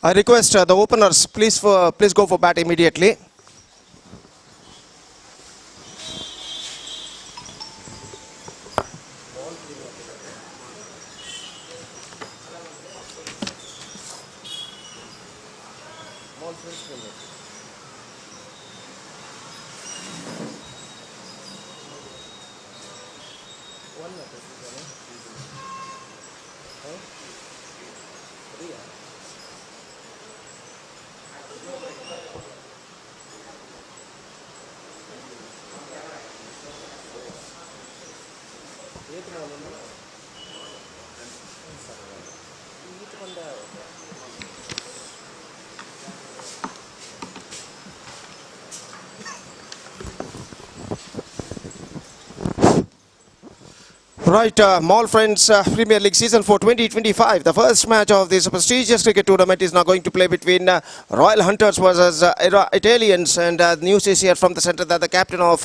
I request the openers, please go for bat immediately. Right, Mall Friends Premier League Season 4 2025. The first match of this prestigious cricket tournament is now going to play between Royal Hunters versus Era Italians. And news is here from the centre that the captain of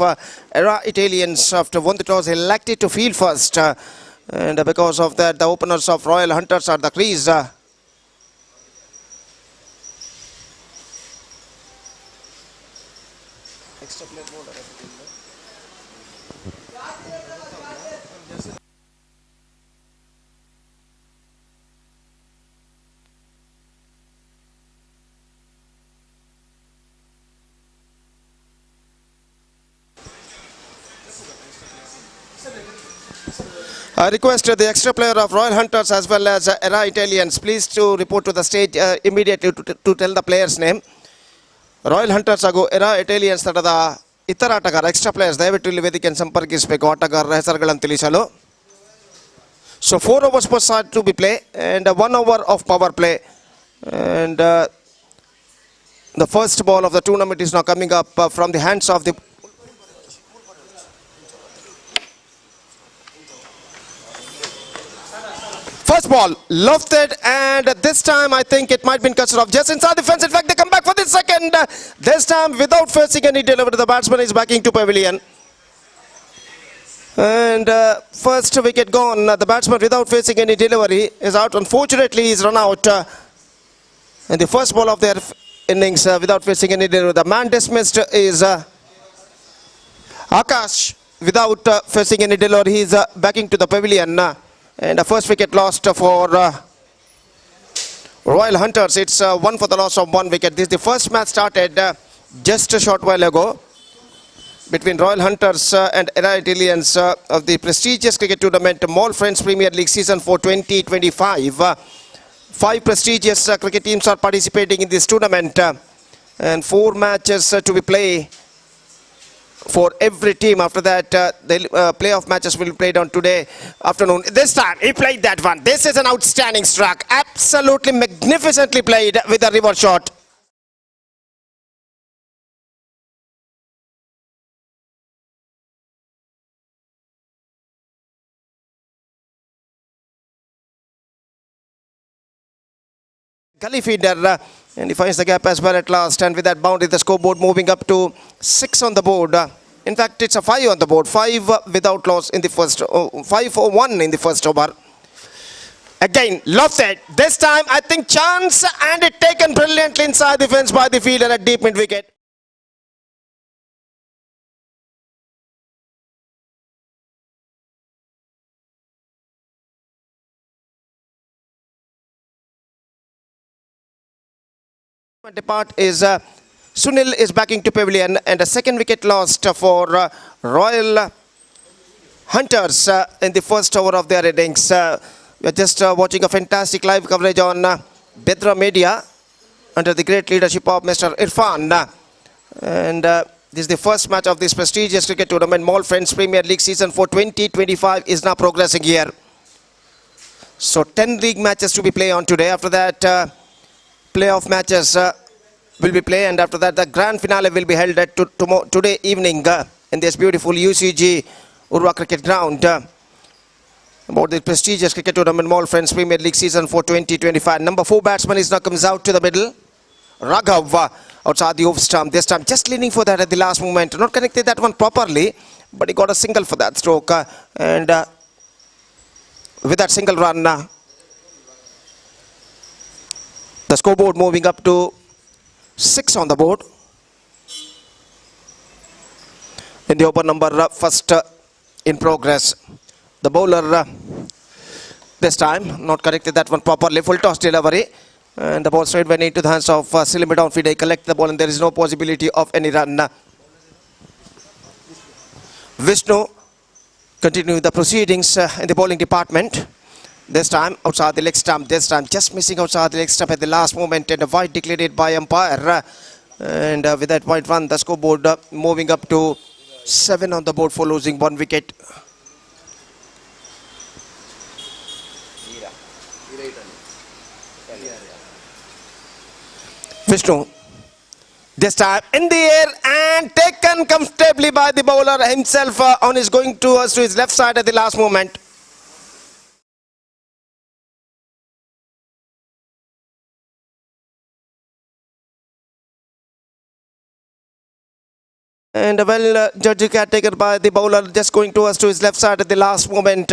Era Italians, after won the toss, elected to field first. And because of that, the openers of Royal Hunters are the crease. I request the extra player of Royal Hunters as well as Era Italians, please to report to the stage immediately to tell the player's name. Royal Hunters ಹಾಗೂ Era Italians ತಡದ ಇತರ ಆಟಗಾರ extra players ದಯವಿಟ್ಟು ಇಲ್ಲಿ ವೇದಿಕೆಯನ್ನು ಸಂಪರ್ಕಿಸಬೇಕು ಆಟಗಾರರ ಹೆಸರುಗಳನ್ನು ತಿಳಿಸಲು. So 4 overs per side to be play and 1 hour of power play. And the first ball of the tournament is now coming up from the hands of the first ball, lofted, and this time I think it might be considered off just inside the fence. In fact, they come back for the second. This time without facing any delivery, the batsman is backing to pavilion. And first wicket gone. The batsman without facing any delivery is out. Unfortunately, he's run out. And the first ball of their innings without facing any delivery. The man dismissed is Akash without facing any delivery. He's backing to the pavilion. And the first wicket lost for Royal Hunters. It's 1 for the loss of 1 wicket. This is the first match started just a short while ago between Royal Hunters and Era Italians of the prestigious cricket tournament Mall Friends Premier League Season 4 2025. 5 prestigious cricket teams are participating in this tournament and 4 matches to be played for every team. After that, the playoff matches will be played on today afternoon. This time, he played that one. This is an outstanding strike. Absolutely magnificently played with a reverse shot. Gully feeder. And he finds the gap as well at last. And with that boundary, the scoreboard moving up to 6 on the board. In fact, it's a 5 on the board. 5 without loss in the first. 5 for 1 in the first over. Again, lofted. This time, I think chance and it taken brilliantly inside the fence by the fielder at deep mid wicket. Depart is Sunil is backing to pavilion and a second wicket lost for Royal Hunters in the first over of their innings. We are just watching a fantastic live coverage on Bedra Media under the great leadership of Mr. Irfan. And this is the first match of this prestigious cricket tournament. Mall Friends Premier League Season 4 2025 is now progressing here. So 10 league matches to be played on today. After that, playoff matches will be played, and after that the grand finale will be held at today evening in this beautiful UCB URWA cricket ground. About the prestigious cricket tournament Mall Friends Premier League Season 4 2025. Number 4 batsman is now comes out to the middle. Raghav outside the off stump. This time just leaning for that at the last moment. Not connected that one properly, but he got a single for that stroke. And with that single run, The scoreboard moving up to 6 on the board. In the over number first in progress. The bowler this time not corrected that one properly. Full toss delivery. And the ball straight went into the hands of Silimi downfield. They collect the ball and there is no possibility of any run. Vishnu continuing the proceedings in the bowling department. This time outside the leg stump. This time just missing outside the leg stump at the last moment. And a wide declared by umpire. And with that wide run, the scoreboard moving up to 7 on the board for losing 1 wicket. Vishnu, this time in the air and taken comfortably by the bowler himself on his going towards to his left side at the last moment. And a well judged catch taken by the bowler just going towards to his left side at the last moment.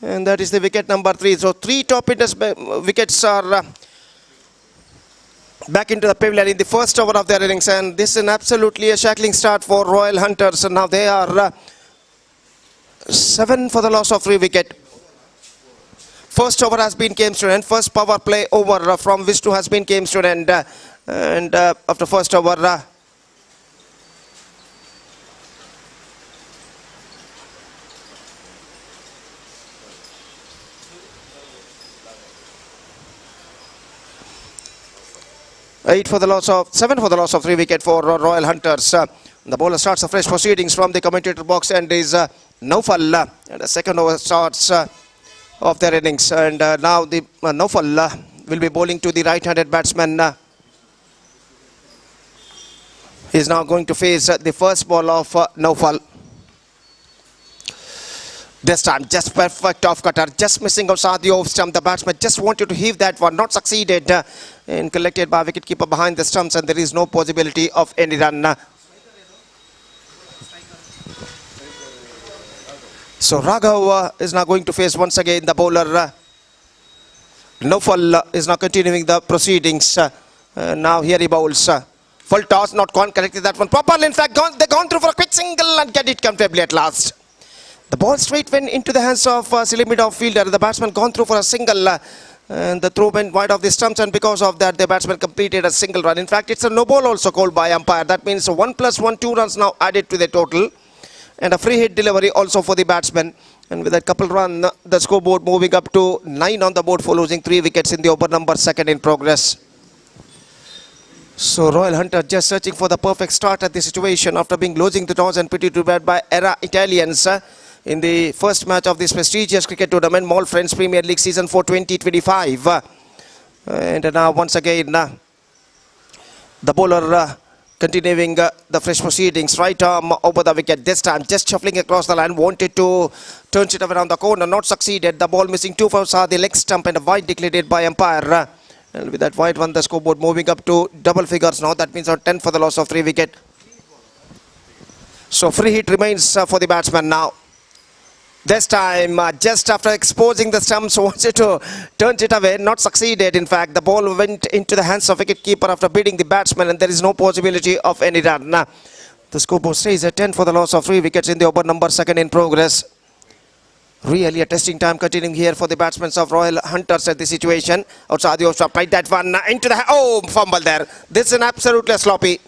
And that is the wicket number 3. So 3 top wickets are back into the pavilion in the first over of their innings, and this is an absolutely a shackling start for Royal Hunters. And now they are 7 for the loss of 3 wicket. First over has been came to an end. First power play over from Vishnu has been came to an end, and after first over 7 for the loss of 3 wicket for Royal Hunters. The bowler starts the fresh proceedings from the commentator box and is Naufal. And the second over starts of their innings. And now the Naufal will be bowling to the right-handed batsman. He is now going to face the first ball of Naufal. This time, just perfect off cutter, just missing outside the off stump. The batsman just wanted to heave that one, not succeeded, and collected by wicketkeeper behind the stumps, and there is no possibility of any run. So Raghav is now going to face once again the bowler. Naufal is now continuing the proceedings. Now here he bowls. Full toss, not corrected that one properly. In fact, they've gone through for a quick single and get it comfortably at last. The ball straight went into the hands of silly mid-off fielder. The batsman gone through for a single and the throw went wide of the stumps, and because of that the batsman completed a single run. In fact, it's a no ball also called by umpire. That means 1 + 1, 2 runs now added to the total, and a free hit delivery also for the batsman. And with that couple run, the scoreboard moving up to 9 on the board for losing 3 wickets in the over number 2 in progress. So Royal Hunter just searching for the perfect start at the situation after being losing the toss and pretty too bad by Era Italians in the first match of this prestigious cricket tournament, Mall Friends Premier League Season 4 2025. And now once again the bowler continuing the fresh proceedings, right arm over the wicket. This time just shuffling across the line, wanted to turn it around the corner, not succeeded. The ball missing 2 for the leg stump and a wide declared by umpire. And with that wide one, the scoreboard moving up to double figures now. That means 10 for the loss of 3 wicket. So free hit remains for the batsman now. This time, just after exposing the stumps, wanted to turn it away, not succeeded. In fact, the ball went into the hands of wicketkeeper after beating the batsman, and there is no possibility of any run. The scoreboard stays at 10 for the loss of 3 wickets in the over number 2 in progress. Really a testing time continuing here for the batsmen of Royal Hunters at the situation. Outside the off played that one into the... Oh, fumble there. This is an absolutely sloppy.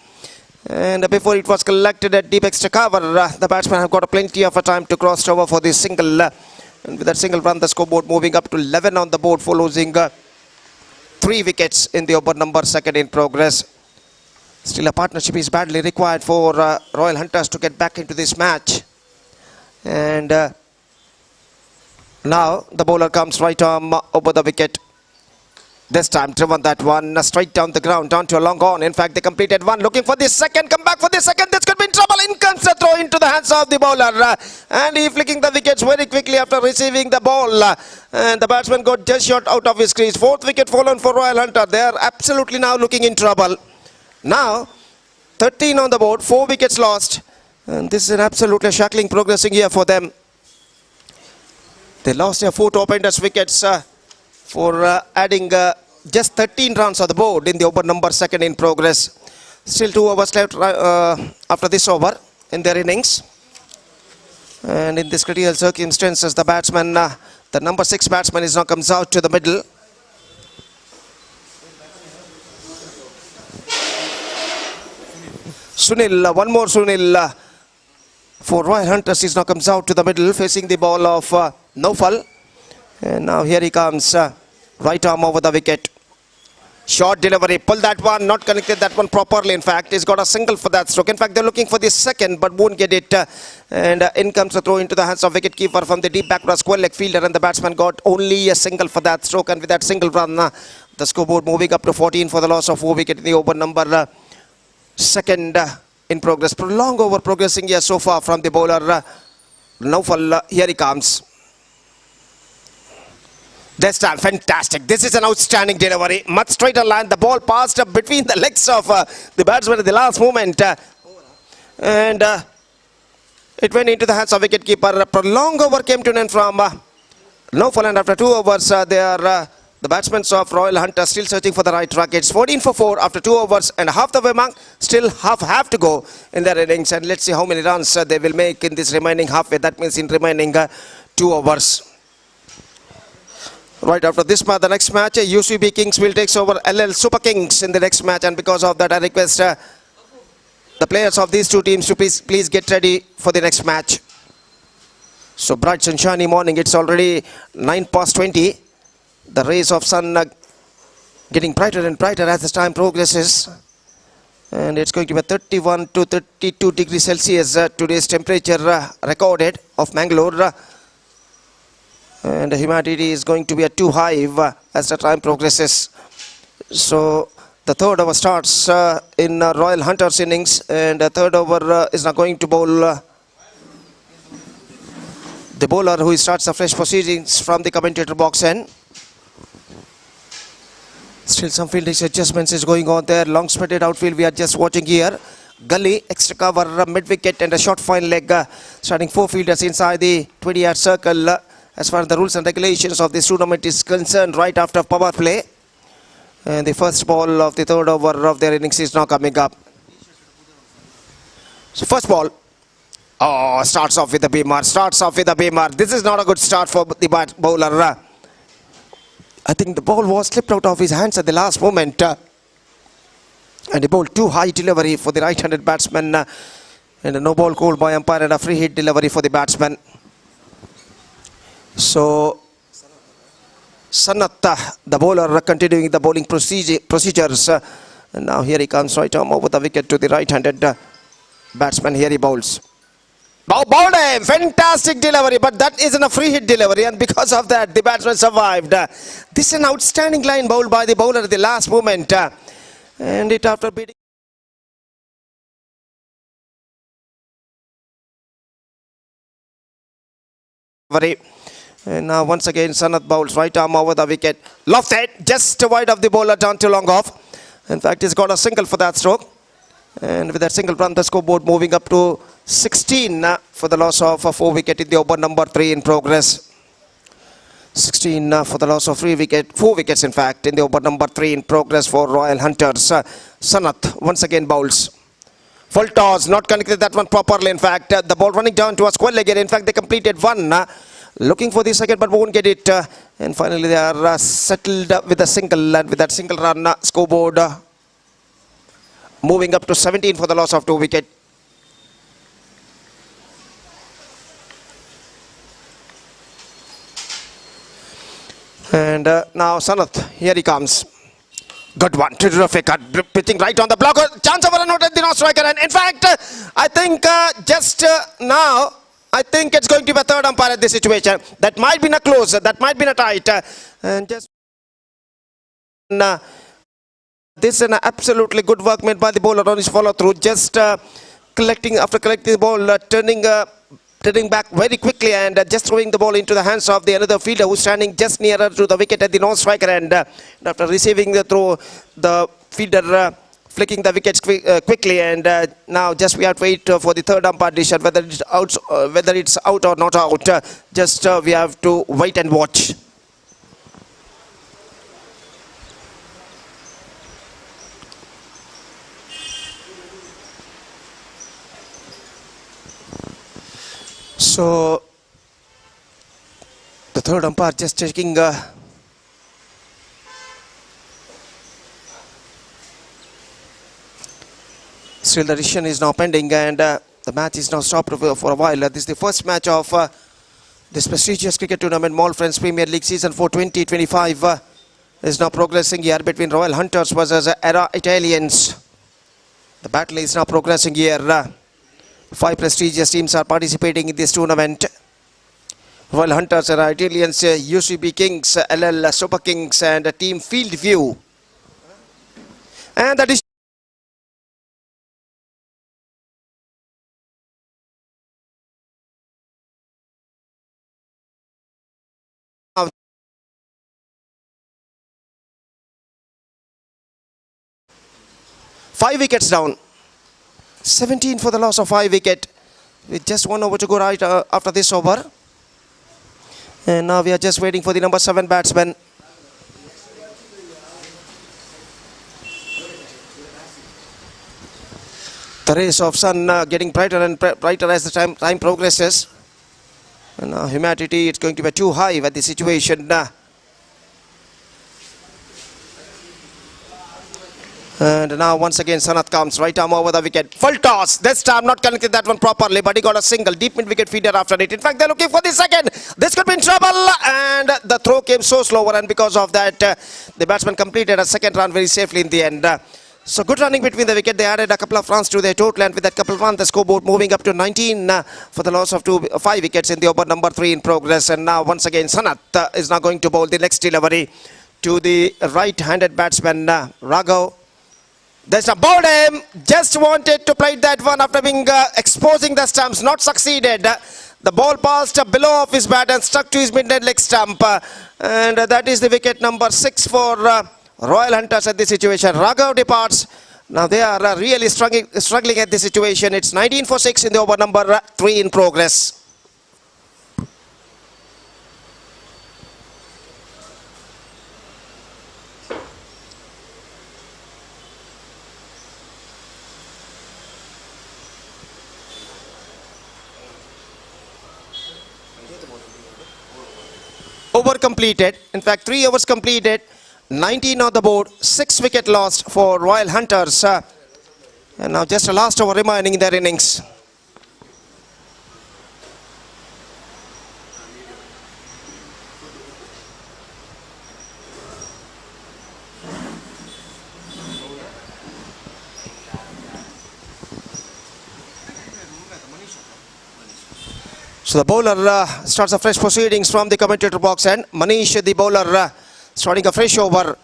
And before it was collected at deep extra cover, the batsmen have got plenty of a time to cross over for this single. And with that single run, the scoreboard moving up to 11 on the board for losing 3 wickets in the over number 2 in progress. Still a partnership is badly required for Royal Hunters to get back into this match. And now the bowler comes right arm over the wicket. This time driven that one straight down the ground, down to a long on. In fact, they completed one, looking for the second, come back for the second. This could be in trouble. In comes the throw into the hands of the bowler. And he flicking the wickets very quickly after receiving the ball. And the batsman got just shot out of his crease. 4th wicket fallen for Royal Hunter. They are absolutely now looking in trouble. Now, 13 on the board, 4 wickets lost. And this is an absolutely shackling progressing here for them. They lost their 4 top-enders wickets for adding just 13 runs on the board in the over number second in progress. Still 2 overs left after this over in their innings. And in this critical circumstances, the batsman, the number 6 batsman is now comes out to the middle. Sunil, one more Sunil for Royal Hunters is now comes out to the middle facing the ball of Naufal. And now here he comes, right arm over the wicket. Short delivery, pull that one, not connected that one properly. In fact, he's got a single for that stroke. In fact, they're looking for the second but won't get it. And in comes a throw into the hands of wicketkeeper from the deep backward square leg fielder, and the batsman got only a single for that stroke. And with that single run, the scoreboard moving up to 14 for the loss of 4 wicket in the over number second in progress. Long over progressing here so far from the bowler Naufal. Here he comes. This time, fantastic. This is an outstanding delivery. Much straighter line. The ball passed between the legs of the batsman at the last moment. And it went into the hands of wicketkeeper. A prolonged over came to an end from Naufal. And after 2 overs, the batsmen of Royal Hunters still searching for the right track. It's 14 for 4 after 2 overs and half the way mark. Still half have to go in their innings. And let's see how many runs they will make in this remaining halfway. That means in remaining 2 overs. Right after this match, the next match, UCB Kings will take over LL Super Kings in the next match. And because of that, I request the players of these two teams to please get ready for the next match. So bright sunshiny morning. It's already 9:20. The rays of sun getting brighter and brighter as the time progresses. And it's going to be 31 to 32 degrees Celsius today's temperature recorded of Mangalore. And the humidity is going to be too high as the time progresses. So the third over starts in Royal Hunters innings, and the third over is now going to bowl the bowler who starts the fresh proceedings from the commentator box end. Still some fielding adjustments is going on there. Long spreaded outfield we are just watching here. Gully, extra cover, mid wicket and a short fine leg. Starting 4 fielders inside the 20-yard circle. As far as the rules and regulations of this tournament is concerned, right after power play. And the first ball of the third over of their innings is now coming up. So first ball. Oh, starts off with a beamer. This is not a good start for the bowler. I think the ball was slipped out of his hands at the last moment. And he bowled too high delivery for the right-handed batsman. And a no ball called by umpire and a free hit delivery for the batsman. So, Sanat, the bowler, continuing the bowling procedures. And now here he comes right arm over the wicket to the right-handed batsman. Here he bowls. Bowled him! Fantastic delivery, but that isn't a free hit delivery, and because of that, the batsman survived. This is an outstanding line bowled by the bowler at the last moment. And it after beating. And now once again Sanat bowls right arm over the wicket. Lofted, just wide of the bowler, down too long off. In fact, he's got a single for that stroke. And with that single run, the scoreboard moving up to 16 for the loss of 4 wicket in the over number 3 in progress. 16 for the loss of 4 wickets in fact in the over number 3 in progress for Royal Hunters. Sanat once again bowls. Full toss, not connected that one properly. In fact, the ball running down to a square leg. In fact, they completed one. Looking for the second but won't get it. And finally they are settled with a single, and with that single run, scoreboard moving up to 17 for the loss of 2 wicket. And now Sanat, here he comes. Good one, terrific, pitching right on the blocker. Chance of a run out at the non-striker. And in fact, I think just now, I think it's going to be a third umpire at this situation. That might be a close, that might be a tight. And just this is an absolutely good work made by the bowler on his follow through. Just collecting the ball, turning back very quickly and just throwing the ball into the hands of the another fielder who's standing just nearer to the wicket at the non-striker end. And after receiving the throw, the fielder flicking the wickets quickly, and now just we have to wait for the third umpire decision whether it's out or not out. Just we have to wait and watch. So the third umpire just checking still the decision is now pending, and the match is now stopped for a while. This is the first match of this prestigious cricket tournament, Mall Friends Premier League Season 4 2025 is now progressing here between Royal Hunters versus Era Italians. The battle is now progressing here. 5 prestigious teams are participating in this tournament. Royal Hunters, Era Italians, UCB Kings, LL Super Kings, and Team Field View. And that is 5 wickets down. 17 for the loss of 5 wicket. With just 1 over to go right after this over. And now we are just waiting for the number 7 batsman. The rays of sun getting brighter and brighter as the time progresses. And now humidity is going to be too high with the situation. And now once again Sanath comes, right arm over the wicket. Full toss. This time not connected that one properly, but he got a single. Deep mid wicket feeder after it. In fact, they're looking for the second. This could be in trouble. And the throw came so slower, and because of that, the batsman completed a second run very safely in the end. So good running between the wicket. They added a couple of runs to their total, and with that couple of runs, the scoreboard moving up to 19 for the loss of 5 wickets in the over number 3 in progress. And now once again Sanath is now going to bowl the next delivery to the right-handed batsman Raghav. There's a bowled him, just wanted to play that one after being exposing the stumps, not succeeded. The ball passed below off his bat and stuck to his mid-net leg stump. And that is the wicket number 6 for Royal Hunters at this situation. Raghav departs. Now they are really struggling at this situation. It's 19 for 6 in the over number 3 in progress. Over completed. In fact, 3 overs completed. 19 on the board. 6 wicket lost for Royal Hunters. And now just a last over remaining in their innings. So the bowler starts a fresh proceedings from the commentator box, and Manish, the bowler, starting a fresh over.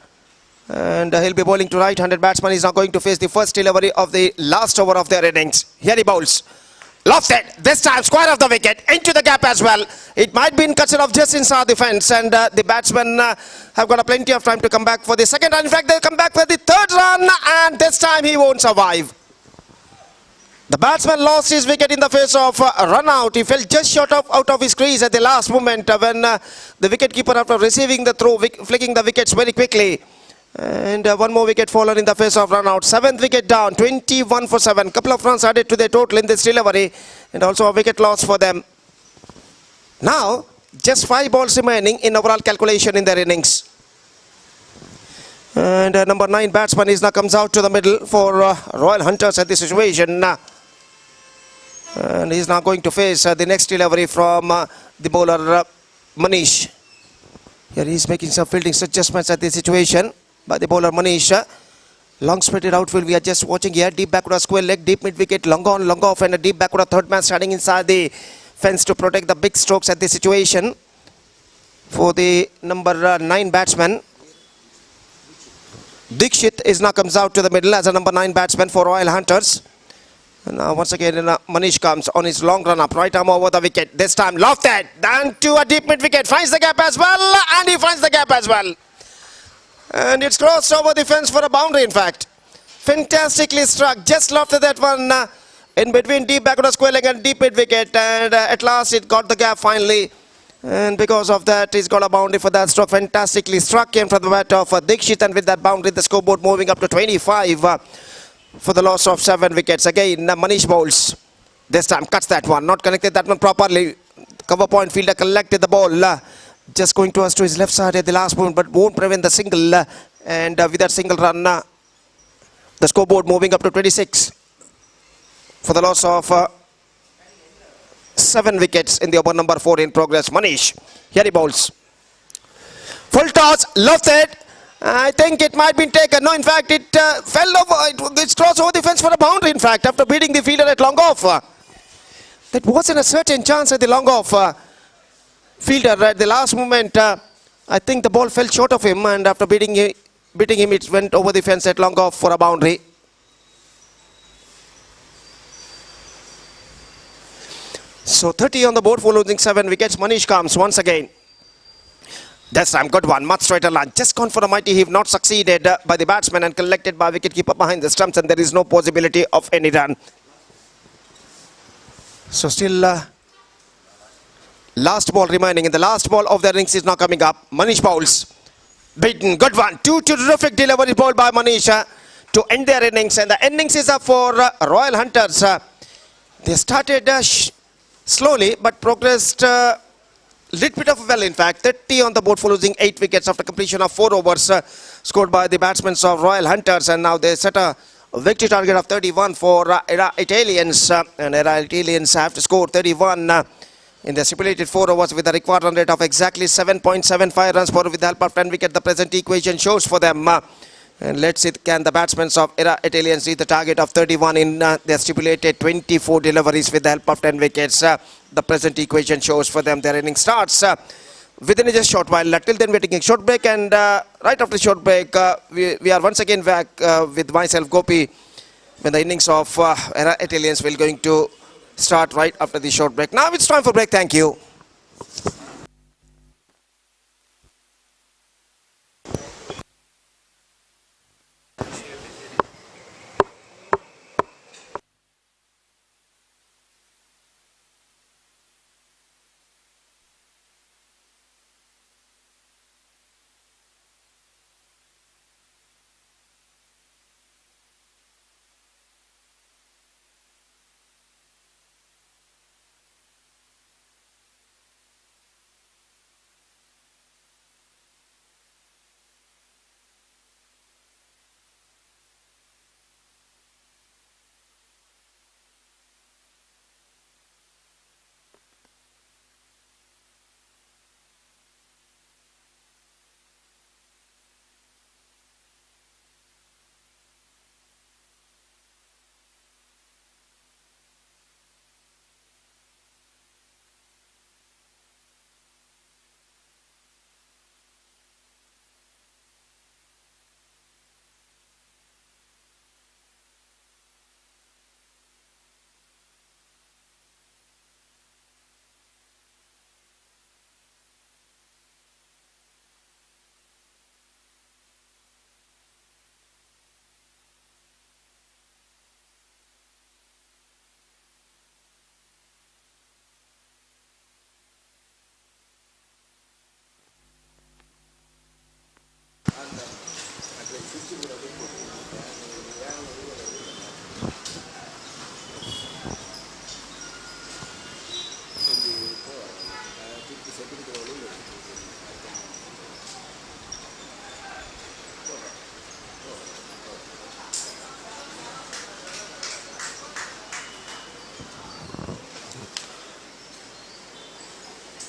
And he'll be bowling to right-handed batsman. He's now going to face the first delivery of the last over of their innings. Here he bowls. Lofted. This time square of the wicket. Into the gap as well. It might be in cuts off just inside the fence. And the batsmen have got plenty of time to come back for the second run. In fact, they'll come back for the third run. And this time he won't survive. The batsman lost his wicket in the face of a run out. He fell just short of out of his crease at the last moment when the wicketkeeper, after receiving the throw, flicking the wickets very quickly. And one more wicket fallen in the face of run out. 7th wicket down, 21 for 7. Couple of runs added to their total in this delivery, and also a wicket loss for them. Now, just 5 balls remaining in overall calculation in their innings. And number 9 batsman is now comes out to the middle for Royal Hunters at this situation. And he's now going to face the next delivery from the bowler Manish. Here he's making some fielding adjustments at this situation by the bowler Manish. Long spirited outfield we are just watching here. Deep backward a square leg, deep mid wicket, long on, long off, and a deep backward a third man standing inside the fence to protect the big strokes at this situation for the number 9 batsman. Dikshit is now comes out to the middle as a number 9 batsman for Royal Hunters. And now once again Manish comes on his long run up, right arm over the wicket. This time lofted, down to a deep mid wicket, finds the gap as well, and he finds the gap as well. And it's crossed over the fence for a boundary in fact. Fantastically struck, just lofted that one in between deep backward square leg and deep mid wicket, and at last it got the gap finally. And because of that, he's got a boundary for that stroke. Fantastically struck him from the bat of Dikshit, and with that boundary, the scoreboard moving up to 25 for the loss of 7 wickets. Again, Manish bowls. This time cuts that one, not connected that one properly. Cover point fielder collected the ball. Just going towards to his left side at the last moment, but won't prevent the single. And with that single run, the scoreboard moving up to 26 for the loss of 7 wickets in the over number 4 in progress. Manish, here he bowls. Full toss, left it. I think it might be taken. No, in fact, it fell over. It crossed over the fence for a boundary, in fact, after beating the fielder at long off. That wasn't a certain chance at the long off. Fielder at the last moment, I think the ball fell short of him, and after beating him, it went over the fence at long off for a boundary. So 30 on the board for losing 7 wickets. Manish comes once again. This time, good one, much straighter line. Just gone for a mighty heave, not succeeded by the batsman and collected by wicketkeeper behind the stumps, and there is no possibility of any run. So still last ball remaining, and the last ball of the innings is now coming up. Manish bowls. Beaten, good one. 2 terrific delivery ball by Manish to end their innings, and the innings is up for Royal Hunters. They started slowly but progressed little bit of well, in fact. 30 on the board for losing 8 wickets after completion of 4 overs scored by the batsmen of Royal Hunters, and now they set a victory target of 31 for Era Italians, and Era Italians have to score 31 in the stipulated 4 overs with a required run rate of exactly 7.75 runs per with the help of 10 wickets. The present equation shows for them. And let's see, can the batsmen of Era Italians reach the target of 31 in their stipulated 24 deliveries with the help of 10 wickets. The present equation shows for them. Their inning starts within just a short while. Till then, we're taking a short break, and right after the short break, we are once again back with myself, Gopi, when the innings of Era Italians will going to start right after the short break. Now it's time for break. Thank you.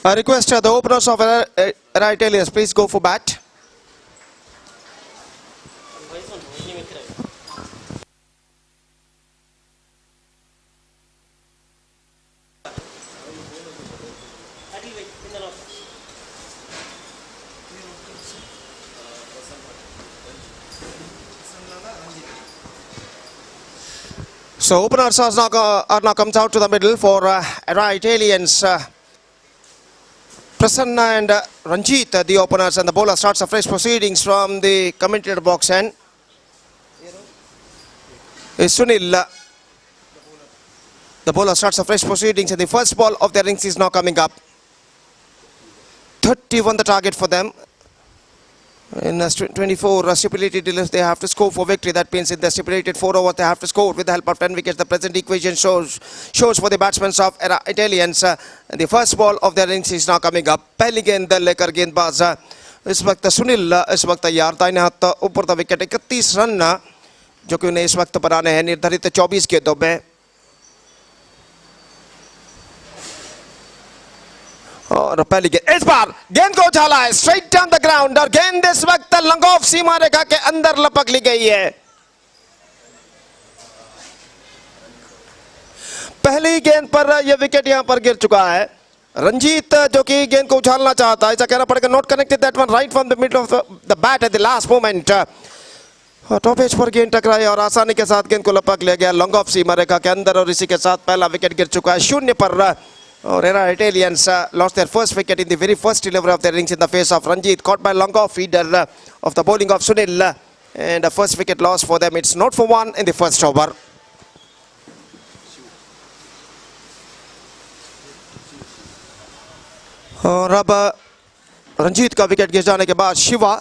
I request the openers of Era Italians, please go for bat. So openers are now comes out to the middle for Era Italians. Prasanna and Ranjit, the openers, and the bowler starts a fresh proceedings from the commentator box, and Sunil. The bowler starts a fresh proceedings, and the first ball of the innings is now coming up. 31 the target for them. In 24 stipulated dealers, they have to score for victory. That means in the stipulated 4 overs, they have to score with the help of 10 wickets. The present equation shows for the batsmen of era Italians. The first ball of their innings is now coming up. पहली गेंद लेकर गेंदबाज इस वक्त सुनील इस वक्त तैयार दाहिने हाथ ऊपर द विकेट 31 रन जो कि उन्हें इस वक्त बनाने हैं निर्धारित 24 गेंदों में। और पहली गेंद इस बार गेंद को उछाला है स्ट्रेट डाउन द ग्राउंड और गेंद इस वक्त लंग ऑफ सीमा रेखा के अंदर लपक ली गई है। पहली गेंद पर यह विकेट यहां पर गिर चुका है। रंजीत जो कि गेंद को उछालना चाहता है, ऐसा कहना पड़ेगा, not connected that one right from the middle of the bat at the last moment. Top edge पर गेंद टकराई और आसानी के साथ गेंद को लपक लिया गया लॉन्ग ऑफ सीमा रेखा के अंदर और इसी के साथ पहला विकेट गिर चुका है 0 पर। और era Italians lost their first wicket in the very first delivery of their innings in the face of Ranjit, caught by long off feeder of the bowling of Sunil, and the first wicket lost for them. It's not for one in the first over. और अब रंजीत का wicket गिर जाने के बाद शिवा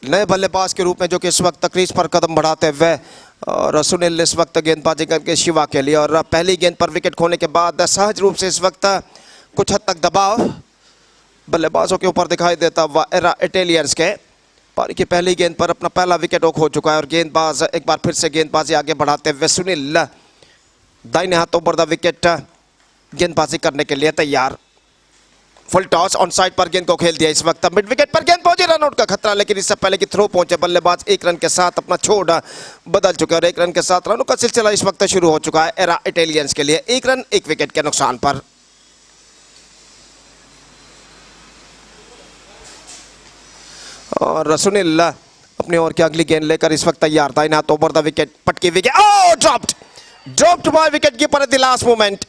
नए बल्लेबाज के रूप में जो कि इस वक्त क्रीज पर कदम बढ़ाते हुए और सुनील इस वक्त गेंदबाजी करके शिवा के लिए। और पहली गेंद पर विकेट खोने के बाद सहज रूप से इस वक्त कुछ हद तक दबाव बल्लेबाजों के ऊपर दिखाई देता हुआ एरा इटालियंस के। पारी की पहली गेंद पर अपना पहला विकेट खो चुका है और गेंदबाज एक बार फिर से गेंदबाजी आगे बढ़ाते हुए सुनील दाहिने हाथों पर द विकेट गेंदबाजी करने के लिए तैयार। फुल टॉस ऑन साइड पर गेंद को खेल दिया इस वक्त मिड विकेट पर गेंद पहुंची, रन आउट का खतरा, लेकिन इससे पहले कि थ्रो पहुंचे बल्लेबाज 1 रन के साथ अपना छोड़ बदल चुके और 1 रन के साथ रनों का सिलसिला इस वक्त शुरू हो चुका है एरा इटालियंस के लिए 1 रन 1 विकेट के नुकसान पर। और सुनील अपनी ओर की अगली गेंद लेकर इस वक्त तैयार था। इन ओवर द विकेट पटकी wicket, oh dropped by wicket keeper at the last moment.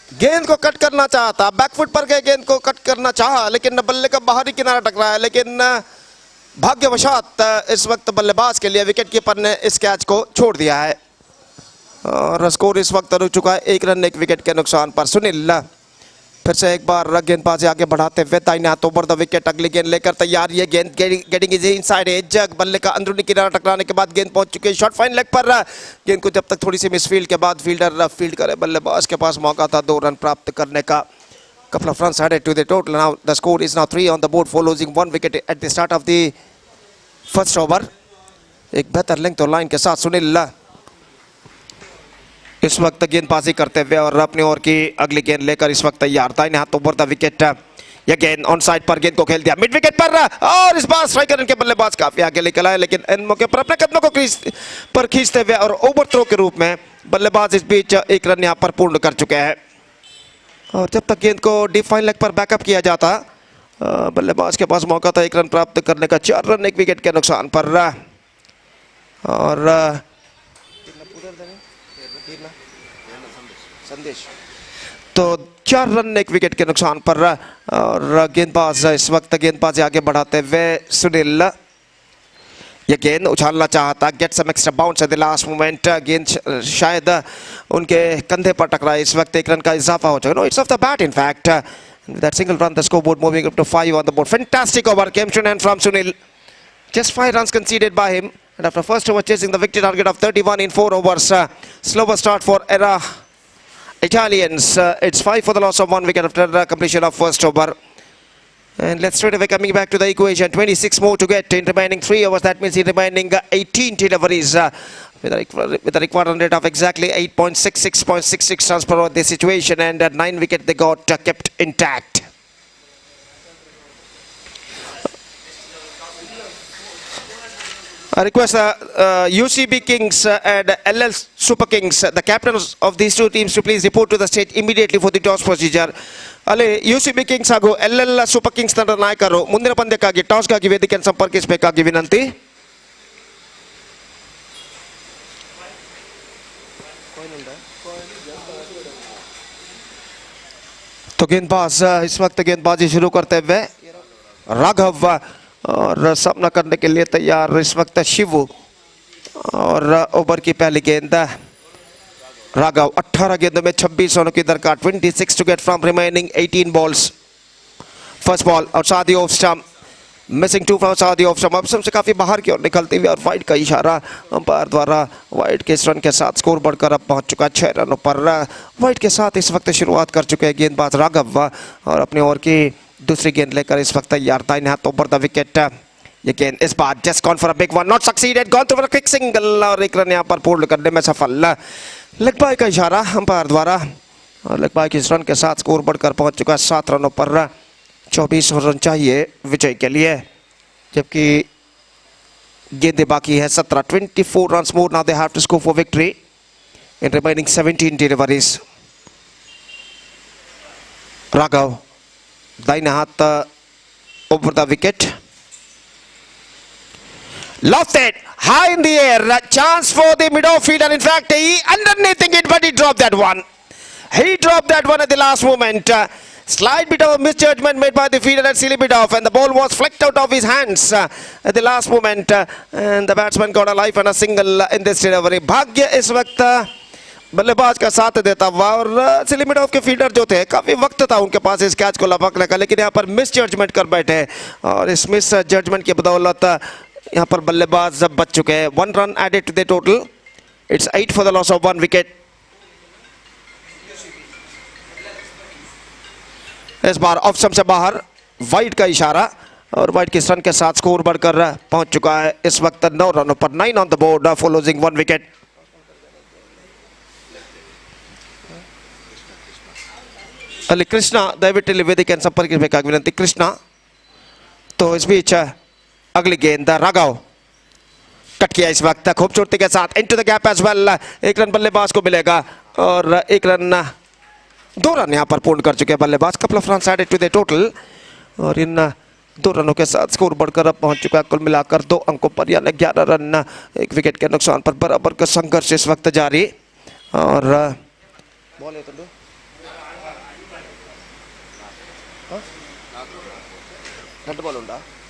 गेंद को कट करना चाहता, बैकफुट पर गए, गेंद को कट करना चाहा, लेकिन बल्ले का बाहरी किनारा टकराया, लेकिन भाग्यवशात इस वक्त बल्लेबाज के लिए विकेट कीपर ने इस कैच को छोड़ दिया है और स्कोर इस वक्त रुक चुका है 1 रन 1 विकेट के नुकसान पर। सुनील फिर से एक बार गेंदबाजी आगे बढ़ाते हुए दाहिने हाथों पर द विकेट अगली गेंद लेकर तैयार। ये गेंद गेटिंग इज इनसाइड एज, बल्ले का अंदरूनी किनारा टकराने के बाद गेंद पहुंच चुकी है शॉर्ट फाइन लेग पर। गेंद को जब तक थोड़ी सी मिसफील्ड के बाद फील्डर फील्ड करे, बल्लेबाज के पास मौका था 2 रन प्राप्त करने का। couple of runs added to the total. Now the score is now 3 on the board for losing 1 wicket at the start of the first over. एक बेहतर लेंथ और लाइन के साथ सुनील इस वक्त गेंदबाजी करते हुए और अपनी ओर की अगली गेंद लेकर इस वक्त तैयार था। इन हाथों पर द विकेट, यह गेंद ऑन साइड पर गेंद को खेल दिया मिड विकेट पर और इस बार स्ट्राइकर के बल्लेबाज काफी आगे निकला है, लेकिन इन मौके पर अपने कदमों को क्रीज पर खींचते हुए और ओवर थ्रो के रूप में बल्लेबाज इस बीच 1 रन यहां पर पूर्ण कर चुके हैं। और जब तक गेंद को डीप फाइन लेग पर बैकअप किया जाता, बल्लेबाज के पास मौका था 1 रन प्राप्त करने का 4 रन 1 विकेट के नुकसान पर। और तो 4 रन 1 विकेट के नुकसान पर और गेंदबाज इस वक्त गेंदबाजी आगे बढ़ाते हुए सुनील ये गेंद उछालना चाहता, get some extra bounce at the last moment. गेंद शायद उनके कंधे पर टकराए, इस वक्त 1 रन का इजाफा हो चुका। No it's off the bat in fact, that single run the scoreboard moving up to 5 on the board. Fantastic over came to an end from Sunil. Just 5 runs conceded by him and after first over chasing the victory target of 31 in 4 overs. Slower start for era Italians. It's 5 for the loss of 1 wicket after the completion of first over. And let's straight away coming back to the equation. 26 more to get in remaining 3 overs. That means in remaining 18 deliveries with a required run rate of exactly 8.66 runs per over this situation, and 9 wickets they got kept intact. I request UCB Kings and LL Super Kings, the captains of these two teams, to please report to the stage immediately for the toss procedure. ಅಲ್ಲಿ UCB Kings ಹಾಗೂ LL Super Kings ತಂಡದ ನಾಯಕರು ಮುಂದಿನ ಪಂದ್ಯಕ್ಕಾಗಿ ಟಾಸ್ಗಾಗಿ ವೇದಿಕೆಯನ್ನು ಸಂಪರ್ಕಿಸಬೇಕಾಗಿ ವಿನಂತಿ. तो गेंदबाज इस वक्त गेंदबाजी शुरू करते हुए राघव और सामना करने के लिए तैयार इस वक्त शिवू और ओवर की पहली गेंद राघव। 18 गेंदों में 26 रनों की दरकार, 26 to get from remaining 18 balls. First ball outside the off stump, missing 2 from south option से काफी बाहर की ओर निकलती हुई और वाइड का इशारा अंपायर द्वारा वाइड के इस रन के साथ स्कोर बढ़कर अब पहुंच चुका है 6 रनों पर। वाइड के साथ इस वक्त शुरुआत कर चुके हैं गेंदबाज राघव और अपने ओवर की दूसरी गेंद लेकर इस वक्त तैयार था इन हाथों पर द विकेट। ये गेंद इस बार just gone for a big one, not succeeded, gone through for a quick single और एक रन यहां पर पूर्ण करने में सफल। लेग बाय का इशारा अंपायर द्वारा और लेग बाय के इस रन के साथ स्कोर बढ़कर पहुंच चुका है 7 रनों पर। 24 रन चाहिए विजय के लिए, जबकि गेंदें बाकी है 17। 24 run more now they have to score for victory in remaining 17 deliveries. Raghav दाहिने हाथ over the wicket, lofted high in the air, chance for the middle fielder. In fact, he underneathing it, but he dropped that one. He dropped that one at the last moment. Slight bit of a misjudgment made by the fielder at silly bit off, and the ball was flicked out of his hands at the last moment, and the batsman got a life and a single in this delivery. भाग्य इस वक्त बल्लेबाज का साथ देता हुआ और सिली mid of के फील्डर जो थे काफी वक्त था उनके पास इस कैच को लपकने का, लेकिन यहाँ पर मिस जजमेंट कर बैठे और इस मिस जजमेंट की बदौलत यहाँ पर बल्लेबाज जब बच चुके हैं। 1 run added to the total, it's 8 for the loss of 1 wicket. इस बार ऑफ स्टंप से बाहर वाइड का इशारा और वाइड के रन के साथ स्कोर बढ़कर पहुंच चुका है इस वक्त 9 रनों पर। 9 on the board for losing 1 wicket. ಅಲ್ಲಿ ಕೃಷ್ಣ ದಯವಿಟ್ಟು ಇಲ್ಲಿ ವೇದಿಕೆಯನ್ನು ಸಂಪರ್ಕಿಸಬೇಕಾಗಿ ವಿನಂತಿ। ಕೃಷ್ಣ तो इस बीच अगली गेंद राघव कट किया इस वक्त खूबसूरती के साथ into the gap as well. 1 run बल्लेबाज को मिलेगा और 1 रन 2 रन यहां पर पूर्ण कर चुके हैं बल्लेबाज। Couple of runs added to the total और इन 2 रनों के साथ स्कोर बढ़कर अब पहुंच चुका है कुल मिलाकर 2 अंकों पर, यानी 11 रन। 1 विकेट के नुकसान पर बराबर का संघर्ष इस वक्त जारी और बॉल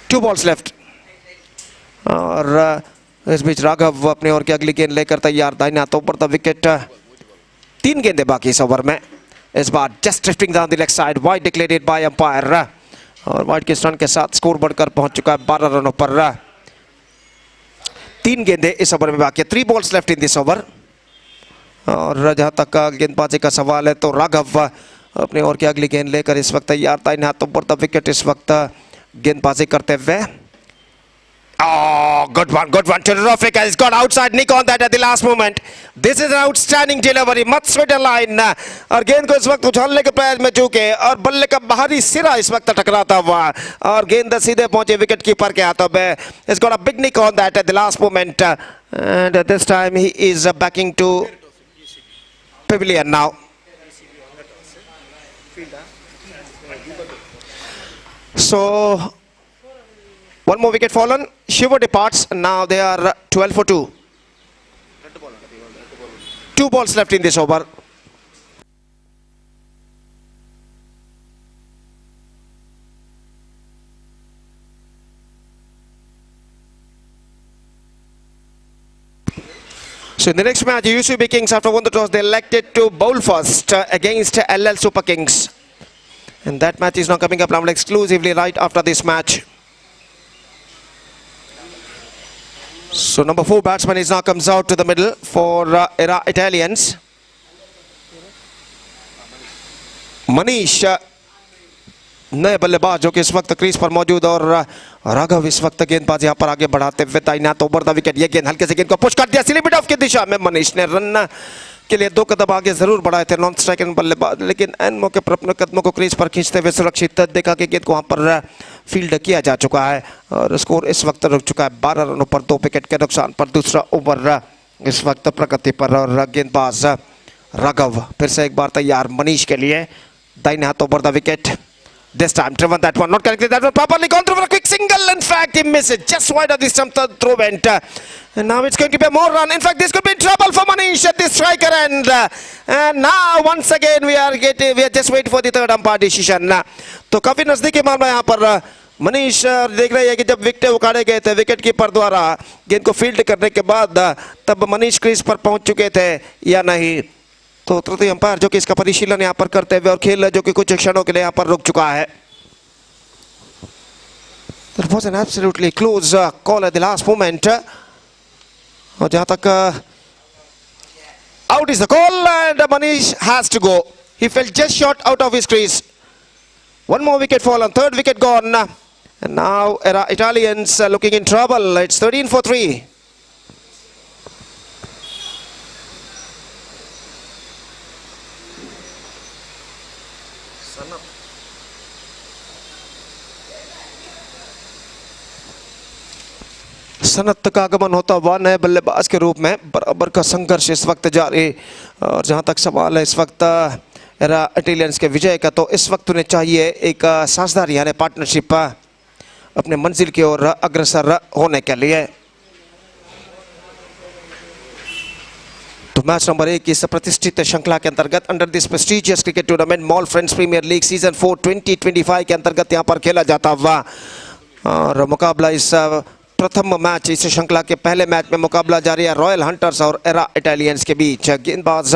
2 balls लेफ्ट और इस बीच राघव अपने ओवर की अगली गेंद लेकर तैयार दाहिने हाथों पर द विकेट। 3 गेंदें बाकी इस ओवर में। इस बार just drifting down the leg side, wide declared by umpire और वाइड के रन के साथ स्कोर बढ़कर पहुंच चुका है 12 रनों पर। 3 गेंदें इस ओवर में बाकी है। 3 balls left in this over और जहां तक गेंदबाजी का सवाल है तो राघव अपने ओवर की अगली गेंद लेकर इस वक्त तैयार दाहिने हाथों पर द विकेट इस वक्त गेंदबाजी करते हुए। Oh, good one, terrific. He's got outside nick on that at the last moment. This is an outstanding delivery, much sweeter line. और गेंद को इस वक्त उछालने के प्रयास में चूके और बल्ले का बाहरी सिरा इस वक्त टकराता हुआ और गेंद सीधे पहुंचे विकेट कीपर के हाथों में। He's got a big nick on that at the last moment, and this time he is backing to pavilion now. So 1 more wicket fallen. Shiva departs. Now they are 12 for 2. 2 balls left in this over. So in the next match, UCB Kings, after won the toss, they elected to bowl first against LL Super Kings. And that match is now coming up now exclusively right after this match. So number 4 batsman is now comes out to the middle for Era Italians. Manish नए बल्लेबाज जो कि इस वक्त crease पर मौजूद और राघव इस वक्त गेंदबाज यहां पर आगे बढ़ाते हुए तैनात ओवर द विकेट। ये गेंद हल्के से गेंद को पुश कर दिया स्लिप मिड ऑफ की दिशा में। मनीष ने रन के लिए 2 कदम आगे जरूर बढ़ाए थे नॉन स्ट्राइक बल्लेबाज, लेकिन एन मौके पर अपने कदमों को क्रीज पर खींचते हुए सुरक्षित देखा कि गेंद को वहां पर फील्ड किया जा चुका है और स्कोर इस वक्त रुक चुका है 12 रनों पर 2 विकेट के नुकसान पर। दूसरा ओवर इस वक्त प्रगति पर और गेंदबाज राघव फिर से एक बार तैयार मनीष के लिए दाहिने हाथ over the wicket. This time driven that one, not correctly, that one properly gone through for a quick single. In fact, he missed it just wide of the stump. The throw went, and now it's going to be a more run. In fact, this could be trouble for Manish at the striker end. And now once again we are just waiting for the third umpire decision. तो काफी नजदीकी मामला यहाँ पर मनीष देख रहे हैं कि जब विकेट उखाड़े गए थे विकेट कीपर द्वारा गेंद को फील्ड करने के बाद तब मनीष क्रीज पर पहुंच चुके थे या नहीं, तो तृतीय अंपायर जो कि इसका परिशीलन यहाँ पर करते हुए और खेल जो कि कुछ क्षणों के लिए यहाँ पर रुक चुका है। That was an absolutely close call at the last moment. और जहाँ तक out is the call and Manish has to go. He fell just short out of his crease. One more wicket fallen, third wicket gone. And now Italians looking in trouble. It's 13 for 3. Sanat का आगमन होता हुआ नए बल्लेबाज के रूप में बराबर का संघर्ष इस वक्त जारी। और जहां तक सवाल है इस वक्त इटालियंस के विजय का, तो इस वक्त उन्हें चाहिए एक साझेदारी यानी पार्टनरशिप अपने मंजिल की ओर अग्रसर होने के लिए। तो मैच नंबर 1 इस प्रतिष्ठित श्रृंखला के अंतर्गत under this prestigious cricket tournament mall friends premiere league season 4 2025 के अंतर्गत यहां पर खेला जाता हुआ। और मुकाबला इस प्रथम मैच इस श्रृंखला के पहले मैच में मुकाबला जारी है रॉयल हंटर्स और एरा इटालियंस के बीच। गेंदबाज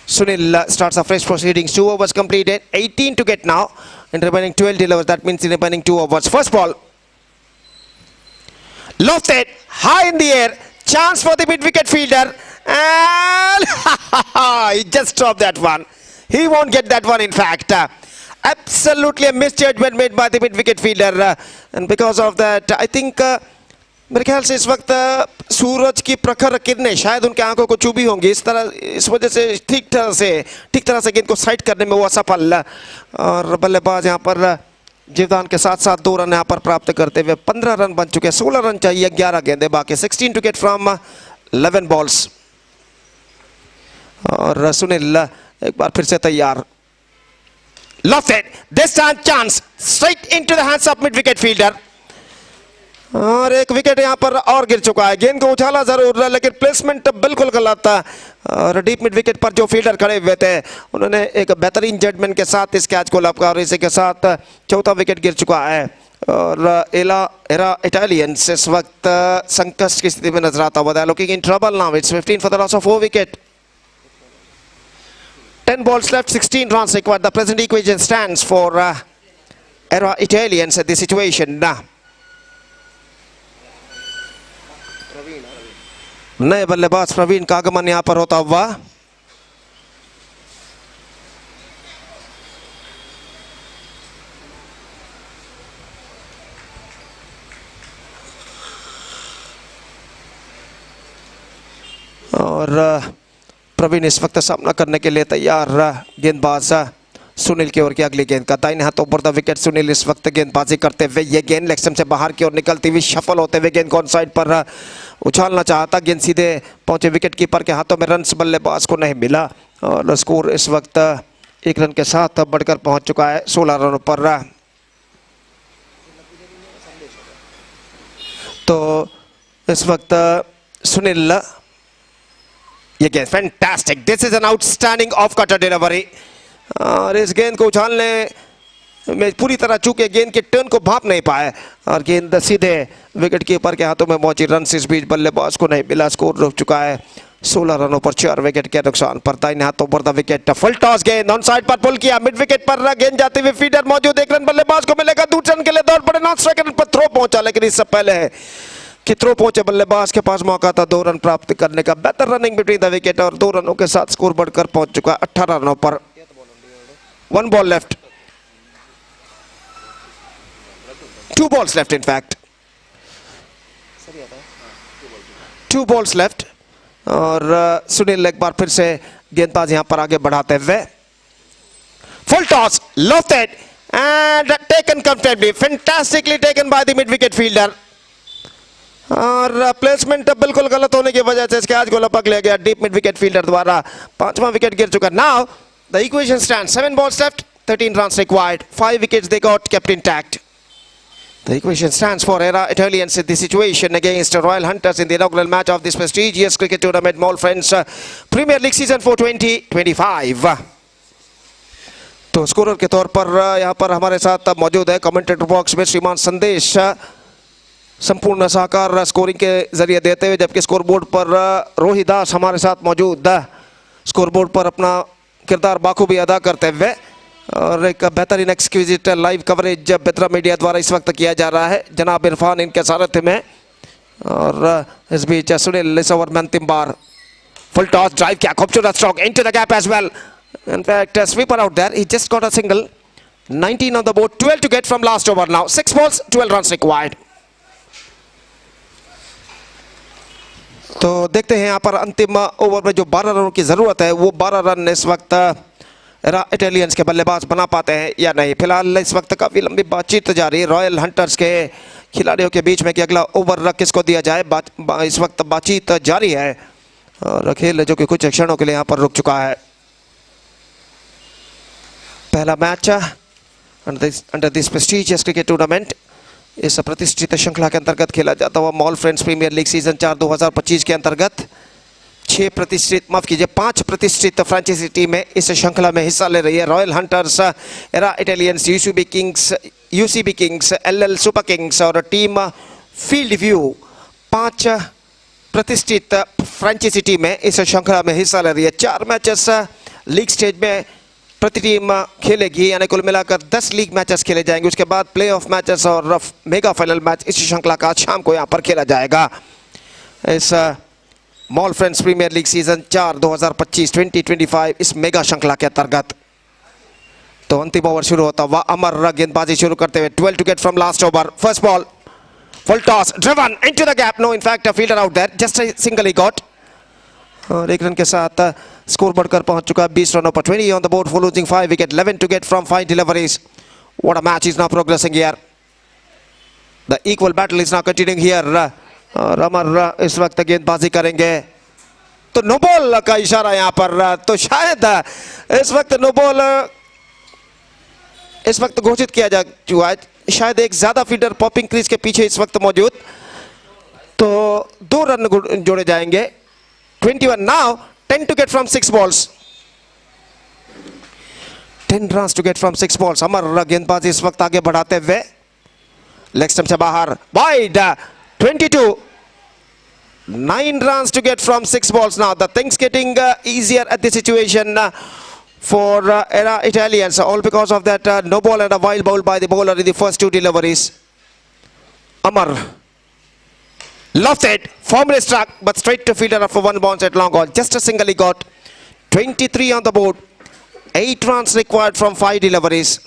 Sunil starts a fresh proceedings. 2 overs completed, 18 to get now, and remaining 12 delivers. That means in remaining 2 overs. First ball, lofted high in the air, chance for the mid-wicket fielder, and he just dropped that one. He won't get that one. In fact, absolutely a misjudgment made by the mid-wicket fielder, and because of that, I think मेरे ख्याल से इस वक्त सूरज की प्रखर किरणें शायद उनके आंखों को चुभी होंगी। इस वजह से ठीक तरह से गेंद को साइड करने में वो असफल। और बल्लेबाज यहां पर जीवदान के साथ साथ 2 रन यहां पर प्राप्त करते हुए 15 रन बन चुके हैं। 16 रन चाहिए, 11 गेंदे बाकी। 16 टू गेट फ्रॉम 11 बॉल्स। और सुनील एक बार फिर से तैयार। Lofted, this time chance straight into the hands of mid-wicket fielder. और एक विकेट यहां पर और गिर चुका है। गेंद को उछाला जरूर, लेकिन प्लेसमेंट बिल्कुल गलत था। और डीप मिड विकेट पर जो फील्डर खड़े हुए थे उन्होंने एक बेहतरीन जजमेंट के साथ इस कैच को लपका, और इसी के साथ चौथा विकेट गिर चुका है। और एरा इटालियंस इस वक्त संकट की स्थिति में नजर आता हुआ। Looking in trouble now. It's 15 for the loss of 4 wicket. 10 balls left, 16 runs required. The present equation stands for Era Italians at the situation. नए बल्लेबाज प्रवीण का आगमन यहां पर होता हुआ। और प्रवीण इस वक्त सामना करने के लिए तैयार। गेंदबाज सुनील की ओर की अगली गेंद का दाहिने हाथों पर द विकेट। सुनील इस वक्त गेंदबाजी करते हुए ये गेंद लेग स्टंप से बाहर की ओर निकलती हुई शफल होते हुए गेंद को ऑन साइड पर उछालना चाहता। गेंद सीधे पहुंचे विकेट कीपर के हाथों में। रन बल्लेबाज को नहीं मिला और स्कोर इस वक्त 1 रन के साथ बढ़कर पहुंच चुका है 16 रनों पर। तो इस वक्त सुनील ये गेंद fantastic, this is an outstanding off cutter delivery. और इस गेंद को उछालने में पूरी तरह चूके गेंद के टर्न को भाप नहीं पाए और गेंद सीधे विकेट कीपर के हाथों में पहुंची। रन इस बीच बल्लेबाज को नहीं मिला। स्कोर रुक चुका है 16 रनों पर 4 विकेट के नुकसान पर। दाहिने हाथों पर द विकेट। फुल टॉस गेंद ऑन साइड पर पुल किया। मिड विकेट पर गेंद जाते हुए फीडर मौजूद। 1 रन बल्लेबाज को मिलेगा। दूसरे रन के लिए दौड़ पड़े। नॉन स्ट्राइक रन पर थ्रो पहुंचा, लेकिन इससे पहले है कि थ्रो पहुंचे बल्लेबाज के पास मौका था 2 रन प्राप्त करने का। बेहतर रनिंग बिटवीन द विकेट और 2 रनों के साथ स्कोर बढ़कर पहुंच चुका 18 रनों पर। 1 ball left, 2 balls left in fact, 2 balls left। और सुनील एक बार फिर से गेंदबाज यहां पर आगे बढ़ाते हुए। Full toss lofted and taken comfortably, fantastically taken by the mid wicket fielder। और प्लेसमेंट बिल्कुल गलत होने की वजह से इसके आज को लपक लिया गया डीप मिड विकेट फील्डर द्वारा। 5वां विकेट गिर चुका। Now the equation stands 7 balls left, 13 runs required, 5 wickets they got kept intact. The equation stands for Era Italians in the situation against Royal Hunters in the inaugural match of this prestigious cricket tournament, Mall Friends Premier League Season 4 2025। तो scorer के तौर पर यहाँ पर हमारे साथ मौजूद है कमेंटेटर बॉक्स में श्रीमान संदेश, संपूर्ण सहकार स्कोरिंग के जरिए देते हुए, जबकि स्कोर बोर्ड पर रोहित दास हमारे साथ मौजूद स्कोर बोर्ड पर अपना किरदार बाखूबी अदा करते हुए। और एक बेहतरीन एक्सक्विजिट लाइव कवरेज बेद्रा मीडिया द्वारा इस वक्त किया जा रहा है जनाब इरफान इनके सारथ्य में। और इस बीच सुनील इस ओवर में अंतिम बार full toss drive किया, खूबसूरत stroke into the gap as well. In fact, a sweeper out there. He just got a single. 19 on the board, 12 to get from last over now. 6 balls, 12 runs required. तो देखते हैं यहाँ पर अंतिम over में जो 12 रनों की जरूरत है वो 12 रन इस वक्त इटालियंस के बल्लेबाज बना पाते हैं या नहीं। फिलहाल इस वक्त काफी लंबी बातचीत जारी है रॉयल हंटर्स के खिलाड़ियों के बीच में कि अगला ओवर किसको दिया जाए। इस वक्त बातचीत जारी है और खेल जो कि कुछ क्षणों के लिए यहाँ पर रुक चुका है। पहला match under this prestigious cricket tournament इस प्रतिष्ठित श्रृंखला के अंतर्गत खेला जाता हुआ mall friends premiere league season 4 2025 के अंतर्गत 5 प्रतिष्ठित फ्रेंचाइजी टीमें इस श्रृंखला में हिस्सा ले रही है। Royal hunters, era Italians, UCB Kings, LL super Kings और टीम फील्ड व्यू 5 प्रतिष्ठित फ्रेंचाइजी टीमें इस श्रृंखला में हिस्सा ले रही है। 4 मैचेस लीग स्टेज में प्रति टीम खेलेगी, यानी कुल मिलाकर 10 लीग मैचेस खेले जाएंगे। उसके बाद प्ले ऑफ मैचेस और मेगा फाइनल मैच इस श्रृंखला का शाम को यहाँ पर खेला जाएगा। इस mall friends premiere league season 4 2025 इस मेगा श्रृंखला के अंतर्गत तो अंतिम ओवर शुरू होता हुआ अमर गेंदबाजी शुरू करते हुए 12 to get from last over. First ball, full toss, driven into the gap. No, in fact, a fielder out there. Just a single he got. और 1 रन के साथ स्कोर बढ़कर पहुंच चुका है 20 रनों पर। 20 on the board for losing 5 wicket. 11 to get from 5 deliveries. What a match is now progressing here. The equal battle is now continuing here. और अमर इस वक्त गेंदबाजी करेंगे तो नो बॉल का इशारा यहाँ पर, तो शायद इस वक्त नो बॉल इस वक्त घोषित किया जा चुका है। शायद एक ज्यादा फील्डर पॉपिंग क्रीज के पीछे इस वक्त मौजूद, तो 2 रन जोड़े जाएंगे। 21 now, 10 to get from 6 balls. 10 runs to get from 6 balls. अमर गेंदबाजी इस वक्त आगे बढ़ाते हुए लेग स्टंप से बाहर wide 22. 9 runs to get from 6 balls now. The things getting easier at this situation for Era Italians, all because of that no ball and a wild ball by the bowler in the first 2 deliveries. Amar lofted, firmly struck, but straight to fielder for 1 bounce at long on. Just a single he got. 23 on the board. 8 runs required from 5 deliveries.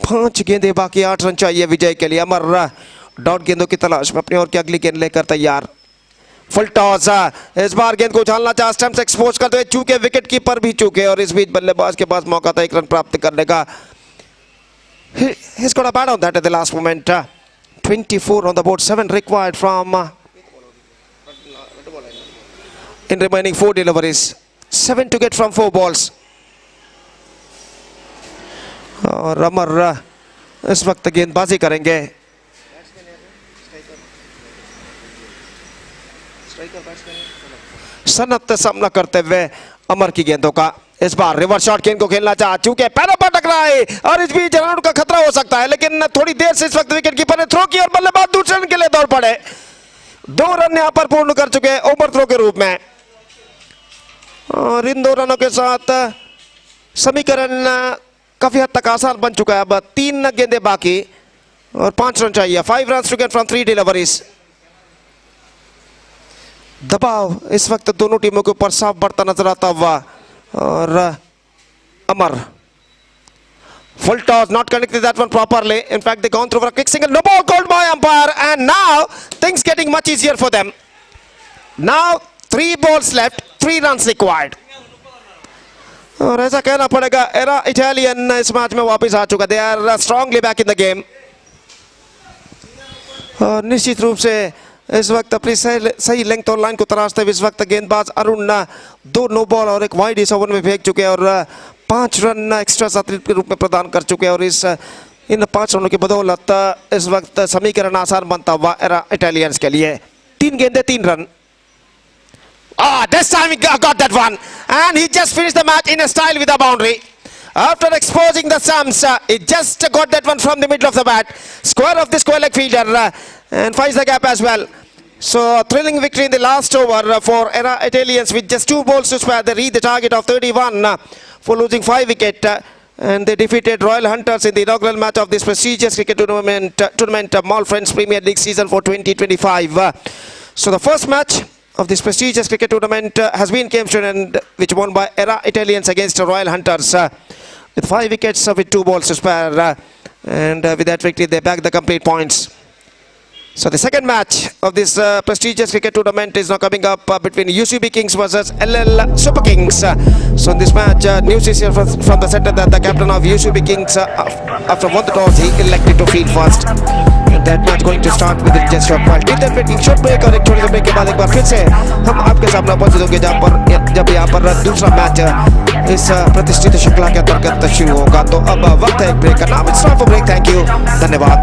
5 गेंदे बाकी, 8 run चाहिए विजय के लिए। अमर dot गेंदों की तलाश में अपनी ओर की अगली गेंद लेकर तैयार। फुल टॉस, इस बार गेंद को उछालना चाहा, स्टंप से एक्सपोज करते हुए चूके, विकेट कीपर भी चूके और इस बीच बल्लेबाज के पास मौका था 1 रन प्राप्त करने का। He's got a bat on that at the last moment. 24 on the board, 7 required from in remaining 4 deliveries. 7 to get from 4 balls. और अमर इस वक्त गेंदबाजी करेंगे। सनत सामना करते हुए अमर की गेंदों का। इस बार रिवर्स शॉट गेंद को खेलना चाहा, चूंकि पैरों पर टकराए और इस बीच रन का खतरा हो सकता है, लेकिन थोड़ी देर से इस वक्त विकेट कीपर ने थ्रो किया और बल्लेबाज दूसरे रन के लिए दौड़ पड़े। 2 रन यहां पर पूर्ण कर चुके ओवर थ्रो के रूप में और इन 2 रनों के साथ समीकरण काफी हद तक आसान बन चुका है। अब 3 गेंदे बाकी और 5 रन चाहिए। 5 runs to get from 3 deliveries. दबाव इस वक्त दोनों टीमों के ऊपर साफ बढ़ता नजर आता हुआ और अमर full toss, not connected that one properly. In fact, they gone through for a quick single. No ball called by umpire, and now things getting much easier for them. Now 3 balls left, 3 runs required. और ऐसा कहना पड़ेगा era Italian इस match में वापस आ चुका। They are strongly back in the game और निश्चित रूप से इस वक्त अपनी सही लेंथ और लाइन को तराशते हुए इस वक्त गेंदबाज अरुण 2 नो बॉल और 1 वाइड इस ओवर में फेंक चुके हैं और 5 रन एक्स्ट्रा अतिरिक्त के रूप में प्रदान कर चुके हैं और इन 5 रनों की बदौलत इस वक्त समीकरण आसान बनता हुआ एरा इटालियंस के लिए। 3 गेंदे 3 run. This time he got that one and he just finished the match in a style with a boundary. After exposing the stumps, he just got that one from the middle of the bat. Square of the square leg fielder and finds the gap as well. So thrilling victory in the last over for Era Italians with just 2 balls to spare. They reach the target of 31 for losing 5 wickets. And they defeated Royal Hunters in the inaugural match of this prestigious cricket tournament Mall Friends Premier League season for 2025. So the first match of this prestigious cricket tournament has been Cambridge, and which won by Era Italians against Royal Hunters with 5 wickets with 2 balls to spare. And with that victory, they bagged the complete points. So the second match of this prestigious cricket tournament is now coming up between UCB Kings versus LL Super Kings. So in this match, news is here from the center that the captain of UCB Kings, after one the toss, he elected to field first. And that match going to start with just short while. Till then, waiting short break और एक छोटे से break के बाद एक बार फिर से हम आपके सामने उपस्थित होंगे जब यहाँ पर दूसरा मैच इस प्रतिष्ठित श्रृंखला के अंतर्गत शुरू होगा. तो अब वक्त है एक ब्रेक का. Now it's time for break. Thank you. धन्यवाद.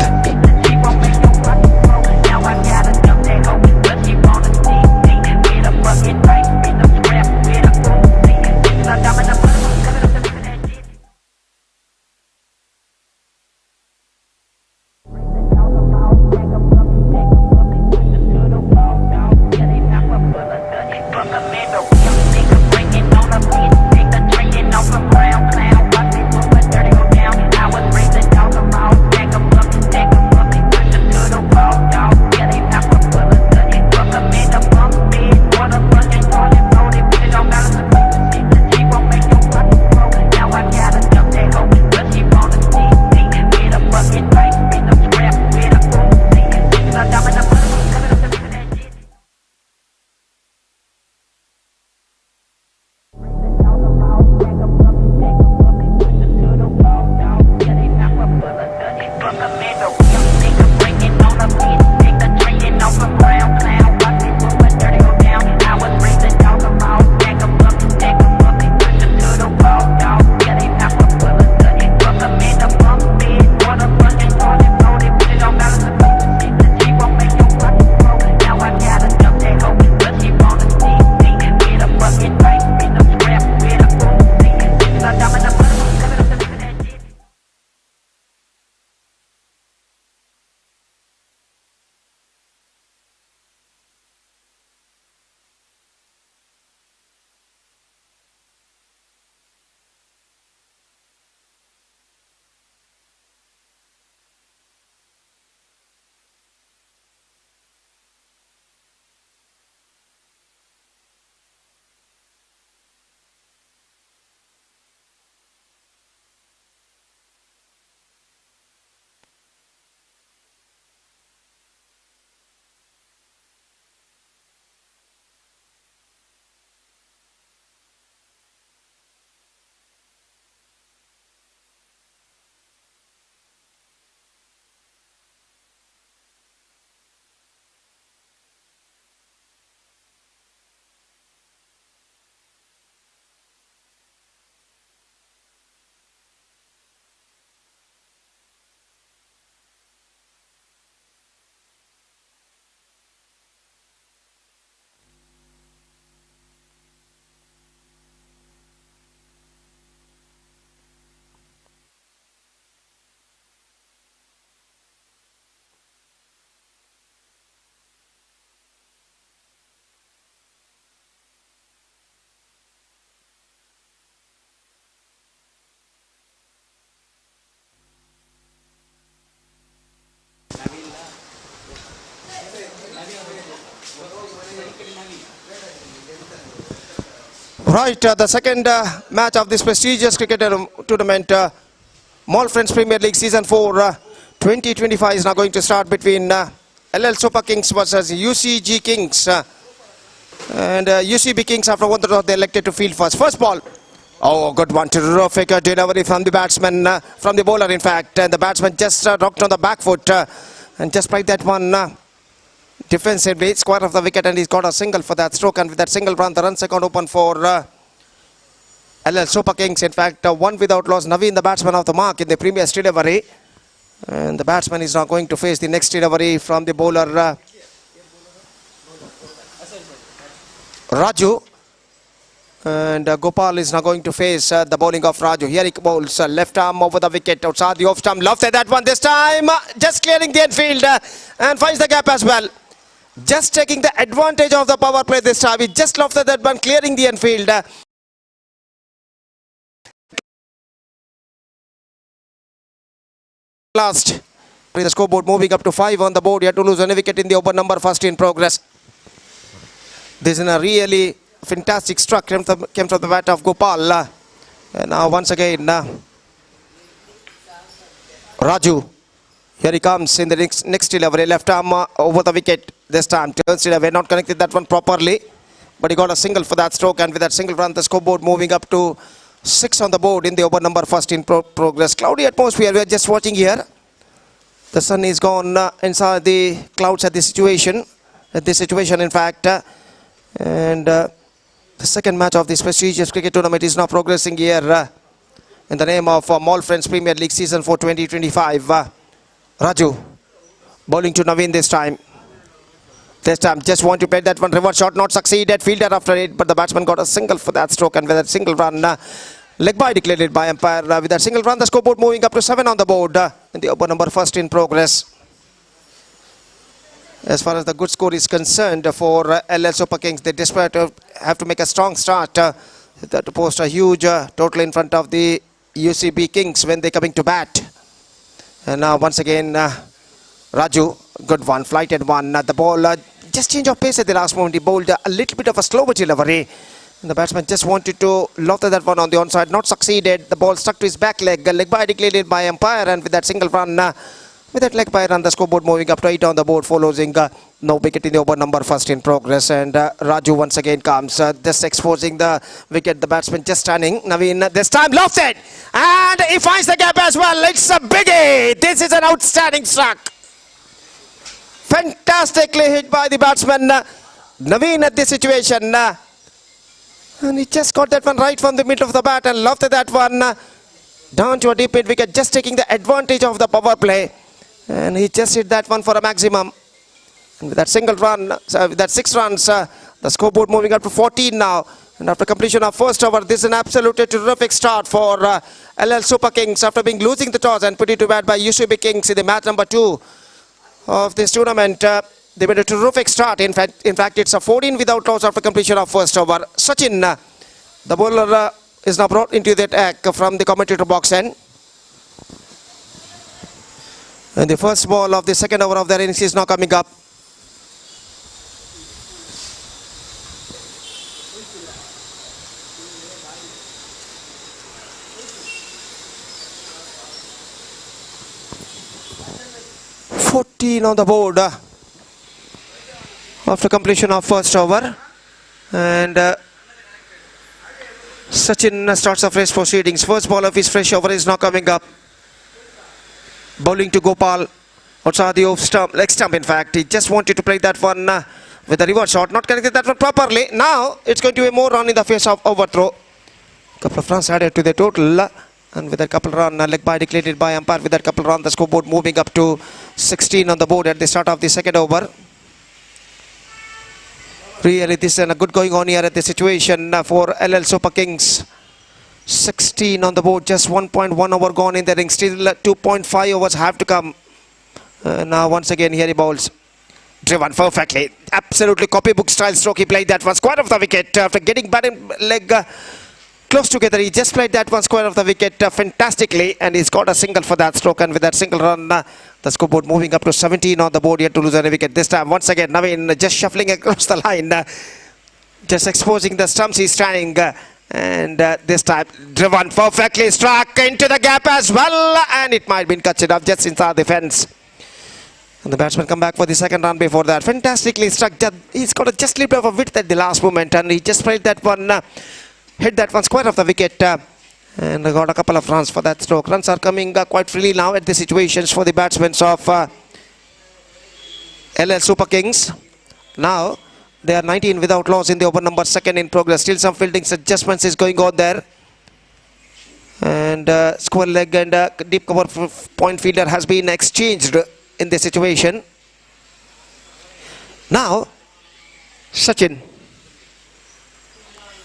Right, the second match of this prestigious cricket tournament, Mall Friends Premier League Season 4 2025 is now going to start between LL Super Kings versus UCG Kings. And UCB Kings, after one throw, they elected to field first. First ball. Oh, good one. Terrific delivery from the batsman, from the bowler in fact. And the batsman just rocked on the back foot and just played that one defensively, square of the wicket, and he's got a single for that stroke. And with that single run, the runs account open for LL Super Kings. In fact, one without loss. Naveen, the batsman of the mark in the previous delivery. And the batsman is now going to face the next delivery from the bowler Raju. And Gopal is now going to face the bowling of Raju. Here he bowls left arm over the wicket outside the off stump. Lofted that one this time. Just clearing the infield and finds the gap as well. Just taking the advantage of the power play this time. He just lofted that one, clearing the infield. last. The scoreboard moving up to 5 on the board. Yet to lose any wicket in the over number first in progress. This is a really fantastic struck came from the bat of Gopal. And now once again, Raju. Here he comes in the next delivery. Left arm over the wicket this time. Turns it away. Not connected that one properly. But he got a single for that stroke. And with that single run, the scoreboard moving up to 6 on the board in the over number first in progress. Cloudy atmosphere. We are just watching here. The sun is gone inside the clouds at this situation. In fact. The second match of this prestigious cricket tournament is now progressing here in the name of Mall Friends Premier League Season 4 2025. Raju bowling to Naveen this time. Just want to play that one reverse shot, not succeeded. Fielder after it, but the batsman got a single for that stroke, and with that single run, leg by declared by umpire. With that single run, the scoreboard moving up to 7 on the board in the over number first in progress. As far as the good score is concerned for LL Super Kings, they desperate have to make a strong start to post a huge total in front of the UCB Kings when they're coming to bat. And now once again, Raju, good one, flighted one. The ball just change of pace at the last moment. He bowled a little bit of a slower delivery. And the batsman just wanted to loft that one on the onside, not succeeded. The ball stuck to his back leg. Leg by declared by umpire, and with that single run, with that leg by run, the scoreboard moving up to 8 on the board, following no wicket in the over number first in progress. And Raju once again comes, just exposing the wicket. The batsman just standing. Naveen this time lofted, and he finds the gap as well. It's a biggie. This is an outstanding struck. Fantastically hit by the batsman Naveen at this situation. And he just got that one right from the middle of the bat and lofted that one down to a deep mid wicket, just taking the advantage of the power play. And he just hit that one for a maximum. And with that single run, with that 6 runs, the scoreboard moving up to 14 now. And after completion of first over, this is an absolutely terrific start for LL Super Kings after losing the toss and put it to bat by UCB Kings in the match number 2 of this tournament. They made a terrific start. In fact, it's a 14 without loss after completion of first over. Sachin, the bowler, is now brought into the attack from the commentator box end. And the first ball of the second over of their innings is now coming up. $14 on the board after completion of first over. And Sachin starts a fresh proceedings. First ball of his fresh over is now coming up. Bowling to Gopal outside the off stump, leg stump in fact. He just wanted to play that one with a reverse shot, not connected that one properly. Now it's going to be more run in the face of overthrow. Couple of runs added to the total, and with that couple run, leg by declared by umpire. With that couple run, the scoreboard moving up to 16 on the board at the start of the second over. Really, this is a good going on here at the situation for LL Super Kings. 16 on the board, just 1.1 over gone in the ring. Still 2.5 overs have to come. Now once again here he bowls. Driven perfectly. Absolutely copybook style stroke. He played that one square of the wicket after getting bat and leg close together. He just played that one square of the wicket fantastically, and he's got a single for that stroke. And with that single run, the scoreboard moving up to 17 on the board, yet to lose any wicket. This time once again Naveen just shuffling across the line, just exposing the stumps he's standing. And this time driven perfectly, struck into the gap as well, and it might have been cut it off just inside the fence. And the batsman come back for the second run before that. Fantastically struck. He's got a just little bit of a width at the last moment, and he just played that one, hit that one square of the wicket, and got a couple of runs for that stroke. Runs are coming quite freely now at the situations for the batsmen of LL Super Kings. Now they are 19 without loss in the over number second in progress. Still some fielding adjustments is going on there. And square leg and deep cover point fielder has been exchanged in this situation. Now Sachin.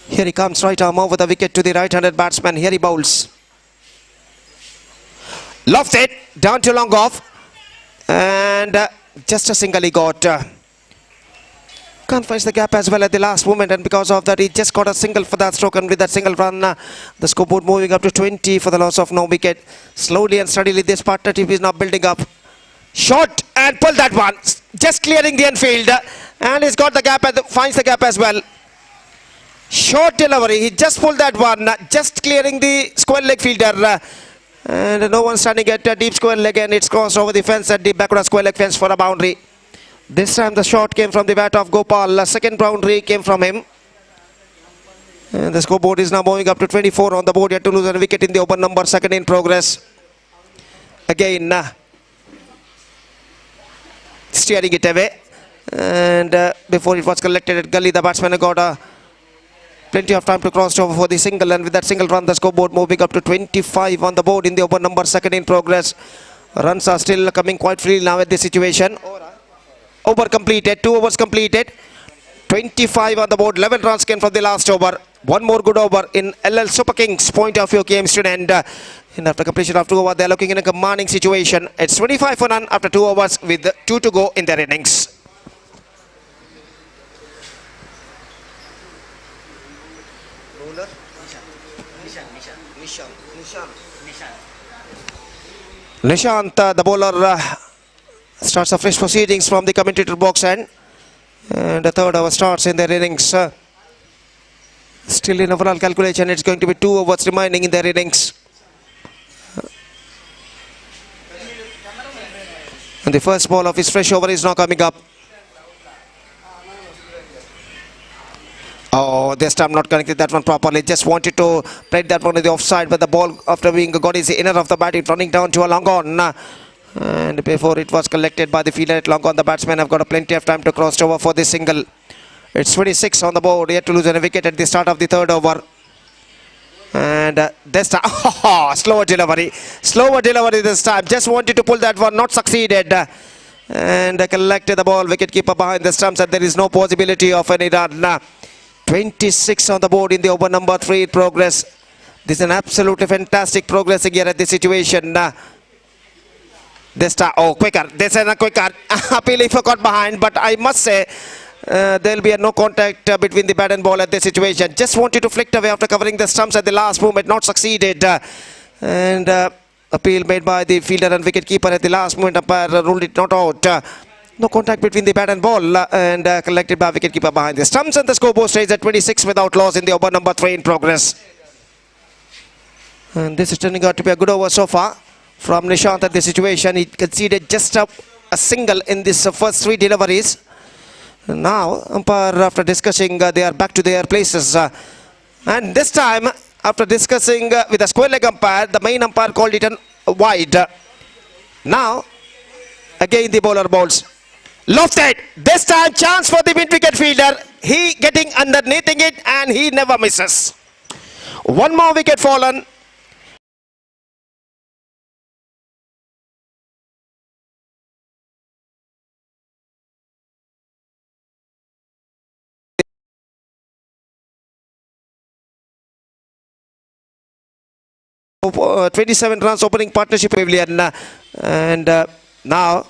Here he comes, right arm over the wicket to the right-handed batsman. Here he bowls. Lofts it down to long off. And just a single he got. Can't find the gap as well at the last moment, and because of that he just got a single for that stroke, and with that single run the scoreboard moving up to 20 for the loss of no wicket. Slowly and steadily this partnership is now building up. Shot and pull that one, just clearing the infield, and he's got the gap, finds the gap as well. Short delivery, he just pulled that one, just clearing the square leg fielder, and no one standing at a deep square leg, and it's crossed over the fence at the backward square leg fence for a boundary. This time the shot came from the bat of Gopal. Second boundary came from him. And the scoreboard is now moving up to 24 on the board. Yet to lose a wicket in the open number, second in progress. Again, steering it away. And before it was collected at gully, the batsman got plenty of time to cross over for the single. And with that single run, the scoreboard moving up to 25 on the board in the open number, second in progress. Runs are still coming quite freely now at this situation. Over completed, 2 overs completed, 25 on the board, 11 runs came from the last over. One more good over in LL Super Kings point of view came to an end. And after completion of 2 overs, they are looking in a commanding situation. It's 25 for none after 2 overs with 2 to go in their innings. Nishant, the bowler, starts afresh proceedings from the commentator box end, and the third over starts in their innings. Still in overall calculation, it's going to be 2 overs remaining in their innings. And the first ball of his fresh over is now coming up. Oh, this time not connected that one properly. Just wanted to play that one to the offside, but the ball after being got is the inner of the bat, it running down to a long on. And before it was collected by the fielder at long on, the batsmen have got plenty of time to cross over for this single. It's 26 on the board, yet to lose a wicket at the start of the third over. And this time, slower delivery this time. Just wanted to pull that one, not succeeded. And collected the ball, wicketkeeper behind the stumps, and there is no possibility of any run. 26 on the board in the over number 3 in progress. This is an absolutely fantastic progressing here at this situation. This time, quicker. This is a quicker. Appeal if I got behind, but I must say there will be no contact between the bat and ball at this situation. Just wanted to flick away after covering the stumps at the last moment, not succeeded. And appeal made by the fielder and wicket keeper at the last moment. Umpire ruled it not out. No contact between the bat and ball, and collected by wicket keeper behind the stumps. And the scoreboard stays at 26 without loss in the over number 3 in progress. And this is turning out to be a good over so far from Nishant at the situation. He conceded just a single in this first 3 deliveries. Now, umpire, after discussing, they are back to their places. And this time, after discussing with the square leg umpire, the main umpire called it a wide. Now, again the bowler bowls. Lofted. This time, chance for the mid-wicket fielder. He getting underneath it, and he never misses. One more wicket fallen. Uh, 27 runs opening partnership pavilion, and now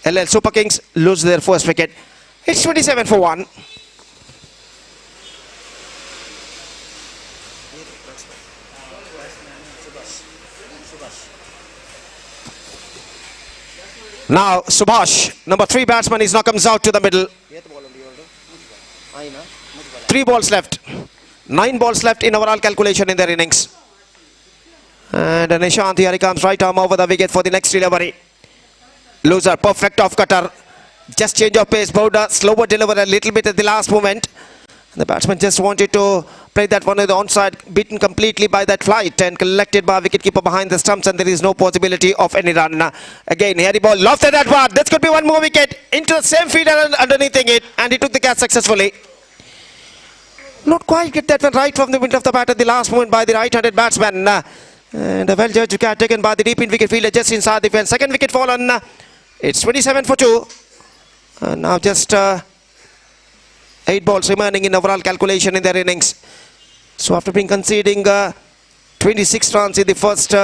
LL Super Kings lose their first wicket. It's 27 for 1. Now Subhash, number 3 batsman, is now comes out to the middle. 3 balls left. 9 balls left in overall calculation in their innings. And Nishant, here he comes, right arm over the wicket for the next delivery. Loser, perfect off cutter. Just change of pace, Bedra, slower delivery a little bit at the last moment. The batsman just wanted to play that one on the onside, beaten completely by that flight and collected by wicketkeeper behind the stumps, and there is no possibility of any run. Again, here the ball, lofted that one. This could be one more wicket into the same fielder and underneath it, and he took the catch successfully. Not quite get that one right from the middle of the bat at the last moment by the right-handed batsman. And a well-judged catch taken by the deep in wicket fielder just inside the fence. Second wicket fallen. It's 27 for 2. Now just 8 balls remaining in overall calculation in their innings. So after being conceding 26 runs in the first 2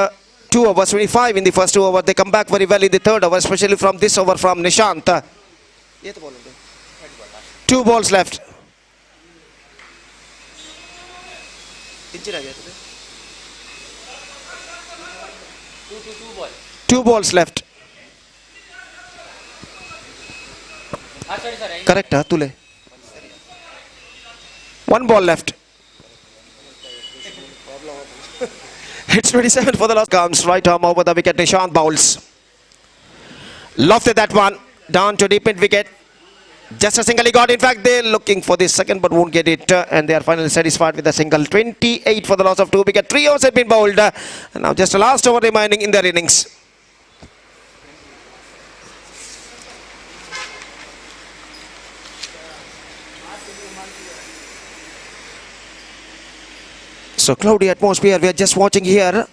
overs, 25 in the first 2 overs, they come back very well in the third over, especially from this over from Nishant. 2 balls left. Two balls left. Correct, Tule. 1 ball left. It's 27 for the last. Comes right arm over the wicket. Nishant bowls. Lofted that one. Down to deep mid wicket. Just a single he got. In fact, they're looking for the second but won't get it. And they are finally satisfied with a single. 28 for the loss of 2 wickets. 3 overs have been bowled. And now just a last over remaining in their innings. So cloudy atmosphere we are just watching here,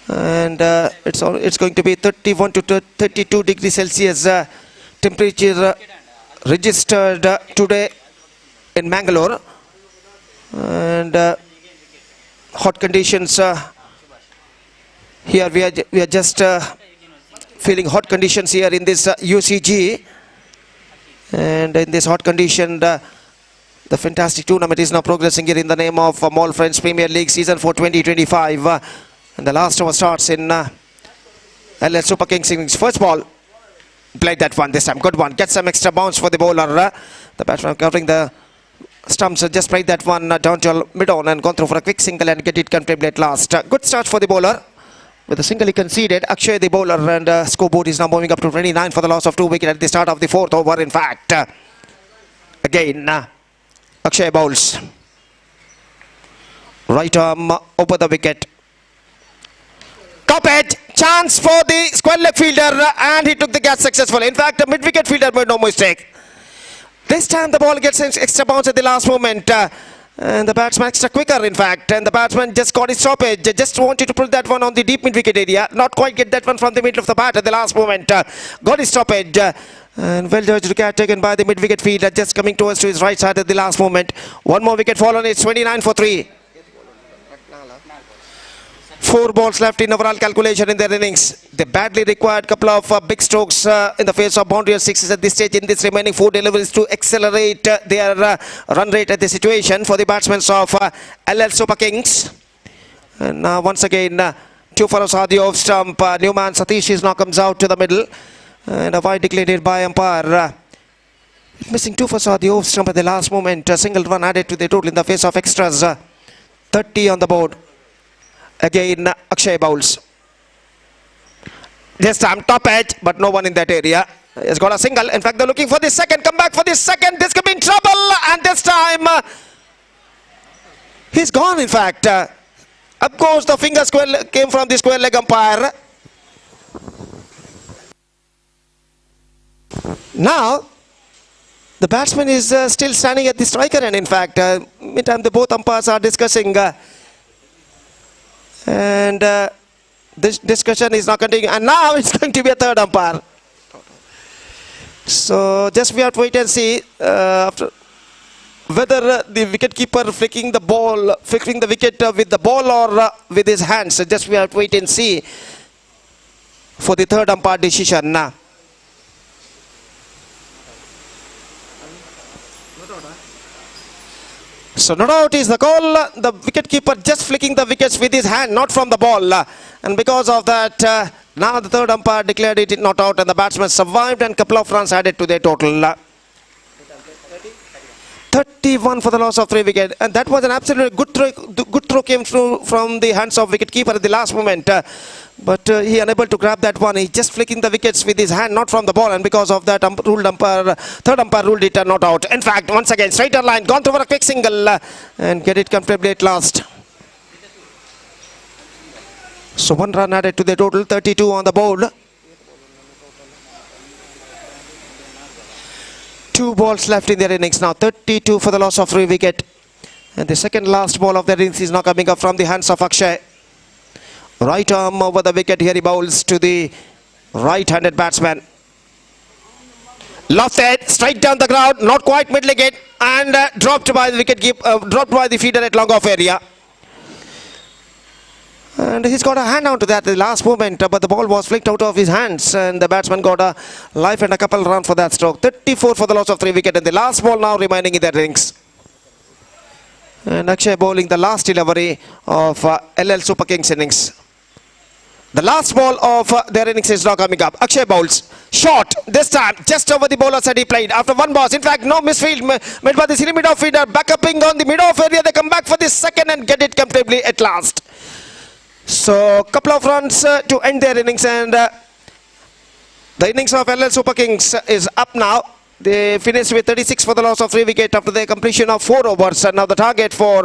and it's going to be 31 to 32 degrees Celsius temperature registered today in Mangalore, and hot conditions here. We are just feeling hot conditions here in this UCG, and in this hot condition. The fantastic tournament is now progressing here in the name of Mall Friends Premier League Season 4 2025. And the last over starts in LL Super Kings innings. First ball, played that one this time. Good one. Get some extra bounce for the bowler. The batsman covering the stumps. Just played that one down to mid-on and gone through for a quick single and get it comfortably at last. Good start for the bowler. With a single he conceded. Akshay the bowler, and scoreboard is now moving up to 29 for the loss of 2 wickets at the start of the 4th over. In fact, again. Akshay bowls. Right arm over the wicket. Top edge. Chance for the square leg fielder, and he took the catch successfully. In fact, the mid wicket fielder made no mistake. This time the ball gets an extra bounce at the last moment. And the batsman extra quicker, in fact. And the batsman just got his stoppage. Just wanted to put that one on the deep mid wicket area. Not quite get that one from the middle of the bat at the last moment. Got his stoppage. And well judged wicket taken by the mid wicket fielder, just coming towards to his right side at the last moment. One more wicket fallen. It's 29 for 3. 4 balls left in overall calculation in their innings. They badly required couple of big strokes in the face of boundary sixes at this stage in this remaining 4 deliveries to accelerate their run rate at the situation for the batsmen of LL Super Kings. And now once again 2 for the off stump. Newman Satish is now comes out to the middle. And a wide declared by umpire. Missing 2 for the off stump at the last moment. A single run added to the total in the face of extras. 30 on the board. Again, Akshay bowls. This time top edge, but no one in that area. He's got a single. In fact, they're looking for the second. Come back for the second. This could be in trouble. And this time, he's gone, in fact. Of course, the finger square came from the square leg umpire. Now, the batsman is still standing at the striker end. In fact, meantime, the both umpires are discussing. And this discussion is not continuing. And now it's going to be a third umpire. So just we have to wait and see after whether the wicketkeeper flicking the wicket with the ball or with his hands. So just we have to wait and see for the third umpire decision now. So not out is the call. The wicketkeeper just flicking the wickets with his hand, not from the ball. And because of that, now the third umpire declared it not out, and the batsman survived and couple of runs added to their total. 31 for the loss of 3 wickets, and that was an absolutely good throw came through from the hands of wicketkeeper at the last moment. But he unable to grab that one. He just flicking the wickets with his hand, not from the ball, and because of that, third umpire ruled it not out. In fact, once again, straighter line, gone through for a quick single and get it comfortably at last. So 1 run added to the total, 32 on the board. 2 balls left in their innings now, 32 for the loss of 3 wickets. And the second last ball of their innings is now coming up from the hands of Akshay. Right arm over the wicket. Here he bowls to the right-handed batsman. Lofted, straight down the ground, not quite mid-wicket, and dropped by the wicket dropped by the fielder at long off area. And he's got a hand out to that the last moment, but the ball was flicked out of his hands and the batsman got a life and a couple run for that stroke. 34 for the loss of 3 wickets, and the last ball now remaining in their innings. And Akshay bowling the last delivery of LL Super Kings innings. The last ball of their innings is now coming up. Akshay bowls. Shot this time just over the bowler's head he played after one boss. In fact, no misfield made by the senior mid-off feeder. Back upping on the mid-off area. They come back for the second and get it comfortably at last. So, couple of runs to end their innings, and the innings of LL Super Kings is up now. They finished with 36 for the loss of 3 wickets after the completion of 4 overs. And now the target for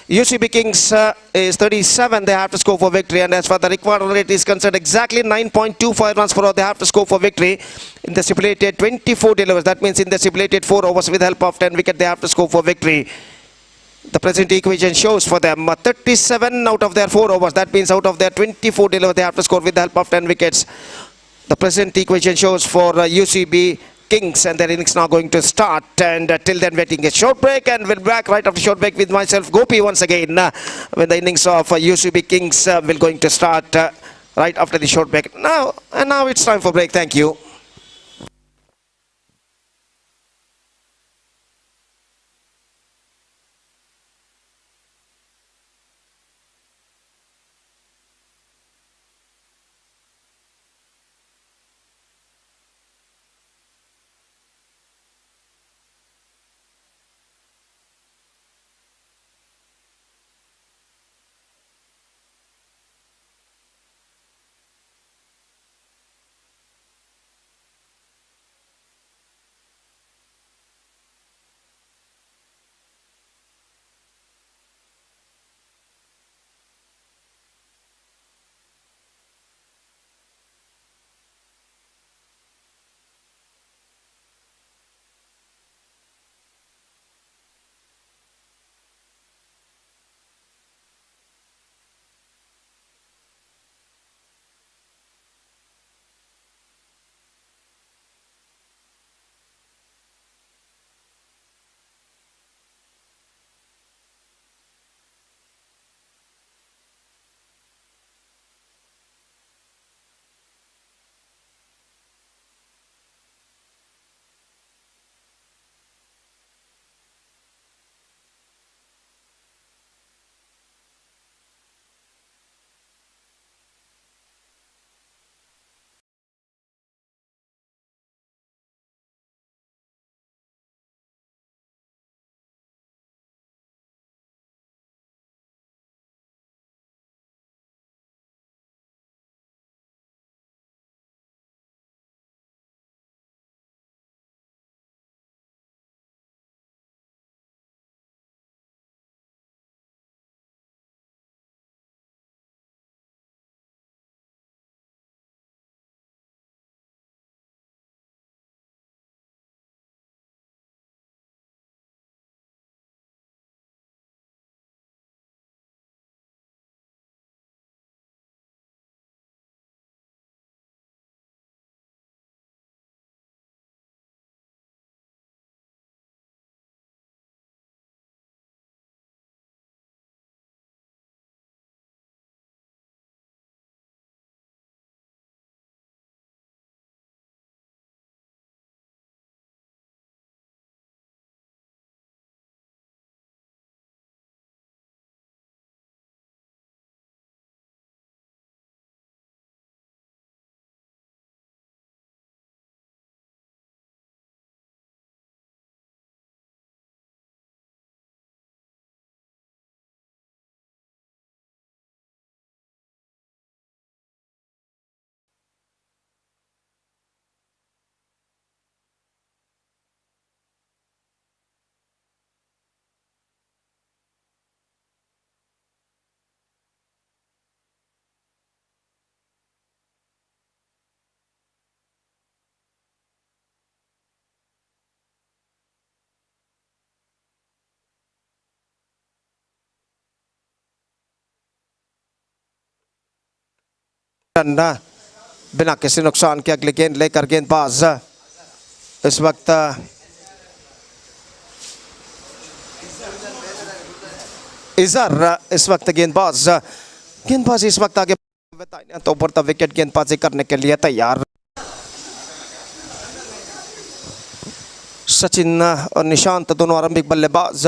UCB Kings is 37. They have to score for victory. And as far as the required run rate is concerned, exactly 9.25 runs per over they have to score for victory. In the stipulated 24 deliveries, that means in the stipulated 4 overs with help of 10 wickets, they have to score for victory. The present equation shows for them 37 out of their 4 overs. That means out of their 24 deliveries, they have to score with the help of 10 wickets. The present equation shows for UCB Kings, and their innings now going to start. And till then, waiting a short break, and we'll be back right after short break with myself, Gopi, once again, when the innings of UCB Kings will going to start right after the short break. Now it's time for break. Thank you. बिना किसी नुकसान के अगली गेंद लेकर गेंदबाज इस वक्त इजहर इस वक्त गेंदबाज गेंदबाजी इस वक्त आगे तो ऊपर विकेट गेंदबाजी करने के लिए तैयार। सचिन और निशांत दोनों आरंभिक बल्लेबाज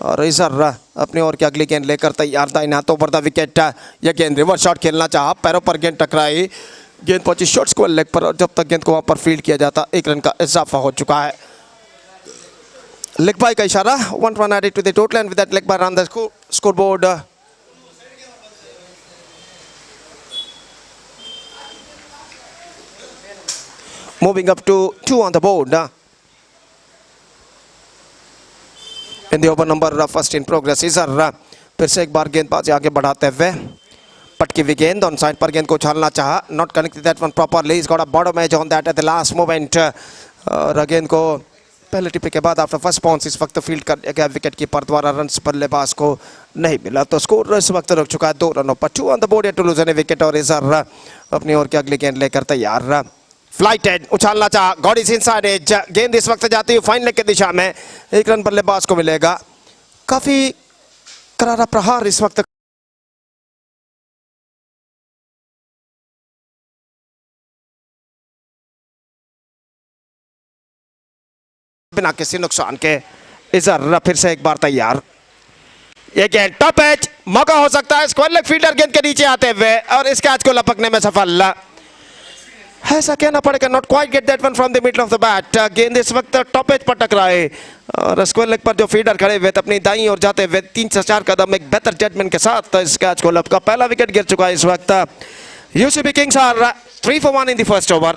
और इजहर अपनी ओर की अगली गेंद लेकर तैयार। दाहिने हाथों पर विकेट। यह गेंद रिवर्स शॉट खेलना चाहा, पैरों पर गेंद टकराई, गेंद पहुंची शॉट स्क्वायर लेग पर और जब तक गेंद को वहां पर फील्ड किया जाता 1 रन का इजाफा हो चुका है। लेग बाय का इशारा, 1 run added to the total and with that leg by on the scoreboard. Moving up to 2 on the board. In the over number first in progress. इजहर फिर से एक बार गेंदबाजी आगे बढ़ाते हुए पटकी हुई गेंद ऑन साइड पर गेंद को उछालना चाहा, not connected that one properly, is got a bottom edge on that at the last moment. और गेंद को पहले टिप्पे के बाद आफ्टर फर्स्ट बाउंस इस वक्त फील्ड कर गया विकेट कीपर द्वारा, रन्स बल्लेबाज को नहीं मिला तो स्कोर इस वक्त रुक चुका है 2 रनों पर। 2 on the board to lose any wicket और इजहर अपनी ओर की अगली गेंद लेकर तैयार। फ्लाइटेड उछालना चाहा, गॉड इज इनसाइड एज, गेंद इस वक्त जाती है फाइन लेग की दिशा में, 1 रन बल्लेबाज को मिलेगा। काफी करारा प्रहार इस वक्त बिना किसी नुकसान के। इजहर फिर से एक बार तैयार। ये गेंद टॉप एज, मौका हो सकता है स्क्वायर लेग फील्डर गेंद के नीचे आते हुए और इस कैच को लपकने में सफल। ऐसा कहना पड़ेगा, not quite gate that one from the middle of the bat. गेंद इस वक्त टॉप एज पर टकराए और स्क्वायर लेग पर जो फील्डर खड़े हुए थे अपनी दाईं ओर जाते हुए 3 से 4 कदम एक बेहतर जजमेंट के साथ इस कैच को लपका। पहला विकेट गिर चुका है इस वक्त। UCB Kings are 3 for 1 in the first over.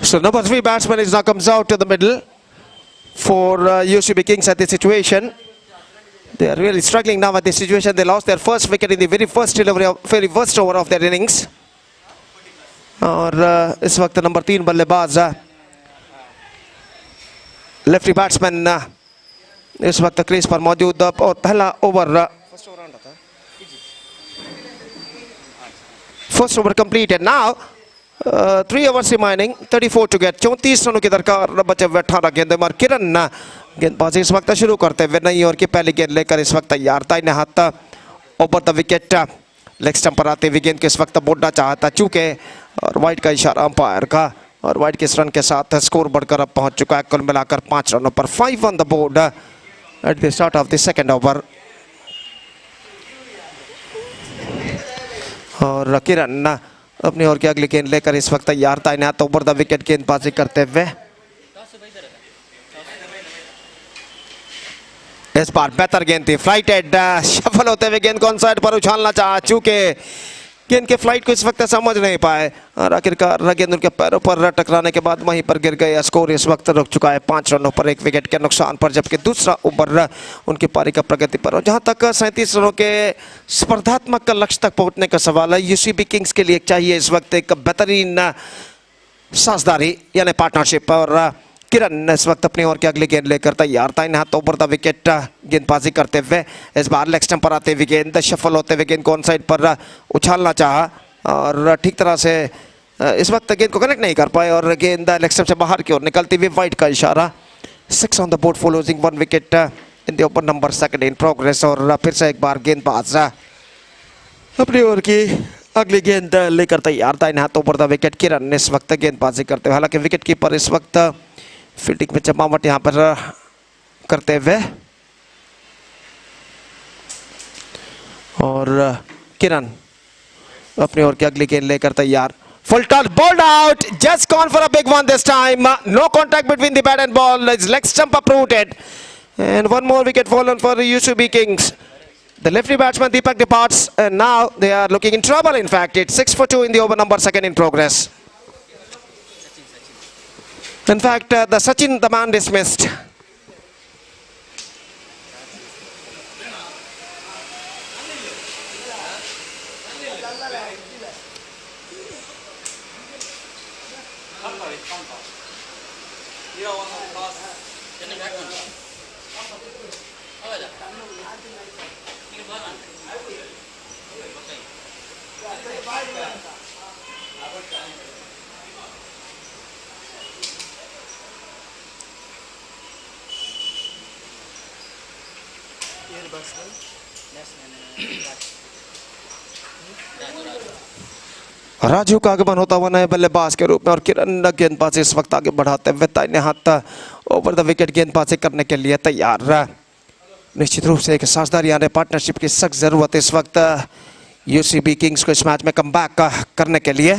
So number 3 batsman is now comes out to the middle for UCB Kings at this situation. They are really struggling now at this situation. They lost their first wicket in the very first over of their innings. और इस वक्त number 3 बल्लेबाज lefty batsman इस वक्त crease पर मौजूद और पहला over first over completed now 3 overs remaining 34 to get 34 रनों की दरकार बचे हुए 18 गेंदे मार किरण गेंदबाजी इस वक्त शुरू करते हुए नई ओवर की पहली गेंद लेकर इस वक्त तैयार था। इन्हें हाथ over the wicket leg stump पर आते हुए गेंद को इस वक्त बोलना चाहता चूके और वाइड का इशारा अंपायर का और वाइड के इस रन के साथ स्कोर बढ़कर अब पहुंच चुका है कुल मिलाकर 5 रनों पर। 5 on the board at the start of the second over. और किरण अपनी ओर की अगली गेंद लेकर इस वक्त तैयार था। इन्हें ओवर द विकेट गेंदबाजी करते हुए इस बार बेहतर गेंद थी, फ्लाइटेड सफल होते हुए गेंद को ऑन साइड पर उछालना चाहा चूंकि गेंद के फ्लाइट को इस वक्त समझ नहीं पाए और आखिरकार गेंद उनके पैरों पर टकराने के बाद वहीं पर गिर गए। स्कोर इस वक्त रुक चुका है 5 रनों पर 1 विकेट के नुकसान पर, जबकि दूसरा ओवर उनकी पारी का प्रगति पर। और जहां तक 37 रनों के स्पर्धात्मक लक्ष्य तक पहुंचने का सवाल है, UCB किंग्स के लिए चाहिए इस वक्त एक बेहतरीन साझेदारी यानी पार्टनरशिप। और किरण इस वक्त अपनी ओर की अगली गेंद लेकर तैयार था। इन्हें ओवर द विकेट गेंदबाजी करते हुए इस बार लेग स्टंप पर आते हुए गेंद सफल होते हुए गेंद को ऑन साइड पर उछालना चाहा और ठीक तरह से इस वक्त गेंद को कनेक्ट नहीं कर पाए और गेंद लेग स्टंप से बाहर की ओर निकलती हुई वाइड का इशारा। 6 on the board for losing 1 wicket in the over number 2 in progress। और फिर से एक बार गेंदबाज अपनी ओर की अगली गेंद लेकर तैयार था। इन्हें ओवर द विकेट किरण इस वक्त गेंदबाजी करते हुए, हालांकि विकेट कीपर इस वक्त फील्डिंग में जमावट यहां पर करते हुए और किरण अपनी ओर की अगली गेंद लेकर तैयार। Full toss bowled out, just gone for a big one this time, no contact between the bat and ball, is leg stump uprooted And one more wicket fallen for the UCB Kings. The lefty batsman Deepak departs, and now they are looking in trouble. In fact, it's 6 for 2 in the over number, second in progress. In fact, the Sachin, the man dismissed. Raju का आगमन होता हुआ नए बल्लेबाज के रूप में और किरण गेंदबाजी इस वक्त आगे बढ़ाते हुए दाहिने हाथ ओवर द विकेट गेंदबाजी करने के लिए तैयार। निश्चित रूप से एक साझेदारी यानी पार्टनरशिप की सख्त जरूरत इस वक्त यूसीबी किंग्स को इस मैच में कमबैक करने के लिए।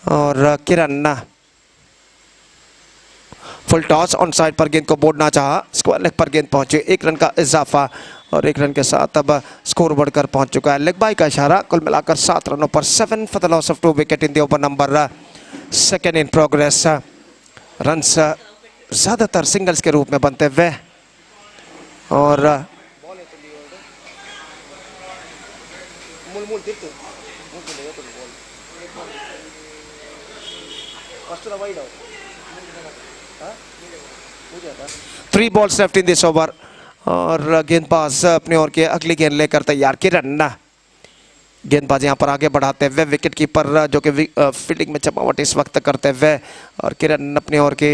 और किरण फुल टॉस ऑन साइड पर गेंद को बोड़ना चाहा, स्क्वायर लेग पर गेंद पहुंची, 1 रन का इजाफा और 1 रन के साथ अब स्कोर बढ़कर पहुंच चुका है। लेग बाय का इशारा, कुल मिलाकर 7 रनों पर 7 for the loss of 2 wicket in the over number, second in progress. Runs ज्यादातर सिंगल्स के रूप में बनते हुए और three balls left in this over और गेंदबाज अपने ओर के अगली गेंद लेकर तैयार। किरण गेंदबाज यहां पर आगे बढ़ाते हुए, विकेट कीपर जो कि फील्डिंग में चपावट इस वक्त करते हुए और किरण अपने ओर के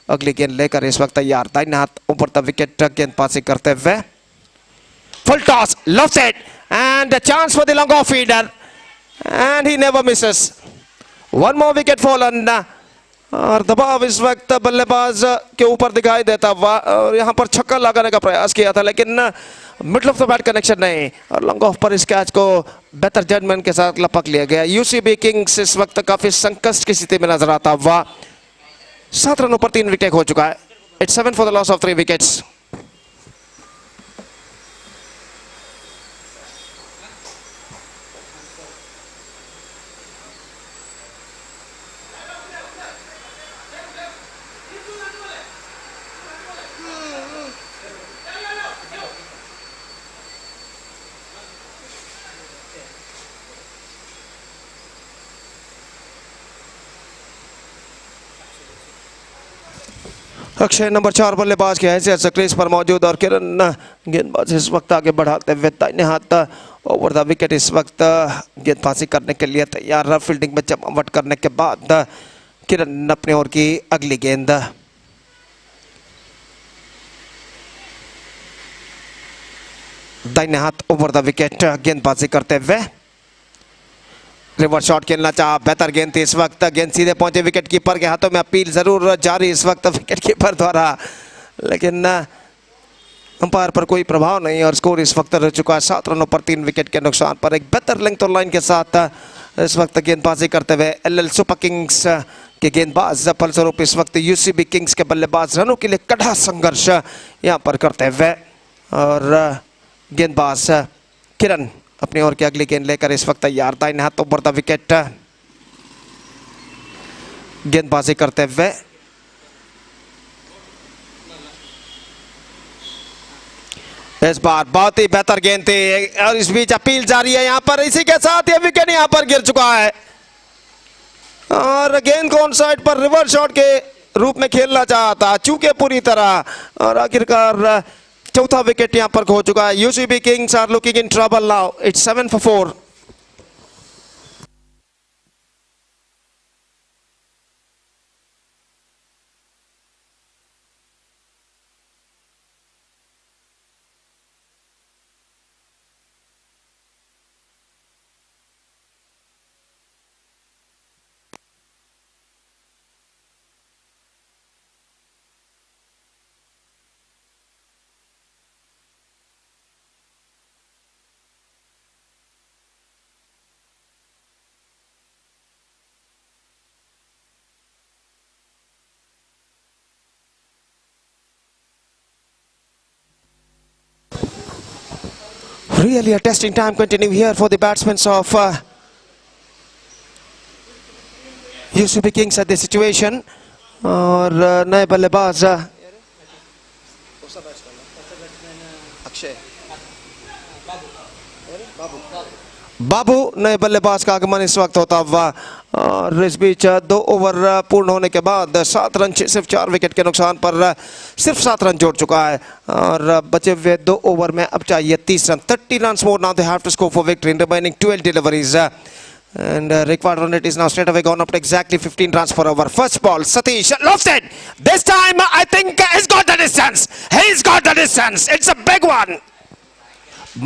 अगली गेंद लेकर इस वक्त तैयार। दाहिने हाथ ऊपर तक विकेट गेंदबाजी करते हुए, full toss left side and chance for the long off fielder and he never Mrs. One more wicket fallen और दबाव इस वक्त बल्लेबाज के ऊपर दिखाई देता हुआ और यहां पर छक्का लगाने का प्रयास किया था लेकिन middle of the bat connection नहीं और लॉन्ग ऑफ पर इस कैच को बेहतर जजमेंट के साथ लपक लिया गया। यूसीबी किंग्स इस वक्त काफी संकष्ट की स्थिति में नजर आता हुआ। 7 रनों पर 3 विकेट हो चुका है। It's 7 for the loss of 3 wickets. Akshay number 4 बल्लेबाज के हैसियत से क्रीज पर मौजूद और किरण गेंदबाज इस वक्त आगे बढ़ाते हुए दाहिने हाथ ओवर द विकेट इस वक्त गेंदबाजी करने के लिए तैयार। फील्डिंग में जमावट करने के बाद किरण अपने ओर की अगली गेंद। दाहिने हाथ ओवर द विकेट गेंदबाजी करते हुए, रिवर्स शॉट खेलना चाहा, बेहतर गेंद थी इस वक्त, गेंद सीधे पहुंचे विकेट कीपर के हाथों में। अपील जरूर जारी इस वक्त विकेट कीपर द्वारा लेकिन अंपायर पर कोई प्रभाव नहीं और स्कोर इस वक्त रह चुका है 7 रनों पर 3 विकेट के नुकसान पर। एक बेहतर लेंथ और लाइन के साथ इस वक्त गेंदबाजी करते हुए एलएल सुपर किंग्स के गेंदबाज, फलस्वरूप इस वक्त यूसीबी किंग्स के बल्लेबाज रनों के लिए कड़ा संघर्ष यहां पर करते हुए और गेंदबाज किरण अपनी ओर की अगली गेंद लेकर इस वक्त तैयार। दाहिने हाथ ओवर द विकेट गेंदबाजी करते हुए, इस बार बहुत ही बेहतर गेंद थी और इस बीच अपील जारी है यहां पर। इसी के साथ ये विकेट यहां पर गिर चुका है और गेंद को ऑन साइड पर रिवर्स शॉट के रूप में खेलना चाहता, चूके पूरी तरह और आखिरकार चौथा विकेट यहां पर खो चुका है। UCB Kings are looking in trouble now. It's 7 for 4। Really a testing time continue here for the batsmen of UCB Kings at the situation. और नए बल्लेबाज बाबू नए बल्लेबाज का आगमन इस वक्त होता हुआ। और इस बीच 2 ओवर पूर्ण होने के बाद 7 रन सिर्फ 4 विकेट के नुकसान पर सिर्फ 7 रन जोड़ चुका है। और बचे हुए 2 ओवर में अब चाहिए 30 run. 30 runs more now they have to score for victory in remaining 12 deliveries. And required run rate is now straight away gone up to exactly 15 runs per over. First ball, Satish lofted. This time I think he's got the distance. He's got the distance. It's a big one.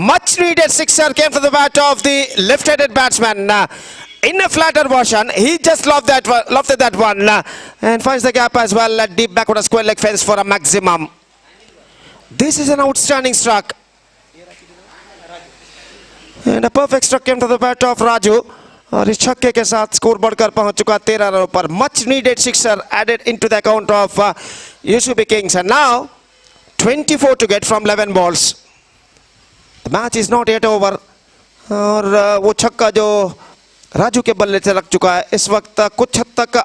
Much needed sixer came from the bat of the left-handed batsman. In a flatter version, he just lofted that one and finds the gap as well at deep backward square leg fence for a maximum. This is an outstanding struck. And a perfect struck came to the bat of Raju. और इस छक्के के साथ score बढ़कर पहुंच चुका 13 रनों पर. Much needed sixer added into the account of UCB Kings. And now 24 to get from 11 balls. The match is not yet over. और वो छक्का जो राजू के बल्ले से लग चुका है इस वक्त कुछ हद तक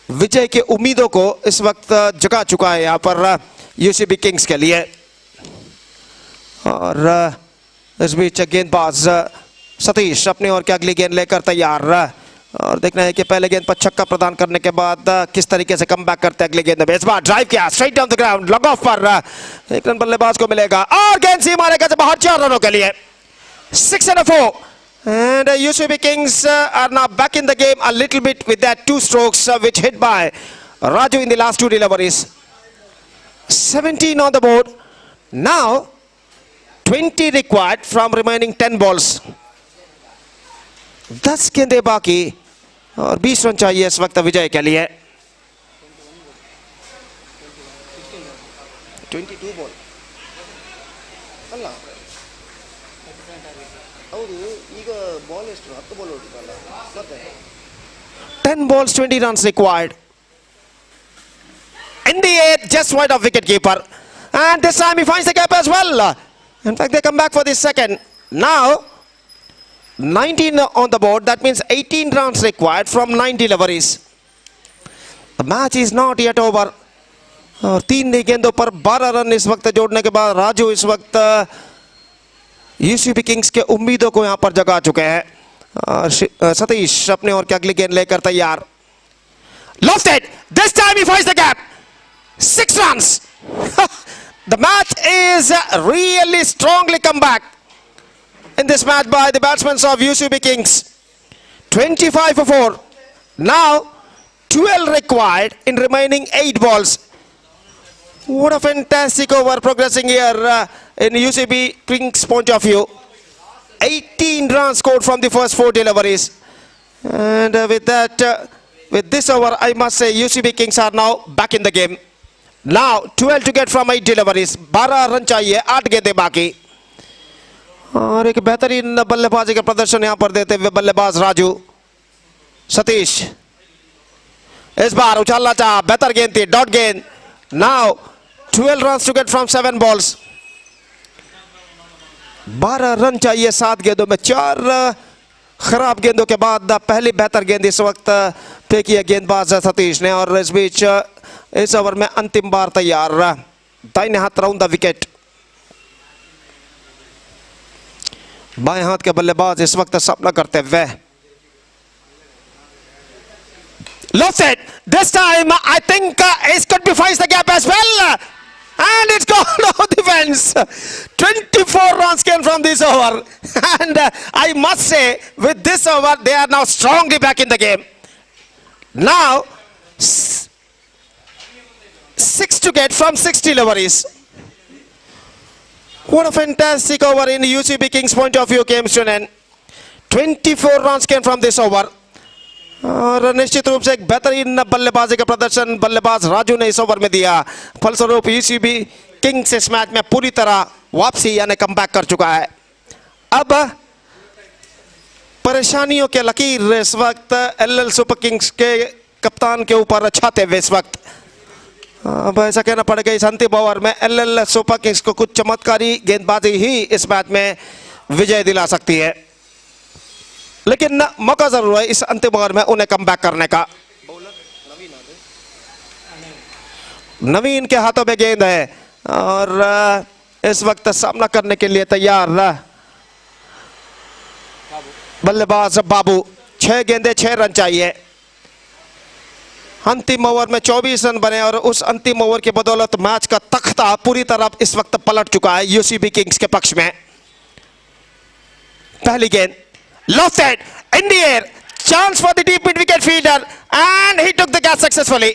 विजय के उम्मीदों को इस वक्त जगा चुका है यहाँ पर UCB Kings के लिए. और इस बीच गेंदबाज सतीश अपनी ओर की अगली गेंद लेकर तैयार. और देखना है कि पहले गेंद पर छक्का प्रदान करने के बाद किस तरीके से कम बैक करते हैं अगली गेंद में. इस बार ड्राइव किया straight down the ground. Log of पर 1 रन बल्लेबाज को मिलेगा और गेंद सीमा रेखा से बाहर 4 रनों के लिए. 6 and 4. And UCB Kings are now back in the game a little bit with that 2 strokes which hit by Raju in the last 2 deliveries. 17 on the board. Now 20 required from remaining 10 balls. 10 गेंदें बाकी और 20 run चाहिए इस वक्त विजय के लिए. 22 ball. 10 balls, 20 runs required. In the air, just wide of wicket keeper. And this time he finds the gap as well. In fact, they come back for the second. Now 19 on the board. That means 18 runs required from 9 deliveries. The match is not yet over. और 3 गेंदों पर 12 run इस वक्त जोड़ने के बाद राजू इस वक्त UCB Kings के उम्मीदों को यहाँ पर जगा चुके हैं. सतीश अपने ओर की अगली गेंद लेकर तैयार. Lofted. This time he finds the gap. 6 runs. The match is really strongly come back in this match by the batsmen of UCB Kings. 25 for 4. Now 12 required in remaining 8 balls. What a fantastic over progressing here in UCB Kings point of view. 18 runs scored from the first 4 deliveries. And with that, with this over, I must say UCB Kings are now back in the game. Now 12 to get from 8 deliveries. 12 run चाहिए, 8 गेंदें बाकी. और एक बेहतरीन बल्लेबाजी का प्रदर्शन यहां पर देते हुए बल्लेबाज राजू. सतीश इस बार उछालना चाहा, बेहतर गेंद थी, डॉट गेंद. Now 12 runs to get from 7 balls. 12 run चाहिए 7 गेंदों में. 4 खराब गेंदों के बाद पहली बेहतर गेंद इस वक्त फेंकी है गेंदबाज सतीश ने. और इस बीच इस ओवर में अंतिम बार तैयार. दाहिने हाथ राउंड द विकेट. बाएं हाथ के बल्लेबाज इस वक्त सामना करते हुए. Lofted. This time I think it could be finds the gap as well. And it's gone off the fence. 24 runs came from this over. And I must say, with this over, they are now strongly back in the game. Now 6 to get from 6 deliveries. What a fantastic over in UCB Kings point of view came to an end. 24 runs came from this over. और निश्चित रूप से एक बेहतरीन बल्लेबाजी का प्रदर्शन बल्लेबाज राजू ने इस ओवर में दिया. फलस्वरूप UCB किंग्स इस मैच में पूरी तरह वापसी यानी कमबैक कर चुका है. अब परेशानियों के लकीर इस वक्त LL सुपर किंग्स के कप्तान के ऊपर छाते हुए इस वक्त. अब ऐसा कहना पड़ेगा इस अंतिम ओवर में एलएल सुपर किंग्स को कुछ चमत्कारी गेंदबाजी ही इस मैच में विजय दिला सकती है, लेकिन मौका जरूर है इस अंतिम ओवर में उन्हें कम बैक करने का। नवीन के हाथों में गेंद है और इस वक्त सामना करने के लिए तैयार बल्लेबाज बाबू। 6 गेंदे 6 रन चाहिए। अंतिम ओवर में 24 रन बने और उस अंतिम ओवर की बदौलत मैच का तख्ता पूरी तरह इस वक्त पलट चुका है यूसीबी किंग्स के पक्ष में। पहली गेंद lofted in the air, chance for the deep mid wicket fielder and he took the catch successfully.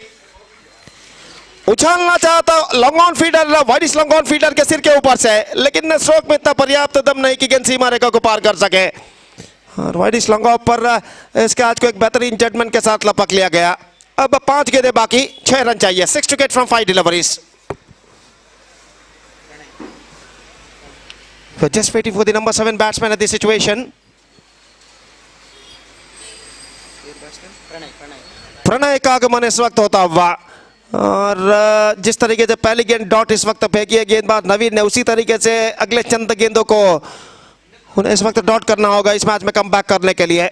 उछालना चाहता long on feeder, widish long on feeder के सिर के ऊपर से, लेकिन स्ट्रोक में इतना पर्याप्त दम नहीं कि गेंद सीमा रेखा को पार कर सके और वाइडिश लॉन्ग ऑफ पर इस कैच को एक बेहतरीन जजमेंट के साथ लपक लिया गया। अब 5 गेंदें बाकी, 6 रन चाहिए। 6 to get from 5 deliveries. We're just waiting for the number 7 batsman at this situation. Pranay का आगमन इस वक्त होता हुआ और जिस तरीके से पहली गेंद डॉट इस वक्त फेंकी है गेंदबाज नवीन ने, उसी तरीके से अगले चंद गेंदों को उन्हें इस वक्त डॉट करना होगा इस मैच में कम बैक करने के लिए।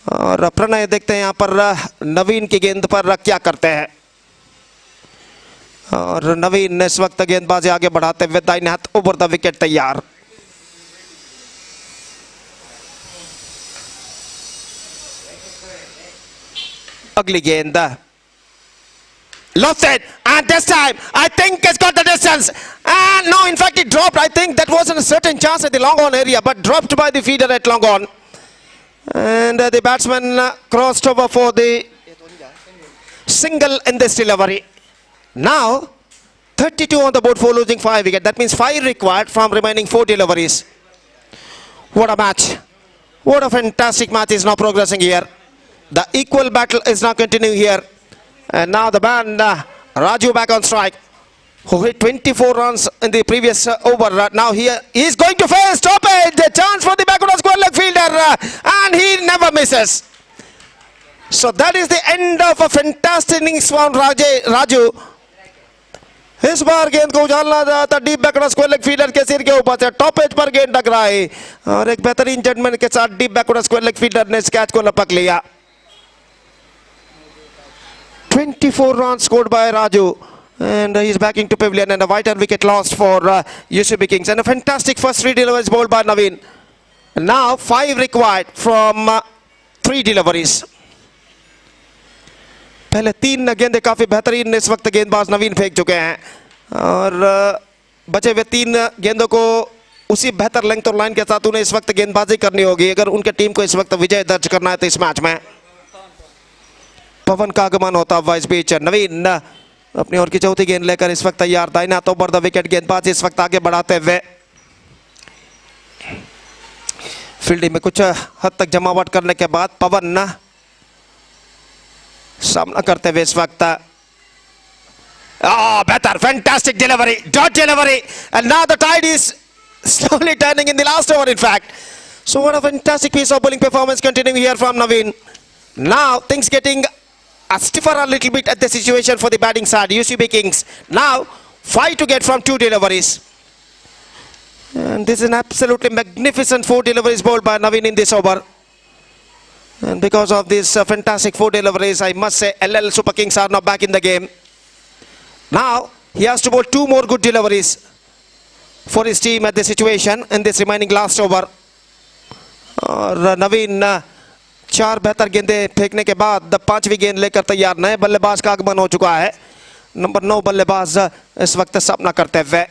और प्रणय देखते हैं यहाँ पर नवीन की गेंद पर क्या करते हैं और नवीन ने इस वक्त गेंदबाजी आगे बढ़ाते हुए दाहिने हाथ ओवर द विकेट तैयार। अगली गेंद lofted and this time I think it's got the distance and no, in fact it dropped. I think that wasn't a certain chance at the long on area but dropped by the feeder at long on and the batsman crossed over for the single in this delivery. Now 32 on the board for losing 5 wickets. That means 5 required from remaining 4 deliveries. What a match. What a fantastic match is now progressing here. The equal battle is now continuing here. And now the man Raju back on strike, who hit 24 runs in the previous over. Now he is going to face stoppage. The chance for the backward square leg fielder and he never misses. So that is the end of a fantastic innings from Raju. इस बार गेंद को उछालना चाहता deep backward square leg fielder के सिर के ऊपर से, टॉप एज पर गेंद टकराई और एक बेहतरीन जजमेंट के साथ deep backward square leg fielder ने इस कैच को लपक लिया। 24 runs scored by Raju and he's backing to pavilion and a vital wicket lost for UCB Kings and a fantastic first 3 deliveries bowled by Naveen. Now 5 required from 3 deliveries. पहले 3 गेंदें काफी बेहतरीन इस वक्त गेंदबाज नवीन फेंक चुके हैं और बचे हुए 3 गेंदों को उसी बेहतर लेंथ और लाइन के साथ उन्हें इस वक्त गेंदबाजी करनी होगी अगर उनके टीम को इस वक्त विजय दर्ज करना है तो इस मैच में। पवन का आगमन होता हुआ इस बीच नवीन अपनी ओर की चौथी गेंद लेकर इस वक्त तैयार, दाहिना तो ओवर द विकेट गेंदबाज इस वक्त आगे बढ़ाते हुए फील्डिंग में कुछ हद तक जमावट करने के बाद पवन सामना करते हुए इस वक्त बेहतर fantastic delivery, dot delivery and now the tide is slowly turning in the last over in fact. So what a fantastic piece of bowling performance continuing here from Naveen. Now things getting stiffer a little bit at the situation for the batting side UCB Kings. Now 5 to get from 2 deliveries and this is an absolutely magnificent 4 deliveries bowled by Naveen in this over. And because of these fantastic 4 deliveries, I must say LL Super Kings are now back in the game. Now he has to bowl 2 more good deliveries for his team at the situation in this remaining last over. और नवीन 4 बेहतर गेंदें फेंकने के बाद 5वीं गेंद लेकर तैयार, नए बल्लेबाज का आगमन हो चुका है। नंबर 9 बल्लेबाज इस वक्त सामना करते हुए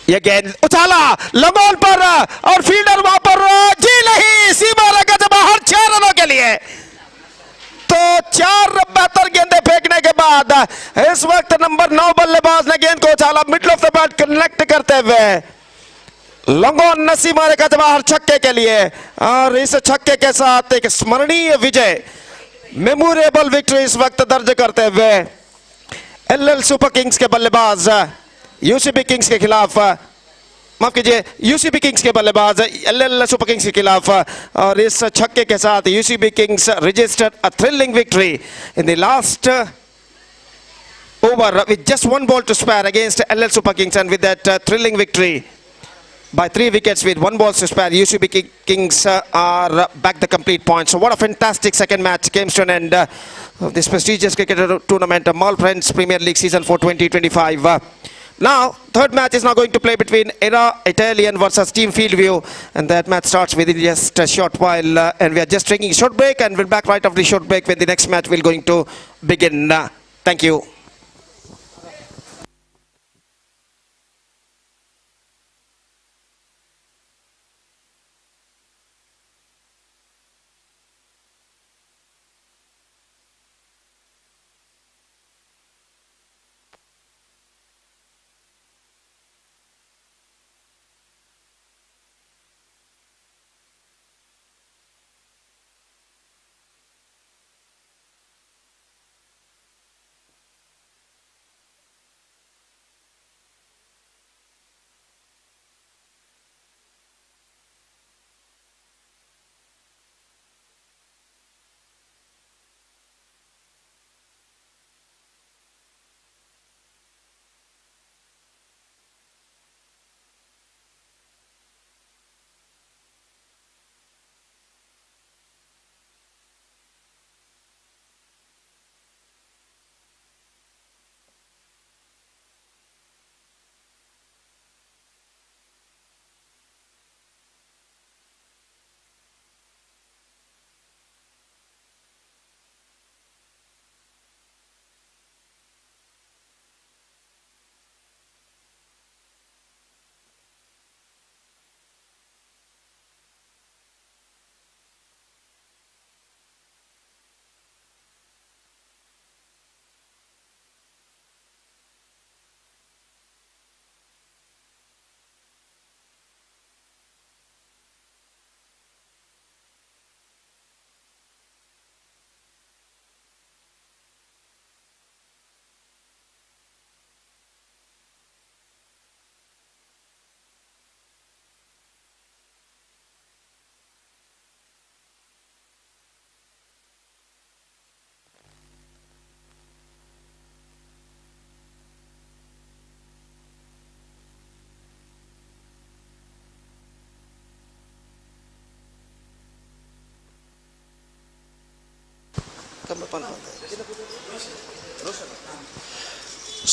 ये गेंद उछाला लॉन्ग ऑन पर और फील्डर वहां पर जी नहीं, सीमा रेखा से बाहर 6 रनों के लिए। तो 4 बेहतर गेंदें फेंकने के बाद इस वक्त नंबर 9 बल्लेबाज ने गेंद को उछाला middle of the bat connect करते हुए लॉन्ग ऑन सीमा रेखा से बाहर छक्के के लिए और इस छक्के के साथ एक स्मरणीय विजय, मेमोरेबल विक्ट्री इस वक्त दर्ज करते हुए एलएल सुपर किंग्स के बल्लेबाज यूसीबी किंग्स के खिलाफ, माफ कीजिए यूसीबी किंग्स के बल्लेबाज एलएल सुपर किंग्स के खिलाफ और इस छक्के के साथ UCB Kings registered a thrilling victory in the last over with just one ball to spare against LL Super Kings, and with that thrilling victory by 3 wickets with 1 ball to spare, UCB Kings are back the complete points. So what a fantastic second match came to an end of this prestigious cricket tournament, Mall Friends Premier League Season 4 2025. Now, third match is now going to play between Era Italian versus Team Fieldview, and that match starts within just a short while, and we are just taking a short break, and we'll be back right after the short break when the next match will going to begin. Thank you.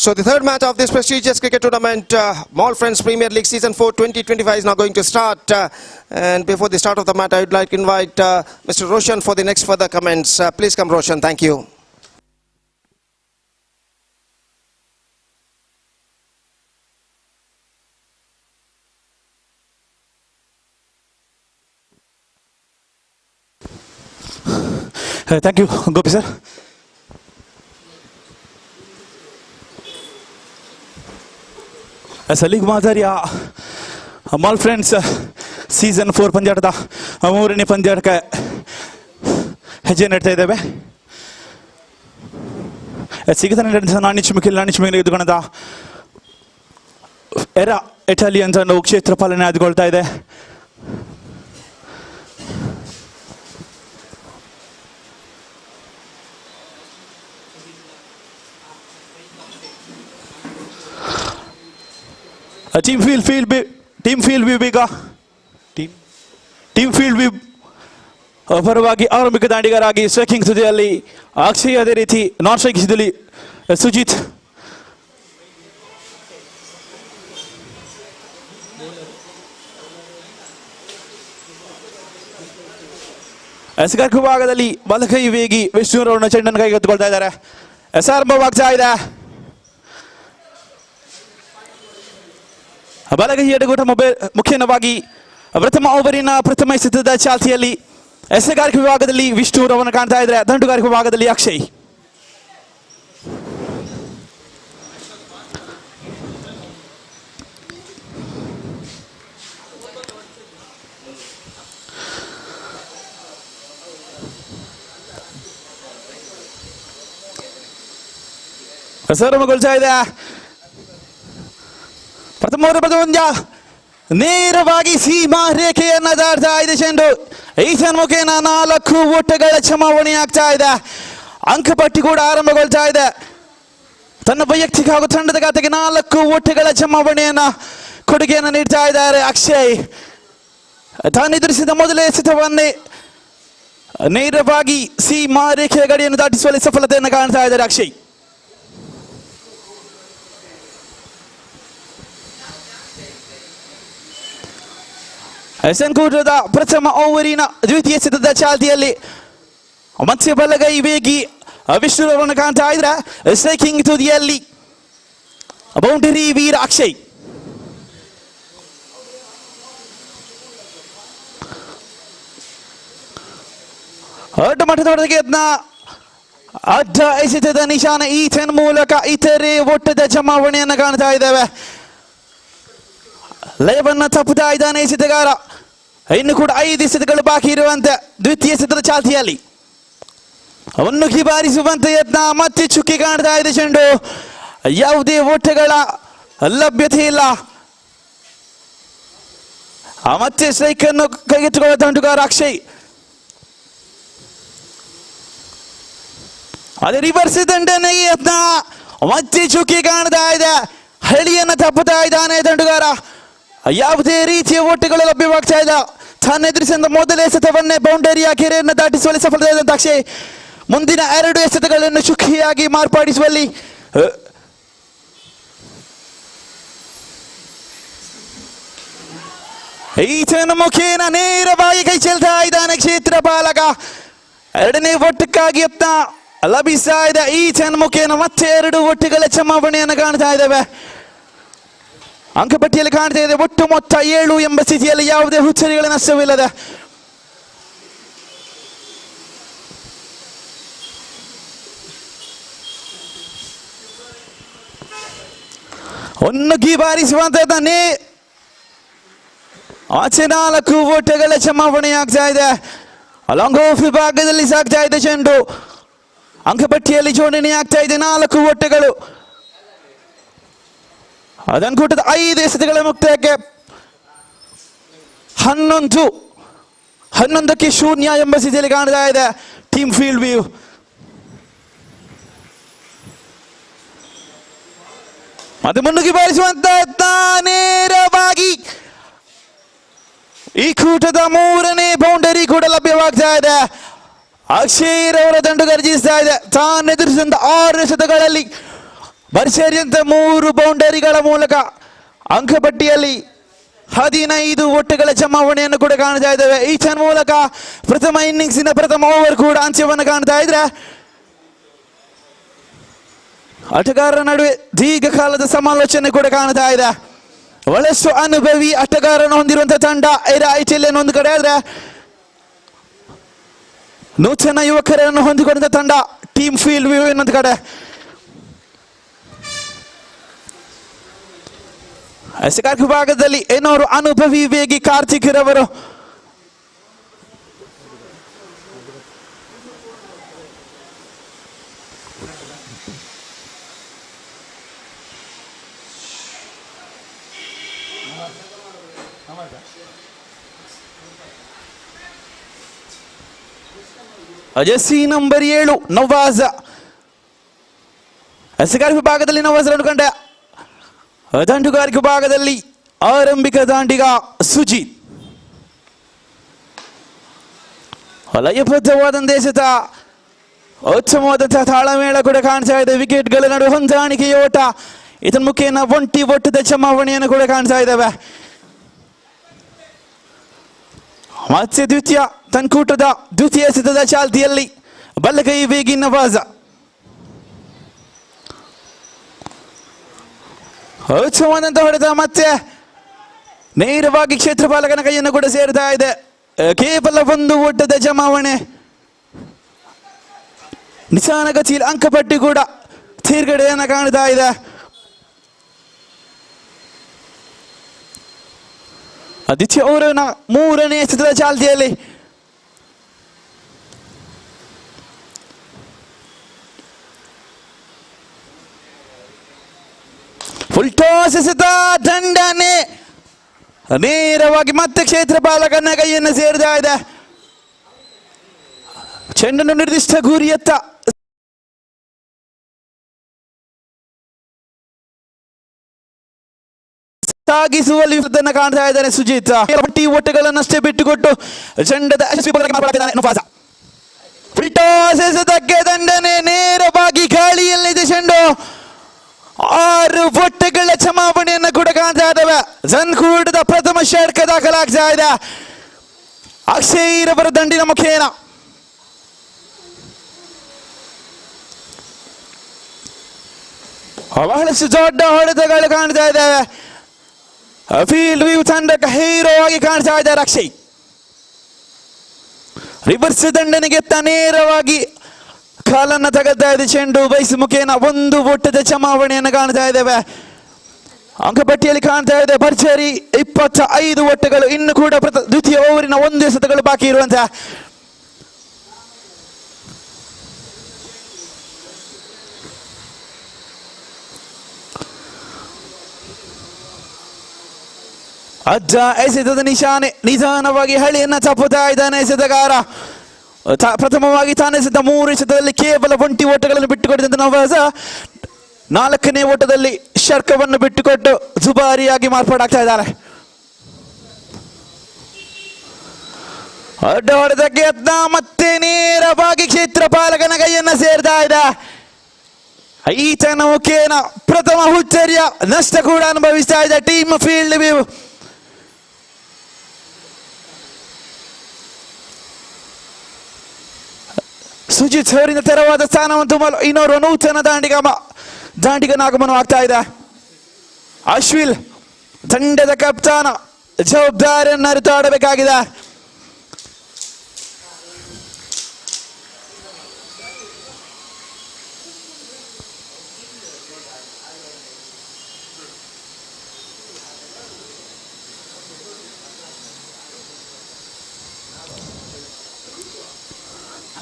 So the third match of this prestigious cricket tournament, Mall Friends Premier League Season 4 2025 is now going to start. And before the start of the match, I would like to invite Mr. Roshan for the next further comments. Please come, Roshan. Thank you. Thank you, Gopi sir. ಸಲೀಗ್ ಮಾದರಿಯ mall friends season 4 ಪಂದ್ಯಾಟದ 3ನೇ ಪಂದ್ಯಾಟಕ್ಕೆ ಹೆಜ್ಜೆ ನೆಡ್ತಾ ಇದ್ದೇವೆ. ಸಿಗದ ನಾಣಿಚ್ ಮಿಗಿಲ್ ಎದುಗುಣದ era Italian ತಂಡವು ಕ್ಷೇತ್ರ ಪಾಲನೆ ಆದುಕೊಳ್ತಾ ಇದೆ. Team field ಪರವಾಗಿ ಆರಂಭಿಕ ದಾಂಡಿಗರಾಗಿ ಸ್ಟ್ರೈಕಿಂಗ್ ತುದಿಯಲ್ಲಿ ಅಕ್ಷಯ್, ಅದೇ ರೀತಿ ನಾನ್ ಸ್ಟ್ರೈಕಿಂಗ್ ತುದಿಯಲ್ಲಿ ಸುಜಿತ್. ಎಸ್ಗಾರ್ ಭಾಗದಲ್ಲಿ ಬಲಕೈ ವೇಗಿ ವಿಷ್ಣುರವರನ್ನ ಚೆಂಡನ್ನು ಕೈಗೆತ್ತಿಕೊಳ್ತಾ ಇದ್ದಾರೆ. ಆರಂಭವಾಗ್ತಾ ಇದೆ. ಬಲಗೈ ಎಡಗೂಟ ಮುಖ್ಯವಾಗಿ ಪ್ರಥಮ ಓವರಿನ ಪ್ರಥಮ ಎಸೆತದ ಚಾಲ್ತಿಯಲ್ಲಿ ಎಸೆಗಾರಿಕೆ ವಿಭಾಗದಲ್ಲಿ ವಿಷ್ಣುರವರನ್ನು ಕಾಣ್ತಾ ಇದ್ದಾರೆ. ದಂಡುಗಾರಿಕೆ ವಿಭಾಗದಲ್ಲಿ ಅಕ್ಷಯ್. ಆರಂಭಗೊಳ್ತಾ ಇದೆ. ಪ್ರಥಮ ಪಂದ್ಯ ನೇರವಾಗಿ ಸೀಮಾ ರೇಖೆಯನ್ನ ದಾಟ್ತಾ ಇದೆ ಚೆಂಡು. ಈತನ ಮುಖೇನ 4 ಓಟಗಳ ಚಮಾವಣೆ ಆಗ್ತಾ ಇದೆ. ಅಂಕಪಟ್ಟಿ ಕೂಡ ಆರಂಭಗೊಳ್ತಾ ಇದೆ. ತನ್ನ ವೈಯಕ್ತಿಕ ಹಾಗೂ ತಂಡದ ಖಾತೆಗೆ 4 ಓಟಗಳ ಜಮಾವಣೆಯನ್ನ ಕೊಡುಗೆಯನ್ನು ನೀಡ್ತಾ ಇದ್ದಾರೆ ಅಕ್ಷಯ್. ತಾನು ಎದುರಿಸಿದ ಮೊದಲೇ ಎಸೆತವನ್ನೇ ನೇರವಾಗಿ ಸೀಮಾ ರೇಖೆಯ ಗಡಿಯನ್ನು ದಾಟಿಸುವಲ್ಲಿ ಸಫಲತೆಯನ್ನು ಕಾಣ್ತಾ ಇದ್ದಾರೆ ಅಕ್ಷಯ್. ಸಂಕೂಟದ ಪ್ರಥಮ ಓವರಿನ ದ್ವಿತೀಯ ಎಸೆತದ ಚಾಲ್ತಿಯಲ್ಲಿ ಮತ್ಸ್ಯ ಬಲಗೈ ವೇಗಿ ವಿಷ್ಣುರವರನ್ನು ಕಾಣ್ತಾ ಇದ್ರೆ ಸ್ಟ್ರೈಕಿಂಗ್ ತುದಿಯಲ್ಲಿ ಬೌಂಡರಿ ವೀರ ಅಕ್ಷಯ್. ಅಡ್ಡ ಮಟ್ಟದವರೆಗೆ ಯತ್ನ ಅಡ್ಡ ಎಸೆತದ ನಿಶಾನ ಈತನ ಮೂಲಕ ಇತರೆ ಒಟ್ಟದ ಜಮಾವಣೆಯನ್ನು ಕಾಣ್ತಾ ಇದ್ದೇವೆ. ಲಯವನ್ನ ತಪ್ಪುತ್ತಾ ಇದ್ದಾನೆ ಎಸೆತಗಾರ. ಇನ್ನು ಕೂಡ 5 ಎಸೆತಗಳು ಬಾಕಿ ಇರುವಂತೆ ದ್ವಿತೀಯ ಎಸೆತದ ಚಾಲ್ತಿಯಲ್ಲಿ ಅವನ್ನು ಕಿಬಾರಿಸುವಂತೆ ಯತ್ನ. ಮತ್ತೆ ಚುಕ್ಕಿ ಕಾಣ್ತಾ ಇದೆ ಚೆಂಡು. ಯಾವುದೇ ಓಟಗಳ ಲಭ್ಯತೆ ಇಲ್ಲ. ಮತ್ತೆ ಸ್ಟ್ರೈಕ್ ಅನ್ನು ಕೈಗೆತ್ತಿಕೊಳ್ಳುವ ತಂಡಗಾರ ಅಕ್ಷಯ್. ಅದೇ ರಿವರ್ಸ್ ದಂಡನೆಗೆ ಯತ್ನ. ಮತ್ತೆ ಚುಕ್ಕಿ ಕಾಣ್ತಾ ಇದೆ. ಹಳಿಯನ್ನು ತಪ್ಪುತ್ತಾ ಇದ್ದಾನೆ ತಂಡಗಾರ. ಯಾವುದೇ ರೀತಿಯ ಓಟಗಳು ಲಭ್ಯವಾಗ್ತಾ ಇಲ್ಲ. ತಾನು ಎದುರಿಸಿದ ಮೊದಲ ಎಸೆತವನ್ನೇ ಬೌಂಡರಿಯ ಕೆರೆಯನ್ನು ದಾಟಿಸುವಲ್ಲಿ ಸಫಲವಾದಂತ ಅಕ್ಷಯ್ ಮುಂದಿನ 2 ಎಸೆತಗಳನ್ನು ಚುಕ್ಕಿಯಾಗಿ ಮಾರ್ಪಡಿಸುವಲ್ಲಿ ಈತನ ಮುಖೇನ ನೇರವಾಗಿ ಕೈ ಚೆಲ್ತಾ ಇದ್ದಾನೆ ಕ್ಷೇತ್ರ ಪಾಲಕ. 2ನೇ ಒಟ್ಟಕ್ಕಾಗಿ ಯತ್ನ ಲಭಿಸ್ತಾ ಇದೆ. ಈತನ ಮುಖೇನ ಮತ್ತೆ 2 ಒಟ್ಟುಗಳ ಜಮಾವಣೆಯನ್ನು ಕಾಣ್ತಾ ಇದ್ದೇವೆ. ಅಂಕಪಟ್ಟಿಯಲ್ಲಿ ಕಾಣ್ತಾ ಇದೆ ಒಟ್ಟು ಮೊತ್ತ 7 ಎಂಬ ಸ್ಥಿತಿಯಲ್ಲಿ ಯಾವುದೇ ಹುಚ್ಚರಿಗಳ ನಷ್ಟವಿಲ್ಲದೆ. ಒನ್ನುಗಿ ಬಾರಿಸುವಂತದ್ದಾನೆ. ಆಚೆ 4 ಓಟಗಳ ಜಮಾವಣೆ ಆಗ್ತಾ ಇದೆ. ಲಾಂಗ್ ಆಫ್ ವಿಭಾಗದಲ್ಲಿ ಸಾಗ್ತಾ ಇದೆ ಚೆಂಡು. ಅಂಕಪಟ್ಟಿಯಲ್ಲಿ ಜೋಡಣೆ ಆಗ್ತಾ ಇದೆ 4 ಓಟಗಳು. ಅದನ್ಕೂಟದ 5 ಎಸೆತಗಳ ಮುಕ್ತಾಯಕ್ಕೆ 11ಕ್ಕೆ 0 ಎಂಬ ಸ್ಥಿತಿಯಲ್ಲಿ ಕಾಣ್ತಾ ಇದೆ ಟೀಮ್ ಫೀಲ್ಡ್ ವ್ಯೂ. ಅದು ಮುನ್ನುಗ್ಗಿ ಬಾರಿಸುವಂತ ನೇರವಾಗಿ ಈ ಕೂಟದ 3ನೇ ಬೌಂಡರಿ ಕೂಡ ಲಭ್ಯವಾಗ್ತಾ ಇದೆ. ಅಕ್ಷಯ್ ಅವರ ದಂಡು ಗರ್ಜಿಸ್ತಾ ಇದೆ. ತಾನು ಎದುರಿಸಿದ 6 ಎಸೆತಗಳಲ್ಲಿ ಸೇರಿದಂತ 3 ಬೌಂಡರಿಗಳ ಮೂಲಕ ಅಂಕಪಟ್ಟಿಯಲ್ಲಿ 15 ಒಟ್ಟುಗಳ ಜಮಾವಣೆಯನ್ನು ಕೂಡ ಕಾಣ್ತಾ ಇದ್ದೇವೆ. ಈತನ ಮೂಲಕ ಪ್ರಥಮ ಇನ್ನಿಂಗ್ಸಿನ ಪ್ರಥಮ ಓವರ್ ಕೂಡ ಅಂತ್ಯವನ್ನು ಕಾಣ್ತಾ ಇದ್ರೆ ಆಟಗಾರರ ನಡುವೆ ದೀರ್ಘಕಾಲದ ಸಮಾಲೋಚನೆ ಕೂಡ ಕಾಣ್ತಾ ಇದೆ. ಬಹಳಷ್ಟು ಅನುಭವಿ ಆಟಗಾರನ್ನು ಹೊಂದಿರುವಂತಹ ತಂಡ ಐಟಿಎಲ್ ಒಂದು ಕಡೆ ಆದ್ರೆ ನೂತನ ಯುವಕರನ್ನು ಹೊಂದಿಕೊಂಡಂತ ತಂಡ ಟೀಮ್ ಫೀಲ್ಡ್ ವ್ಯೂ ಇನ್ನೊಂದು ಕಡೆ. ಎಸೆಗಾರಿಕೆ ವಿಭಾಗದಲ್ಲಿ ಏನೋರು ಅನುಭವಿ ವೇಗಿ ಕಾರ್ತಿಕ್ ರವರು ಜೆರ್ಸಿ ನಂಬರ್ 7 ನವಾಜ್. ಎಸೆಗಾರಿಕೆ ವಿಭಾಗದಲ್ಲಿ ನವಾಜ್ ರನ್ನು ಕಂಡ. ದಂಡುಗಾರಿಕೆ ವಿಭಾಗದಲ್ಲಿ ಆರಂಭಿಕ ದಾಂಡಿಗ ಸುಜಿತ್. ಲಯಬದ್ಧವಾದಂಥ ಎಸೆತ, ಉತ್ತಮವಾದಂತಹ ತಾಳಮೇಳ ಕೂಡ ಕಾಣ್ತಾ ಇದೆ. ವಿಕೆಟ್ಗಳ ನಡುವೆ ಹೊಂದಾಣಿಕೆಯ ಓಟ, ಇದರ ಮುಖೇನ ಒಂಟಿ ಒಟ್ಟದ ಜಮಾವಣೆಯನ್ನು ಕೂಡ ಕಾಣ್ತಾ ಇದ್ದಾವೆ. ಮತ್ತೆ ದ್ವಿತೀಯ ತನ್ಕೂಟದ ದ್ವಿತೀಯ ಎಸೆತದ ಚಾಲ್ತಿಯಲ್ಲಿ ಬಲಗೈ ವೇಗಿ ನವಾಜ. ಉತ್ತಮವಾದಂಥ ಹೊಡೆತ ಮತ್ತೆ ನೇರವಾಗಿ ಕ್ಷೇತ್ರಪಾಲಕನ ಕೈಯನ್ನು ಕೂಡ ಸೇರ್ತಾ ಇದೆ. ಕೇವಲ 1 ಓಟದ ಜಮಾವಣೆ. ನಿಧಾನಗತಿಯಲ್ಲಿ ಅಂಕಪಟ್ಟಿ ಕೂಡ ತೀರ್ಗಡೆಯನ್ನು ಕಾಣ್ತಾ ಇದೆ. ದ್ವಿತೀಯ ಓವರಿನ 3ನೇ ಎಸೆತದ ಚಾಲ್ತಿಯಲ್ಲಿ ಫುಲ್ ಟಾಸ್ ಎಸೆತ, ದಂಡನೆ ನೇರವಾಗಿ ಮತ್ತೆ ಕ್ಷೇತ್ರಪಾಲಕನ ಕೈಯನ್ನು ಸೇರ್ತಾ ಇದೆ. ಚೆಂಡನ್ನು ನಿರ್ದಿಷ್ಟ ಗುರಿಯತ್ತ ತಾಗಿಸುವಲ್ಲಿ ಕಾಣ್ತಾ ಇದ್ದಾನೆ ಸುಜಿತ್. ಟಿ ಒಟ್ಟುಗಳನ್ನಷ್ಟೇ ಬಿಟ್ಟುಕೊಟ್ಟು ಚೆಂಡದ ಎಸೆತಕ್ಕೆ ದಂಡನೆ, ನೇರವಾಗಿ ಗಾಳಿಯಲ್ಲಿದೆ ಚೆಂಡು. 6 ಒಟ್ಟುಗಳ ಚಮಾವಣೆಯನ್ನು ಕೂಡ ಕಾಣ್ತಾ ಇದ್ದಾವೆ. ಜನ್ಕೂಟದ ಪ್ರಥಮ ಷಟ್ಕ ದಾಖಲಾಗ್ತಾ ಇದೆ ಅಕ್ಷಯ್ ರವರ ದಂಡಿನ ಮುಖೇನ. ಬಹಳಷ್ಟು ದೊಡ್ಡ ಹೊಡೆತಗಳು ಕಾಣ್ತಾ ಇದ್ದಾವೆ. ಫೀಲ್ಡ್ ವ್ಯೂ ತಂಡಕ್ಕೆ ಹೀರೋ ಆಗಿ ಕಾಣ್ತಾ ಇದ್ದಾರೆ ಅಕ್ಷಯ್. ರಿವರ್ಸ್ ದಂಡನೆಗೆ ನೇರವಾಗಿ ಕಾಲನ್ನು ತಗಲ್ತಾ ಇದೆ ಚೆಂಡು. ಬೈಸ್ ಮುಖೇನ 1 ಒಟ್ಟದ ಚಮಾವಣೆಯನ್ನು ಕಾಣ್ತಾ ಇದ್ದೇವೆ. ಅಂಕಪಟ್ಟಿಯಲ್ಲಿ ಕಾಣ್ತಾ ಇದೆ ಭರ್ಜರಿ 25 ಒಟ್ಟುಗಳು. ಇನ್ನು ಕೂಡ ದ್ವಿತೀಯ ಓವರಿನ 1 ಎಸೆತಗಳು ಬಾಕಿ ಇರುವಂತಹ ಅಜ್ಜ ಎಸೆತದ ನಿಶಾನೆ. ನಿಧಾನವಾಗಿ ಹಳಿಯನ್ನ ತಪ್ಪುತ್ತಾ ಇದ್ದಾನೆ ಎಸೆತಗಾರ. ಪ್ರಥಮವಾಗಿ ತಾನೆಸೆದ 3 ಎಸೆತದಲ್ಲಿ ಕೇವಲ 1 ಓಟಗಳನ್ನು ಬಿಟ್ಟುಕೊಟ್ಟಿದ್ದ ನವಾಜ 4ನೇ ಓಟದಲ್ಲಿ ಷಟ್ಕವನ್ನು ಬಿಟ್ಟುಕೊಟ್ಟು ದುಬಾರಿಯಾಗಿ ಮಾರ್ಪಾಡಾಗ್ತಾ ಇದ್ದಾರೆ. ಅಡ್ಡ ಹೊಡೆದಕ್ಕೆ ಯತ್ನ, ಮತ್ತೆ ನೇರವಾಗಿ ಕ್ಷೇತ್ರಪಾಲಕನ ಕೈಯನ್ನ ಸೇರ್ತಾ ಇದೆ. ಈತನ ಮುಖೇನ ಪ್ರಥಮ ಹುಚ್ಚರ್ಯ ನಷ್ಟ ಕೂಡ ಅನುಭವಿಸ್ತಾ ಇದೆ ಟೀಮ್ ಫೀಲ್ಡ್ ವ್ಯೂ. ಸುಜಿತ್ ಅವರಿಂದ ತೆರವಾದ ಸ್ಥಾನವನ್ನು ತುಂಬಲು ಇನ್ನೋರ್ವ ನೂತನ ದಾಂಡಿಗನ ಆಗಮನವಾಗ್ತಾ ಇದೆ. ಅಶ್ವಿಲ್ ತಂಡದ ಕಪ್ತಾನ ಜವಾಬ್ದಾರಿಯನ್ನು ಅರಿತು ಆಡಬೇಕಾಗಿದೆ.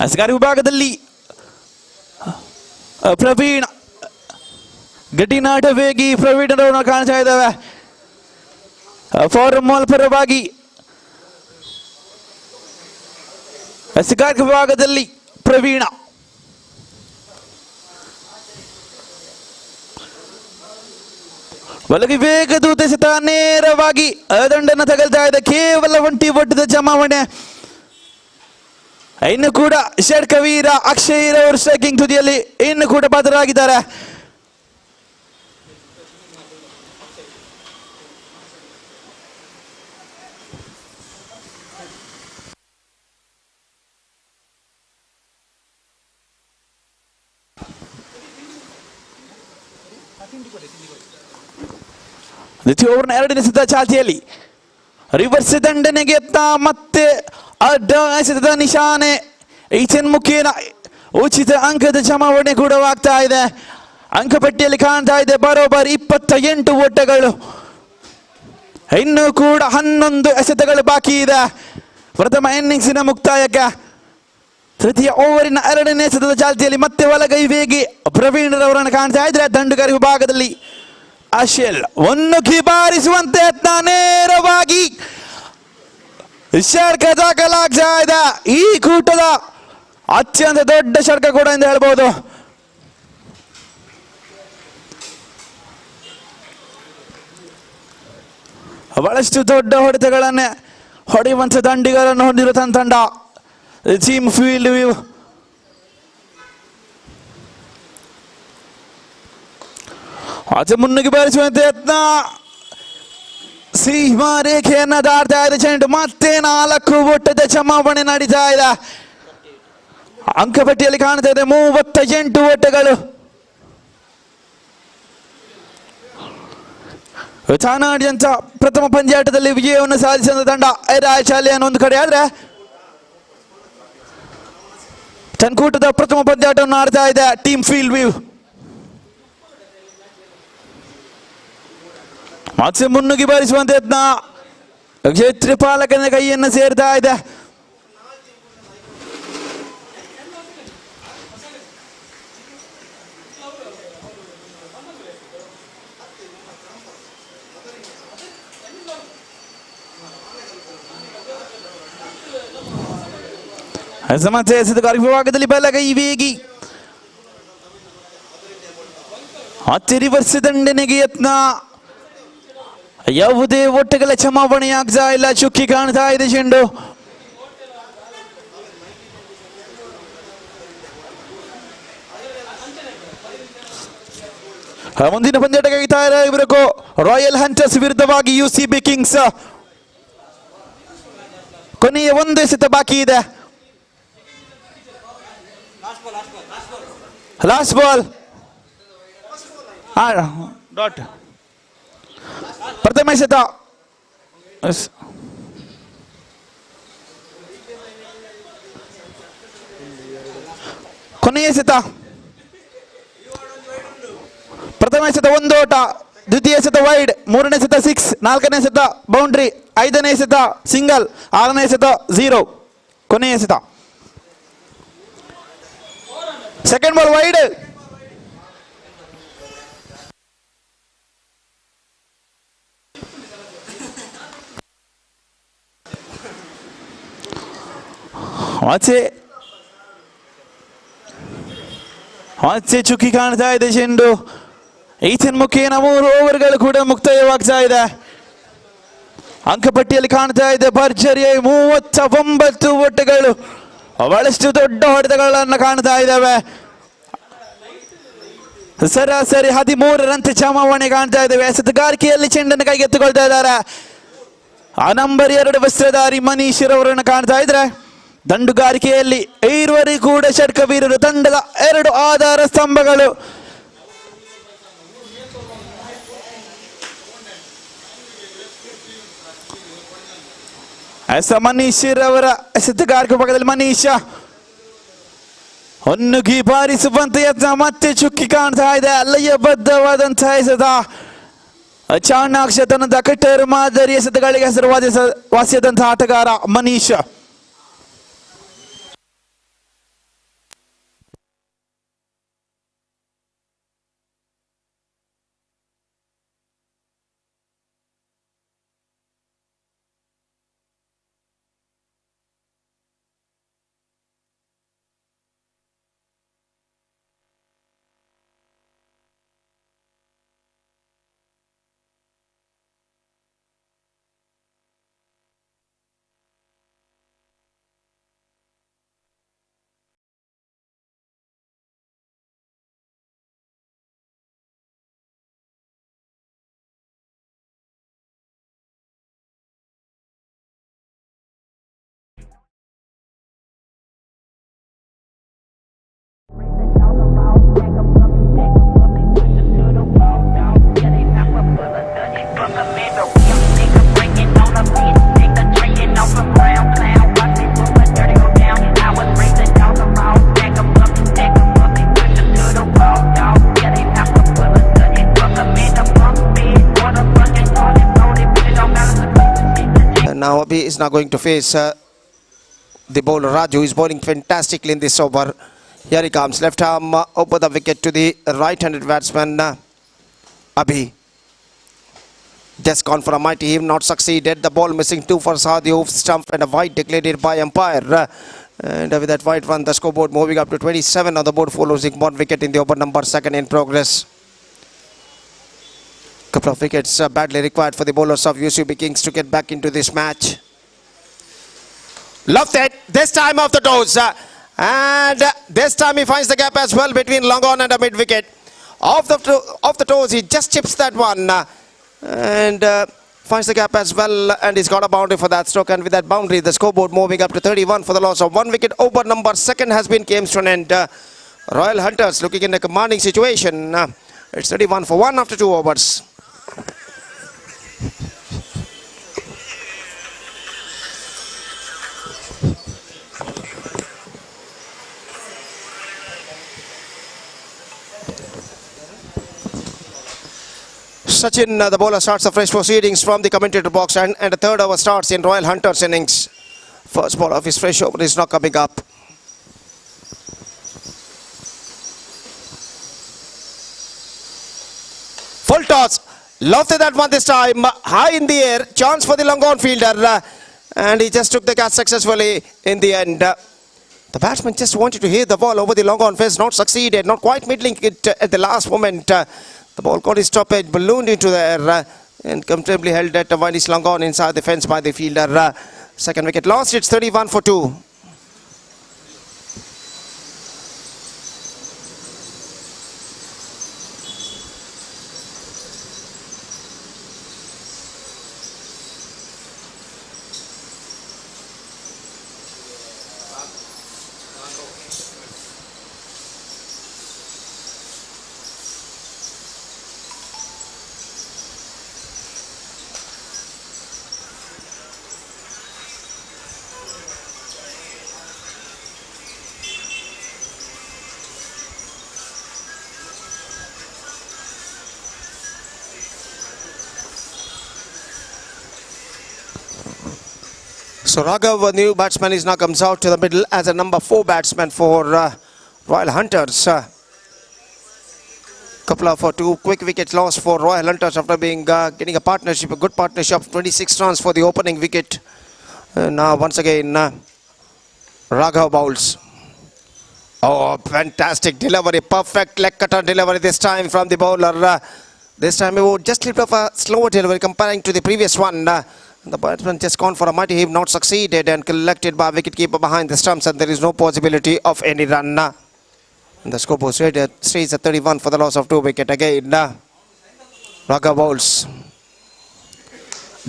ಅಸ್ಗಾರಿ ವಿಭಾಗದಲ್ಲಿ ಪ್ರವೀಣ್ ಗಟ್ಟಿನಾಟ ವೇಗಿ ಪ್ರವೀಣ್ ಅವರನ್ನು ಕಾಣ್ತಾ ಇದ್ದಾವೆ. ಫಾರಂ ಮಾಲ್ ಪರವಾಗಿ ಅಸ್ಗಾರಿ ವಿಭಾಗದಲ್ಲಿ ಪ್ರವೀಣ. ಒಳಗೆ ವೇಗದೂತ ಎಸೆತ ನೇರವಾಗಿ ದಂಡನ್ನು ತಗಲ್ತಾ ಇದೆ. ಕೇವಲ 1 ಒಟ್ಟದ ಜಮಾವಣೆ. ಇನ್ನು ಕೂಡ ಷಟ್ಕವೀರ ಅಕ್ಷಯ್ ರವರು ಸ್ಟ್ರೈಕಿಂಗ್ ತುದಿಯಲ್ಲಿ ಇನ್ನು ಕೂಡ ಭದ್ರರಾಗಿದ್ದಾರೆ. ದ್ವಿತೀಯ ಓವರ್ನ 2ನೇ ಎಸೆತ ಚಾಲ್ತಿಯಲ್ಲಿ. ರಿವರ್ಸ್ ದಂಡನೆಗೆ ಯತ್ನ, ಮತ್ತೆ ಅಡ್ಡ ಎಸೆತದ ನಿಶಾನೆ. ಈಚನ್ ಮುಖೇನ ಉಚಿತ ಅಂಕದ ಜಮಾವಣೆ ಕೂಡ ಆಗ್ತಾ ಇದೆ. ಅಂಕಪಟ್ಟಿಯಲ್ಲಿ ಕಾಣ್ತಾ ಇದೆ ಬರೋಬ್ಬರಿ 28 ಓಟಗಳು. ಇನ್ನು ಕೂಡ 11 ಎಸೆತಗಳು ಬಾಕಿ ಇದೆ ಪ್ರಥಮ ಇನ್ನಿಂಗ್ಸಿನ ಮುಕ್ತಾಯಕ್ಕೆ. ತೃತೀಯ ಓವರಿನ 2ನೇ ಎಸೆತದ ಚಾಲ್ತಿಯಲ್ಲಿ ಮತ್ತೆ ಒಳಗೈ ವೇಗಿ ಪ್ರವೀಣ್ ರವರನ್ನು ಕಾಣ್ತಾ ಇದ್ರೆ. ದಂಡುಗಾರಿ ವಿಭಾಗದಲ್ಲಿ ಅಶಿಲ್ ಒಂದು ಕಿಬಾರಿಸುವಂತೆ ಯತ್ನ, ನೇರವಾಗಿ ಷಟ್ಕ ದಾಖಲಾಗ್ತಾ ಇದೆ. ಈ ಕೂಟದ ಅತ್ಯಂತ ದೊಡ್ಡ ಷಟ್ಕ ಕೂಡ ಎಂದು ಹೇಳ್ಬೋದು. ಬಹಳಷ್ಟು ದೊಡ್ಡ ಹೊಡೆತಗಳನ್ನೇ ಹೊಡೆಯುವಂಥ ದಂಡಿಗಳನ್ನು ಹೊಂದಿರುವ ತಂಡ ಟೀಮ್ ಫೀಲ್ಡ್ ವ್ಯೂ. ಆಚೆ ಮುನ್ನುಗ್ಗಿ ಬಾರಿಸುವಂತೆ ಯತ್ನ, ಸೀಮಾ ರೇಖೆಯನ್ನ ದಾಟ್ತಾ ಇದೆ ಚೆಂಡು. ಮತ್ತೆ 4 ಒಟ್ಟದ ಚಮಾವಣೆ ನಡೀತಾ ಇದೆ. ಅಂಕಪಟ್ಟಿಯಲ್ಲಿ ಕಾಣ್ತಾ ಇದೆ 38 ಓಟಗಳು. ತಾನಾಡಿದಂತ ಪ್ರಥಮ ಪಂದ್ಯಾಟದಲ್ಲಿ ವಿಜಯವನ್ನು ಸಾಧಿಸಿದ ತಂಡ ರಾಯಶಾಲೆಯನ್ನು ಒಂದು ಕಡೆ ಆದ್ರೆ, ತನ್ಕೂಟದ ಪ್ರಥಮ ಪಂದ್ಯಾಟವನ್ನು ಆಡ್ತಾ ಇದೆ ಟೀಮ್ ಫೀಲ್ಡ್ ವ್ಯೂ. ಮತ್ತೆ ಮುನ್ನುಗ್ಗಿ ಬಾರಿಸುವಂತ ಯತ್ನ, ಕ್ಷೇತ್ರಪಾಲಕನ ಕೈಯನ್ನು ಸೇರ್ತಾ ಇದೆ. ಮತ್ತೆ ಎಸೆತಗಾರ ವಿಭಾಗದಲ್ಲಿ ಬಲಗೈ ವೇಗಿ ಮತ್ತೆ ರಿವರ್ಸ್ ದಂಡನೆಗೆ ಯತ್ನ. ಯಾವುದೇ ಒಟ್ಟುಗಳ ಕ್ಷಮಾಪಣೆ ಆಗ್ತಾ ಇಲ್ಲ. ಚುಕ್ಕಿ ಕಾಣ್ತಾ ಇದೆ ಚೆಂಡು. ಮುಂದಿನ ಪಂದ್ಯಾಟಕ್ಕೆ ತಯಾರಾಗಬೇಕು. ರಾಯಲ್ ಹಂಟರ್ಸ್ ವಿರುದ್ಧವಾಗಿ UCB ಕಿಂಗ್ಸ್. ಕೊನೆಯ ಒಂದು ಎಸೆತ ಬಾಕಿ ಇದೆ. Last ball dot. ಪ್ರಥಮ ಎಸೆತ. ಕೊನೆಯ ಎಸೆತ. ಪ್ರಥಮ ಎಸೆತ ಒಂದು ಓಟ, ದ್ವಿತೀಯ ಎಸೆತ ವೈಡ್, ಮೂರನೇ ಎಸೆತ 6, ನಾಲ್ಕನೇ ಎಸೆತ ಬೌಂಡ್ರಿ, ಐದನೇ ಎಸೆತ ಸಿಂಗಲ್, ಆರನೇ ಎಸೆತ 0, ಕೊನೆಯ ಎಸೆತ. Second ball wide. ಆಚೆ ಚುಕ್ಕಿ ಕಾಣ್ತಾ ಇದೆ ಚೆಂಡು. ಈತನ್ ಮುಖೇನ 3 ಓವರ್ಗಳು ಕೂಡ ಮುಕ್ತಾಯವಾಗ್ತಾ ಇದೆ. ಅಂಕಪಟ್ಟಿಯಲ್ಲಿ ಕಾಣ್ತಾ ಇದೆ ಭರ್ಜರಿಯ 39 ಒಟ್ಟುಗಳು. ಬಹಳಷ್ಟು ದೊಡ್ಡ ಹೊಡೆತಗಳನ್ನು ಕಾಣ್ತಾ ಇದ್ದಾವೆ. ಸರಾಸರಿ 13ರಂತೆ ಚಮಾವಣೆ ಕಾಣ್ತಾ ಇದ್ದೇವೆ. ಎಸೆತಗಾರಿಕೆಯಲ್ಲಿ ಚೆಂಡನ್ನು ಕೈಗೆತ್ತಿಕೊಳ್ತಾ ಇದ್ದಾರೆ. ಆ ನಂಬರ್ 2 ವಸ್ತ್ರಧಾರಿ ಮನೀಶ್ ರವರನ್ನು ಕಾಣ್ತಾ ಇದ್ರೆ. ದಂಡುಗಾರಿಕೆಯಲ್ಲಿ ಈರುವರೆಗೂ ಕೂಡ ಷಟ್ಕವೀರರು, ತಂಡದ 2 ಆಧಾರ ಸ್ತಂಭಗಳು. ಮನೀಶ್ ರವರ ಎಸೆತಗಾರಿಕೆ ಭಾಗದಲ್ಲಿ ಮನೀಶ ಹೊನ್ನುಗಿ ಬಾರಿಸುವಂತ ಯತ್ನ. ಮತ್ತೆ ಚುಕ್ಕಿ ಕಾಣ್ತಾ ಇದೆ. ಲಯಬದ್ಧವಾದಂತಹ ಎಸೆತ. ಚಾಣಾಕ್ಷತನದ ಕಟ್ಟರ್ ಮಾದರಿ ಎಸೆತಗಳಿಗೆ ಹೆಸರುವಾಸಿಯಾದಂತಹ ಆಟಗಾರ Manish. Now Abhi is now going to face the bowler Raju, who is bowling fantastically in this over. Here he comes, left arm over the wicket to the right-handed batsman Abhi. Just gone for a mighty heave, not succeeded. The ball missing 2 for Saadi, off stump, and a wide declared by umpire. And with that wide run, the scoreboard moving up to 27 on the board, losing 1 wicket in the over number 2 in progress. Couple of wickets badly required for the bowlers of UCB Kings to get back into this match. Loved it, this time off the toes. And this time he finds the gap as well between long on and a mid wicket. Off the toes, he just chips that one. And finds the gap as well, and he's got a boundary for that stroke. And with that boundary, the scoreboard moving up to 31 for the loss of 1 wicket. Over number 2 has been came to an end. Royal Hunters looking in a commanding situation. It's 31 for 1 after 2 overs. Sachin, the bowler, starts the fresh proceedings from the commentator box, and the third over starts in Royal Hunters innings. First ball of his fresh over is not coming up. Full toss, lofted that one this time, high in the air, chance for the long on fielder, and he just took the catch successfully in the end. The batsman just wanted to hit the ball over the long on fence, not succeeded, not quite middling it at the last moment. The ball got his stoppage, ballooned into the air. and comfortably held at one is long on inside the fence by the fielder. Second wicket lost. It's 31 for 2. So Raghav, a new batsman, is now comes out to the middle as a number 4 batsman for Royal Hunters. Couple of 2 quick wickets lost for Royal Hunters after being getting a partnership, a good partnership of 26 runs for the opening wicket. Now once again Raghav bowls. Oh, fantastic delivery, perfect leg cutter delivery this time from the bowler. This time he would just slip off a slower delivery comparing to the previous one. The batsman just gone for a mighty heave, not succeeded, and collected by wicketkeeper behind the stumps, and there is no possibility of any run. And the scoreboard stays at 31 for the loss of 2 wickets again. Raghav bowls.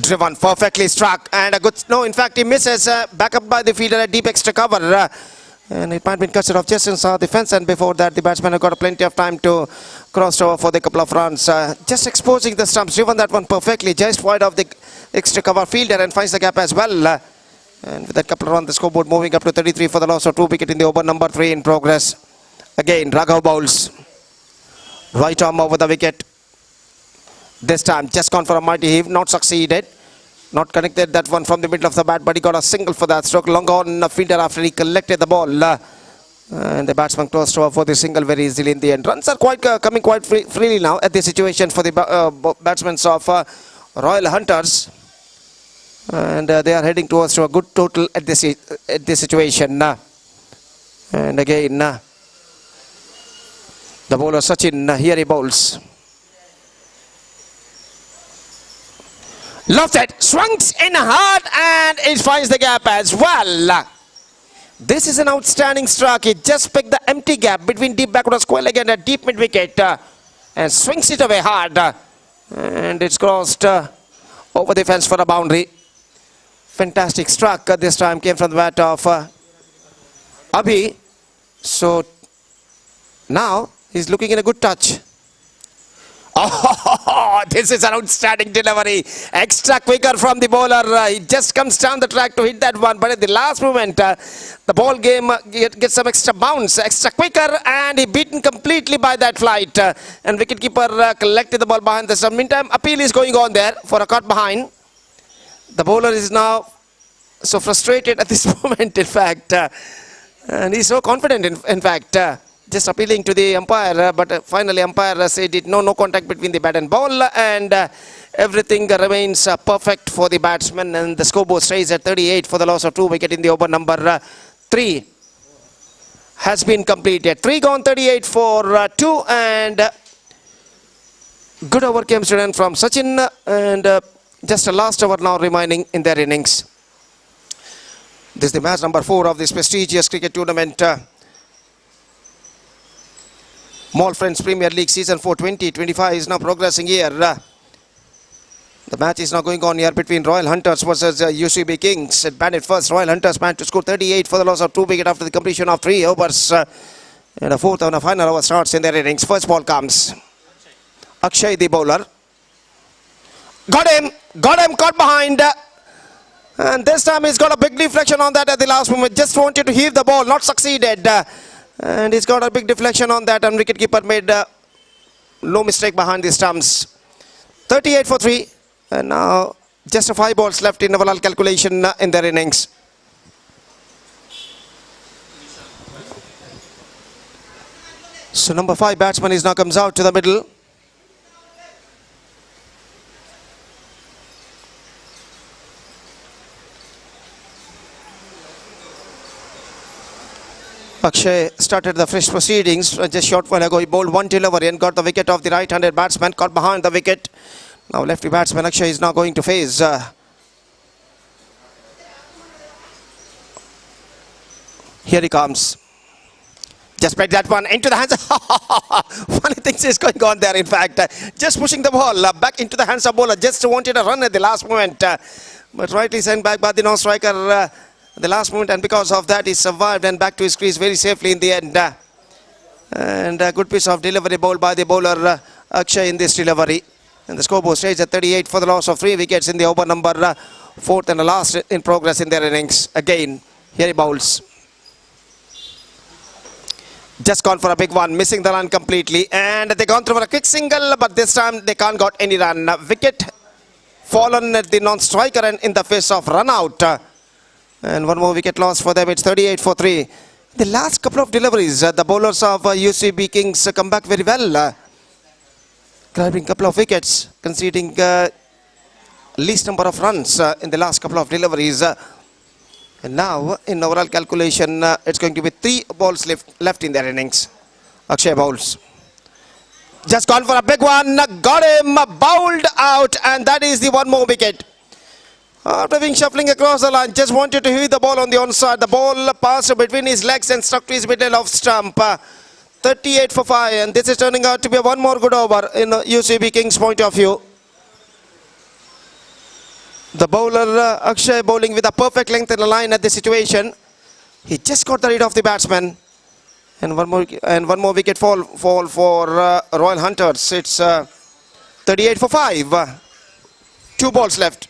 Driven, perfectly struck, and a good, no, in fact he misses, back up by the fielder, a deep extra cover. And it might have been cut off just inside the fence, and before that the batsman had got plenty of time to cross over for the couple of runs. Just exposing the stumps, driven that one perfectly, just wide of the extra cover fielder, and finds the gap as well. And with that couple of runs, the scoreboard moving up to 33 for the loss of 2 wickets in the over number 3 in progress. Again, Raghav bowls. Right arm over the wicket. This time, just gone for a mighty heave, not succeeded. Not connected that one from the middle of the bat, but he got a single for that stroke. Long on the fielder after he collected the ball. And the batsman closed over for the single very easily in the end. Runs are quite coming quite freely now at the situation for the batsmen of Royal Hunters. And they are heading towards to a good total at this situation. And again, the bowler Sachin, here he bowls. Lofted, swings in hard, and it finds the gap as well. This is an outstanding strike. He just picked the empty gap between deep backward square leg and a deep mid wicket and swings it away hard. And it's crossed over the fence for a boundary. Fantastic strike this time came from the bat of Abhi. So now he's looking in a good touch. Oh, this is an outstanding delivery. Extra quicker from the bowler. He just comes down the track to hit that one. But at the last moment, the ball game gets some extra bounce, extra quicker, and he beaten completely by that flight. And wicketkeeper collected the ball behind the stump. Meantime, appeal is going on there for a cut behind. The bowler is now so frustrated at this moment, in fact. And he's so confident, in fact. Just appealing to the umpire, but finally umpire said it no contact between the bat and ball, and everything remains perfect for the batsman, and the scoreboard stays at 38 for the loss of 2 wickets in the over number 3 has been completed. 3 gone, 38 for 2, and good over came to run from Sachin, and just a last over now remaining in their innings. This is the match number 4 of this prestigious cricket tournament. Mall Friends Premier League Season 4 2025 is now progressing here. The match is now going on here between Royal Hunters versus UCB Kings. It batted first. Royal Hunters managed to score 38 for the loss of 2 wickets after the completion of 3 overs. And a fourth and a final over starts in their innings. First ball comes. Akshay, the bowler. Got him, caught behind. And this time he's got a big deflection on that at the last moment. Just wanted to heave the ball, not succeeded. And he's got a big deflection on that, and wicketkeeper made no mistake behind the stumps. 38 for 3, and now just 5 balls left in overall calculation in their innings. So number 5 batsman is now comes out to the middle. Akshay started the fresh proceedings just short while ago. He bowled one delivery and got the wicket of the right-handed batsman, caught behind the wicket. Now lefty batsman Akshay is now going to face. Here he comes. Just played that one into the hands. Funny things is going on there, in fact. Just pushing the ball back into the hands of bowler. Just wanted a run at the last moment. But rightly sent back by the non-striker the last moment. And because of that, he survived and back to his crease very safely in the end. And a good piece of delivery bowled by the bowler Akshay in this delivery. And the scoreboard stays at 38 for the loss of 3 wickets in the over number 4th and the last in progress in their innings. Again, here he bowls. Just gone for a big one, missing the run completely. And they gone through for a quick single, but this time they can't got any run. Wicket fallen at the non-striker and in the face of run out. And one more wicket loss for them. It's 38 for 3. The last couple of deliveries, the bowlers of UCB Kings come back very well. Grabbing a couple of wickets, conceding least number of runs in the last couple of deliveries. And now, in overall calculation, it's going to be 3 balls left in their innings. Akshay bowls. Just gone for a big one. Got him. Bowled out. And that is the one more wicket. After being shuffling across the line, just wanted to hit the ball on the onside. The ball passed between his legs and struck to his middle off stump. 38 for 5. And this is turning out to be one more good over in UCB Kings' point of view. The bowler Akshay bowling with a perfect length in the line at the situation. He just got the lead of the batsman. And one more wicket fall for Royal Hunters. It's 38 for 5. 2 balls left.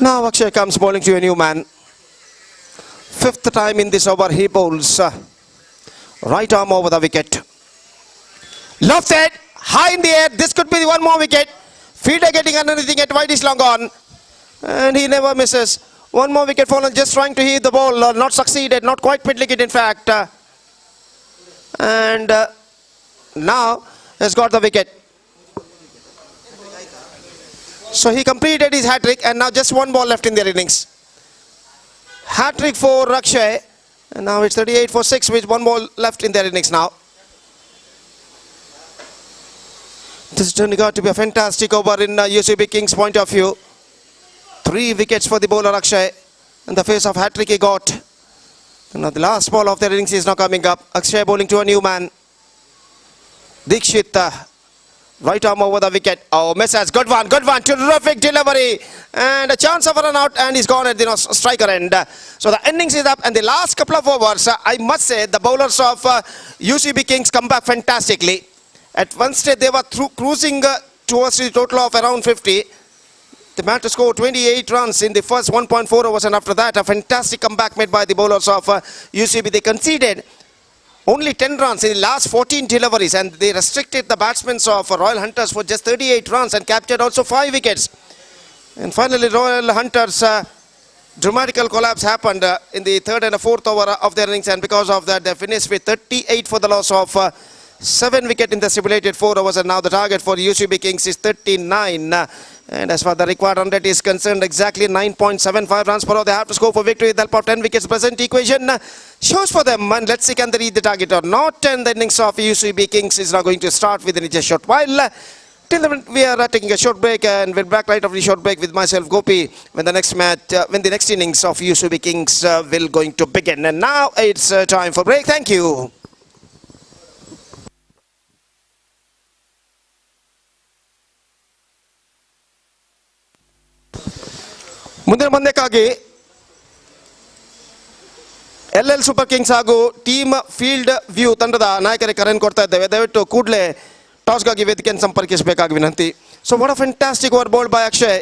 Now Akshay comes bowling to a new man. 5th time in this over he bowls. Right arm over the wicket. Lofted, high in the air. This could be the one more wicket. Fielder getting anything at wide is long on. And he never misses. One more wicket fallen, just trying to hit the ball. Not succeeded, not quite middling it in fact. And now has got the wicket. So he completed his hat-trick and now just 1 ball left in their innings. Hat-trick for Akshay. And now it's 38 for 6 with 1 ball left in their innings now. This is turning out to be a fantastic over in UCB Kings' point of view. 3 wickets for the bowler Akshay. And the face of hat-trick he got. And now the last ball of their innings is now coming up. Akshay bowling to a new man. Dikshit. Right arm over the wicket. Oh, misses. Good one. Terrific delivery. And a chance of a run out. And he's gone at the striker end. So the innings is up. And the last couple of overs, I must say, the bowlers of UCB Kings come back fantastically. At one stage, they were cruising towards the total of around 50. They managed to score 28 runs in the first 1.4 overs. And after that, a fantastic comeback made by the bowlers of UCB. They conceded only 10 runs in the last 14 deliveries, and they restricted the batsmen of Royal Hunters for just 38 runs and captured also 5 wickets. And finally, Royal Hunters' dramatical collapse happened in the 3rd and 4th over of their innings, and because of that, they finished with 38 for the loss of 7 wickets in the stipulated 4 overs, and now the target for UCB Kings is 39. And as far as the required run rate is concerned, exactly 9.75 runs per over. They have to score for victory with the help of 10 wickets. Present equation shows for them. And let's see can they reach the target or not. And the innings of UCB Kings is now going to start within just a short while. Till then, we are taking a short break, and we'll back right after the short break with myself, Gopi, when the next innings of UCB Kings will going to begin. And now it's time for break. Thank you. ಮುಂದಿನ ಪಂದ್ಯಕ್ಕಾಗಿ L super Kings ಹಾಗೂ team Field view ತಂಡದ ನಾಯಕರಿಗೆ ಕರೆಯನ್ನು ಕೊಡ್ತಾ ಇದ್ದೇವೆ. ದಯವಿಟ್ಟು ಕೂಡಲೇ ಟಾಸ್ಗಾಗಿ ವೇದಿಕೆಯನ್ನು ಸಂಪರ್ಕಿಸಬೇಕಾಗಿ ವಿನಂತಿ. So what a fantastic over bowled by Akshay.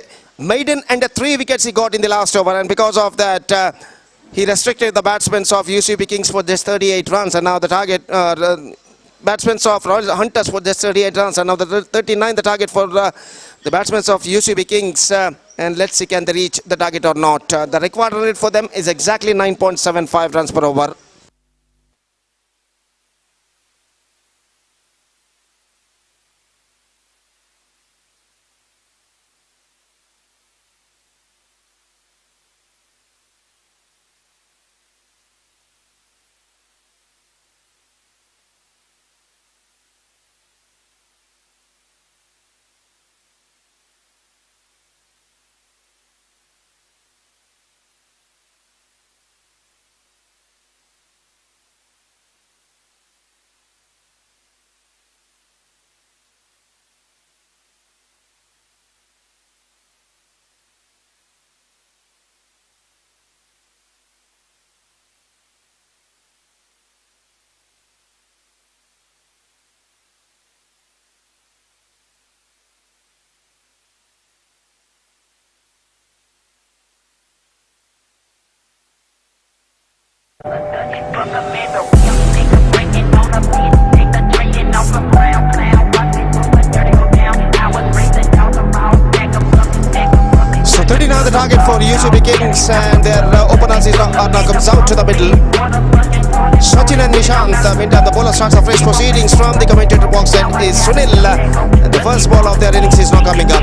Maiden and 3 wickets he got in the last over, and because of that he restricted the batsmen of UCB Kings for just 38 runs, and now the target batsmen of Royal Hunters for just 38 runs, and now the 39 the target for the batsmen of UCB Kings. And let's see can they reach the target or not. The required run rate for them is exactly 9.75 runs per over. So 39 the target for UCB Kings, and their openers is now comes out to the middle. Sachin and Nishant, meantime the bowler starts afresh proceedings from the commentator box, and is Sunil. And the first ball of their innings is now coming up.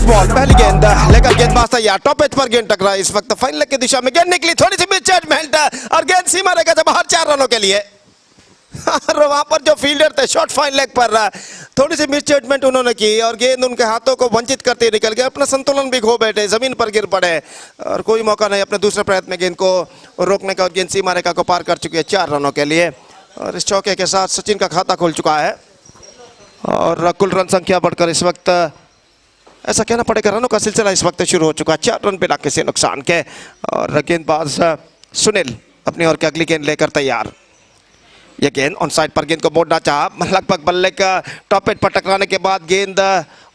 Ball पहली गेंद लेकर गेंदबाज तैयार, top edge पर गेंद टकरा, इस वक्त फाइन लेग की दिशा में गेंद निकली, थोड़ी सी मिसजजमेंट और गेंद सीमा रेखा से बाहर 4 रनों के लिए। और वहां पर जो फील्डर थे शॉर्ट फाइन लेग पर थोड़ी सी मिसजजमेंट उन्होंने की और गेंद उनके हाथों को वंचित करते निकल गए, अपना संतुलन भी खो बैठे, जमीन पर गिर पड़े और कोई मौका नहीं अपने दूसरे प्रयत्न में गेंद को रोकने का, और गेंद सीमा रेखा को पार कर चुकी है 4 रनों के लिए। और इस चौके के साथ सचिन का खाता खुल चुका है और कुल रन संख्या बढ़कर इस वक्त ऐसा कहना पड़ेगा रनों का सिलसिला इस वक्त शुरू हो चुका है 4 रन बिना किसी नुकसान के। और गेंदबाज सुनील अपनी ओर की अगली गेंद लेकर तैयार। यह गेंद ऑन साइड पर गेंद को मोड़ना चाहा, लगभग बल्ले का टॉप एज पर टकराने के बाद गेंद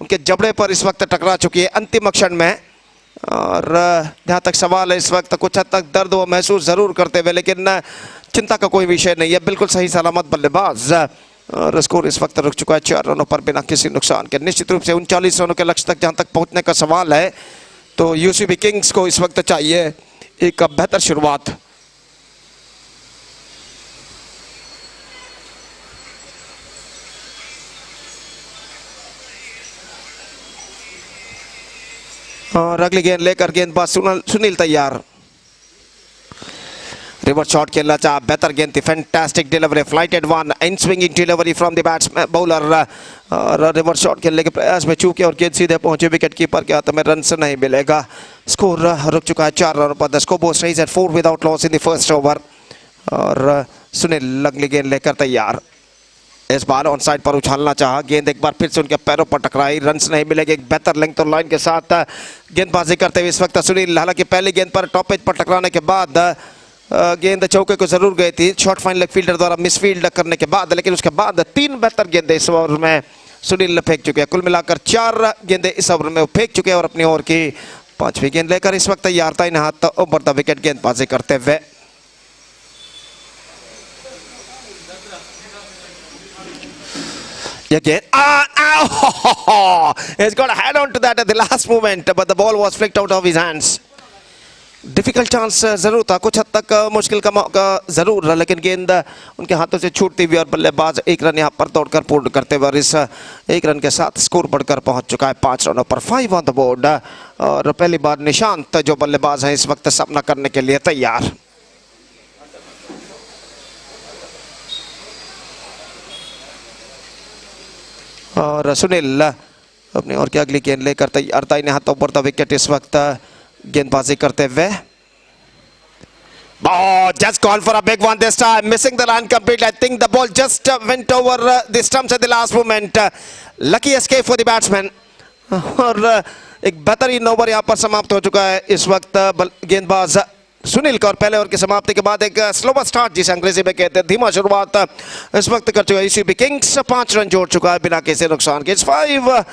उनके जबड़े पर इस वक्त टकरा चुकी है अंतिम क्षण में। और जहाँ तक सवाल है इस वक्त कुछ हद तक दर्द वो महसूस ज़रूर करते हुए, लेकिन चिंता का कोई विषय नहीं है, बिल्कुल सही सलामत बल्लेबाज। और स्कोर इस वक्त रुक चुका है 4 रनों पर बिना किसी नुकसान के। निश्चित रूप से 39 रनों के लक्ष्य तक जहां तक पहुंचने का सवाल है तो यूसीबी किंग्स को इस वक्त चाहिए एक बेहतर शुरुआत। और अगली गेंद लेकर गेंदबाज सुनील तैयार। रिवर्स शॉट खेलना चाहा, बेहतर गेंद थी, fantastic delivery, flighted one, in swinging delivery from the batsman bowler. और रिवर्स शॉट खेलने के प्रयास में चूके और गेंद सीधे पहुंचे विकेट कीपर के हाथ में, रन से नहीं मिलेगा। स्कोर रुक चुका है 4 रनों पर। The score stage at 4 without loss in the first over. और सुनील अगली गेंद लेकर तैयार। इस बार ऑन साइड पर उछालना चाहा, गेंद एक बार फिर से उनके पैरों पर टकराई, रन नहीं मिलेंगे। एक बेहतर लेंथ और लाइन के साथ गेंदबाजी करते हुए इस वक्त सुनील, हालांकि पहली गेंद पर टॉप एज पर टकराने के बाद गेंद चौके को जरूर गई थी शॉर्ट फाइन लेग फील्डर द्वारा मिसफील्ड करने के बाद, लेकिन उसके बाद 3 बेहतर गेंदें इस ओवर में सुनील फेंक चुके हैं। कुल मिलाकर 4 गेंदें इस ओवर में फेंक चुके हैं और अपनी ओवर की 5वीं गेंद लेकर इस वक्त तैयार था इन हाथ ओवर द विकेट गेंदबाजी करते हुए। Again, he's got a head on to that at the last moment, but the ball was flicked out of his hands. Difficult chance जरूर था, कुछ हद तक मुश्किल का मौका जरूर रहा, लेकिन गेंद उनके हाथों से छूटती हुई और बल्लेबाज 1 रन यहां पर तोड़कर पूर्ण करते हुए, और इस 1 रन के साथ स्कोर बढ़कर पहुंच चुका है 5 रनों पर, 5 ऑन द बोर्ड। और पहली बार निशांत जो बल्लेबाज हैं इस वक्त सामना करने के लिए तैयार। और सुनील अपनी ओर की अगली गेंद लेकर तैयार था इन हाथों पर द विकेट इस वक्त गेंदबाजी करते हुए। Oh, just gone for a big one this time, missing the line completely. I think the ball just went over the stumps at the last moment. Lucky escape for the batsman. और एक बेहतरीन over यहाँ पर समाप्त हो चुका है इस वक्त गेंदबाज सुनील का, और पहले ओवर की समाप्ति के बाद एक स्लोवर स्टार्ट जिसे अंग्रेजी में कहते हैं धीमा शुरुआत इस वक्त कर चुका है यूसीबी किंग्स। 5 रन जोड़ चुका है बिना किसी नुकसान के। 5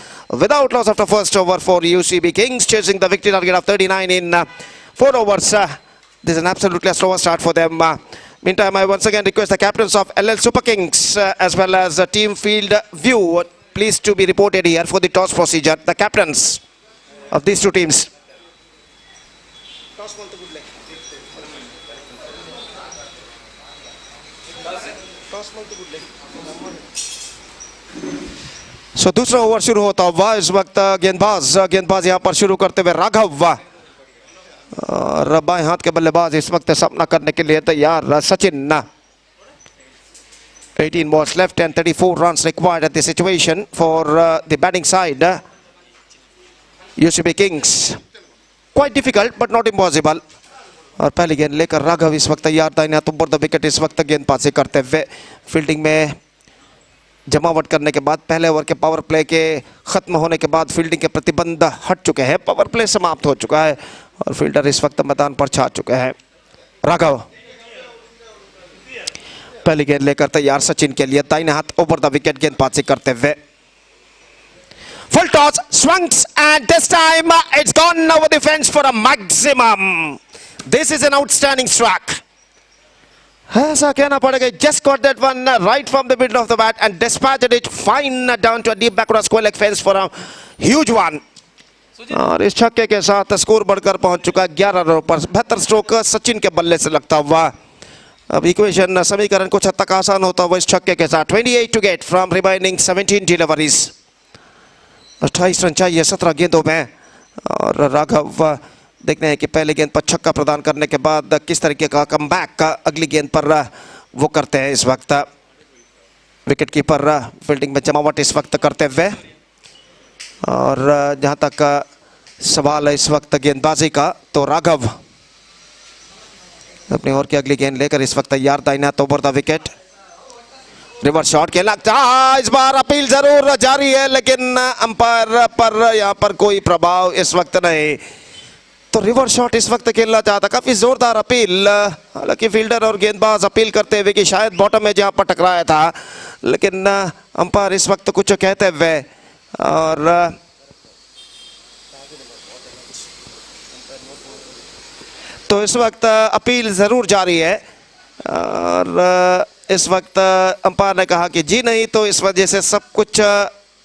without loss after first over for UCB Kings, chasing the victory target of 39 in 4 overs. This is an absolutely slower start for them. Meantime, I once again request the captains of LL Super Kings as well as team field view please to be reported here for the toss procedure. The captains of these two teams. सो दूसरा over शुरू होता हुआ इस वक्त गेंदबाज यहां पर शुरू करते हुए राघव, और बाएं हाथ के बल्लेबाज इस वक्त सामना करने के लिए तैयार Sachin. 18 balls left and 34 runs required at the situation for the batting side. UCB Kings quite difficult but not impossible. और पहली गेंद लेकर राघव इस वक्त तैयार था इन हाथों पर द विकेट इस वक्त गेंदबाजी करते हुए। फील्डिंग में जमावट करने के बाद पहले ओवर के पावर प्ले के खत्म होने के बाद फील्डिंग के प्रतिबंध हट चुके हैं, पावर प्ले समाप्त हो चुका है और फील्डर इस वक्त मैदान पर छा चुके हैं। राघव पहली गेंद लेकर तैयार सचिन के लिए, दाहिने हाथ ओवर द विकेट गेंदबाजी करते हुए। Full toss, swings, and this time it's gone over the fence for a maximum. This is an outstanding strike. ऐसा कहना पड़ेगा, just got that one right from the middle of the bat and dispatched it fine down to a deep backward square leg fence for a huge one. और इस छक्के के साथ score बढ़कर पहुंच चुका 11 रनों पर। बेहतर स्ट्रोक सचिन के बल्ले से लगता हुआ। अब इक्वेशन समीकरण कुछ हद तक आसान होता हुआ इस छक्के के साथ। 28 to get from remaining 17 deliveries. 28 run चाहिए 17 गेंदों में और राघव देखते हैं कि पहले गेंद पर छक्का प्रदान करने के बाद किस तरीके का कमबैक अगली गेंद पर वो करते हैं। इस वक्त विकेट कीपर फील्डिंग में जमावट इस वक्त करते हुए और जहां तक सवाल है इस वक्त गेंदबाजी का, तो राघव अपनी ओर की अगली गेंद लेकर इस वक्त तैयार, दाहिना हाथ over the wicket. Reverse shot के लगता है, इस बार अपील जरूर जारी है लेकिन अंपायर पर यहां पर कोई प्रभाव इस वक्त नहीं। तो रिवर्स शॉट इस वक्त खेलना चाहता, काफी जोरदार अपील, हालांकि फील्डर और गेंदबाज अपील करते हुए कि शायद बॉटम में जहां पर टकराया था, लेकिन अंपायर इस वक्त कुछ कहते हुए और तो इस वक्त अपील जरूर जारी है और इस वक्त अंपायर ने कहा कि जी नहीं, तो इस वजह से सब कुछ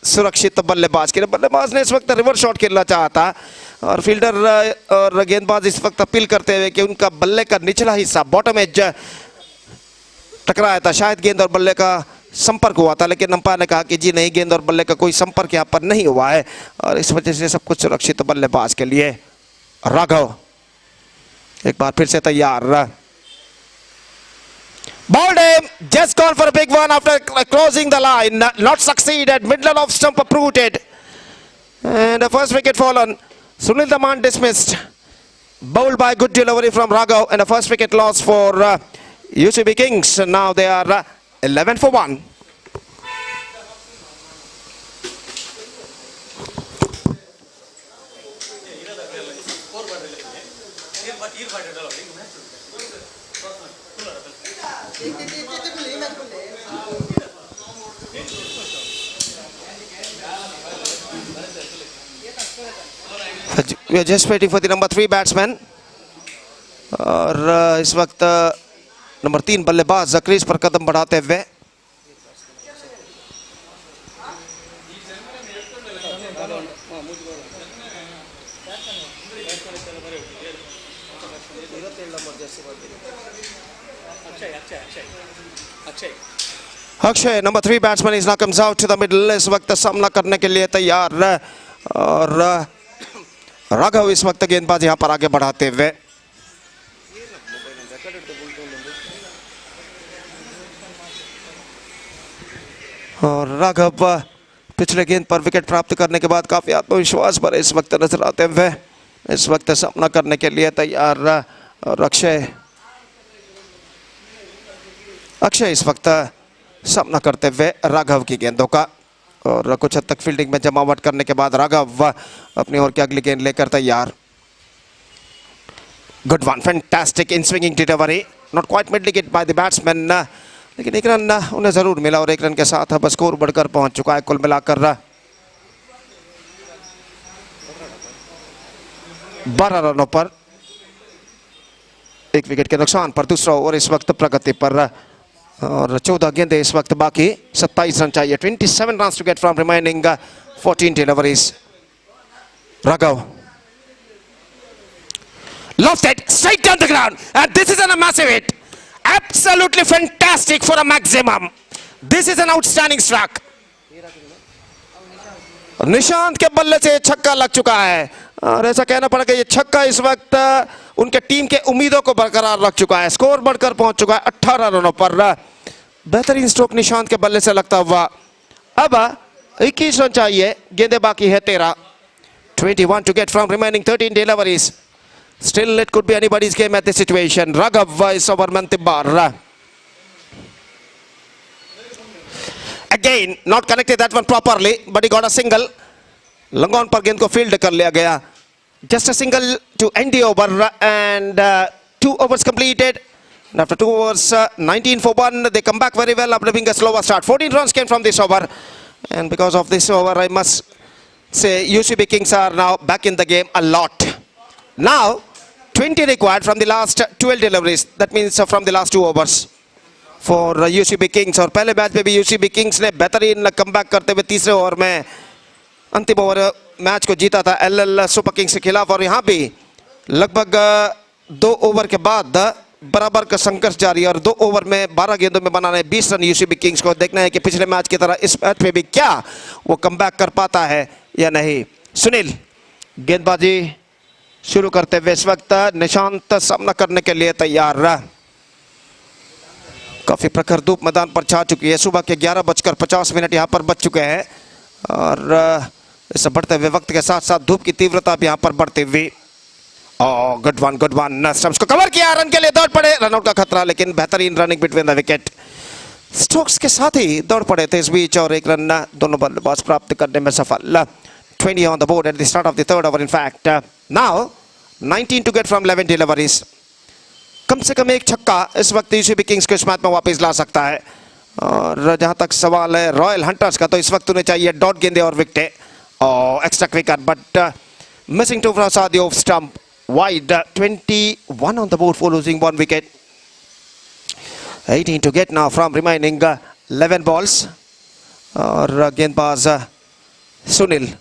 सुरक्षित बल्लेबाज के लिए। बल्लेबाज ने इस वक्त रिवर्स शॉट खेलना चाहा था और फील्डर और गेंदबाज इस वक्त अपील करते हुए कि उनका बल्ले का निचला हिस्सा बॉटम एज टकराया था, शायद गेंद और बल्ले का संपर्क हुआ था, लेकिन अंपायर ने कहा कि जी नहीं, गेंद और बल्ले का कोई संपर्क यहाँ पर नहीं हुआ है और इस वजह से सब कुछ सुरक्षित बल्लेबाज के लिए। राघव एक बार फिर से तैयार, ball aim, just gone for a big one after crossing the line, not succeeded, middle of stump uprooted and the first wicket fallen. Sunil Daman dismissed, bowled by good delivery from Raghav and the first wicket loss for UCB Kings. Now they are 11 for 1. We are just waiting for the number 3 batsman और इस वक्त number 3 बल्लेबाज crease पर कदम बढ़ाते हुए Akshay number 3 batsman is now comes out to the middle, इस वक्त सामना करने के लिए तैयार और राघव इस वक्त गेंदबाज यहां पर आगे बढ़ाते हुए और राघव पिछले गेंद पर विकेट प्राप्त करने के बाद काफी आत्मविश्वास पर इस वक्त नजर आते हुए इस वक्त सामना करने के लिए तैयार और अक्षय इस वक्त सामना करते हुए राघव की गेंदों का और कुछ हद तक फील्डिंग में जमावट करने के बाद राघव अपनी ओर की अगली गेंद लेकर तैयार। Good one, fantastic in swinging delivery, not quite middle wicket by the batsman, लेकिन एक रन उन्हें जरूर मिला और एक रन के साथ अब स्कोर बढ़कर पहुंच चुका है कुल मिलाकर 12 रनों पर, एक विकेट के नुकसान पर दूसरा ओवर इस वक्त प्रगति पर और 14 गेंदें इस वक्त बाकी, 27 रन चाहिए। 27 run to get from remaining 14 deliveries. Raghav lofted straight down the ground and this is a massive hit, absolutely fantastic for a maximum. This is an outstanding strike. Nishant के बल्ले से छक्का लग चुका है और ऐसा कहना पड़ेगा ये छक्का इस वक्त उनके टीम के उम्मीदों को बरकरार रख चुका है। स्कोर बढ़कर पहुंच चुका है 18 रनों पर। बेहतरीन स्ट्रोक निशांत के बल्ले से लगता हुआ। अब 21 रन चाहिए, गेंदें बाकी है 13। 21 to get from remaining 13 deliveries. Still it could be anybody's game at this situation. Raghav is over Mantibbar. Again, not connected that one properly, but he got a single. Long on पर गेंद को field कर लिया गया. Just a single to end the over, and 2 overs completed. And after 2 overs, 19 for 1, they come back very well after having a slower start. 14 runs came from this over, and because of this over, I must say UCB Kings are now back in the game a lot. Now, 20 required from the last 12 deliveries. That means from the last 2 overs for UCB Kings. और पहले match में भी UCB Kings ने बेहतरीन comeback करते हुए तीसरे over में अंतिम ओवर मैच को जीता था LL सुपर किंग्स के खिलाफ. और यहाँ भी लगभग 2 ओवर के बाद बराबर का संघर्ष जारी है और 2 ओवर में 12 गेंदों में बनाने 20 रन UCB किंग्स को. देखना है कि पिछले मैच की तरह इस मैच में भी क्या वो कमबैक कर पाता है या नहीं. सुनील गेंदबाजी शुरू करते हुए इस वक्त निशांत सामना करने के लिए तैयार. काफी प्रखर धूप मैदान पर छा चुकी है. सुबह के 11:50 यहाँ पर बज चुके हैं और इस बढ़ते हुए वक्त के साथ साथ धूप की तीव्रता भी यहाँ पर बढ़ती हुई. गुड वन स्टंप्स को कवर किया. रन के लिए दौड़ पड़े. रनआउट का खतरा, लेकिन बेहतरीन running between the wicket. Stokes के साथ ही दौड़ पड़े थे इस बीच और 1 रन दोनों बल्लेबाज प्राप्त करने में सफल. 20 on the board at the start of the 3rd over. In fact, now 19 to get from 11 deliveries. कम से कम 1 छक्का इस वक्त UCB किंग्स को इस मैच में वापस ला सकता है. और जहां तक सवाल है रॉयल हंटर्स का, तो इस वक्त उन्हें चाहिए डॉट गेंदे और विकेट. Extra quicker, but missing 2 from the off stump. Wide. 21 on the board for losing 1 wicket. 18 to get now from remaining 11 balls. और गेंदबाज Sunil.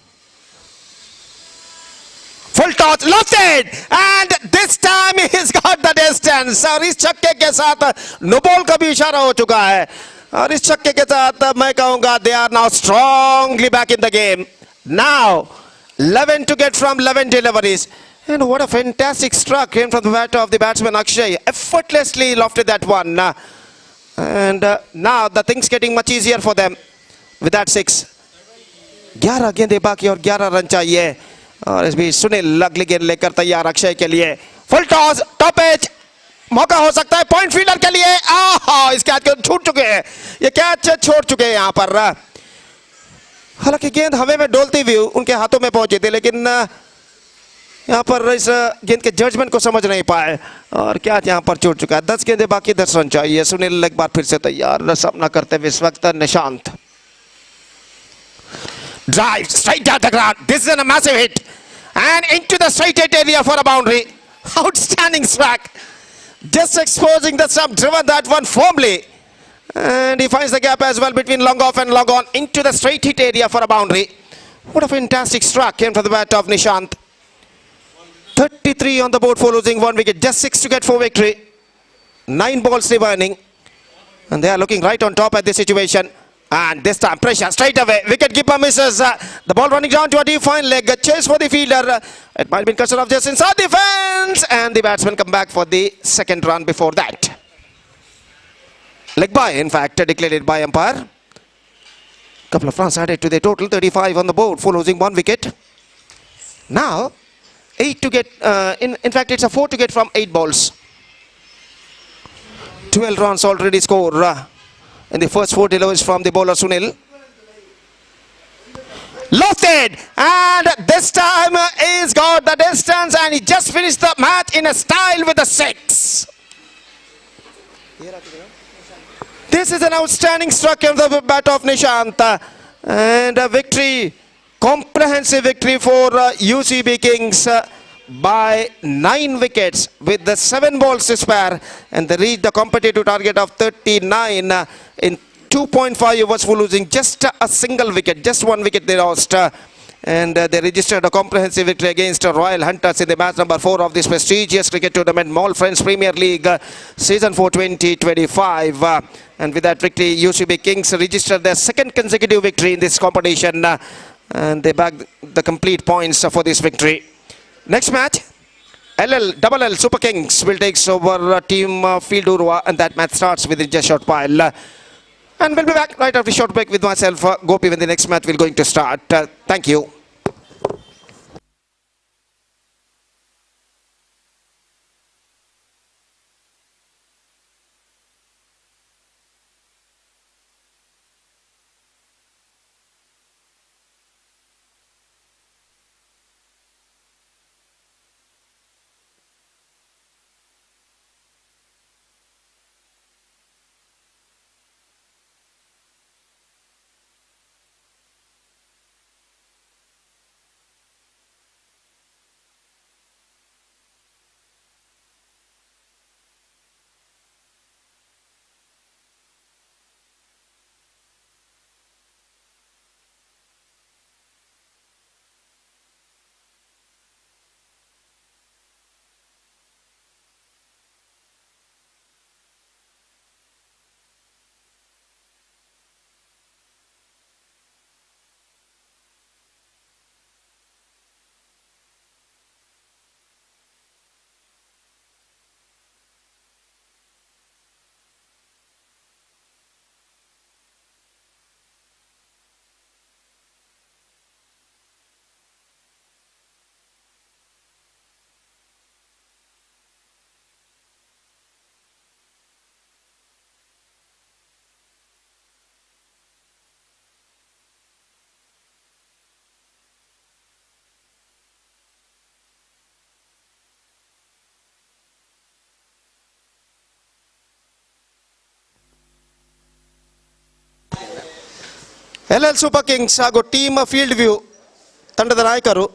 Full toss, lofted, and this time he's got the distance. और इस छक्के के साथ no ball का भी इशारा हो चुका है. और इस छक्के के साथ मैं कहूंगा they are now strongly back in the game. Now 11 to get from 11 deliveries. And what a fantastic struck came from the bat of the batsman Akshay. Effortlessly lofted that one. And now the things getting much easier for them with that 6. 11 गेंदें बाकी और 11 run चाहिए. और इस बीच सुनील अगली गेंद लेकर तैयार अक्षय के लिए. फुल टॉस, टॉप एज, मौका हो सकता है पॉइंट फील्डर के लिए. इस कैच को छूट चुके हैं. ये कैच छोड़ चुके हैं यहाँ पर. हालांकि गेंद हवा में डोलती हुई उनके हाथों में पहुंची थी, लेकिन यहाँ पर इस गेंद के जजमेंट को समझ नहीं पाए और क्या यहाँ पर छूट चुका है. 10 गेंदें बाकी, 10 रन चाहिए. सुनील एक बार फिर से तैयार सामना करते हुए इस वक्त Nishant. Drive straight down the ground. This is a massive hit and into the straight hit area for a boundary. Outstanding strike. Just exposing the stump, driven that one firmly, and he finds the gap as well between long off and long on into the straight hit area for a boundary. What a fantastic strike came from the bat of Nishant. 33 on the board for losing 1 wicket. Just 6 to get for victory. 9 balls remaining, and they are looking right on top at this situation. And this time pressure straight away. Wicket keeper misses. The ball running down to a deep fine leg. A chase for the fielder. It might be cushion of just inside the fence. And the batsman come back for the 2nd run before that. Leg by, in fact, declared by umpire. Couple of runs added to the total. 35 on the board for losing 1 wicket. Now, 8 to get. In fact, it's a 4 to get from 8 balls. 12 runs already scored. In the first 4 deliveries from the bowler Sunil. Lofted, and this time he's got the distance, and he just finished the match in a style with a 6. This is an outstanding struck on the bat of Nishant, and a victory, comprehensive victory for UCB Kings by 9 wickets with the 7 balls to spare, and they reached the competitive target of 39 in 2.5 overs for losing just a single wicket. Just 1 wicket they lost, and they registered a comprehensive victory against Royal Hunters in the match number 4 of this prestigious cricket tournament, Mall Friends Premier League Season 4 2025. And with that victory, UCB Kings registered their 2nd consecutive victory in this competition, and they bagged the complete points for this victory. Next match, LL Super Kings will take over team Field URWA, and that match starts within just short while. And we'll be back right after a short break with myself, Gopi, when the next match will going to start. Thank you. L super Kings ಹಾಗೂ team Field view ತಂಡದ ನಾಯಕರು.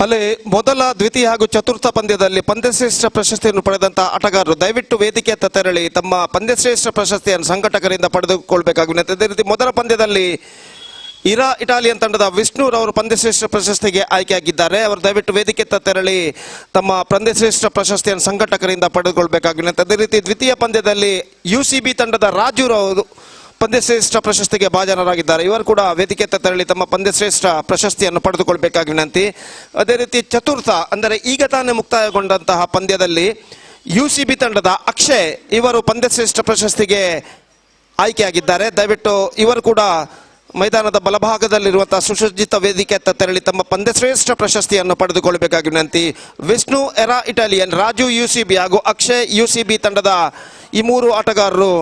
ಅಲ್ಲಿ ಮೊದಲ ದ್ವಿತೀಯ ಹಾಗೂ ಚತುರ್ಥ ಪಂದ್ಯದಲ್ಲಿ ಪಂದ್ಯಶ್ರೇಷ್ಠ ಪ್ರಶಸ್ತಿಯನ್ನು ಪಡೆದಂತಹ ಆಟಗಾರರು ದಯವಿಟ್ಟು ವೇದಿಕೆಯತ್ತ ತೆರಳಿ ತಮ್ಮ ಪಂದ್ಯಶ್ರೇಷ್ಠ ಪ್ರಶಸ್ತಿಯನ್ನು ಸಂಘಟಕರಿಂದ ಪಡೆದುಕೊಳ್ಬೇಕಾಗಿದೆ. ಅದೇ ರೀತಿ ಮೊದಲ ಪಂದ್ಯದಲ್ಲಿ ಇಟಾಲಿಯನ್ ತಂಡದ ವಿಷ್ಣುರವರು ಪಂದ್ಯಶ್ರೇಷ್ಠ ಪ್ರಶಸ್ತಿಗೆ ಆಯ್ಕೆಯಾಗಿದ್ದಾರೆ. ಅವರು ದಯವಿಟ್ಟು ವೇದಿಕೆಯತ್ತ ತೆರಳಿ ತಮ್ಮ ಪಂದ್ಯಶ್ರೇಷ್ಠ ಪ್ರಶಸ್ತಿಯನ್ನು ಸಂಘಟಕರಿಂದ ಪಡೆದುಕೊಳ್ಬೇಕಾಗಿದೆ. ಅದೇ ರೀತಿ ದ್ವಿತೀಯ ಪಂದ್ಯದಲ್ಲಿ UCB ತಂಡದ ರಾಜುರವರು ಪಂದ್ಯಶ್ರೇಷ್ಠ ಪ್ರಶಸ್ತಿಗೆ ಭಾಜನರಾಗಿದ್ದಾರೆ. ಇವರು ಕೂಡ ವೇದಿಕೆಯತ್ತ ತೆರಳಿ ತಮ್ಮ ಪಂದ್ಯಶ್ರೇಷ್ಠ ಪ್ರಶಸ್ತಿಯನ್ನು ಪಡೆದುಕೊಳ್ಬೇಕಾಗಿ ವಿನಂತಿ. ಅದೇ ರೀತಿ ಚತುರ್ಥ ಅಂದರೆ ಈಗ ತಾನೇ ಮುಕ್ತಾಯಗೊಂಡಂತಹ ಪಂದ್ಯದಲ್ಲಿ UCB ತಂಡದ ಅಕ್ಷಯ್ ಇವರು ಪಂದ್ಯಶ್ರೇಷ್ಠ ಪ್ರಶಸ್ತಿಗೆ ಆಯ್ಕೆಯಾಗಿದ್ದಾರೆ. ದಯವಿಟ್ಟು ಇವರು ಕೂಡ ಮೈದಾನದ ಬಲಭಾಗದಲ್ಲಿರುವಂತಹ ಸುಸಜ್ಜಿತ ವೇದಿಕೆಯತ್ತ ತೆರಳಿ ತಮ್ಮ ಪಂದ್ಯಶ್ರೇಷ್ಠ ಪ್ರಶಸ್ತಿಯನ್ನು ಪಡೆದುಕೊಳ್ಳಬೇಕಾಗಿ ವಿನಂತಿ. Vishnu era Italian, Raju UCB ಹಾಗೂ ಅಕ್ಷಯ್ UCB ತಂಡದ ಈ ಮೂರು ಆಟಗಾರರು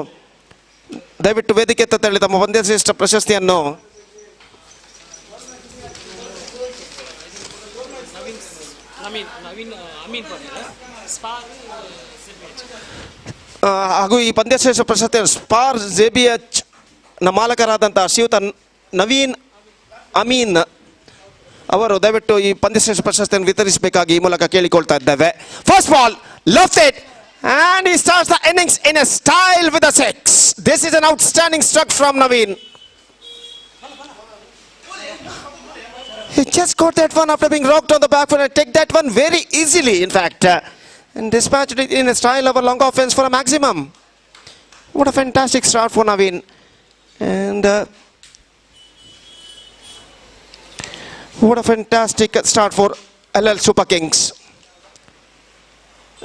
ದಯವಿಟ್ಟು ವೇದಿಕೆಯತ್ತ ತೆರಳಿ ತಮ್ಮ ಪಂದ್ಯಶ್ರೇಷ್ಠ ಪ್ರಶಸ್ತಿಯನ್ನು ಹಾಗೂ ಈ ಪಂದ್ಯಶ್ರೇಷ್ಠ ಪ್ರಶಸ್ತಿಯನ್ನು ಸ್ಪಾರ್ JBH ನ ಮಾಲಕರಾದಂತಹ ಶ್ರೀಯುತ ನವೀನ್ ಅಮೀನ್ ಅವರು ದಯವಿಟ್ಟು ಈ ಪಂದ್ಯಶ್ರೇಷ್ಠ ಪ್ರಶಸ್ತಿಯನ್ನು ವಿತರಿಸಬೇಕಾಗಿ ಈ ಮೂಲಕ ಕೇಳಿಕೊಳ್ತಾ ಇದ್ದೇವೆ. First ball left side and he starts the innings in a style with a six. This is an outstanding struck from Naveen. He just got that one after being rocked on the back foot and take that one very easily in fact and dispatched it in a style of a long offense for a maximum. What a fantastic start for Naveen. And what a fantastic start for LL Super Kings.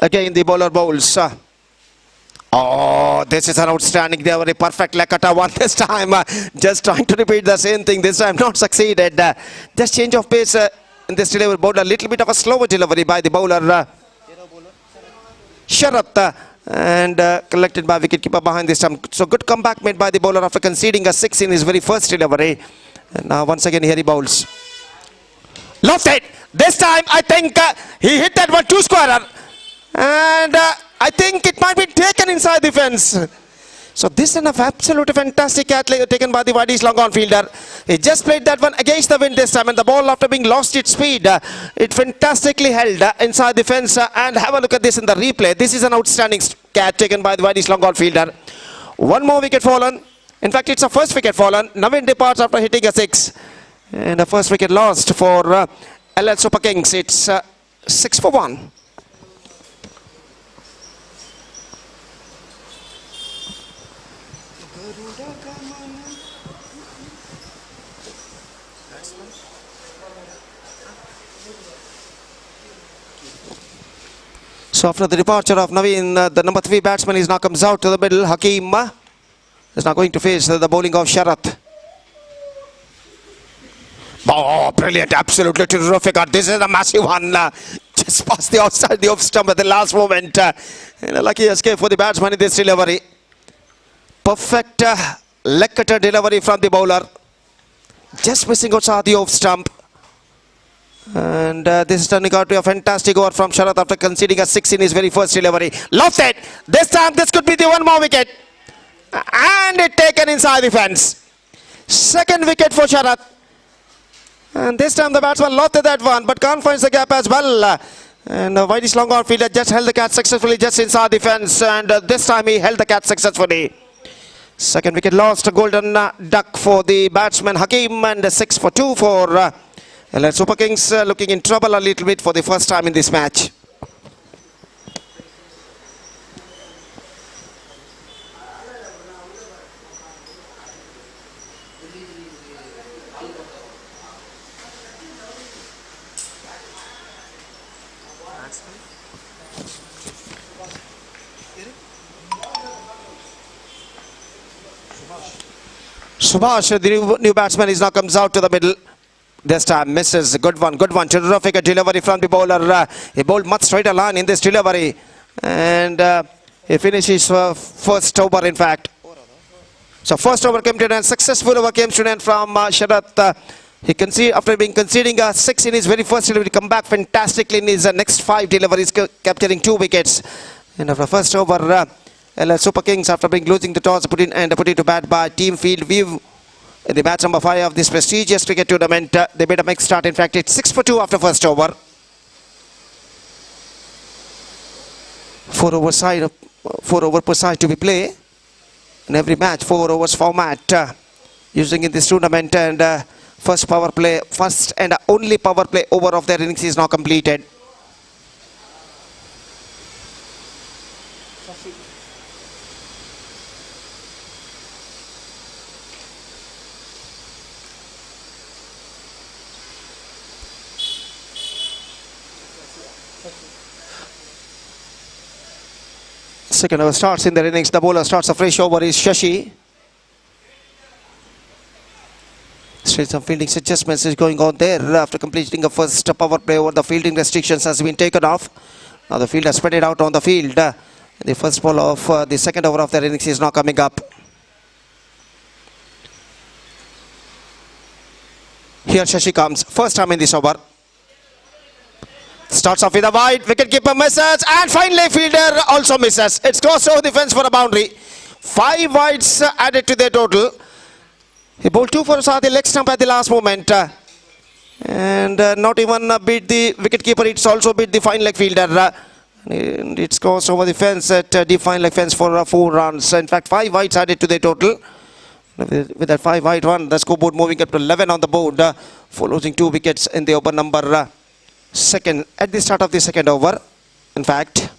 Again the bowler bowls. Oh, this is an outstanding delivery. Perfect Lekata one this time. Just trying to repeat the same thing this time. Not succeeded. Just change of pace in this delivery. Bowler. A little bit of a slower delivery by the bowler. Sharat. And collected by wicketkeeper behind this time. So good comeback made by the bowler after conceding a six in his very first delivery. And now once again here he bowls. Left side. This time I think he hit that one two squarer. And I think it might be taken inside the fence. So this is an absolutely fantastic catch taken by the Wadis long on fielder. He just played that one against the wind this time and the ball after being lost its speed, it fantastically held inside the fence and have a look at this in the replay. This is an outstanding catch taken by the Wadis long on fielder. One more wicket fallen. In fact, it's a first wicket fallen. Naveen departs after hitting a six. And the first wicket lost for LL Super Kings. It's 6 for 1. So after the departure of Naveen, the number 3 batsman is now comes out to the middle. Hakeem is now going to face the bowling of Sharath. Oh, brilliant, absolutely terrific. This is a massive one. Just past the outside the off stump at the last moment. And a lucky escape for the batsman in this delivery. Perfect leg cutter delivery from the bowler. Just missing outside the off stump. And this is turning out to be a fantastic over from Sharath after conceding a 6 in his very first delivery. Lost it. This time this could be the one more wicket. And it taken inside the fence. Second wicket for Sharath. And this time the batsman lost that one, but Khan finds the gap as well. And Whitey's long on fielder just held the catch successfully just inside the fence. And this time he held the catch successfully. Second wicket lost, a golden duck for the batsman Hakeem, and 6 for 2 for LL Super Kings, looking in trouble a little bit for the first time in this match. Subhash, the new batsman, is now comes out to the middle. This time misses. Good one, terrific delivery from the bowler. He bowled much straighter line in this delivery, and he finishes first over, in fact. So first over came to an end. Successful over came to an end from Sharath. He conceded, after conceding a 6 in his very first delivery, come back fantastically in his next 5 deliveries, capturing 2 wickets. And after first over, LL Super Kings, after losing the toss, put it to bat by Team Field View. In the match number 5 of this prestigious cricket tournament, they made a mixed start. In fact, it's 6 for 2 after first over. 4 over per side to be played in every match. 4 overs format using in this tournament, and first and only power play over of their innings is now completed. Second over starts in their innings. The bowler starts a fresh over is Shashi. Still some fielding adjustments is going on there after completing a first power play over. The fielding restrictions has been taken off. Now the field has spread it out on the field. The first ball of the second over of their innings is now coming up. Here Shashi comes. First time in this over. Starts off with a wide, wicketkeeper misses, and finally fielder also misses. It's crossed over the fence for a boundary. 5 wides added to their total. He bowled 2 for the leg stump at the last moment. And not even beat the wicketkeeper, it's also beat the fine leg fielder. And it's crossed over the fence at the fine leg fence for 4 runs. In fact, 5 wides added to their total. With that 5 wide run, the scoreboard moving up to 11 on the board for losing 2 wickets in the over number second at the start of the second over, in fact.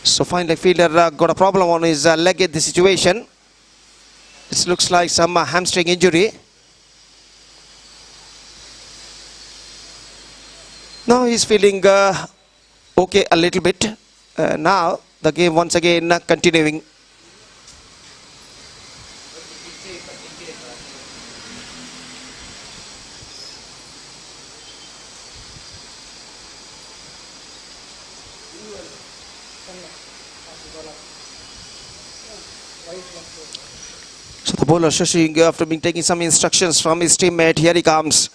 So fine leg fielder got a problem on his leg at the situation. It looks like some hamstring injury. Now he's feeling okay a little bit. Now the game once again continuing. So the bowler Shashi, after being taking some instructions from his teammate, here he comes.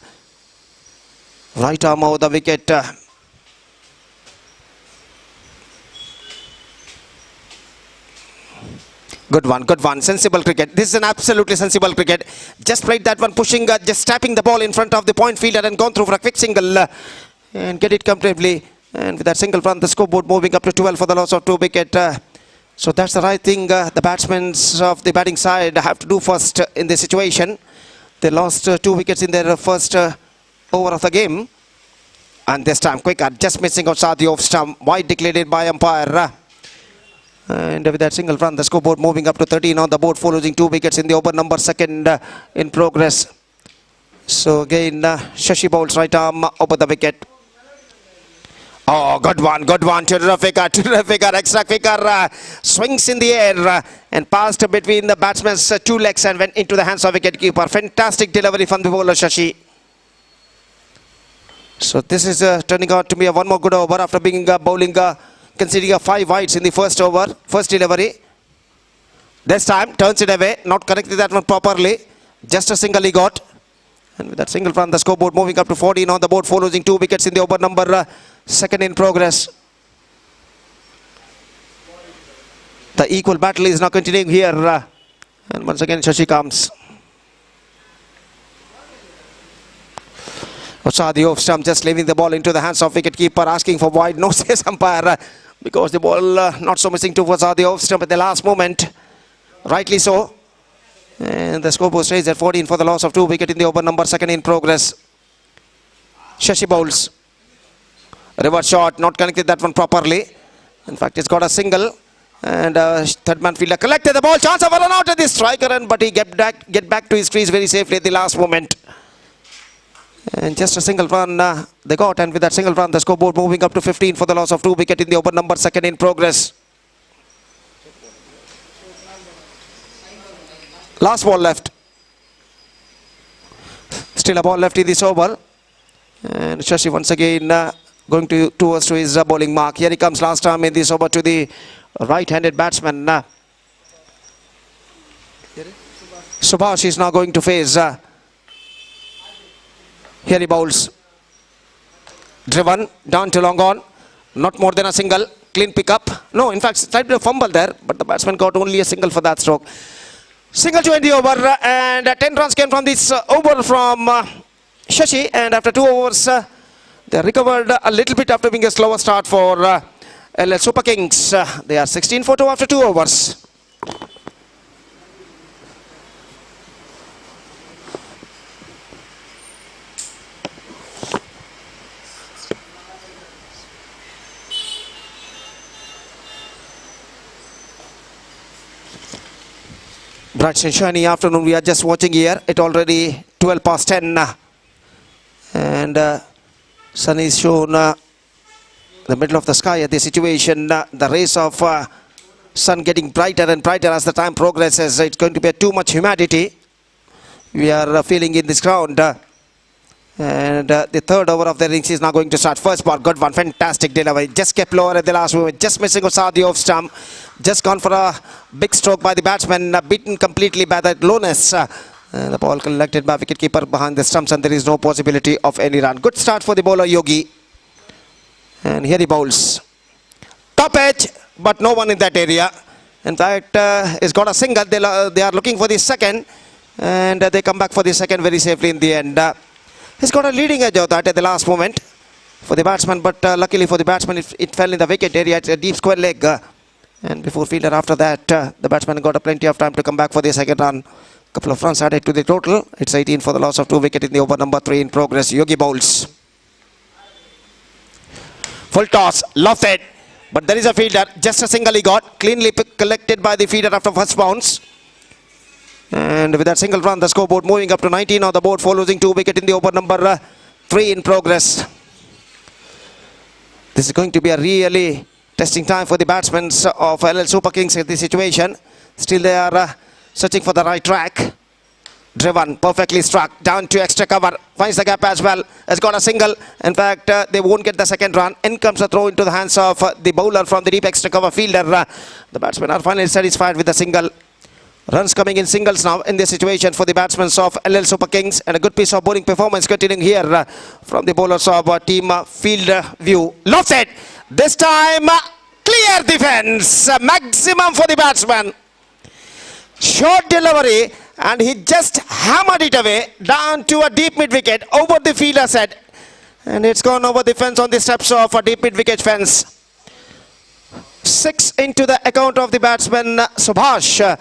Right arm over the wicket. Good one. Sensible cricket. This is an absolutely sensible cricket. Just played that one, pushing, just tapping the ball in front of the point fielder and gone through for a quick single and get it comfortably. And with that single run, the scoreboard moving up to 12 for the loss of 2 wickets. So that's the right thing the batsmen of the batting side have to do first in this situation. They lost 2 wickets in their first over of the game. And this time, quick cut, just missing outside the off stump. Wide declared by umpire. And with that single run, the scoreboard moving up to 13 on the board, following 2 wickets in the over number second in progress. So again, Shashi bowls right arm over the wicket. Oh, good one, terrific, extra quicker, swings in the air and passed between the batsman's 2 legs and went into the hands of wicketkeeper. Fantastic delivery from the bowler Shashi. So this is turning out to be a one more good over after being bowling, conceding 5 wides in the first over, first delivery. This time turns it away, not connected that one properly, just a single he got. And with that single run, the scoreboard moving up to 14 on the board, following 2 wickets in the over number second in progress. The equal battle is now continuing here. And once again, Shashi comes. Outside the off stump, just leaving the ball into the hands of wicketkeeper, asking for wide. No, says umpire, because the ball not so missing towards the off stump at the last moment. Rightly so. And the scoreboard stays at 14 for the loss of 2 wickets in the over number second in progress. Shashi bowls. Reverse shot, not connected that one properly. In fact, it's got a single. And third man fielder collected the ball. Chance of a run out at the striker, but he get back to his crease very safely at the last moment. And just a single run they got. And with that single run, the scoreboard moving up to 15 for the loss of 2 wickets in the over number second in progress. Last ball left. Still a ball left in this over. And Shashi once again going towards to his bowling mark. Here he comes last time in this over to the right-handed batsman. Subhash is now going to face. Here he bowls. Driven down to long on. Not more than a single. Clean pickup. No, in fact, slightly a fumble there, but the batsman got only a single for that stroke. Single to end the over, and 10 runs came from this over from Shashi, and after 2 overs, they recovered a little bit after being a slower start for LL Super Kings. They are 16 for 2 after 2 overs. Bright and shiny afternoon we are just watching here. It already 12 past 10 and sun is shown the middle of the sky at the situation. The rays of sun getting brighter and brighter as the time progresses. It's going to be too much humidity we are feeling in this ground. And the third over of the innings is now going to start. First ball, good one, fantastic delivery. Just kept lower at the last moment, just missing outside the off stump. Just gone for a big stroke by the batsman, beaten completely by that lowness. The ball collected by wicketkeeper behind the stumps, and there is no possibility of any run. Good start for the bowler Yogi. And here he bowls. Top edge, but no one in that area. In fact, he's got a single. They are looking for the second, and they come back for the second very safely in the end. He's got a leading edge of that at the last moment for the batsman, but luckily for the batsman, it fell in the wicket area. It's a deep square leg. And before fielder after that, the batsman got a plenty of time to come back for the second run. Couple of runs added to the total. It's 18 for the loss of 2 wickets in the over number 3 in progress. Yogi bowls. Full toss, lost it. But there is a fielder, just a single he got. Cleanly collected by the fielder after first bounce. And with that single run, the scoreboard moving up to 19 on the board, for losing 2 wickets in the over number 3 in progress. This is going to be a really testing time for the batsmen of LL Super Kings in this situation. Still they are searching for the right track. Driven, perfectly struck, down to extra cover, finds the gap as well, has got a single. In fact, they won't get the second run. In comes a throw into the hands of the bowler from the deep extra cover fielder. The batsmen are finally satisfied with the single. Runs coming in singles now in this situation for the batsmen of LL Super Kings, and a good piece of bowling performance continuing here from the bowlers of team field view. Lost it. This time clear defense, maximum for the batsman. Short delivery, and he just hammered it away down to a deep mid wicket over the fielder's head, and it's gone over the fence on the steps of a deep mid wicket fence. 6 into the account of the batsman Subhash.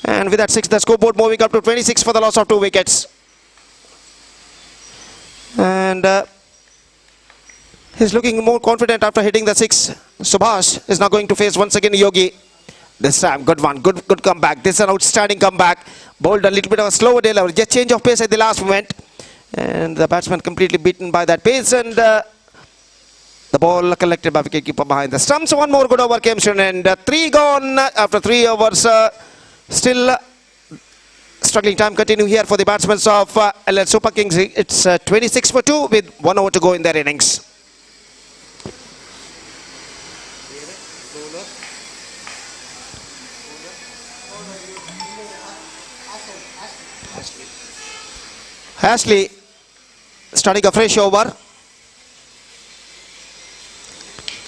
And with that 6, the scoreboard moving up to 26 for the loss of 2 wickets. And he's looking more confident after hitting the 6. Subhash is now going to face once again Yogi. This time, good one, good comeback. This is an outstanding comeback. Bowled a little bit of a slower delivery, just change of pace at the last moment. And the batsman completely beaten by that pace, and the ball collected by wicketkeeper behind the stumps. One more good over came soon, and 3 gone after 3 overs. Still struggling time continue here for the batsmen of LL Super Kings. It's 26 for 2 with 1 over to go in their innings. Ashley starting a fresh over.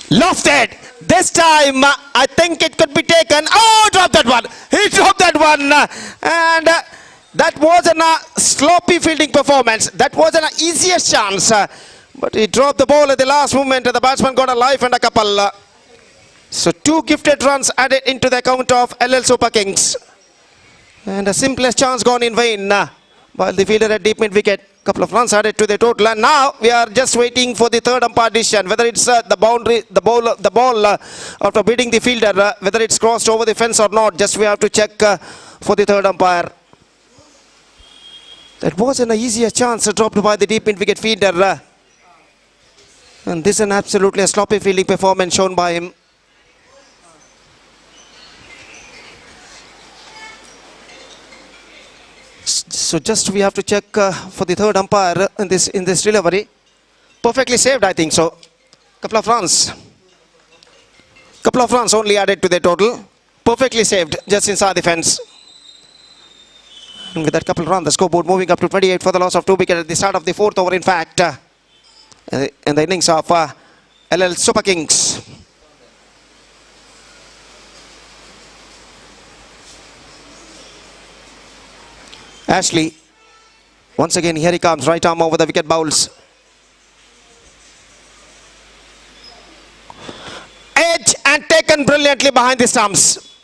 Lofted. This time I think it could be taken. Oh, dropped that one. He dropped that one. And that wasn't a sloppy fielding performance. That wasn't an easiest chance. But he dropped the ball at the last moment. The batsman got a life and a couple. So 2 gifted runs added into the account of LL Super Kings. And the simplest chance gone in vain. While the fielder at deep mid wicket, couple of runs added to the total, and now we are just waiting for the third umpire decision, whether it's the boundary, the ball after beating the fielder, whether it's crossed over the fence or not. Just we have to check for the third umpire. That wasn't an easier chance dropped by the deep mid wicket fielder, and this is an absolutely a sloppy fielding performance shown by him. So just we have to check for the third umpire in this delivery. Perfectly saved, I think so. Couple of runs only added to the total. Perfectly saved, just inside the fence. And with that couple of runs, the scoreboard moving up to 28 for the loss of 2 wickets at the start of the 4th over. In fact, in the innings of LL Super Kings. Ashley, once again, here he comes, right arm over the wicket bowls. Edge and taken brilliantly behind the stumps.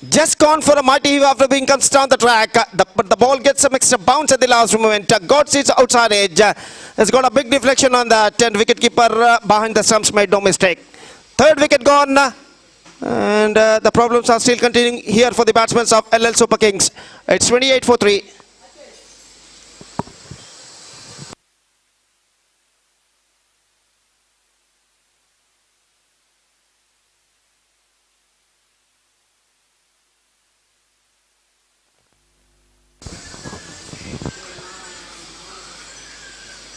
Just gone for a mighty heave after being comes down the track, but the ball gets some extra bounce at the last moment. Got seats outside edge. Has got a big deflection on that, and wicketkeeper behind the stumps made no mistake. 3rd wicket gone. And the problems are still continuing here for the batsmen of LL Super Kings. It's 28 for 3.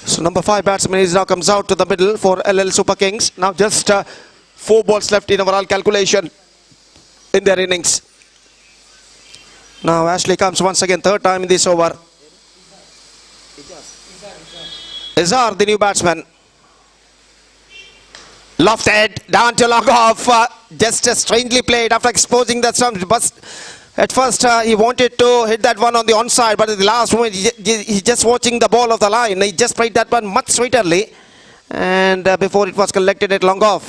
So number 5 batsman is now comes out to the middle for LL Super Kings. Now just 4 balls left in overall calculation in their innings. Now Ashley comes once again, 3rd time in this over. Izar, the new batsman. Lofted, down to long off. Just strangely played after exposing that stump. But at first he wanted to hit that one on the onside, but at the last moment he's just watching the ball of the line. He just played that one much sweeterly. And before it was collected at long off.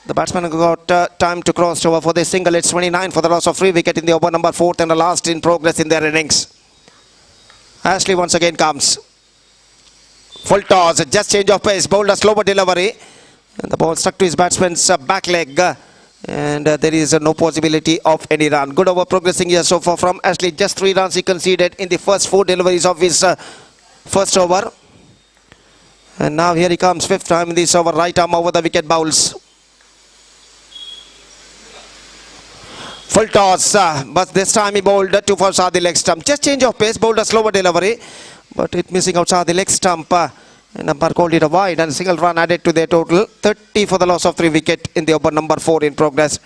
The batsman got time to cross over for the single. It's 29 for the loss of 3 wickets in the over number 4th and the last in progress in their innings. Ashley once again comes. Full toss, just change of pace, bowled a slower delivery. And the ball stuck to his batsman's back leg. And there is no possibility of any run. Good over progressing here so far from Ashley. Just 3 runs he conceded in the first 4 deliveries of his first over. And now here he comes, 5th time in this over, right arm over the wicket bowls. Full toss, but this time he bowled too far outside the leg stump. Just change of pace, bowled a slower delivery, but it missing outside the leg stump. And umpire called it a wide, and a single run added to their total. 30 for the loss of 3 wickets in the over number 4 in progress.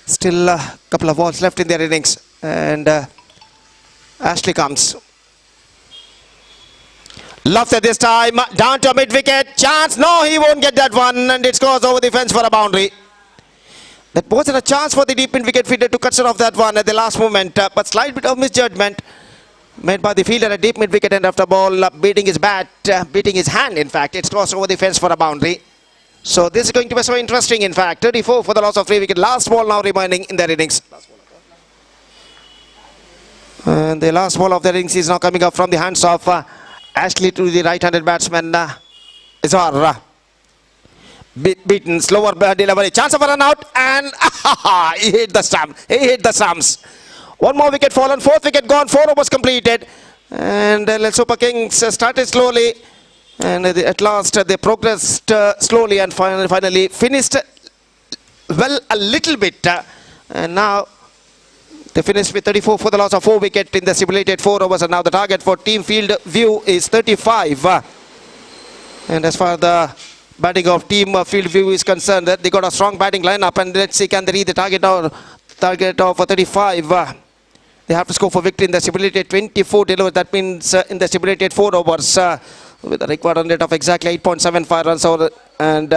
Still a couple of balls left in their innings, and Ashley comes. Lofted this time, down to a mid wicket. Chance, no, he won't get that one, and it goes over the fence for a boundary. That wasn't a chance for the deep mid wicket fielder to cut off that one at the last moment, but slight bit of misjudgment made by the fielder at deep mid wicket, and after ball beating his bat, beating his hand in fact, it's crossed over the fence for a boundary. So this is going to be so interesting. In fact, 34 for the loss of 3 wicket. Last ball now remaining in their innings. And the last ball of their innings is now coming up from the hands of Ashley to the right-handed batsman Izhar. Beaten, slower delivery, chance of a run out, and he hit the stump. He hit the stumps. One more wicket fallen, 4th wicket gone, 4 overs completed, and Super Kings started slowly, and at last they progressed slowly and finally finished well a little bit, and now they finished with 34 for the loss of 4 wicket in the stipulated 4 overs, and now the target for team field view is 35. And as far as the batting of team field view is concerned, they got a strong batting lineup, and let's see can they reach the target now. Target of 35. They have to score for victory in the stipulated 24 deliveries. That means in the stipulated 4 overs with a required run rate of exactly 8.75 runs over, and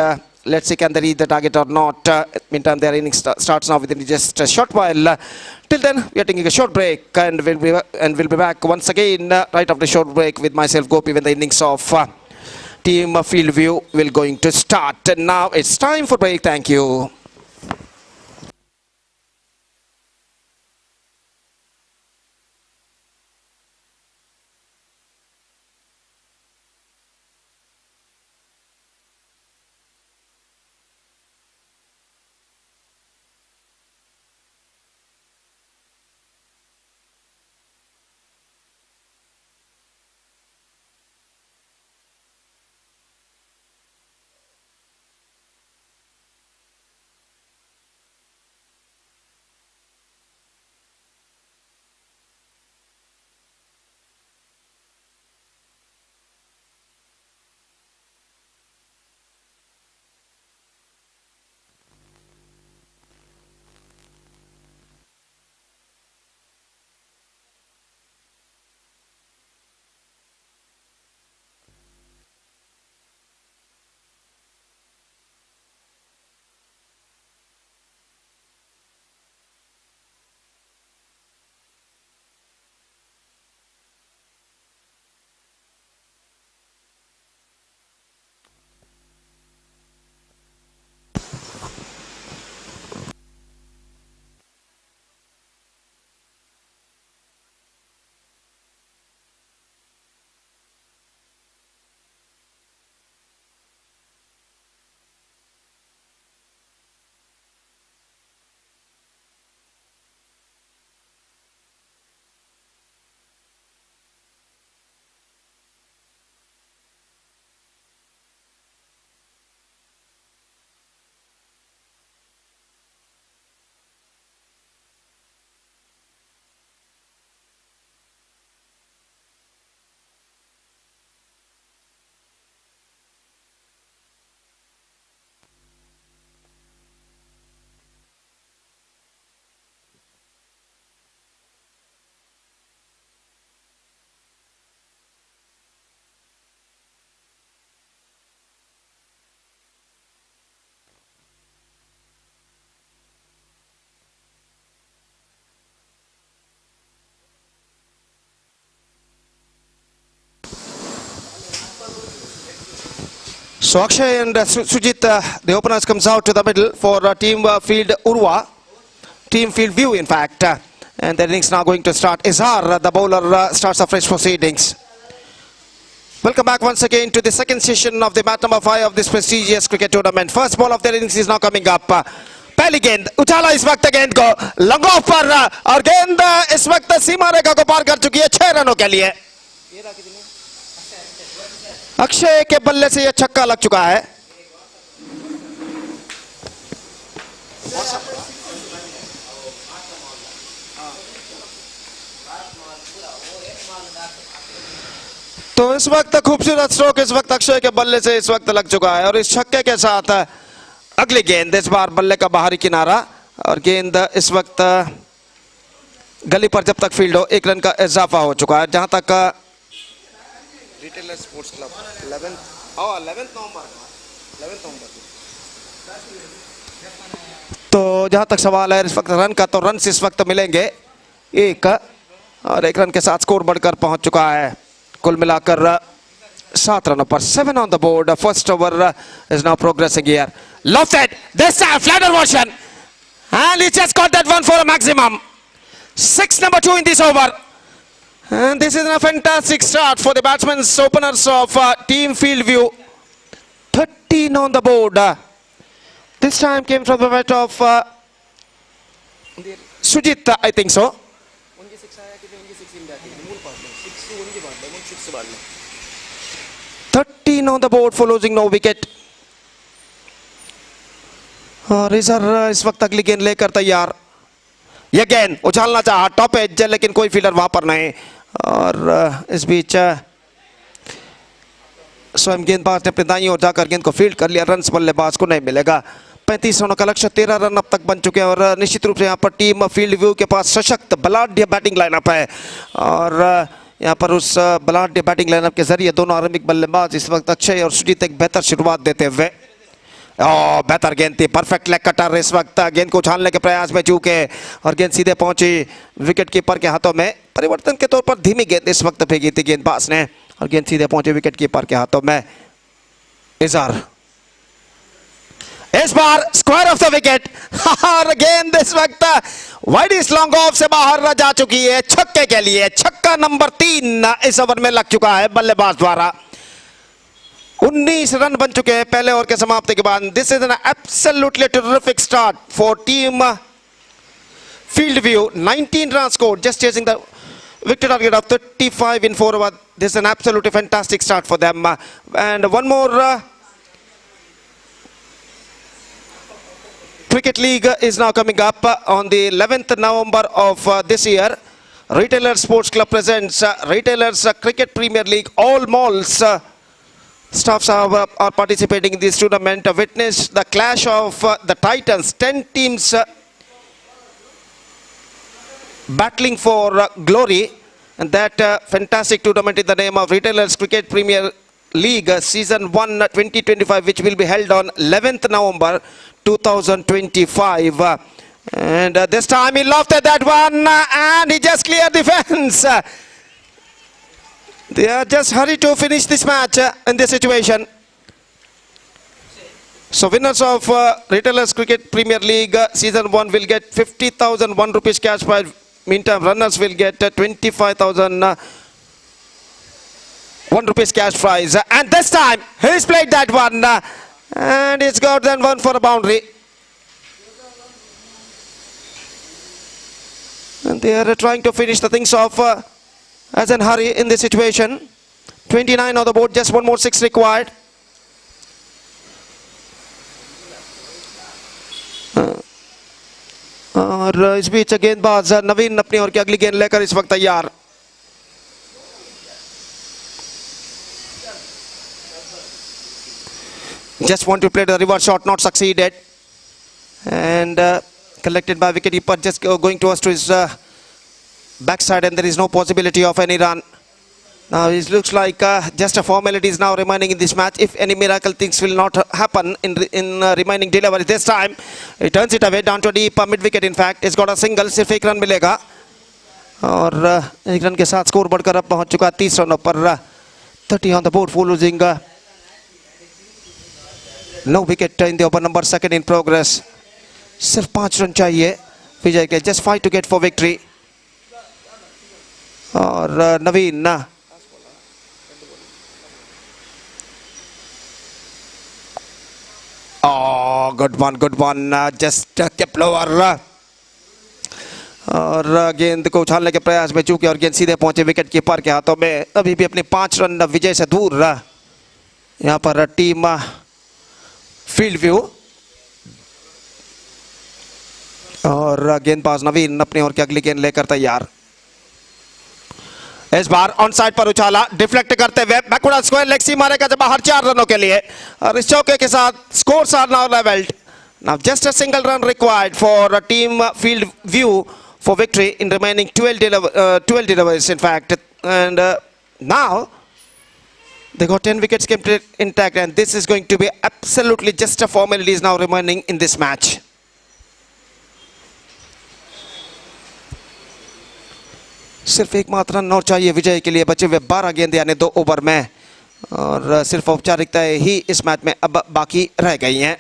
let's see can they reach the target or not. Meantime, their innings starts now within just a short while. Till then, we are taking a short break, and we'll be back once again right after the short break with myself, Gopi, when the innings of team field view will going to start. And now it's time for break. Thank you. So Akshay and Sujit, the openers, comes out to the middle for team field URWA, team field view in fact, and the innings now going to start. Izhar, the bowler, starts afresh proceedings. Welcome back once again to the second session of the match number 5 of this prestigious cricket tournament. First ball of the innings is now coming up. पहली गेंद उछाला इस वक्त गेंद को long off पर, और गेंद इस वक्त सीमा रेखा को पार कर चुकी है 6 रनों के लिए। अक्षय के बल्ले से यह छक्का लग चुका है। तो इस वक्त खूबसूरत स्ट्रोक इस वक्त अक्षय के बल्ले से इस वक्त लग चुका है, और इस छक्के के साथ अगली गेंद इस बार बल्ले का बाहरी किनारा, और गेंद इस वक्त गली पर जब तक फील्ड हो 1 रन का इजाफा हो चुका है। जहां तक रिटेलर स्पोर्ट्स क्लब 11 नवंबर तो जहां तक सवाल है इस वक्त रन का, तो रन इस वक्त मिलेंगे 1, और 1 रन के साथ स्कोर बढ़कर पहुंच चुका है कुल मिलाकर 7 run पर 7 on the board. First over is now progressing here. Lofted. This time flatter version. And he just got that one for a maximum. 6 number 2 in this over. And this is a fantastic start for the batsmen openers of Team Fieldview. 13 on the board. This time came from the bat of Sujit, I think so. 13 on the board for losing no wicket. और इस वक्त अगली गेंद लेकर तैयार. ये गेंद उछालना चाहा टॉप एज, लेकिन कोई फील्डर वहां पर नहीं. और इस बीच स्वयं गेंदबाज ने अपने दाईं ओर जाकर गेंद को फील्ड कर लिया. रन बल्लेबाज को नहीं मिलेगा. 35 रनों का लक्ष्य, 13 रन अब तक बन चुके हैं. और निश्चित रूप से यहाँ पर टीम फील्ड व्यू के पास सशक्त बलाढ्य बैटिंग लाइनअप है. और यहाँ पर उस बलाढ्य बैटिंग लाइनअप के जरिए दोनों आरंभिक बल्लेबाज इस वक्त अक्षय और सुजीत एक बेहतर शुरुआत देते हुए. बेहतर गेंद थी, परफेक्ट लेग कटर. इस वक्त गेंद को उछालने के प्रयास में चूके और गेंद सीधे पहुंची विकेट कीपर के हाथों में. परिवर्तन के तौर पर धीमी गेंद इस वक्त फेंकी थी गेंदबाज ने और गेंद सीधे पहुंची विकेट कीपर के हाथों में. इजहार इस bar square off the wicket. और गेंद इस वक्त वाइड इस लॉन्ग ऑफ से बाहर जा चुकी है. छक्के के लिए छक्का नंबर 3 इस ओवर में लग चुका है बल्लेबाज द्वारा. 19 रन बन चुके हैं पहले ओवर के समाप्ति के बाद. This is an absolutely terrific start for team Field view. 19 runs scored, just chasing the victory target of 35 in 4 overs. This is an absolutely fantastic start for them. And one more Cricket League is now coming up on the 11th November of this year. Retailers Sports Club presents Retailers Cricket Premier League. All malls staffs are participating in this tournament. Witness the clash of the Titans. 10 teams battling for glory. And that fantastic tournament in the name of Retailers Cricket Premier League Season 1 2025, which will be held on 11th November 2025. And this time he lofted that one and he just cleared the fence. They are just hurried to finish this match in this situation. So winners of Retailers Cricket Premier League Season 1 will get 50,000 rupees cash prize. Meantime, runners will get 25,000 rupees cash prize. And this time he's played that one and it's got that one for a boundary. And they are trying to finish the things off as in hurry in this situation. 29 on the board, just one more 6 required. और इस बीच गेंदबाज नवीन अपनी ओर की अगली गेंद लेकर इस वक्त तैयार. Just want to play the reverse shot, not succeeded. And collected by wicketkeeper, just going towards to his backside, and there is no possibility of any run. Now it looks like just a formality is now remaining in this match. If any miracle things will not happen in remaining delivery this time, he turns it away down to deep mid wicket. In fact, it's got a single. सिर्फ एक run मिलेगा और एक run के साथ score बढ़कर अब पहुंच चुका 30 रनों पर. 30 on the board for losing no wicket in the over number 2 in progress. सिर्फ 5 रन चाहिए विजय के. Just 5 to get for victory. और नवीन good one, just kept lower. और गेंद को उछालने के प्रयास में चूके और गेंद सीधे पहुंचे विकेट कीपर के हाथों में. अभी भी अपने 5 रन विजय से दूर यहाँ पर टीम फील्ड व्यू. और गेंदबाज नवीन अपनी ओर की अगली गेंद लेकर तैयार. इस बार ऑन साइड पर उछाला, डिफ्लेक्ट करते हुए बैकवर्ड स्क्वायर लेग सी मारेगा जब बाहर 4 रनों के लिए. और इस चौके के साथ scores are now levelled. Now just a single run required for team Field View for victory in remaining 12 deliveries in fact. And now they got 10 wickets kept intact, and this is going to be absolutely just a formality is now remaining in this match. सिर्फ एक मात्र run और चाहिए विजय के लिए. बचे हुए 12 गेंद यानी 2 ओवर में. और सिर्फ औपचारिकताएं ही इस मैच में अब बाकी रह गई हैं।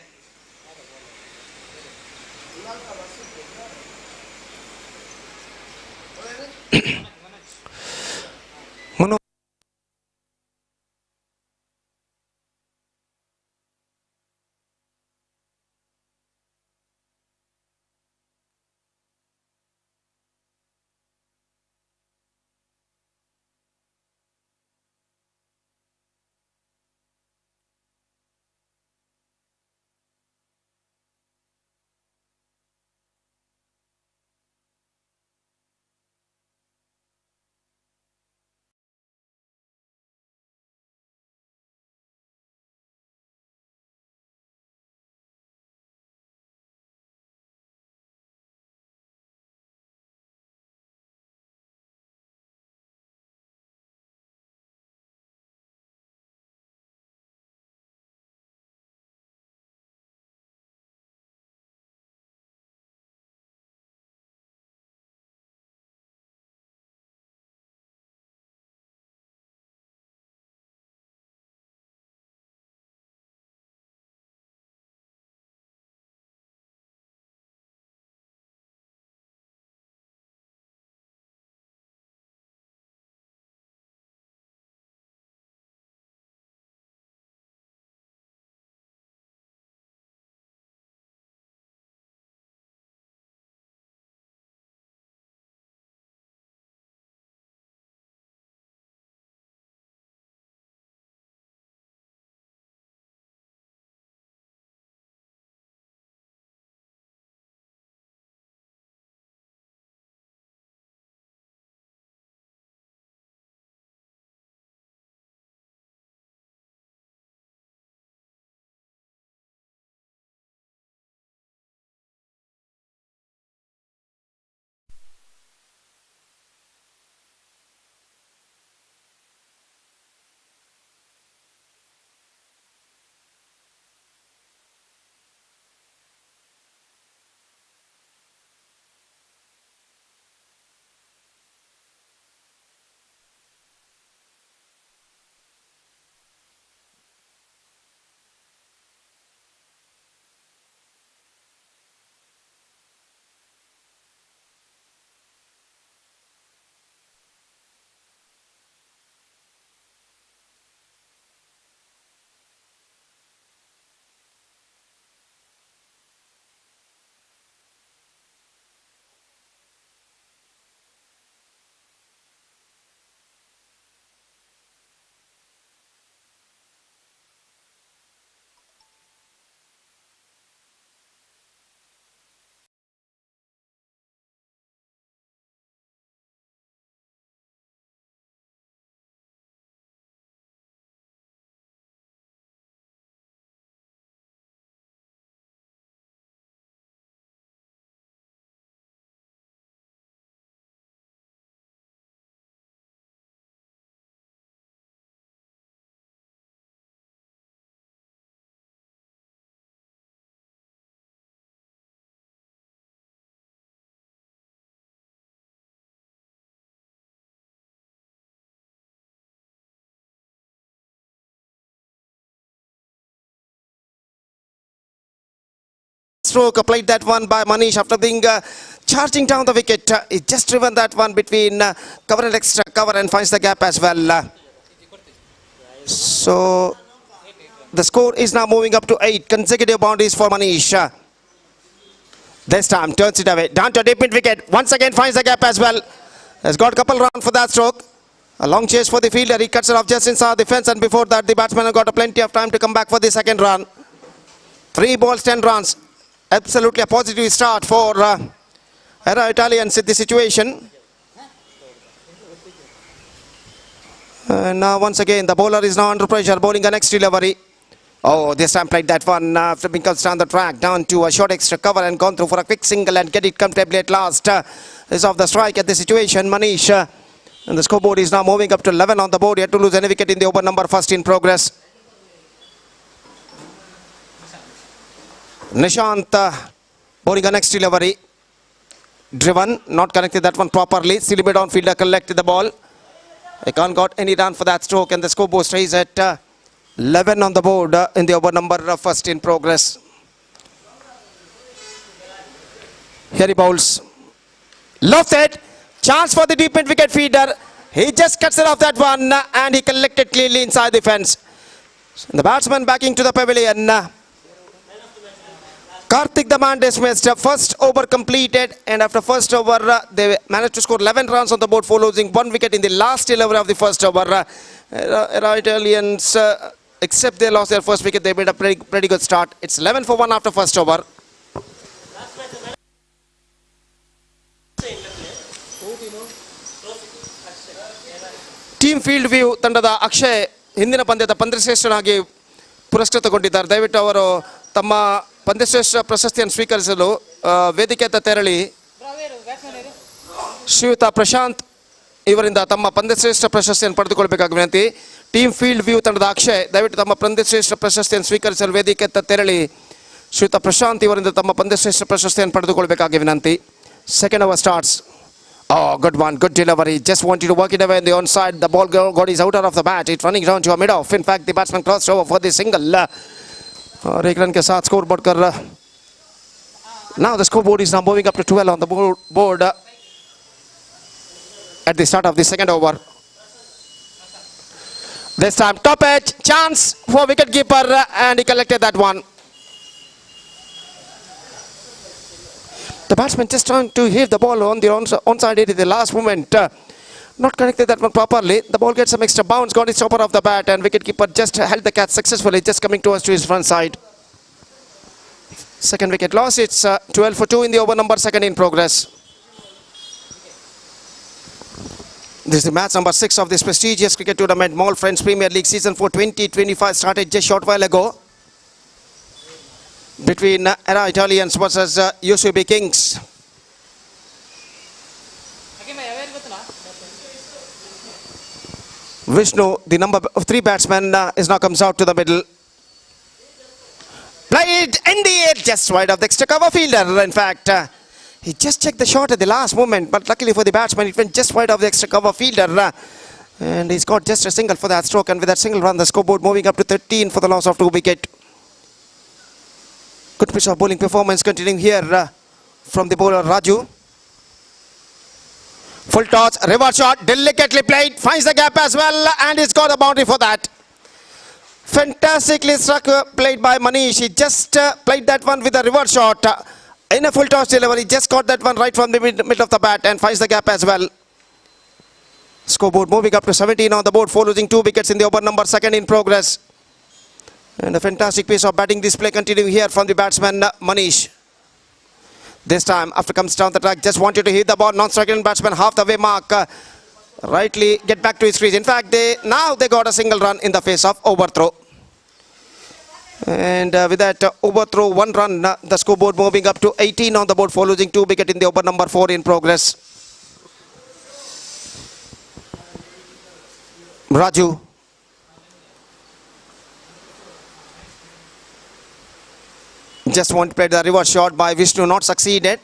Stroke played that one by Manish after being charging down the wicket. He just driven that one between cover and extra cover and finds the gap as well. So the score is now moving up to 8 consecutive boundaries for Manish. This time turns it away. Down to a deep mid wicket. Once again finds the gap as well. Has got a couple runs for that stroke. A long chase for the fielder. He cuts it off just inside the fence, and before that the batsman has got plenty of time to come back for the second run. 3 balls, 10 runs. Absolutely a positive start for Era Italians in the situation. Now once again the bowler is now under pressure, bowling a next delivery. Oh, this time played that one after being comes down the track, down to a short extra cover and gone through for a quick single and get it comfortably at last. Is off the strike at the situation, Manish. And the scoreboard is now moving up to 11 on the board. Yet to lose any wicket in the over, number first in progress. Nishant bowling a next delivery. Driven, not connected that one properly. Silly mid on fielder collected the ball. He can't got any run for that stroke, and the scoreboard stays at 11 on the board in the over number first in progress. Here he bowls. Lofts it. Chance for the deep mid wicket feeder. He just cuts it off that one and he collected cleanly inside the fence. The batsman backing to the pavilion. Karthik the man dismissed. First over completed, and after first over they managed to score 11 runs on the board for losing 1 wicket in the last over of the first over. Italians, except they lost their first wicket, they made a pretty good start. It's 11 for 1 after first over. Team Field view ತಂಡದ ಅಕ್ಷಯ್ ಹಿಂದಿನ ಪಂದ್ಯದ ಪಂದ್ಯಶ್ರೇಷ್ಠನಾಗಿ ಪುರಸ್ಕೃತಗೊಂಡಿದ್ದಾರೆ. ದಯವಿಟ್ಟು ಅವರು ತಮ್ಮ ಪಂದ್ಯಶ್ರೇಷ್ಠ ಪ್ರಶಸ್ತಿಯನ್ನು ಸ್ವೀಕರಿಸಲು ವೇದಿಕೆಯತ್ತ ತೆರಳಿ ಶ್ರೀಯುತ ಪ್ರಶಾಂತ್ ಇವರಿಂದ ತಮ್ಮ ಪಂದ್ಯಶ್ರೇಷ್ಠ ಪ್ರಶಸ್ತಿಯನ್ನು ಪಡೆದುಕೊಳ್ಳಬೇಕಾಗಿ ವಿನಂತಿ. ಟೀಮ್ ಫೀಲ್ಡ್ ವ್ಯೂ ತಂಡದ ಅಕ್ಷಯ್ ದಯವಿಟ್ಟು ತಮ್ಮ ಪಂದ್ಯಶ್ರೇಷ್ಠ ಪ್ರಶಸ್ತಿಯನ್ನು ಸ್ವೀಕರಿಸಲು ವೇದಿಕೆಯತ್ತ ತೆರಳಿ ಶ್ರೀಯುತ ಪ್ರಶಾಂತ್ ಇವರಿಂದ ತಮ್ಮ ಪಂದ್ಯಶ್ರೇಷ್ಠ ಪ್ರಶಸ್ತಿಯನ್ನು ಪಡೆದುಕೊಳ್ಳಬೇಕಾಗಿ ವಿನಂತಿ. Second over starts. Oh, good one, good delivery. Just wanted to work it away on the onside. The ball got his outer of the bat. It's running down to a mid-off. In fact, the batsman crossed over for the single. और एक run के साथ scoreboard कर रहा. Now the scoreboard is now moving up to 12 on the board at the start of the second over. This time top edge, chance for wicket keeper, and he collected that one. The batsman just trying to hit the ball on the onside edge at the last moment. Not connected that one properly. The ball gets some extra bounce, got its chopper off the bat, and wicketkeeper just held the catch successfully, just coming towards to his front side. Second wicket loss. It's 12 for 2 in the over number second in progress. This is the match number 6 of this prestigious cricket tournament. Mall Friends Premier League Season 4 2025 started just short while ago between Era Italians versus UCB Kings. Vishnu, the number of 3 batsman, is now comes out to the middle. Played in the air just wide of the extra cover fielder. In fact, he just checked the shot at the last moment, but luckily for the batsman, it went just wide of the extra cover fielder. And he's got just a single for that stroke, and with that single run, the scoreboard moving up to 13 for the loss of 2 wicket. Good piece of bowling performance continuing here from the bowler Raju. Full toss, reverse shot, delicately played, finds the gap as well, and he's got a boundary for that. Fantastically struck, played by Manish. He just played that one with a reverse shot. In a full toss delivery, just got that one right from the middle of the bat and finds the gap as well. Scoreboard moving up to 17 on the board for losing 2 wickets in the over number second in progress. And a fantastic piece of batting display continuing here from the batsman Manish. This time, after comes down the track, just wanted to hit the ball, non-striking batsman half the way mark. Rightly get back to his crease. In fact, they got a single run in the face of overthrow. And with that overthrow, 1 run, the scoreboard moving up to 18 on the board for losing 2 wickets in the over number 4 in progress. Raju. Just one played the reverse shot by Vishnu, not succeeded.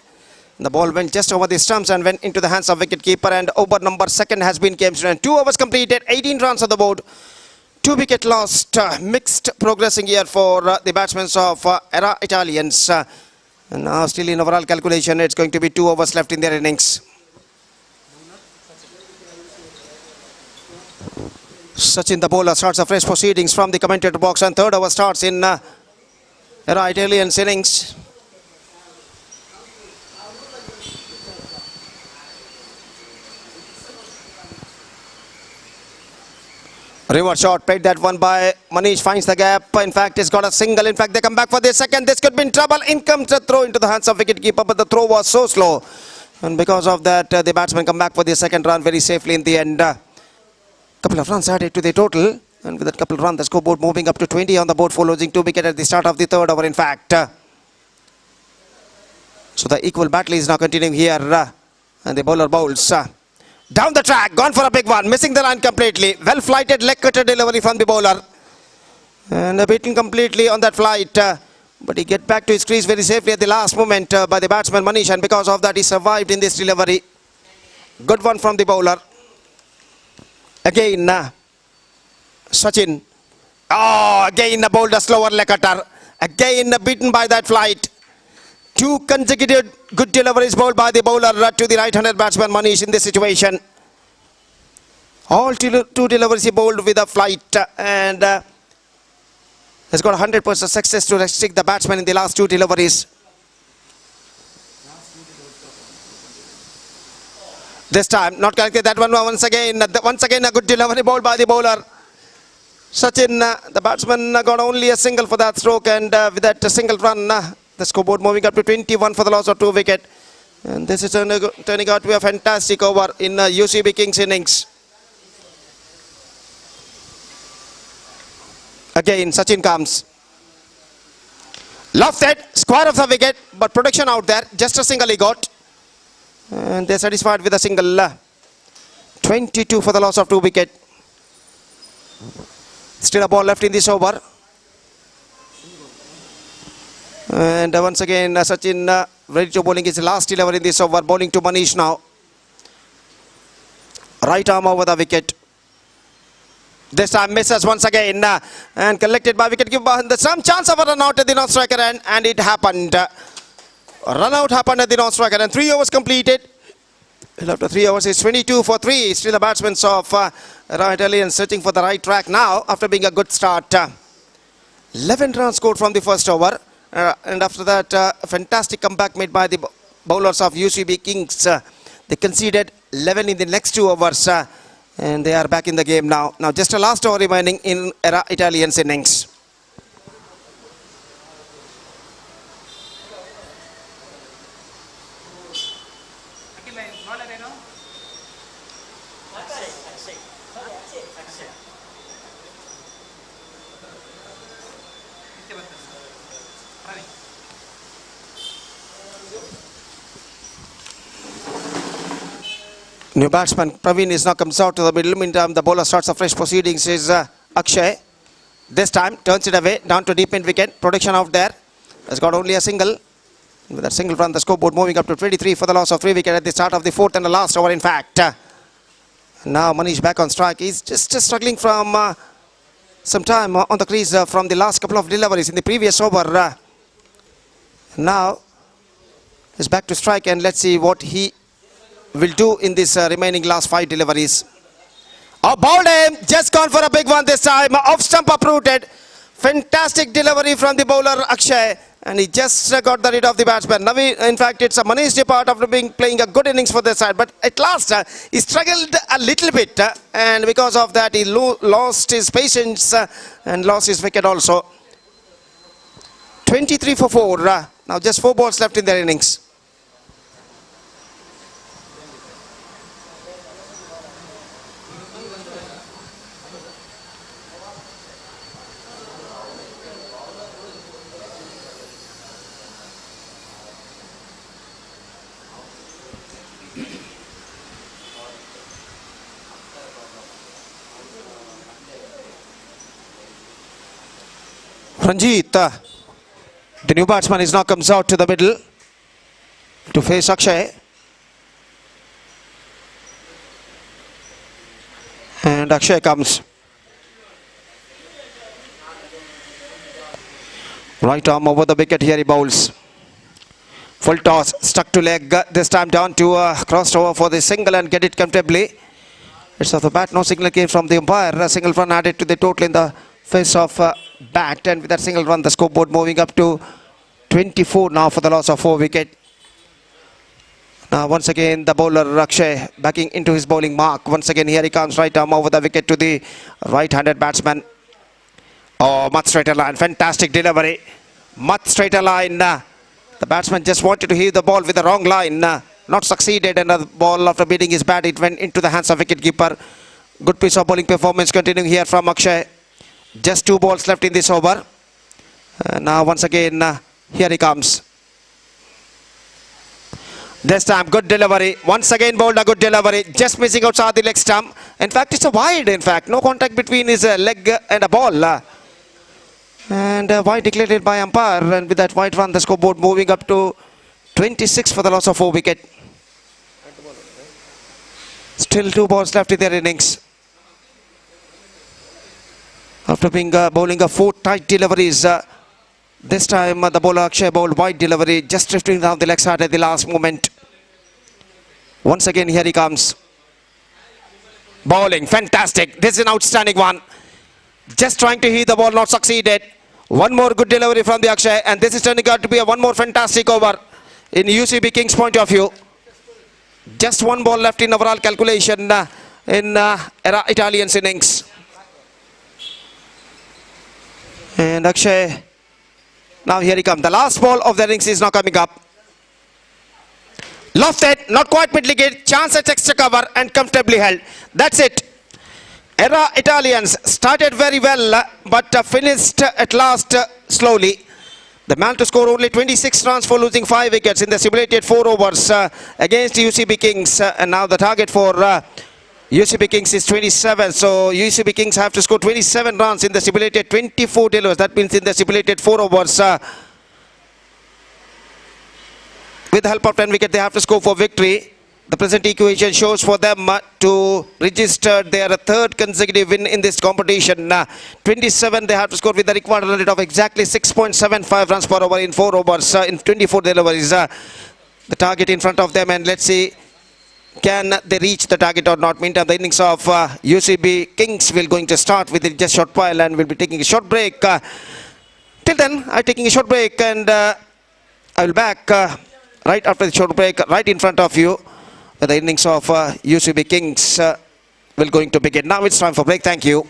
The ball went just over the stumps and went into the hands of wicketkeeper, and over number second has been came to 2 overs completed, 18 runs on the board, 2 wicket lost. Mixed progressing here for the batsmen of Era Italians. And now still in overall calculation, it's going to be 2 overs left in their innings. Sachin the bowler starts a fresh proceedings from the commentator box, and third over starts in Era Italians innings. Reverse shot, played that one by Manish, finds the gap. In fact, he's got a single. In fact, they come back for the second. This could be in trouble. In comes the throw into the hands of wicketkeeper, but the throw was so slow. And because of that, the batsman come back for the second run very safely in the end. Couple of runs added to the total. And with that couple of runs, the scoreboard moving up to 20 on the board for losing 2 wickets at the start of the third over, in fact. So the equal battle is now continuing here. And the bowler bowls. Down the track, gone for a big one, missing the line completely. Well flighted leg cutter delivery from the bowler. And beaten completely on that flight. But he get back to his crease very safely at the last moment by the batsman Manish. And because of that, he survived in this delivery. Good one from the bowler. Again, Sachin. Oh, again bowled a slower leg cutter. Again beaten by that flight. Two consecutive good deliveries bowled by the bowler to the right-handed batsman Manish in this situation. All two deliveries he bowled with a flight and has got 100% success to restrict the batsman in the last two deliveries. This time not connected that one once again. Once again a good delivery bowled by the bowler. Sachin, the batsman got only a single for that stroke, and with that single run, the scoreboard moving up to 21 for the loss of 2 wickets. And this is turning out to be a fantastic over in UCB Kings innings. Again, Sachin comes. Lofted, square of the wicket, but protection out there. Just a single he got. And they're satisfied with a single. 22 for the loss of 2 wickets. Still a ball left in this over. And once again, Sachin ready to bowling his last delivery in this over. Bowling to Manish now. Right arm over the wicket. This time misses once again and collected by wicketkeeper. There's some chance of a run out at the non-striker end, and it happened. Run out happened at the non-striker and 3 overs completed. After 3 overs, it's 22 for 3. Still the batsmen of Right Alliance searching for the right track now after being a good start. 11 runs scored from the first over. And after that, a fantastic comeback made by the bowlers of UCB Kings. They conceded 11 in the next 2 overs. And they are back in the game now. Now just a last over remaining in Italian's innings. New batsman Praveen is now comes out to the middle. Meantime, the bowler starts a fresh proceedings is Akshay. This time turns it away down to deep end wicket. Protection out there. Has got only a single. With that single run, the scoreboard moving up to 23 for the loss of 3 wickets at the start of the 4th and the last over. In fact, now Manish back on strike. He's just struggling from some time on the crease from the last couple of deliveries in the previous over. Now he's back to strike, and let's see what he will do in this remaining last 5 deliveries. Oh, bowled him, just gone for a big one this time, off stump uprooted. Fantastic delivery from the bowler Akshay, and he just got the rid of the batsman. Now in fact it's a Manish depart after playing a good innings for this side, but at last he struggled a little bit and because of that he lost his patience and lost his wicket also. 23 for 4, now just 4 balls left in their innings. Ranjit, the new batsman, is now comes out to the middle to face Akshay. And Akshay comes. Right arm over the wicket, here he bowls. Full toss, stuck to leg, this time down to crossed over for the single and get it comfortably. It's off the bat, no signal came from the umpire. A single run added to the total in the face of bat, and with that single run the scoreboard moving up to 24 now for the loss of 4 wickets. Now once again the bowler Akshay backing into his bowling mark. Once again here he comes, right arm over the wicket to the right-handed batsman. Oh, much straighter line, fantastic delivery, much straighter line. The batsman just wanted to hit the ball with the wrong line, not succeeded, and the ball after beating his bat it went into the hands of wicketkeeper. Good piece of bowling performance continuing here from Akshay. Just 2 balls left in this over. Now once again here he comes. This time good delivery. Once again bowled a good delivery. Just missing outside the leg stump. In fact it's a wide, in fact. No contact between his leg and a ball. And wide declared by umpire. And with that wide run the scoreboard moving up to 26 for the loss of 4 wickets. Still 2 balls left in their innings. After being bowling 4 tight deliveries, this time the bowler Akshay bowled wide delivery, just drifting down the leg side at the last moment. Once again, here he comes. Bowling, fantastic. This is an outstanding one. Just trying to hit the ball, not succeeded. One more good delivery from the Akshay, and this is turning out to be a one more fantastic over in UCB Kings' point of view. Just one ball left in overall calculation in Era Italian's innings. And Akshay, now here he comes. The last ball of the innings is now coming up. Lofted, not quite mid-wicket, chance at extra cover and comfortably held. That's it. Era Italians started very well, but finished at last slowly. The man to score only 26 runs for losing 5 wickets in the simulated 4 overs against UCB Kings. And now the target for UCB Kings is 27. So UCB Kings have to score 27 runs in the simulated 24 deliveries. That means in the simulated 4 overs. With the help of 10 wickets, they have to score for victory. The present equation shows for them to register their 3rd consecutive win in this competition. 27 they have to score with the required run rate of exactly 6.75 runs per over in 4 overs in 24 deliveries. The target in front of them, and let's see, can they reach the target or not. Meantime, the innings of UCB Kings will going to start within just short while, and will be taking a short break. Till then, I'm taking a short break, and I will back right after the short break, right in front of you. The innings of UCB Kings will going to begin. Now it's time for break. Thank you.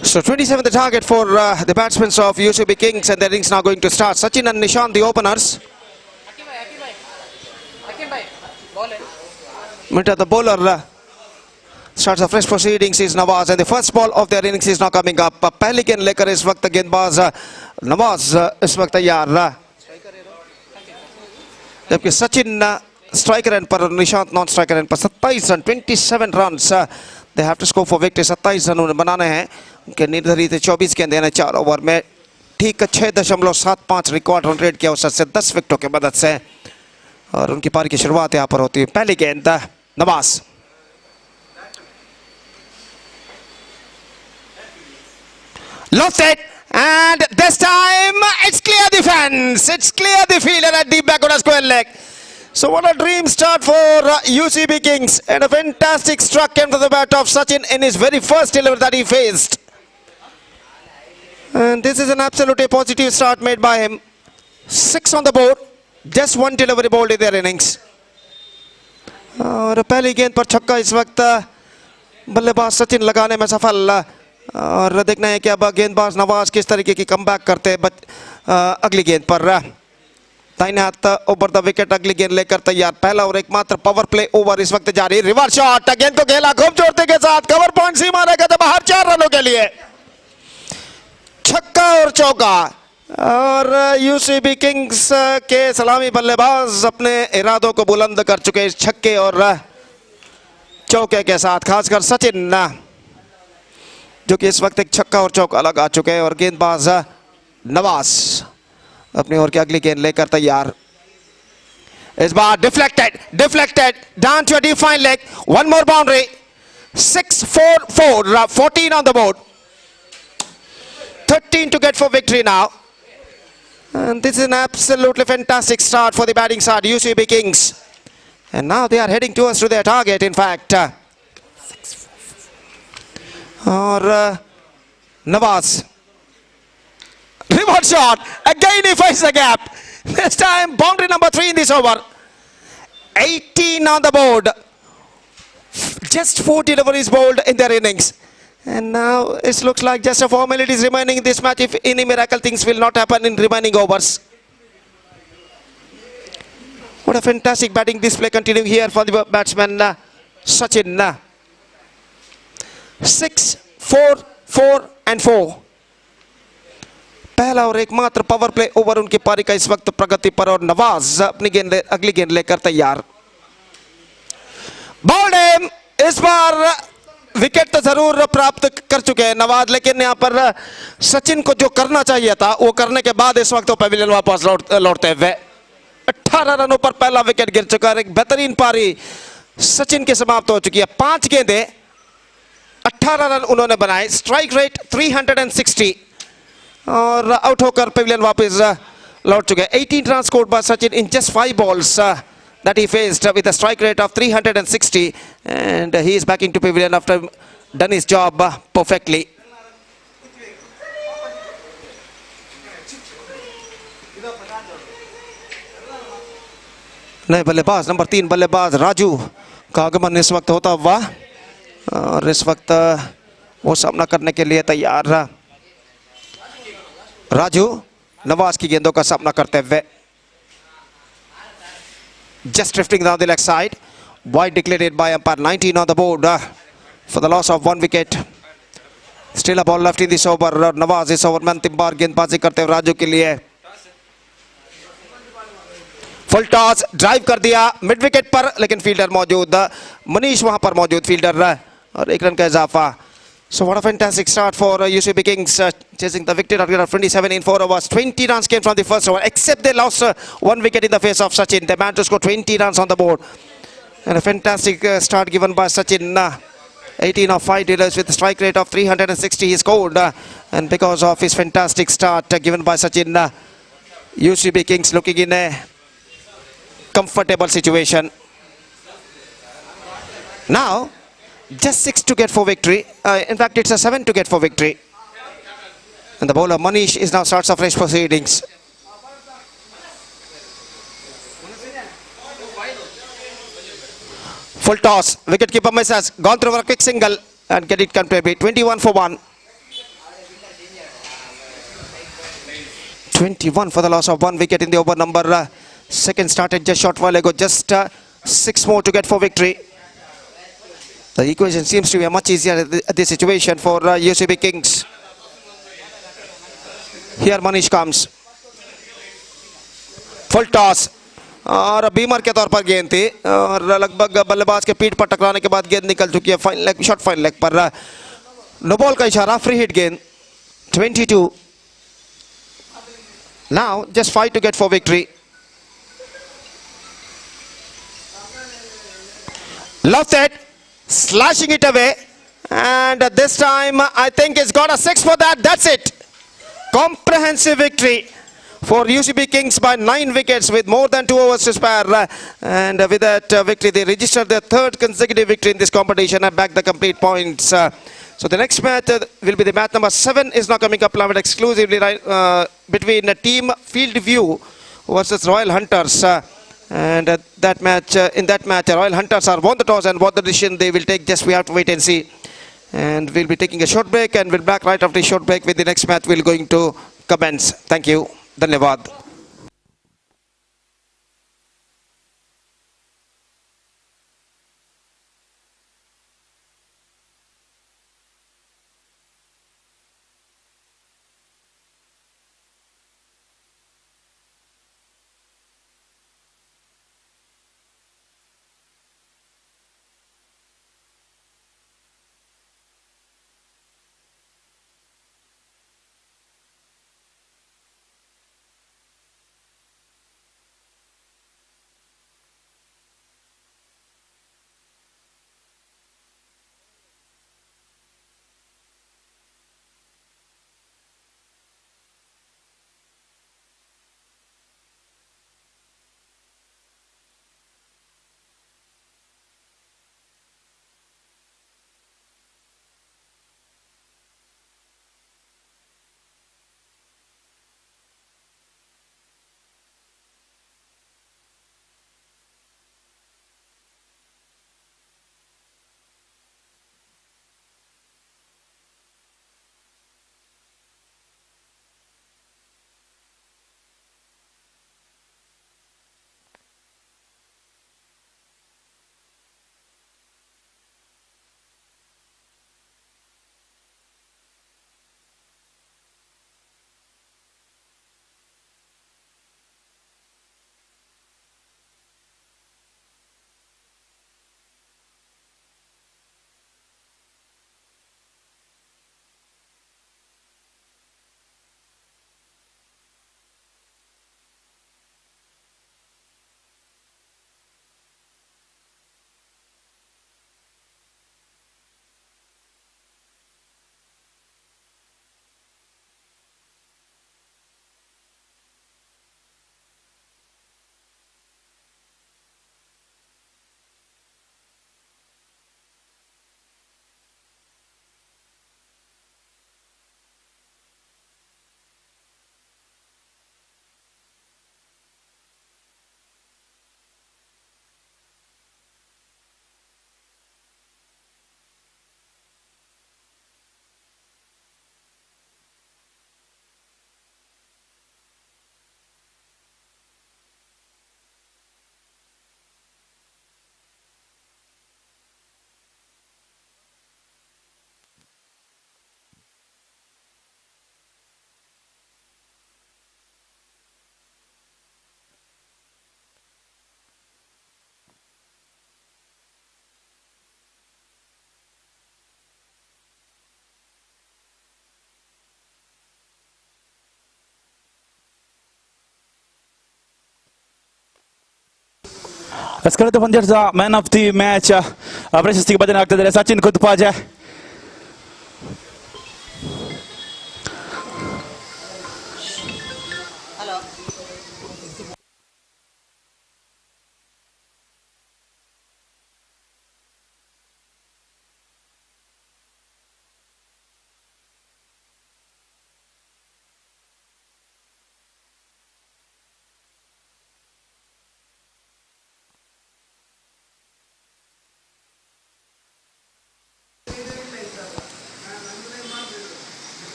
So 27 the target for the batsmen of UCB Kings, and the innings now going to start. Sachin and Nishant, the openers. The bowler starts the fresh proceedings is Nawaz, and the first ball of their innings is now coming up. पहली गेंद लेकर इस वक्त गेंदबाज नवाज इस वक्त तैयार, जबकि सचिन स्ट्राइकर एंड पर, निशांत नॉन स्ट्राइकर एंड पर. 27 run, 27 runs they have to score for victory. 27 run उन्हें बनाने हैं. उनके निर्धारित 24 गेंद देने 4 ओवर में. ठीक 6.75 रिकॉर्ड रन रेट के अवसर से 10 विकेटों की मदद से, और उनकी पारी की शुरुआत यहाँ पर होती है. पहली गेंद Nawaz. Lofted, and this time it's clear the fence. It's clear the fielder at deep back on a square leg. So what a dream start for UCB Kings, and a fantastic struck came to the bat of Sachin in his very first delivery that he faced. And this is an absolutely positive start made by him. 6 on the board, just 1 delivery bowled in their innings. और पहली गेंद पर छक्का इस वक्त बल्लेबाज सचिन लगाने में सफल, और देखना है कि अब गेंदबाज नवाज किस तरीके की कमबैक करते हैं. अगली गेंद पर दाहिने हाथ ओवर द विकेट, अगली गेंद लेकर तैयार. पहला और एकमात्र पावर प्ले ओवर इस वक्त जारी. रिवर्स शॉट, गेंद को खेला खूब जोड़ते के साथ, कवर पॉइंट सीमा रहेगा तो बाहर 4 रनों के लिए. छक्का और चौका, और यूसीबी किंग्स के सलामी बल्लेबाज अपने इरादों को बुलंद कर चुके इस छक्के और चौके के साथ, खासकर सचिन जो कि इस वक्त एक छक्का और चौका लगा चुके हैं। और गेंदबाज नवाज अपनी ओर की अगली गेंद लेकर तैयार। इस बार deflected down to a defined leg, one more boundary, 6-4-4, 14 on the board, 13 to get for victory now. And this is an absolutely fantastic start for the batting side, UCB Kings. And now they are heading towards to their target, in fact. Or Nawaz. Reverse shot. Again he finds the gap. This time boundary number 3 in this over. 18 on the board. Just 4 deliveries bowled in their innings. And now it looks like just a formality is remaining in this match if any miracle things will not happen in remaining overs. What a fantastic batting display continuing here for the batsman Sachin. 6, 4, 4 and 4. पहला और एकमात्र power play over उनकी पारी का इस वक्त प्रगति पर और नवाज अपनी गेंद अगली गेंद लेकर तैयार। बॉल्ड एम, इस बार विकेट तो जरूर प्राप्त कर चुके हैं नवाज, लेकिन यहां पर सचिन को जो करना चाहिए था वो करने के बाद इस वक्त पवेलियन वापस लौटते हुए 18 रनों पर पहला विकेट गिर चुका है। एक बेहतरीन पारी सचिन की समाप्त हो चुकी है। 5 गेंदें 18 रन उन्होंने बनाए, स्ट्राइक रेट 360 और आउट होकर पवेलियन वापस लौट चुके हैं। 18 run scored by Sachin in just 5 balls that he faced with a strike rate of 360, and he is back into pavilion after done his job perfectly. नए बल्लेबाज नंबर 3 बल्लेबाज राजू का आगमन इस वक्त होता हुआ और इस वक्त वो सामना करने के लिए तैयार। राजू नवाज की गेंदों का सामना करते हुए just drifting down the leg side, wide declared by umpire. 19 on the board for the loss of 1 wicket. Still a ball left in this over. Nawaz इस ओवर में अंतिम बार गेंदबाजी करते हुए राजू के लिए फुल टॉस ड्राइव कर दिया मिड विकेट पर, लेकिन फील्डर मौजूद, मनीष वहां पर मौजूद फील्डर और 1 रन का इजाफा। So what a fantastic start for UCB Kings chasing the victory target of 27 in 4 overs. 20 runs came from the first over, except they lost 1 wicket in the face of Sachin. They managed to score 20 runs on the board. And a fantastic start given by Sachin. 18 of 5 dealers with a strike rate of 360 he scored. And because of his fantastic start given by Sachin, UCB Kings looking in a comfortable situation. Now, just 6 to get for victory. In fact, it's a 7 to get for victory. And the bowler Manish is now starts afresh proceedings. Full toss. Wicketkeeper misses. Gone through for a quick single and get it comfortably. 21 for 1. 21 for the loss of 1 wicket in the over number. Second started just short while ago. Just 6 more to get for victory. The equation seems to be much easier at this situation for UCB Kings. Here Manish comes. Full toss. और Beamer के तौर पर गेंद थी और लगभग बल्लेबाज के पीठ पर टकराने के बाद गेंद निकल चुकी है fine leg, short fine leg पर। नो बॉल का इशारा, फ्री हिट गेंद। 22. Now just 5 to get for victory. Left it. Slashing it away, and this time I think it's got a 6 for that. That's it. Comprehensive victory for UCB Kings by 9 wickets with more than 2 overs to spare, and with that victory they registered their 3rd consecutive victory in this competition and back the complete points. So the next match will be the match number 7 is now coming up live exclusively between Team Field View versus Royal Hunters. And that match, in that match, Royal Hunters are won the toss and what the decision they will take. Just we have to wait and see. And we'll be taking a short break and we'll be back right after the short break with the next match we're going to commence. Thank you. Dhanyavad. ಕಳೆದ ಪಂದ್ಯದ man of the match ಪ್ರಶಸ್ತಿಗೆ ಬದನೆ ಆಗ್ತಿದ್ದಾರೆ ಸಚಿನ್ ಕುತ್ಪಾಜೆ.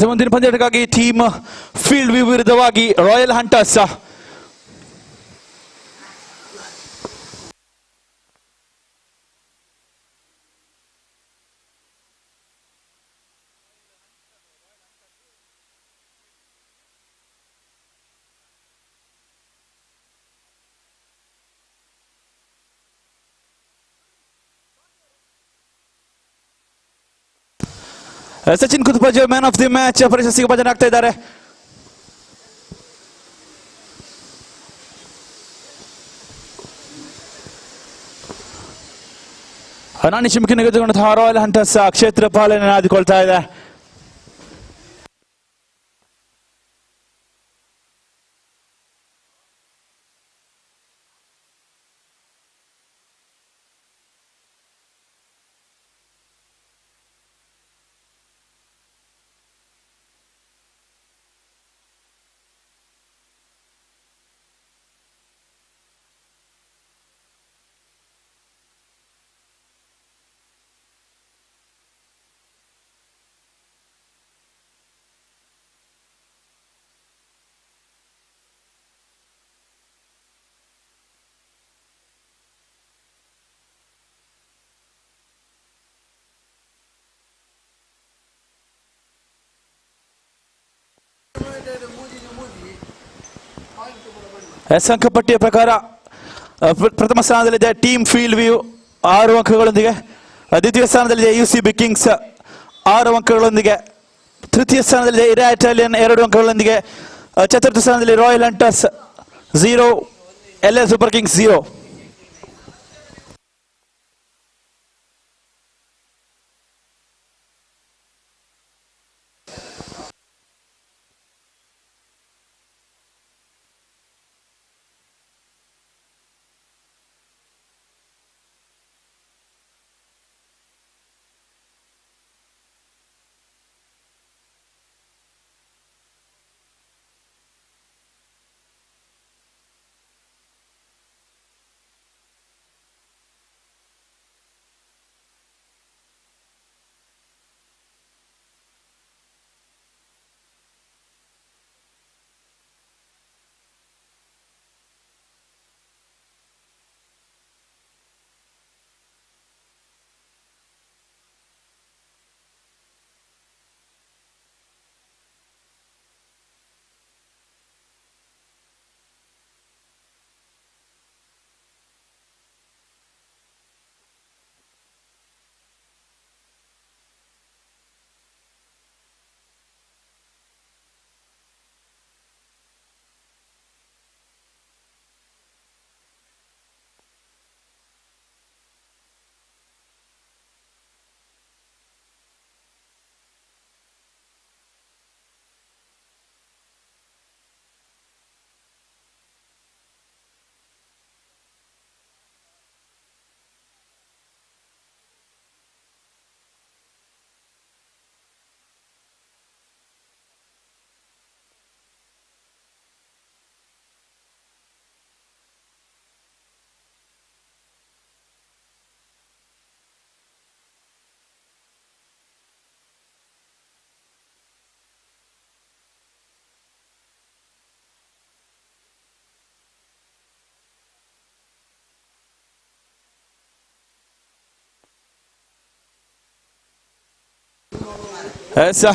ಮುಂದಿನ ಪಂದ್ಯಕ್ಕಾಗಿ team Field View ವಿರುದ್ಧವಾಗಿ Royal Hunters. Sachin Kuthpaje man of the match ಪ್ರಶಸ್ತಿಗೆ ಭಾಜನ ಆಗ್ತಾ ಇದ್ದಾರೆ. ಅನಾನಿ ಶಿಮ್ಕಿನ ಗೆದ್ದುಕೊಂಡಂತಹ ರಾಯಲ್ ಹಂಟರ್ಸ್ ಕ್ಷೇತ್ರ ಪಾಲನೆ ಆದಿಕೊಳ್ತಾ ಇದೆ. ಅಂಕಪಟ್ಟಿಯ ಪ್ರಕಾರ ಪ್ರಥಮ ಸ್ಥಾನದಲ್ಲಿದೆ ಟೀಮ್ ಫೀಲ್ಡ್ ವ್ಯೂ 6 ಅಂಕಗಳೊಂದಿಗೆ. ದ್ವಿತೀಯ ಸ್ಥಾನದಲ್ಲಿದೆ UCB ಕಿಂಗ್ಸ್ 6 ಅಂಕಗಳೊಂದಿಗೆ. ತೃತೀಯ ಸ್ಥಾನದಲ್ಲಿದೆ ಇಟಾಲಿಯನ್ 2 ಅಂಕಗಳೊಂದಿಗೆ. ಚತುರ್ಥ ಸ್ಥಾನದಲ್ಲಿ Royal Hunters 0, LA Super Kings 0. ऐसा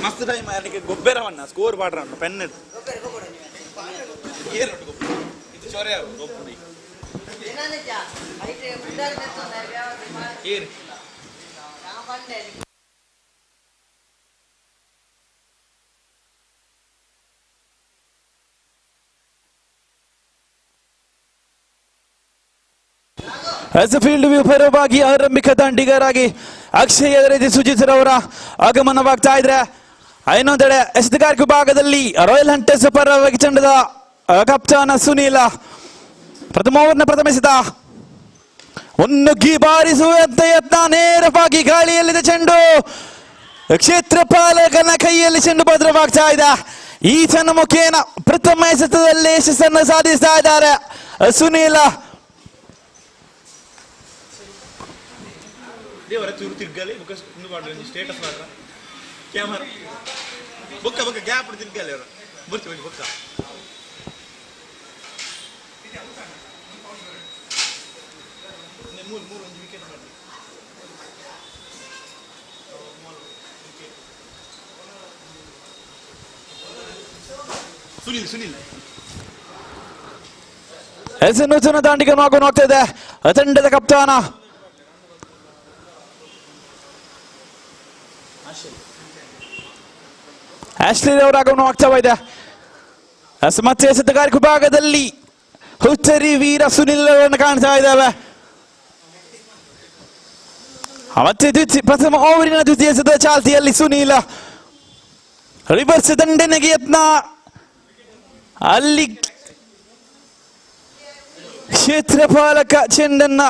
मस्त टाइम यानी गोब्बेरवन्न स्कोर पाड्रन्न पेन ಆಸ್ ಎ ಫೀಲ್ಡ್ ವ್ಯೂ ಪರವಾಗಿ ಆರಂಭಿಕ ದಾಂಡಿಗರಾಗಿ ಅಕ್ಷಯ್ ಅದೇ ರೀತಿ ಸುಜಿತ್ ರವರ ಆಗಮನವಾಗ್ತಾ ಇದ್ರೆ. ಇನ್ನೊಂದೆಡೆ ಎಸೆತಗಾರಿಕೆ ಭಾಗದಲ್ಲಿ ರಾಯಲ್ ಹಂಟರ್ಸ್ ಪರವಾಗಿ ತಂಡದ ಕಪ್ತಾನ ಸುನೀಲ ಪ್ರಥಮ ಓವರ್ನ ಪ್ರಥಮ ಎಸೆತ ಮುನ್ನುಗ್ಗಿ ಬಾರಿಸುವಂತ ಯತ್ನ, ನೇರವಾಗಿ ಗಾಳಿಯಲ್ಲಿದೆ ಚೆಂಡು, ಕ್ಷೇತ್ರಪಾಲಕನ ಕೈಯಲ್ಲಿ ಚೆಂಡು ಭದ್ರವಾಗ್ತಾ ಇದೆ. ಈತನ ಮುಖೇನ ಪ್ರಥಮ ಎಸೆತದಲ್ಲಿ ಯಶಸ್ಸನ್ನು ಸಾಧಿಸ್ತಾ ಇದ್ದಾರೆ ಸುನೀಲ. ನೂತನ ದಾಂಡಿಗನು ಆಗೋನು ಆಗ್ತಾ ಇದೆ ತಂಡದ ಕಪ್ತಾನ ಆಶ್ಲಿ ಅವರ ಆಗಮನ ಆಗ್ತಾ ಇದೆ. ಮತ್ತೆ ಎಸೆತಗಾರಿಕೆ ಭಾಗದಲ್ಲಿ ಹುಚ್ಚರಿ ವೀರ ಸುನಿಲ್ ಅವರನ್ನು ಕಾಣ್ತಾ ಇದ್ದಾವೆ. ಮತ್ತೆ ಪ್ರಥಮ ಓವರಿನ ದ್ವಿತೀಯ ಎಸೆತ ಚಾಲ್ತಿಯಲ್ಲಿ ಸುನೀಲ ರಿವರ್ಸ್ ದಂಡನೆಗೆ ಯತ್ನ, ಅಲ್ಲಿ ಕ್ಷೇತ್ರಪಾಲಕ ಚೆಂಡನ್ನ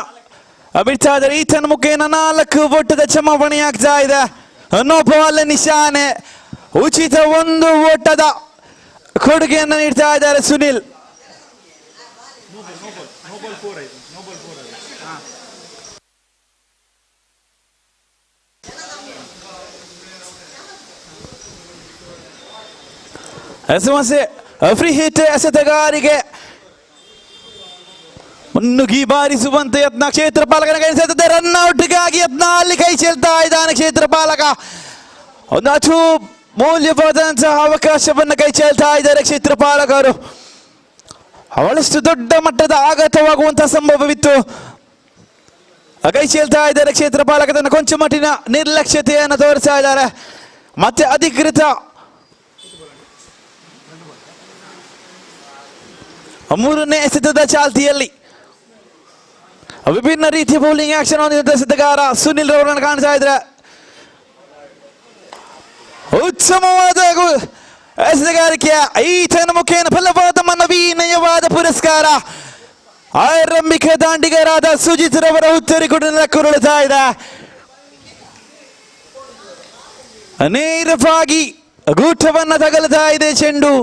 ಬಿಡ್ತಾ ಇದ್ದಾರೆ. ಈತನ ಮುಖೇನ 4 ಓಟದ ಚಮಾವಣೆಯಾಗ್ತಾ ಇದೆ. ನೋ ಬಾಲ್ ನಿಶಾನೆ, ಉಚಿತ 1 ಓಟದ ಕೊಡುಗೆಯನ್ನು ನೀಡ್ತಾ ಇದ್ದಾರೆ ಸುನಿಲ್. ಸಮಸ್ಯೆ ಫ್ರೀ ಹಿಟ್ ಎಸೆತಗಾರಿಗೆ ಮುನ್ನುಗ್ಗಿ ಬಾರಿಸುವಂತ ಯತ್ನ, ಕ್ಷೇತ್ರಪಾಲಕನ ಕೈ ಸೇರ್ತದೆ. ರನ್ ಔಟ್ಗಾಗಿ ಯತ್ನ, ಅಲ್ಲಿ ಕೈ ಚೆಲ್ತಾ ಇದ್ದಾನೆ ಕ್ಷೇತ್ರಪಾಲಕ. ಒಂದು ಅಚೂ ಮೌಲ್ಯವಾದಂತಹ ಅವಕಾಶವನ್ನು ಕೈ ಚೆಲ್ತಾ ಇದ್ದಾರೆ ಕ್ಷೇತ್ರಪಾಲಕರು. ಅವಳಷ್ಟು ದೊಡ್ಡ ಮಟ್ಟದ ಆಘಾತವಾಗುವಂತಹ ಸಂಭವವಿತ್ತು. ಕೈ ಚೆಲ್ತಾ ಇದ್ದಾರೆ ಕ್ಷೇತ್ರಪಾಲಕ. ತನ್ನ ಕೊಂಚ ಮಟ್ಟಿನ ನಿರ್ಲಕ್ಷ್ಯತೆಯನ್ನು ತೋರಿಸ್ತಾ ಇದ್ದಾರೆ. ಮತ್ತೆ ಅಧಿಕೃತ ಮೂರನೇ ಎಸೆತದ ಚಾಲ್ತಿಯಲ್ಲಿ ವಿಭಿನ್ನ ರೀತಿಯ ಬೌಲಿಂಗ್ ಆಕ್ಷನ್ ಹೊಂದಿದ ಎಸೆತಗಾರ ಸುನಿಲ್ ರವರನ್ನು ಕಾಣ್ತಾ ಇದ್ರೆ. ಉತ್ತಮವಾದ ಎಸೆತಗಾರಿಕೆಯ ಈತನ ಮುಖೇನ ಫಲವಾದ ನವೀನಯವಾದ ಪುರಸ್ಕಾರ ಆರಂಭಿಕ ದಾಂಡಿಗರಾದ ಸುಜಿತ್ ರವರ ಉತ್ತರಿಗುಡಿನ ಕುರುಳುತ್ತಾ ಇದೆ. ನೇರವಾಗಿ ಗೂಟವನ್ನು ತಗಲುತ್ತಾ ಇದೆ ಚೆಂಡು.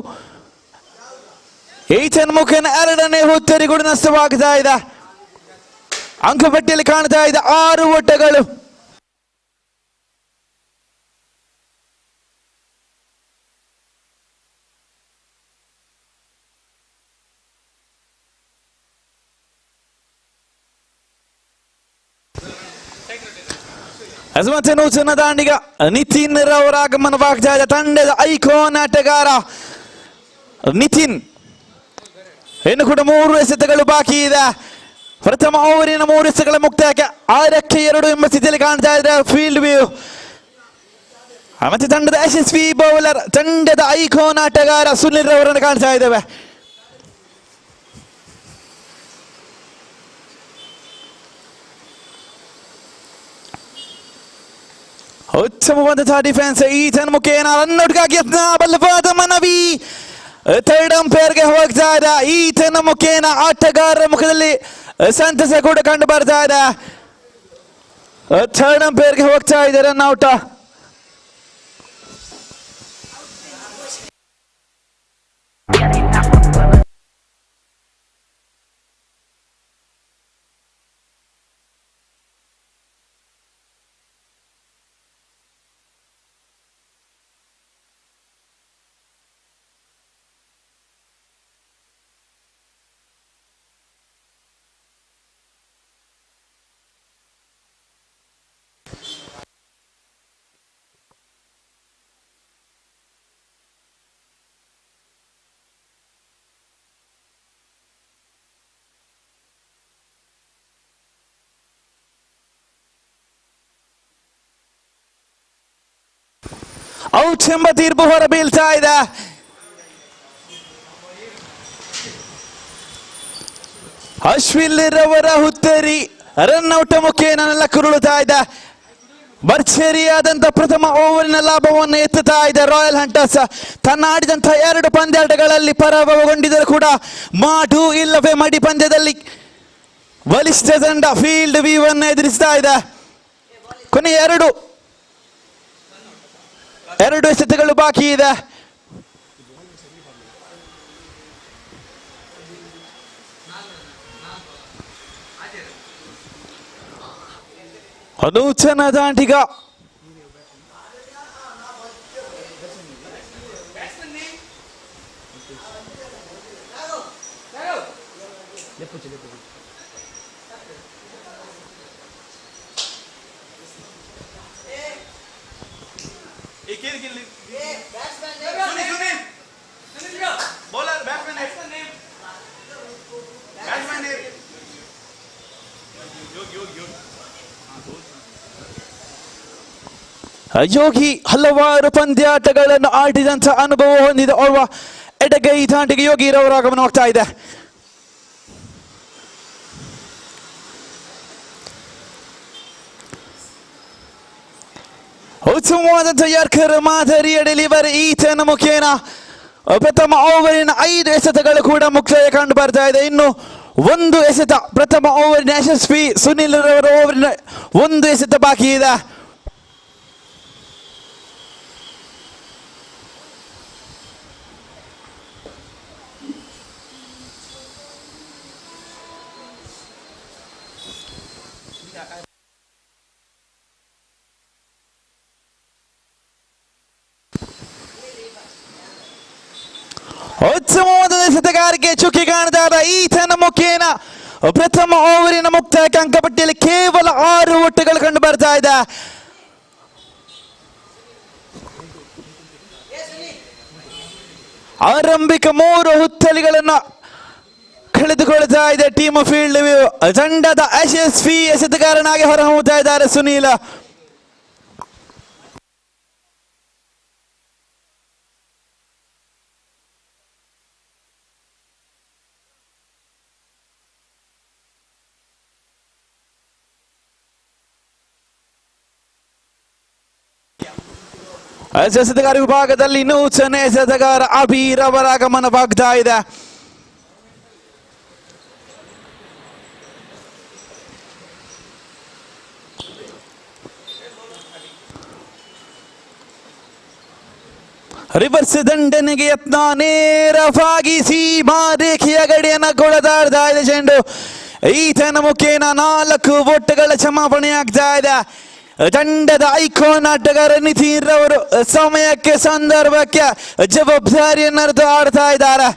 ಈತನ ಮುಖೇನ 2ನೇ ಉತ್ತರಿಗುಡಿ ನಷ್ಟವಾಗ್ತಾ ಇದೆ. ಅಂಕಪಟ್ಟಿಯಲ್ಲಿ ಕಾಣ್ತಾ ಇದೆ 6 ಓಟಗಳು. ಮತ್ತೆ ನೂತನ ದಾಂಡಿಗ ನಿತಿನ್ ರವರ ಆಗಮನವಾಗ್ತಾ ಇದೆ. ತಂಡದ ಐಕಾನ್ ಆಟಗಾರ ನಿತಿನ್. ಇನ್ನು ಕೂಡ 3 ಎಸೆತಗಳು ಬಾಕಿ ಇದೆ. ಪ್ರಥಮ ಓವರಿನ 3 ಎಸೆತಗಳ ಮುಕ್ತಾಯಕ್ಕೆ 6-2 ಎಂಬ ಸ್ಥಿತಿಯಲ್ಲಿ ಕಾಣ್ತಾ ಇದ್ರೆ ಫೀಲ್ಡ್ ವ್ಯೂ. ಮತ್ತೆ ತಂಡದ ಯಶಸ್ವಿ ಬೌಲರ್, ತಂಡದ ಐಕಾನ್ ಆಟಗಾರ ಸುನಿಲ್ ರವರನ್ನು ಕಾಣ್ತಾ ಇದ್ದೇವೆ. ಉತ್ತಮವಾದಂತಹ ಡಿಫೆನ್ಸ್. ಈತನ ಮುಖೇನ ರನ್ಔಟ್ಗಾಗಿ ಯತ್ನ, ಬಲವಾದ ಮನವಿ. ಥರ್ಡ್ ಅಂಪೈರ್ಗೆ ಹೋಗ್ತಾ ಇದೆ. ಈತನ ಮುಖೇನ ಆಟಗಾರರ ಮುಖದಲ್ಲಿ ಸಂತಸ ಕೂಡ ಕಂಡು ಬರ್ತಾ ಇದೆ. ಥರ್ಡ್ ಅಂಪೈರ್ಗೆ ಹೋಗ್ತಾ ಇದೆ ರನ್ ಔಟ್. ಔಟ್ ಎಂಬ ತೀರ್ಪು ಹೊರ ಬೀಳ್ತಾ ಇದೆ. ಅಶ್ವಿನ್ ರವರ ಹುತ್ತರಿ ರನ್ ಔಟ್ ಮುಖೇನ ನೆಲಕ್ಕುರುಳುತ್ತಾ ಇದೆ. ಭರ್ಜರಿಯಾದಂತ ಪ್ರಥಮ ಓವರಿನ ಲಾಭವನ್ನು ಎತ್ತುತ್ತಾ ಇದೆ ರಾಯಲ್ ಹಂಟರ್ಸ್. ತನ್ನ ಆಡಿದಂತಹ 2 ಪಂದ್ಯಾಟಗಳಲ್ಲಿ ಪರಾಭವಗೊಂಡಿದ್ದರೂ ಕೂಡ ಮಾಡು ಇಲ್ಲವೇ ಮಡಿ ಪಂದ್ಯದಲ್ಲಿ ಬಲಿಷ್ಠ ತಂಡ ಫೀಲ್ಡ್ ವ್ಯೂ ಅನ್ನು ಎದುರಿಸ್ತಾ ಇದೆ. ಕೊನೆಯ ಎರಡು ಎಸೆತಗಳು ಬಾಕಿ ಇದೆ. ನೂತನ ದಾಂಡಿಗ ಯೋಗಿ ಹಲವಾರು ಪಂದ್ಯಾಟಗಳನ್ನು ಆಡಿದಂಥ ಅನುಭವ ಹೊಂದಿದ ಓರ್ವ ಎಡಗೈ ದಾಂಡಿಗೆ ಯೋಗಿರವರ ಆಗಮನವಾಗ್ತಾ ಇದೆ. ಉತ್ತಮವಾದಂಥ ಯಾರ್ಕರ್ ಮಾದರಿಯ ಡೆಲಿವರಿ ಈತನ ಮುಖೇನ ಪ್ರಥಮ ಓವರಿನ 5 ಎಸೆತಗಳು ಕೂಡ ಮುಕ್ತಾಯ ಕಂಡು ಬರ್ತಾ ಇದೆ. ಇನ್ನು 1 ಎಸೆತ ಪ್ರಥಮ ಓವರಿನ ಯಶಸ್ವಿ ಸುನಿಲ್ ರವರ ಓವರಿನ 1 ಎಸೆತ ಬಾಕಿ ಇದೆ. ಉತ್ತಮವಾದ ಎಸೆತಗಾರಿಕೆ ಚುಕ್ಕಿ ಕಾಣ್ತಾ ಇದೆ ಈತನ ಮುಖೇನ ಪ್ರಥಮ ಓವರಿನ ಮುಕ್ತಾಯ ಅಂಕಪಟ್ಟಿಯಲ್ಲಿ ಕೇವಲ 6 ಒಟ್ಟುಗಳು ಕಂಡು ಬರ್ತಾ ಇದೆ. ಆರಂಭಿಕ 3 ಹುತ್ತಲಿಗಳನ್ನು ಕಳೆದುಕೊಳ್ತಾ ಇದೆ ಟೀಮ್ ಫೀಲ್ಡ್ ವ್ಯೂ. ತಂಡದ ಯಶಸ್ವಿ ಎಸೆತಗಾರನಾಗಿ ಹೊರಹೊಮ್ಮುತ್ತಾ ಇದ್ದಾರೆ ಸುನೀಲ. ಎಸೆತಗಾರ ವಿಭಾಗದಲ್ಲಿ ನೂತನ ಎಸೆತಗಾರ ಅಬೀರ್ ಅವರ ಆಗಮನವಾಗ್ತಾ ಇದೆ. ರಿವರ್ಸ್ ದಂಡನೆಗೆ ಯತ್ನ, ನೇರವಾಗಿ ಸೀಮಾ ರೇಖೆಯ ಗಡಿಯನ್ನು ಕೊಡದಾಡ್ತಾ ಇದೆ ಚೆಂಡು. ಈತನ ಮುಖೇನ 4 ಒಟ್ಟುಗಳ ಕ್ಷಮಾಪಣೆಯಾಗ್ತಾ ಇದೆ. ತಂಡದ ಐಕಾನ್ ಆಟಗಾರ ನಿತಿನ್ ರವರು ಸಮಯಕ್ಕೆ ಸಂದರ್ಭಕ್ಕೆ ಜವಾಬ್ದಾರಿಯನ್ನರ್ದು ಆಡ್ತಾ ಇದ್ದಾರೆ.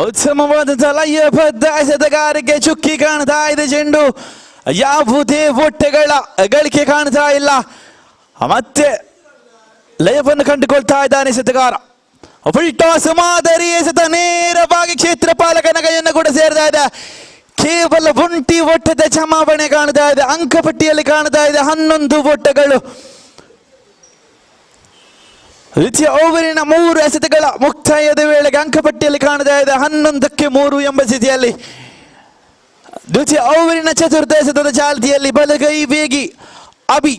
ಉತ್ತಮವಾದಂಥ ಲಯಬದ್ಧ ಎಸೆತಗಾರಿಕೆ ಚುಕ್ಕಿ ಕಾಣ್ತಾ ಇದೆ ಚೆಂಡು. ಯಾವುದೇ ಒಟ್ಟೆಗಳ ಗಳಿಕೆ ಕಾಣ್ತಾ ಇಲ್ಲ. ಮತ್ತೆ ಲಯವನ್ನು ಕಂಡುಕೊಳ್ತಾ ಇದ್ದಾನೆ ಎಸೆತಗಾರ. ಫುಲ್ ಟಾಸ್ ಮಾದರಿ ಎಸೆತ ನೇರವಾಗಿ ಕ್ಷೇತ್ರ ಪಾಲಕನ ಕೈಯನ್ನು ಕೂಡ ಸೇರ್ತಾ ಇದೆ. ಕೇವಲ 1 ಒಟ್ಟದ ಕ್ಷಮಾಪಣೆ ಕಾಣ್ತಾ ಇದೆ. ಅಂಕಪಟ್ಟಿಯಲ್ಲಿ ಕಾಣ್ತಾ ಇದೆ 11 ಒಟ್ಟಗಳು. ದ್ವಿತೀಯ ಓವರಿನ 3 ಎಸೆತಗಳ ಮುಕ್ತಾಯದ ವೇಳೆಗೆ ಅಂಕಪಟ್ಟಿಯಲ್ಲಿ ಕಾಣ್ತಾ ಇದೆ 11ಕ್ಕೆ 3 ಎಂಬ ಸ್ಥಿತಿಯಲ್ಲಿ. ದ್ವಿತೀಯ ಓವರಿನ ಚತುರ್ಥ ಎಸೆತದ ಚಾಲ್ತಿಯಲ್ಲಿ ಬಲಗೈ ವೇಗಿ ಅಬಿ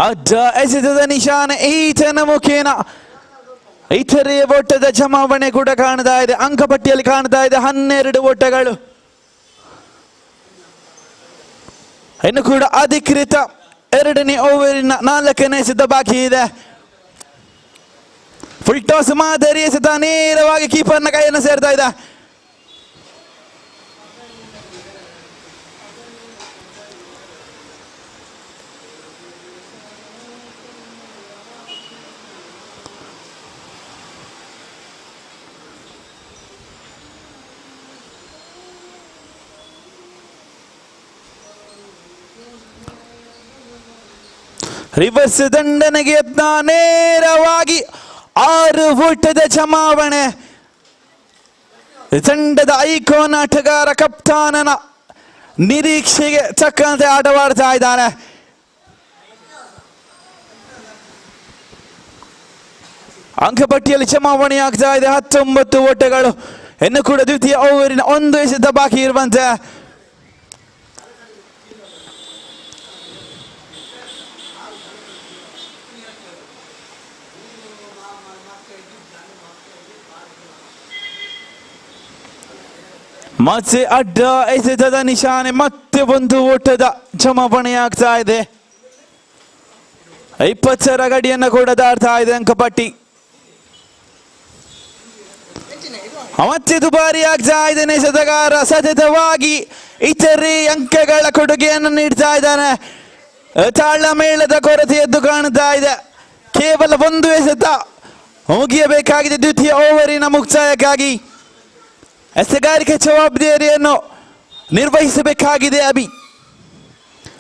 ಅಡ್ಡ ಎಸೆತದ ನಿಶಾನೆ ಈತನ ಮುಖೇನ ಇತರೆ ಒಟ್ಟದ ಜಮಾವಣೆ ಕೂಡ ಕಾಣ್ತಾ ಇದೆ. ಅಂಕಪಟ್ಟಿಯಲ್ಲಿ ಕಾಣ್ತಾ ಇದೆ 12 ಒಟ್ಟಗಳು. ಇನ್ನು ಕೂಡ ಅಧಿಕೃತ 2ನೇ ಓವರಿನ 4ನೇ ಎಸೆತ ಬಾಕಿ ಇದೆ. ಫುಲ್ ಟಾಸ್ ಮಾದರಿ ಎಸೆತ ನೇರವಾಗಿ ಕೀಪರ್ನ ಕೈಯನ್ನು ಸೇರ್ತಾ ಇದೆ. ರಿವರ್ಸ್ ದಂಡನೆಗೆ ಯತ್ನ, ನೇರವಾಗಿ 6 ಓಟದ ಜಮಾವಣೆ. ತಂಡದ ಐಕಾನ್ ಆಟಗಾರ ಕಪ್ತಾನನ ನಿರೀಕ್ಷೆಗೆ ತಕ್ಕಂತೆ ಆಟವಾಡ್ತಾ ಇದ್ದಾನೆ. ಅಂಕಪಟ್ಟಿಯಲ್ಲಿ ಜಮಾವಣೆ ಆಗ್ತಾ ಇದೆ 19 ಓಟಗಳು. ಇನ್ನು ಕೂಡ ದ್ವಿತೀಯ ಓವರಿನ 1 ಎಸೆತ ಬಾಕಿ ಇರುವಂತೆ. ಮತ್ತೆ ಅಡ್ಡ ಎಸೆತದ ನಿಶಾನೆ, ಮತ್ತೆ 1 ಓಟದ ಜಮಾವಣೆ ಆಗ್ತಾ ಇದೆ. 20ರ ಗಡಿಯನ್ನು ಕೂಡ ದಾಟ್ತಾ ಇದೆ ಅಂಕಪಟ್ಟಿ. ಮತ್ತೆ ದುಬಾರಿ ಆಗ್ತಾ ಇದ್ದಾನೆ ಎಸೆತಗಾರ, ಸತತವಾಗಿ ಇತರೆ ಅಂಕಗಳ ಕೊಡುಗೆಯನ್ನು ನೀಡ್ತಾ ಇದ್ದಾನೆ. ತಾಳಮೇಳದ ಕೊರತೆ ಎದ್ದು ಕಾಣ್ತಾ ಇದೆ. ಕೇವಲ 1 ಎಸೆತ ಮುಗಿಯಬೇಕಾಗಿದೆ ದ್ವಿತೀಯ ಓವರಿನ ಮುಕ್ತಾಯಕ್ಕಾಗಿ. ಎಸೆಗಾರಿಕೆ ಜವಾಬ್ದಾರಿಯನ್ನು ನಿರ್ವಹಿಸಬೇಕಾಗಿದೆ ಅಭಿ.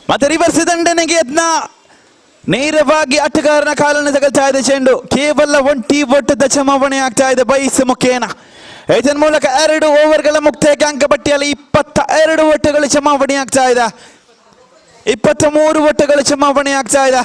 ಮತ್ತೆ ರಿವರ್ಸ್ ದಂಡನೆಗೆ ಯತ್ನ, ನೇರವಾಗಿ ಆಟಗಾರನ ಕಾಲನ್ನು ತಗಲ್ತಾ ಇದೆ ಚೆಂಡು. ಕೇವಲ 1 ಓಟದ ಜಮಾವಣೆ ಆಗ್ತಾ ಇದೆ ಬೈಸ್ ಮುಖೇನ. ಇದರ ಮೂಲಕ 2 ಓವರ್ಗಳ ಮುಕ್ತಾಯಕ್ಕೆ ಅಂಕಪಟ್ಟಿಯಲ್ಲಿ 22 ಓಟಗಳು ಜಮಾವಣೆ ಆಗ್ತಾ ಇದೆ. 23 ಓಟಗಳು ಜಮಾವಣೆ ಆಗ್ತಾ ಇದೆ.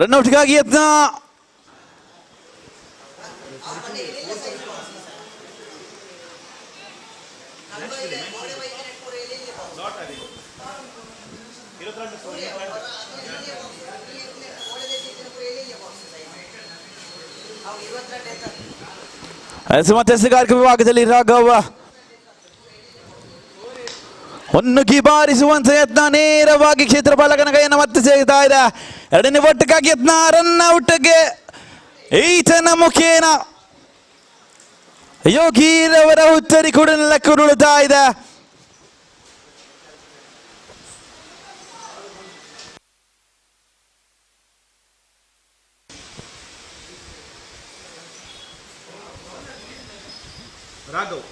ರನ್ಔಟ್ಗಾಗಿ ಯತ್ನ, ಮತ್ತೆ ಎಸೆಗಾರಿಕೆ ವಿಭಾಗದಲ್ಲಿ ರಾಘವ ಒನ್ನುಗಿ ಬಾರಿಸುವಂತ ಯತ್ನ, ನೇರವಾಗಿ ಕ್ಷೇತ್ರ ಪಾಲಕನ ಕೈಯನ್ನು ಮತ್ತೆ ಸೇರ್ತಾ ಇದೆ. 2ನೇ ಒಟ್ಟಕ್ಕಾಗಿ ಯತ್ನ, ರನ್ ಔಟ್ಗೆ ಈತನ ಮುಖೇನ ಯೋಗಿರವರ ಉತ್ತರಿ ಕೂಡ ಲೆಕ್ಕುರುಳುತ್ತಾ ಇದೆ. ರಾಘವ್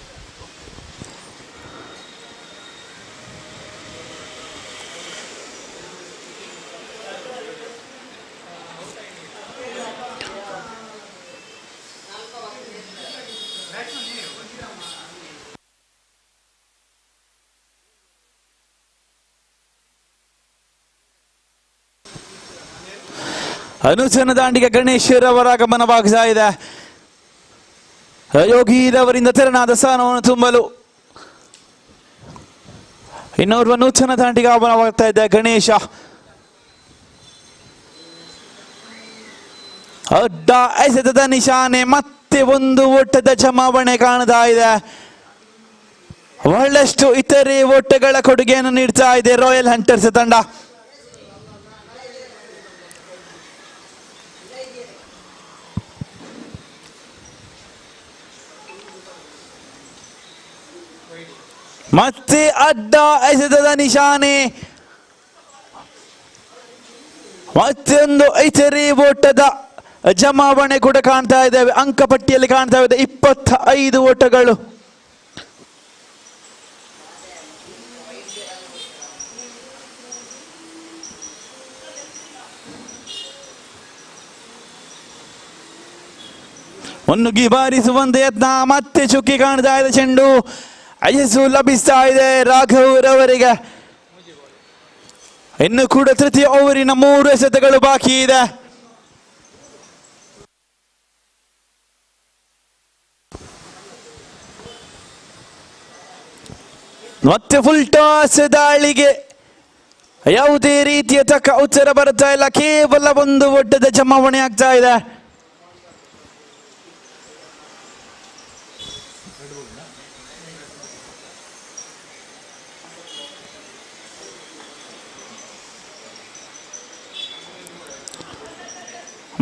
ಅನುಚನ ದಾಂಡಿಗೆ ಗಣೇಶ್ವರವರ ಆಗಮನವಾಗ್ತಾ ಇದೆ. ಯೋಗಿರವರಿಂದ ತೆರನಾದ ಸ್ಥಾನವನ್ನು ತುಂಬಲು ಇನ್ನೋರ್ವ ನೂತನ ದಾಂಡಿಗೆ ಆಗಮನವಾಗ್ತಾ ಇದೆ ಗಣೇಶ. ಅಡ್ಡ ಎಸೆತದ ನಿಶಾನೆ, ಮತ್ತೆ 1 ಓಟದ ಜಮಾವಣೆ ಕಾಣ್ತಾ ಇದೆ. ಬಹಳಷ್ಟು ಇತರೆ ಓಟಗಳ ಕೊಡುಗೆಯನ್ನು ನೀಡ್ತಾ ಇದೆ ರಾಯಲ್ ಹಂಟರ್ಸ್ ತಂಡ. ಮತ್ತೆ ಅಡ್ಡ ಎಸೆತದ ನಿಶಾನೆ, ಮತ್ತೊಂದು ಇತರೆ ಓಟದ ಜಮಾವಣೆ ಕೂಡ ಕಾಣ್ತಾ ಇದ್ದೇವೆ. ಅಂಕಪಟ್ಟಿಯಲ್ಲಿ ಕಾಣ್ತಾ ಇದೆ 25 ಓಟಗಳು. ಮುನ್ನುಗ್ಗಿ ಬಾರಿಸುವಂತ ಯತ್ನ, ಮತ್ತೆ ಚುಕ್ಕಿ ಕಾಣ್ತಾ ಇದೆ ಚೆಂಡು. ಯಶಸ್ಸು ಲಭಿಸ್ತಾ ಇದೆ ರಾಘವ್ ರವರಿಗೆ. ಇನ್ನು ಕೂಡ ತೃತೀಯ ಓವರಿನ 3 ಎಸೆತಗಳು ಬಾಕಿ ಇದೆ. ಮತ್ತೆ ಫುಲ್ ಟಾಸ್ ದಾಳಿಗೆ ಯಾವುದೇ ರೀತಿಯ ತಕ್ಕ ಉತ್ತರ ಬರುತ್ತಾ ಇಲ್ಲ. ಕೇವಲ 1 ಓಟದ ಜಮಾವಣೆ ಆಗ್ತಾ ಇದೆ.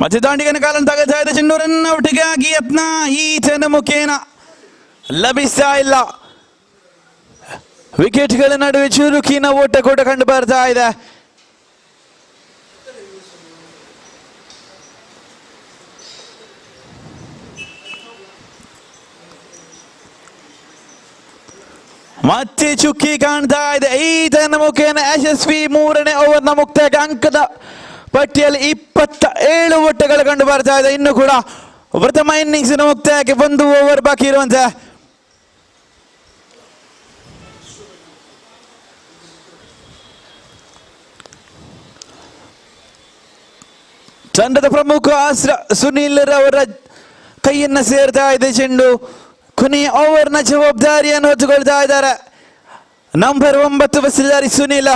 ಮತ್ತೆ ದಾಂಡಿಗನ ಕಾಲನ್ನು ತಗೋತಾ ಇದೆ. ಚೆಂಡು ರನ್ ಔಟ್ಗಾಗಿ ಯತ್ನ ಈತನ ಮುಖೇನ ಲಭಿಸ್ತಾ ಇಲ್ಲ. ವಿಕೆಟ್ಗಳ ನಡುವೆ ಚುರುಕಿನ ಓಟ ಕೂಡ ಕಂಡು ಬರ್ತಾ ಇದೆ. ಮತ್ತೆ ಚುಕ್ಕಿ ಕಾಣ್ತಾ ಇದೆ. ಈತನ ಮುಖೇನ ಯಶಸ್ವಿ ಮೂರನೇ ಓವರ್ನ ಮುಕ್ತಾಯ. ಅಂಕದ ಪಟ್ಟಿಯಲ್ಲಿ 27 ಓಟಗಳು ಕಂಡು ಬರ್ತಾ ಇದೆ. ಇನ್ನು ಕೂಡ ಪ್ರಥಮ ಇನ್ನಿಂಗ್ಸಿನ ಮುಕ್ತಾಯಕ್ಕೆ 1 ಓವರ್ ಬಾಕಿ ಇರುವಂತೆ. ತಂಡದ ಪ್ರಮುಖ ಅಸ್ತ್ರ ಸುನಿಲ್ ರವರ ಕೈಯನ್ನ ಸೇರ್ತಾ ಇದೆ ಚೆಂಡು. ಕೊನೆಯ ಓವರ್ನ ಜವಾಬ್ದಾರಿಯನ್ನು ಹೊತ್ತುಕೊಳ್ತಾ ಇದ್ದಾರೆ ನಂಬರ್ 9 ಬಸ್ಸಿದಾರಿ ಸುನಿಲ್.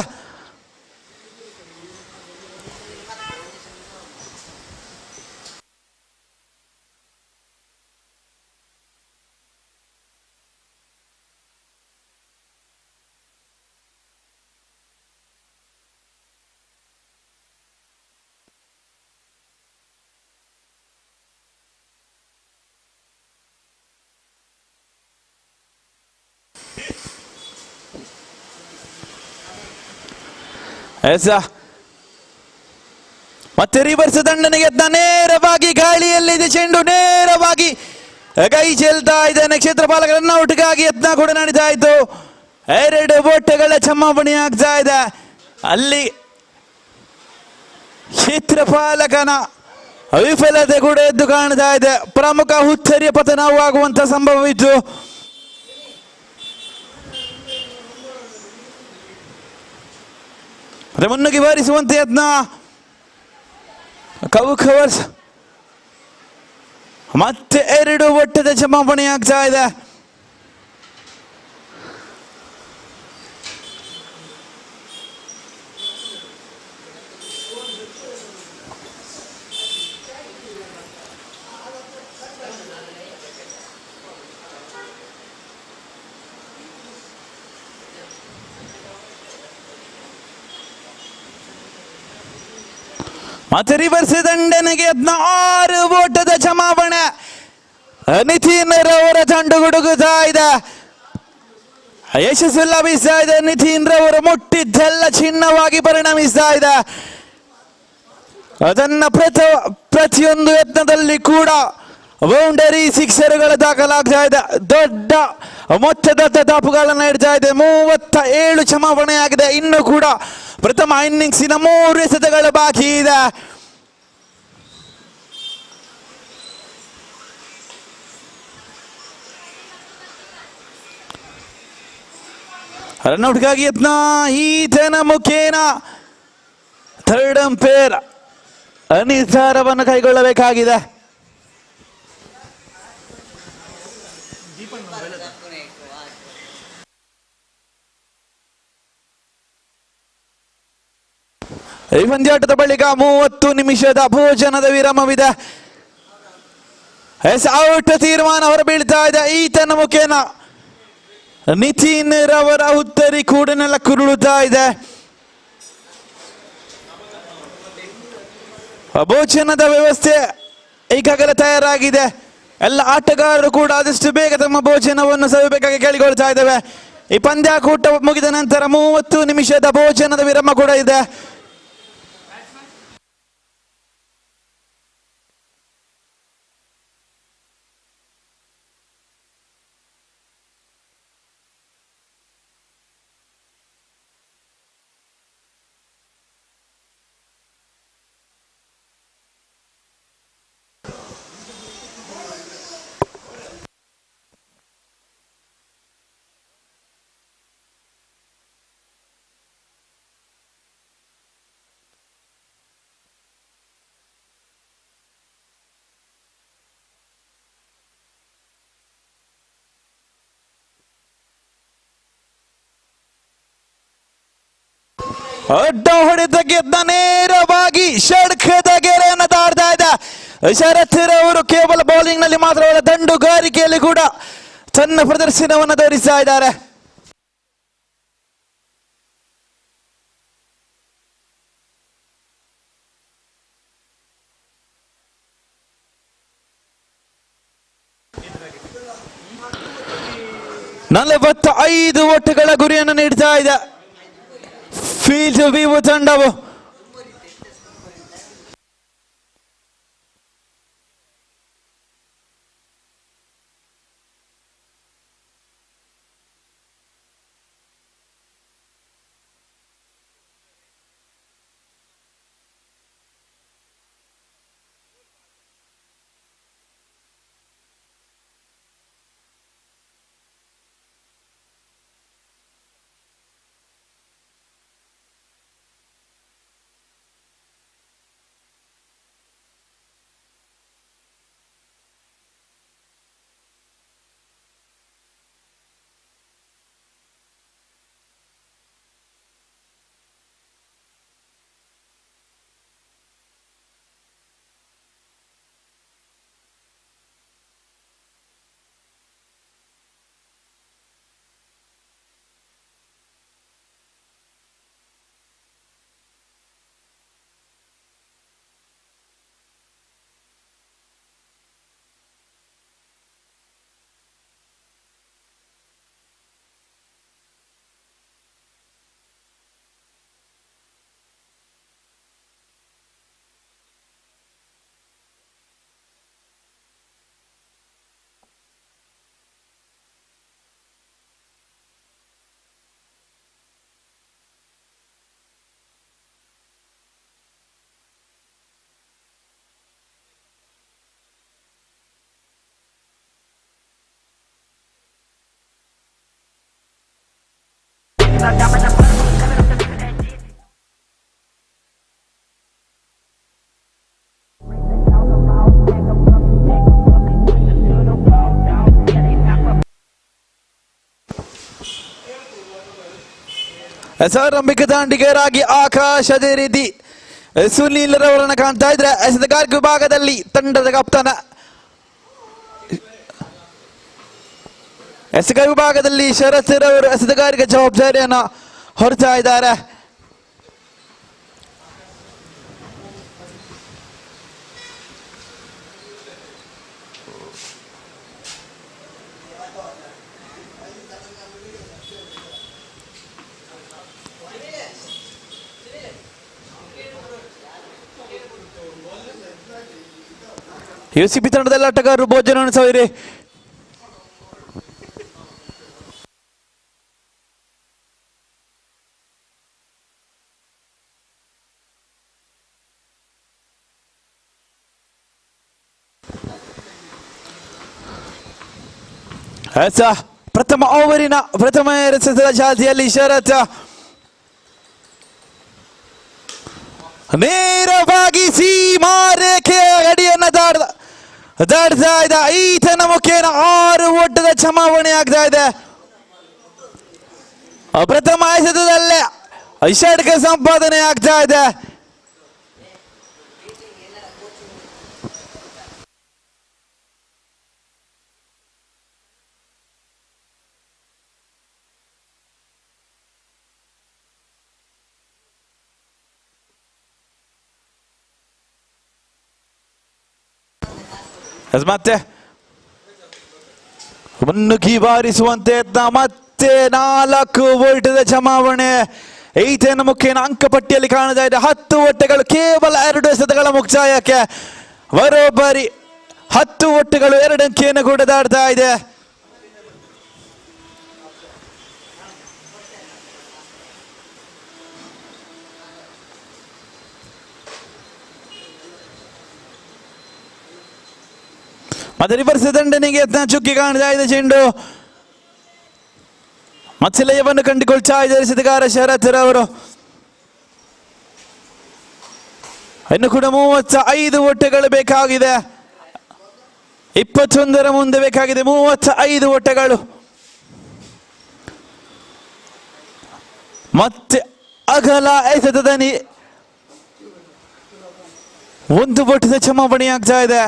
ಮತ್ತೆ ರಿವರ್ಸ್ ದಂಡನೆಗೆ ನೇರವಾಗಿ ಗಾಳಿಯಲ್ಲಿದೆ ಚೆಂಡು. ನೇರವಾಗಿ ಕೈ ಚೆಲ್ತಾ ಇದೆ. ನಕ್ಷತ್ರ ಪಾಲಕ ರನ್ ಔಟ್ಗಾಗಿ ಯತ್ನ ಕೂಡ ನಡೀತಾ ಇತ್ತು. 2 ಓಟಗಳ ಚಮ್ಮಾವಣಿ ಆಗ್ತಾ ಇದೆ. ಅಲ್ಲಿ ಚಿತ್ರಪಾಲಕನ ವಿಫಲತೆ ಕೂಡ ಎದ್ದು ಕಾಣ್ತಾ ಇದೆ. ಪ್ರಮುಖ ಹುತ್ತರಿಯ ಪತನವಾಗುವಂತ ಸಂಭವವಿತ್ತು. ಮುನ್ನುಗ್ಗಿ ಬಾರಿಸುವಂತೆ ಯತ್ನ. ಕವರ್ಸ್ ಮತ್ತೆ 2 ಓಟದ ಜಮಾವಣೆ ಆಗ್ತಾ ಇದೆ. ಮತ್ತೆ ರಿವರ್ಸ್ ದಂಡನೆಗೆ 6 ಓಟದ ಜಮಾವಣೆ. ನಿತಿನ್ ರವರ ತಂಡ ಗುಡುಗುತ್ತಾ ಇದೆ. ಯಶಸ್ಸು ಲಭಿಸ್ತಾ ಇದೆ. ನಿತಿನ್ ರವರು ಮುಟ್ಟಿದ್ದೆಲ್ಲ ಚಿನ್ನವಾಗಿ ಪರಿಣಮಿಸ್ತಾ ಇದೆ. ಅದನ್ನ ಪ್ರತಿಯೊಂದು ಯತ್ನದಲ್ಲಿ ಕೂಡ ಬೌಂಡರಿ ಸಿಕ್ಸರ್ಗಳ ದಾಖಲಾಗ್ತಾ ಇದೆ. ದೊಡ್ಡ ಮೊತ್ತದ ದಾಪುಗಳನ್ನು ಇಡ್ತಾ ಇದೆ. 37 ಚಮಾವಣೆ ಆಗಿದೆ. ಇನ್ನು ಕೂಡ ಪ್ರಥಮ ಇನ್ನಿಂಗ್ಸಿನ 3 ಎಸೆತಗಳು ಬಾಕಿ ಇದೆ. ರನ್ಔಟ್ಗಾಗಿ ಯತ್ನ. ಈತನ ಮುಖೇನ ಥರ್ಡ್ ಅಂಪೇರ್ ನಿರ್ಧಾರವನ್ನು ಕೈಗೊಳ್ಳಬೇಕಾಗಿದೆ. ಈ ಪಂದ್ಯಾಟದ ಬಳಿಕ 30 ನಿಮಿಷದ ಭೋಜನದ ವಿರಾಮವಿದೆ. ಔಟ್ ತೀರ್ಮಾನ ಹೊರಬೀಳ್ತಾ ಇದೆ. ಈತನ ಮುಖೇನ ನಿತಿನ್ ರವರ ಉತ್ತರಿ ಕೂಡನೆಲ್ಲ ಕುರುಳುತ್ತಾ ಇದೆ. ಭೋಜನದ ವ್ಯವಸ್ಥೆ ಈಗಾಗಲೇ ತಯಾರಾಗಿದೆ. ಎಲ್ಲ ಆಟಗಾರರು ಕೂಡ ಆದಷ್ಟು ಬೇಗ ತಮ್ಮ ಭೋಜನವನ್ನು ಸವಿಬೇಕಾಗಿ ಕೇಳಿಕೊಳ್ತಾ ಇದ್ದೇವೆ. ಈ ಪಂದ್ಯಾಕೂಟ ಮುಗಿದ ನಂತರ 30 ನಿಮಿಷದ ಭೋಜನದ ವಿರಾಮ ಕೂಡ ಇದೆ. ಅಡ್ಡ ಹೊಡೆದ ಗೆದ್ದ ನೇರವಾಗಿ ಷಡ್ಕದ ಗೆರೆಯನ್ನು ದಾಡ್ತಾ ಇದೆ. ಶರತ್ ರವರು ಕೇವಲ ಬೌಲಿಂಗ್ ನಲ್ಲಿ ಮಾತ್ರವಲ್ಲ, ದಂಡುಗಾರಿಕೆಯಲ್ಲಿ ಕೂಡ ತನ್ನ ಪ್ರದರ್ಶನವನ್ನು ತೋರಿಸ್ತಾ ಇದ್ದಾರೆ. 45 ಓಟಗಳ ಗುರಿಯನ್ನು ನೀಡ್ತಾ ಇದೆ ಫೀಲ್ಡ್ ವಿವು ತಂಡವು. ಆರಂಭಿಕ ದಾಂಡಿಗರಾಗಿ ಆಕಾಶ್ ಅದೇ ರೀತಿ ಸುನೀಲ್ ರವರನ್ನ ಕಾಣ್ತಾ ಇದ್ರೆ ಎಸೆತಗಾರಿಕೆ ವಿಭಾಗದಲ್ಲಿ ತಂಡದ ಕಪ್ತಾನ ಎಸೆತ ವಿಭಾಗದಲ್ಲಿ ಶರತ್ ರವರು ಎಸೆತಗಾರಿಕೆ ಜವಾಬ್ದಾರಿಯನ್ನು ಹೊರತಾ ಇದ್ದಾರೆ. UCB ತಂಡದಲ್ಲಿ ಆಟಗಾರರು ಭೋಜನ ಸಾವಿರಿ ಪ್ರಥಮ ಓವರಿನ ಪ್ರಥಮ ಎಸೆತದ ಜಾತಿಯಲ್ಲಿ ಶರತ್ ನೇರವಾಗಿ ಸೀಮಾರೇಖೆಯ ಗಡಿಯನ್ನು ದಾಟ್ತಾ ಇದ್ದ ಈತನ ಮುಖೇನ 6 ಓಟದ ಚಮಾವಣೆ ಆಗ್ತಾ ಇದೆ. ಪ್ರಥಮ ಎಸೆತದಲ್ಲೇ ಷಟ್ಕ ಸಂಪಾದನೆ ಆಗ್ತಾ ಇದೆ. ಮತ್ತೆ ಮುನ್ನುಗ್ಗಿ ಬಾರಿಸುವಂತೆ ಮತ್ತೆ 4 ವೋಲ್ಟದ ಜಮಾವಣೆ ಈತನ ಮುಖೇನ ಅಂಕಪಟ್ಟಿಯಲ್ಲಿ ಕಾಣ್ತಾ ಇದೆ. 10 ಓಟಗಳು ಕೇವಲ 2 ಎಸೆತಗಳ ಮುಕ್ತಾಯಕ್ಕೆ ಬರೋಬ್ಬರಿ 10 ಓಟಗಳು 2 ಅಂಕಿಯನ್ನು ಕೂಡ ದಾಟ್ತಾ ಇದೆ. ಮತ್ತೆ ರಿವರ್ಸ್ ದಂಡನೆಗೆ ಯತ್ನ ಚುಕ್ಕಿ ಕಾಣ್ತಾ ಇದೆ. ಚೆಂಡು ಮತ್ತೆ ಲಯವನ್ನು ಕಂಡುಕೊಳ್ತಾ ಇದ್ದಾರೆ ಎಸೆತಗಾರ ಶರತ್ ರವರು. ಇನ್ನು ಕೂಡ 35 ಓಟಗಳು ಬೇಕಾಗಿದೆ. 21ರ ಮುಂದೆ ಬೇಕಾಗಿದೆ 35 ಓಟಗಳು. ಮತ್ತೆ ಅಗಲ ಎಸೆತದ 1 ಓಟದ ಚಮಾವಣೆ ಆಗ್ತಾ ಇದೆ.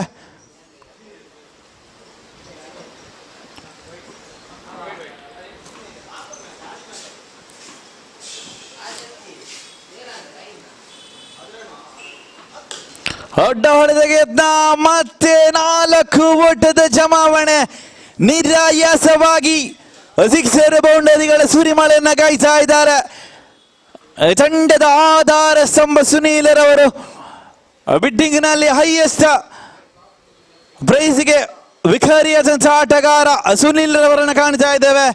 ಅಡ್ಡ ಹೊಡೆದಗೆ ಯತ್ನ ಮತ್ತೆ 4 ಓಟದ ಜಮಾವಣೆ. ನಿರಾಯಾಸವಾಗಿ ಸಿಕ್ಸರ್ ಬೌಂಡರಿಗಳ ಸುರಿಮಳೆಯನ್ನ ಕಾಯ್ತಾ ಇದ್ದಾರೆ. ತಂಡದ ಆಧಾರ ಸ್ತಂಭ ಸುನೀಲರವರು ಬಿಡ್ಡಿಂಗ್ ನಲ್ಲಿ ಹೈಯೆಸ್ಟ್ ಪ್ರೈಸ್ಗೆ ವಿಕಾರಿಯಾದಂತಹ ಆಟಗಾರ ಸುನೀಲ್ ರವರನ್ನು ಕಾಣ್ತಾ ಇದ್ದೇವೆ.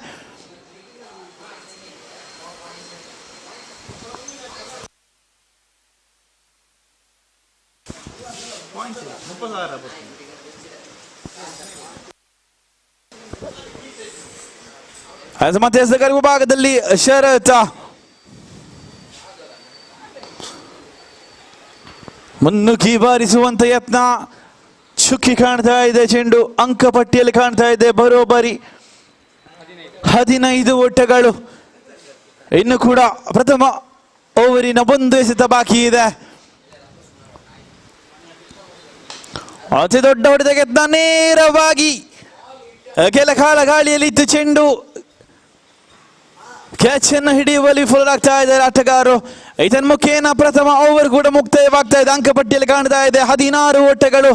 ಮತ್ತೆ ಎಸೆಗಾರ ವಿಭಾಗದಲ್ಲಿ ಶರತ್ ಮುನ್ನುಗ್ಗಿ ಬಾರಿಸುವಂತ ಯತ್ನ, ಚುಕ್ಕಿ ಕಾಣ್ತಾ ಇದೆ, ಚೆಂಡು ಅಂಕಪಟ್ಟಿಯಲ್ಲಿ ಕಾಣ್ತಾ ಇದೆ ಬರೋಬ್ಬರಿ 15 ಓಟಗಳು. ಇನ್ನು ಕೂಡ ಪ್ರಥಮ ಓವರಿನ 1 ಎಸೆತ ಬಾಕಿ ಇದೆ. ಅತಿ ದೊಡ್ಡ ಹೊಡೆದ ಯತ್ನ, ನೇರವಾಗಿ ಕೆಲ ಕಾಲ ಗಾಳಿಯಲ್ಲಿತ್ತು ಚೆಂಡು, ಕ್ಯಾಚ್ ಅನ್ನು ಹಿಡಿಯುವಲ್ಲಿ ವಿಫಲ ಆಗ್ತಾ ಇದ್ದಾರೆ ಆಟಗಾರರು. ಇದನ್ ಮುಖೇನ ಪ್ರಥಮ ಓವರ್ ಕೂಡ ಮುಕ್ತಾಯವಾಗ್ತಾ ಇದೆ. ಅಂಕಪಟ್ಟಿಯಲ್ಲಿ ಕಾಣ್ತಾ ಇದೆ 16 ಓಟಗಳು,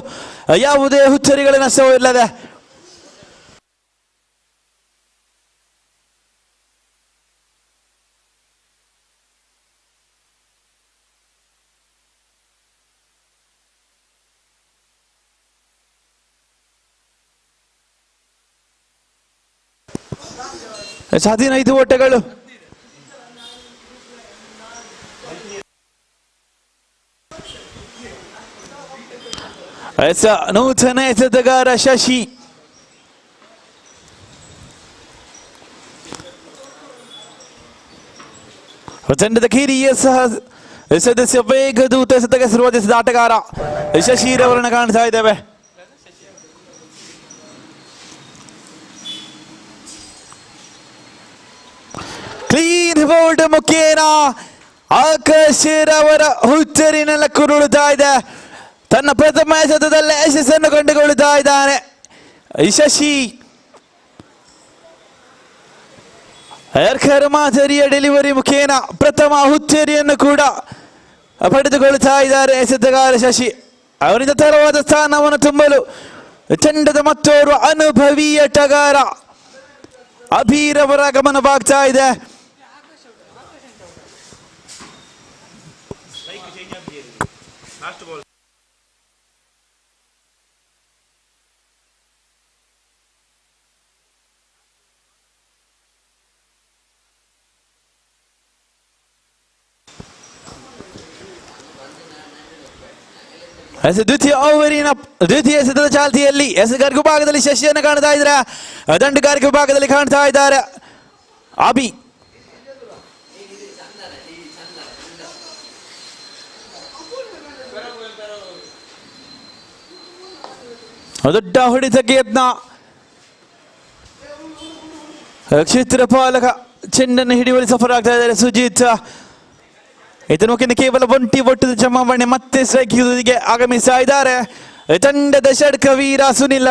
ಯಾವುದೇ ಹುಚ್ಚರಿಗಳ ನಷ್ಟವೂ ಇಲ್ಲದೆ. ಹದಿನೈದು ಓಟಗಳು. ನೂತನ ಎಸೆತಗಾರ ಶಶಿ. ತಂಡದ ಕಿರಿಯ ಸಹ ಸದಸ್ಯ ವೇಗದೂತ ಎಸೆತಕ್ಕೆ ಹೆಸರುವಾದಿಸಿದ ಆಟಗಾರ ಶಶಿರವರನ್ನು ಕಾಣ್ತಾ ಇದ್ದೇವೆ. ಕ್ಲೀನ್ ಬೋಲ್ಡ್ ಮುಖೇನ ಆಕಾಶರವರ ಹುಚ್ಚರಿನೆಲ್ಲ ಕುರುಳುತ್ತಾ ಇದೆ. ತನ್ನ ಪ್ರಥಮ ಎಸೆತದಲ್ಲೇ ಯಶಸ್ಸನ್ನು ಕಂಡುಕೊಳ್ಳುತ್ತಾ ಇದ್ದಾನೆ ಶಶಿ. ಏರ್ಕರ್ ಮಾದರಿಯ ಡೆಲಿವರಿ ಮುಖೇನ ಪ್ರಥಮ ಹುಚ್ಚರಿಯನ್ನು ಕೂಡ ಪಡೆದುಕೊಳ್ಳುತ್ತಾ ಇದ್ದಾರೆ ಎಸೆತಗಾರ ಶಶಿ. ಅವರಿಂದ ತರವಾದ ಸ್ಥಾನವನ್ನು ತುಂಬಲು ತಂಡದ ಮತ್ತೋರ್ವ ಅನುಭವಿ ಆಟಗಾರ ಅಭಿರವರ ಗಮನವಾಗ್ತಾ ಇದೆ. ದ್ವಿತೀಯ ಓವರಿನ ದ್ವಿತೀಯ ಎಸೆತದ ಚಾಲ್ತಿಯಲ್ಲಿ ಎಸೆಗಾರಿಕೆ ವಿಭಾಗದಲ್ಲಿ ಶಶಿಯನ್ನು ಕಾಣ್ತಾ ಇದ್ದಾರೆ. ದಂಡುಗಾರಿಕೆ ವಿಭಾಗದಲ್ಲಿ ಕಾಣ್ತಾ ಇದ್ದಾರೆ ಅಭಿ. ದೊಡ್ಡ ಹೊಡೆತಕ್ಕೆ ಯತ್ನ, ಕ್ಷೇತ್ರಪಾಲಕ ಚೆಂಡನ್ನು ಹಿಡಿಯುವಲ್ಲಿ ಸಫಲ ಆಗ್ತಾ ಇದ್ದಾರೆ ಸುಜಿತ್. ಇದನ್ನು ಕೇವಲ ಒಂಟಿ ಒಟ್ಟದ ಜಮಾವಣೆ ಮತ್ತೆ ಸ್ಟ್ರೈಕ್ ಗೆ ಆಗಮಿಸ್ತಾ ಇದ್ದಾರೆ ತಂಡದ ಷಡ್ಕ ವೀರ ಸುನಿಲ್.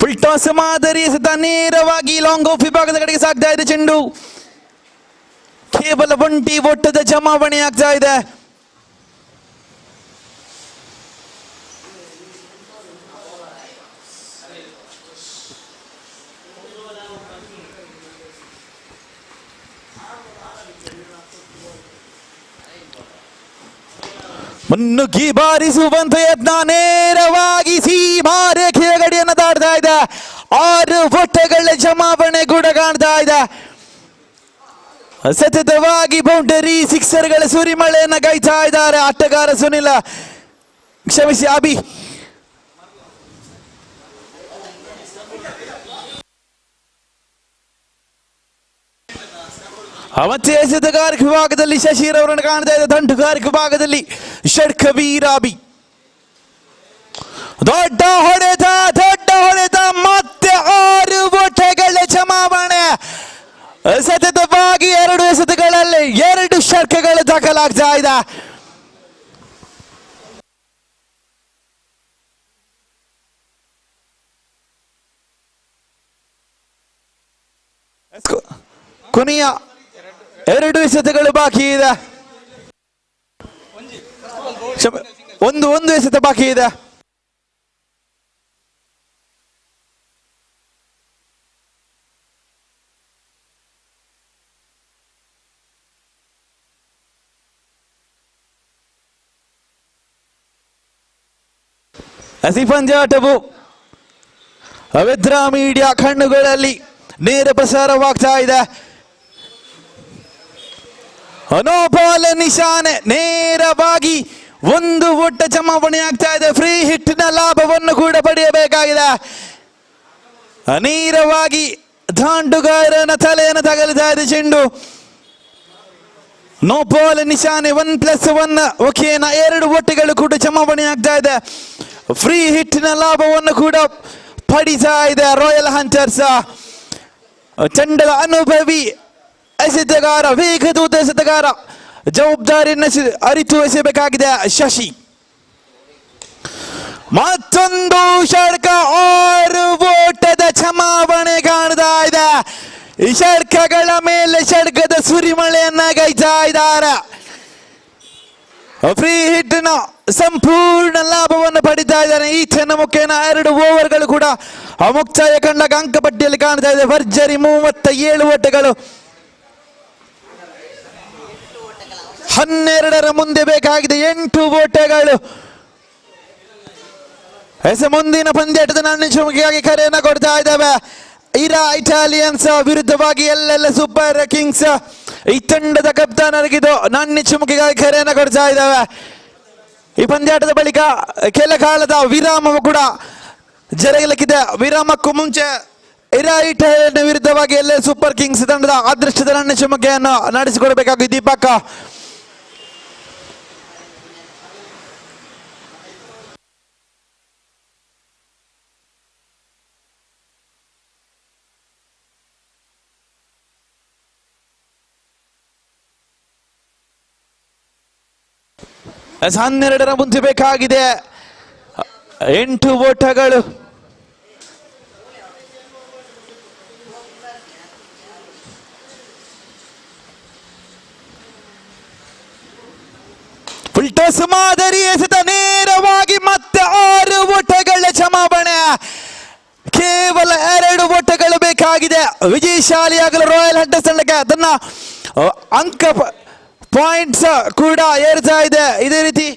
ಫುಲ್ ಟಾಸ್ ಮಾದರಿ ಎಸೆತ ನೇರವಾಗಿ ಲಾಂಗ್ ಆಫ್ ವಿಭಾಗದ ಕಡೆಗೆ ಸಾಗ್ತಾ ಇದೆ ಚೆಂಡು. ಕೇವಲ ಒಂಟಿ ಒಟ್ಟದ ಜಮಾವಣೆ ಆಗ್ತಾ ಇದೆ. ಮುನ್ನುಗ್ಗಿ ಬಾರಿಸುವಂತ ಯತ್ನ, ನೇರವಾಗಿ ಸೀಮಾ ರೇಖೆಯ ಗಡಿಯನ್ನು ದಾಟ್ತಾ ಇದೆ. 6 ಒಟ್ಟಗಳ ಜಮಾವಣೆ ಕೂಡ ಕಾಣ್ತಾ ಇದೆ. ಸತತವಾಗಿ ಬೌಂಡರಿ ಸಿಕ್ಸರ್ಗಳ ಸುರಿಮಳೆಯನ್ನ ಗೈತಾ ಇದ್ದಾರೆ ಆಟಗಾರ ಸುನಿಲ್, ಕ್ಷಮಿಸಿ ಅಭಿ. ಮತ್ತೆ ಎಸೆತಗಾರಿಕೆ ವಿಭಾಗದಲ್ಲಿ ಶಶಿರವರನ್ನು ಕಾಣ್ತಾ ಇದೆ. ದಂಡುಗಾರಿಕೆ ವಿಭಾಗದಲ್ಲಿ ಷಡ್ಕ ವೀರಾಬಿ. ದೊಡ್ಡ ಹೊಡೆತ ಮತ್ತೆ 6 ಓಟಗಳ ಜಮಾವಣೆ. ಸತತವಾಗಿ 2 ಎಸೆತಗಳಲ್ಲಿ 2 ಷಡ್ಕಗಳು ದಾಖಲಾಗ್ತಾ ಇದೆ. ಕೊನೆಯ 2 ಎಸೆತಗಳು ಬಾಕಿ ಇದೆ. ಒಂದು ಎಸೆತ ಬಾಕಿ ಇದೆ. ಈ ಪಂದ್ಯಾಟವು ಬೆದ್ರಾ ಮೀಡಿಯಾ ಕಣ್ಣುಗಳಲ್ಲಿ ನೇರ ಪ್ರಸಾರವಾಗ್ತಾ ಇದೆ. ಅನೋಪಾಲ ನಿಶಾನೆ ನೇರವಾಗಿ ಒಂದು ಒಟ್ಟ ಚಮಾವಣೆ ಆಗ್ತಾ ಇದೆ. ಫ್ರೀ ಹಿಟ್ನ ಲಾಭವನ್ನು ಕೂಡ ಪಡೆಯಬೇಕಾಗಿದೆ. ನೇರವಾಗಿ ದಾಂಡುಗಾರನ ತಲೆಯನ್ನು ತಗಲಿತಾ ಇದೆ ಚೆಂಡು. ನೋಪಾಲ್ ನಿಶಾನೆ 1+1 ಓಕೆನ 2 ಒಟ್ಟೆಗಳು ಕೂಡ ಚಮಾವಣೆ ಆಗ್ತಾ ಇದೆ. ಫ್ರೀ ಹಿಟ್ನ ಲಾಭವನ್ನು ಕೂಡ ಪಡಿತಾ ಇದೆ ರಾಯಲ್ ಹಂಟರ್ಸ್. ತಂಡದ ಅನುಭವಿ ಎಸೆತಗಾರ, ವೇಗದೂತ ಎಸೆತಗಾರ, ಜವಾಬ್ದಾರಿಯನ್ನು ಅರಿತು ಎಸೆಯಬೇಕಾಗಿದೆ ಶಶಿ. ಮತ್ತೊಂದು ಷಡ್ಕ 6 ಓಟದ ಚಮಾವಣೆ ಕಾಣ್ತಾ ಇದೆ. ಈ ಷಡ್ಕಗಳ ಮೇಲೆ ಷಡ್ಕದ ಸುರಿಮಳೆಯನ್ನ ಗೈತಾ ಇದ್ದಾರೆ. ಫ್ರೀ ಹಿಟ್ನ ಸಂಪೂರ್ಣ ಲಾಭವನ್ನು ಪಡಿತಾ ಇದ್ದಾರೆ. ಈ ಚೆನ್ನ ಮುಖೇನ 2 ಓವರ್ಗಳು ಕೂಡ ಮುಕ್ತಾಯ ಕಂಡಾಗ ಅಂಕಪಟ್ಟಿಯಲ್ಲಿ ಕಾಣ್ತಾ ಇದೆ. ಭರ್ಜರಿ 37 ಓಟಗಳು. 12ರ ಮುಂದೆ ಬೇಕಾಗಿದೆ 8 ಓಟಗಳು. ಮುಂದಿನ ಪಂದ್ಯಾಟದ ನಾಣ್ಯಶುಮಕಿಗಾಗಿ ಕರೆಯನ್ನು ಕೊಡ್ತಾ ಇದ್ದಾವೆ. ಇರಾ ಇಟಾಲಿಯನ್ಸ್ ವಿರುದ್ಧವಾಗಿ ಎಲ್ಲೆಲ್ಲ ಸೂಪರ್ ಕಿಂಗ್ಸ್ ಈ ತಂಡದ ಕಪ್ತಾನರಿಗಿದು ನಾಣ್ಯ ಚುಮಕಿಗಾಗಿ ಕರೆಯನ್ನು ಕೊಡ್ತಾ ಇದ್ದಾವೆ. ಈ ಪಂದ್ಯಾಟದ ಬಳಿಕ ಕೆಲ ಕಾಲದ ವಿರಾಮವು ಕೂಡ ಜರುಗಲಿಕ್ಕಿದೆ. ವಿರಾಮಕ್ಕೂ ಮುಂಚೆ ಇರಾ ಇಟಾಲಿಯನ್ ವಿರುದ್ಧವಾಗಿ ಎಲ್ಲ ಸೂಪರ್ ಕಿಂಗ್ಸ್ ತಂಡದ ಅದೃಷ್ಟದ ನಾಣ್ಯ ಚುಮಕಿಯನ್ನು ನಡೆಸಿಕೊಡಬೇಕಾಗಿ ದೀಪಕ್. ಹನ್ನೆರಡರ ಮುಂದೆ ಬೇಕಾಗಿದೆ 8 ಓಟಗಳು. ಫುಲ್ಟಾಸ್ ಮಾದರಿ ಎಸೆತ ನೇರವಾಗಿ ಮತ್ತೆ 6 ಓಟಗಳ ಚಮಾವಣೆ. ಕೇವಲ 2 ಓಟಗಳು ಬೇಕಾಗಿದೆ ವಿಜಯಶಾಲಿಯಾಗಲು ರಾಯಲ್ ಹಂಟರ್ಸ್ ತಂಡಕ್ಕೆ. ತನ್ನ ಅಂಕ ಪಾಯಿಂಟ್ಸ್ ಕೂಡ ಏರ್ತಾ ಇದೆ. ಇದೇ ರೀತಿ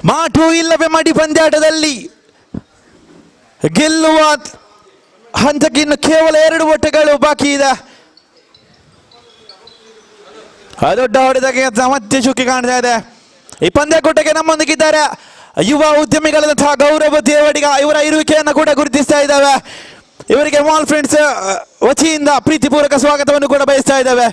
ಮಾಟು ಇಲ್ಲವೇ ಮಾಡಿ ಪಂದ್ಯಾಟದಲ್ಲಿ ಗೆಲ್ಲುವ ಹಂತಕ್ಕೆ ಇನ್ನು ಕೇವಲ 2 ಓಟಗಳು ಬಾಕಿ ಇದೆ. ದೊಡ್ಡ ಹೊಡೆದಾಗ ಮತ್ತೆ ಚುಕ್ಕಿ ಕಾಣ್ತಾ ಇದೆ. ಈ ಪಂದ್ಯಕೂಟಕ್ಕೆ ನಮ್ಮೊಂದಿಗಿದ್ದಾರೆ ಯುವ ಉದ್ಯಮಿಗಳಂತಹ ಗೌರವ ದೇವಡಿಗ. ಇವರ ಇರುವಿಕೆಯನ್ನು ಕೂಡ ಗುರುತಿಸ್ತಾ ಇದ್ದಾವೆ. ಇವರಿಗೆ ಮಾಲ್ ಫ್ರೆಂಡ್ಸ್ ವತಿಯಿಂದ ಪ್ರೀತಿಪೂರ್ವಕ ಸ್ವಾಗತವನ್ನು ಕೂಡ ಬಯಸ್ತಾ ಇದ್ದಾವೆ.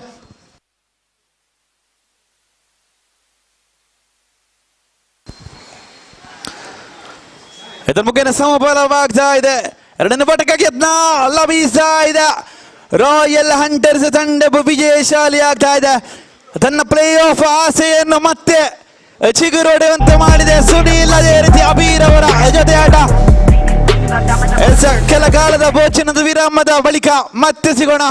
ಇದರ ಮುಖೇನ ಸಮಬಲವಾಗ್ತಾ ಇದೆ. 2ನೇ ಪಟಕಕ್ಕೆ ಯತ್ನ ಲಭಿಸ್ತಾ ಇದೆ. ರಾಯಲ್ ಹಂಟರ್ಸ್ ತಂಡ ವಿಜಯಶಾಲಿ ಆಗ್ತಾ ಇದೆ. ತನ್ನ ಪ್ಲೇ ಆಫ್ ಆಸೆಯನ್ನು ಮತ್ತೆ ಚಿಗುರೊಡೆಯುವಂತೆ ಮಾಡಿದೆ ಸುನೀಲ್. ಅದೇ ರೀತಿ ಅಬೀರ್ ಅವರ ಜೊತೆ ಆಟ. ಕೆಲ ಕಾಲದ ಭೋಜನದ ವಿರಾಮದ ಬಳಿಕ ಮತ್ತೆ ಸಿಗೋಣ.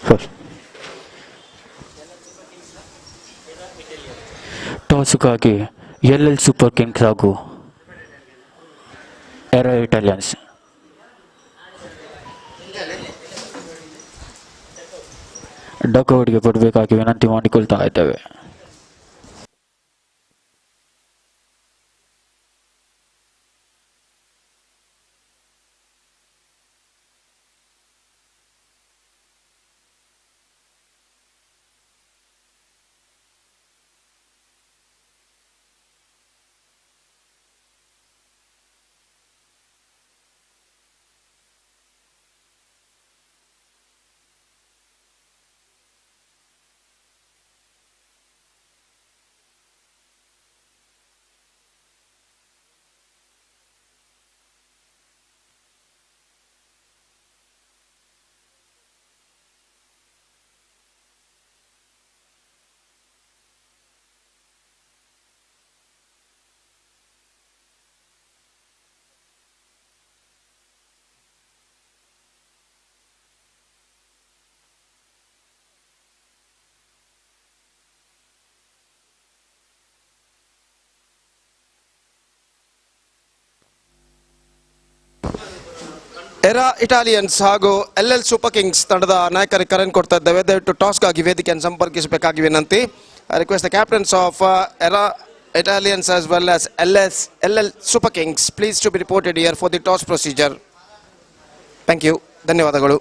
ಸರ್ ಟಾಸ್ಗಾಗಿ ಎಲ್ ಸೂಪರ್ ಕಿಂಗ್ಸ್ ಹಾಗೂ ಎರಾ ಇಟಾಲಿಯನ್ಸ್. ಡಕೌಟ್ಗೆ ಬರಬೇಕಾಗಿ ವಿನಂತಿ ಮಾಡಿಕೊಳ್ತಾ ಇದ್ದೇವೆ. ಎರಾ ಇಟಾಲಿಯನ್ಸ್ ಹಾಗೂ ಎಲ್ ಸೂಪರ್ ಕಿಂಗ್ಸ್ ತಂಡದ ನಾಯಕರಿಗೆ ಕರೆಯನ್ನು ಕೊಡ್ತಾ ಇದ್ದೇವೆ. ದಯವಿಟ್ಟು ಟಾಸ್ಗಾಗಿ ವೇದಿಕೆಯನ್ನು ಸಂಪರ್ಕಿಸಬೇಕಾಗಿ ವಿನಂತಿ. I request the captain's of era Italians as well as LL Super Kings, please to be reported here for the toss procedure. Thank you. ಧನ್ಯವಾದಗಳು.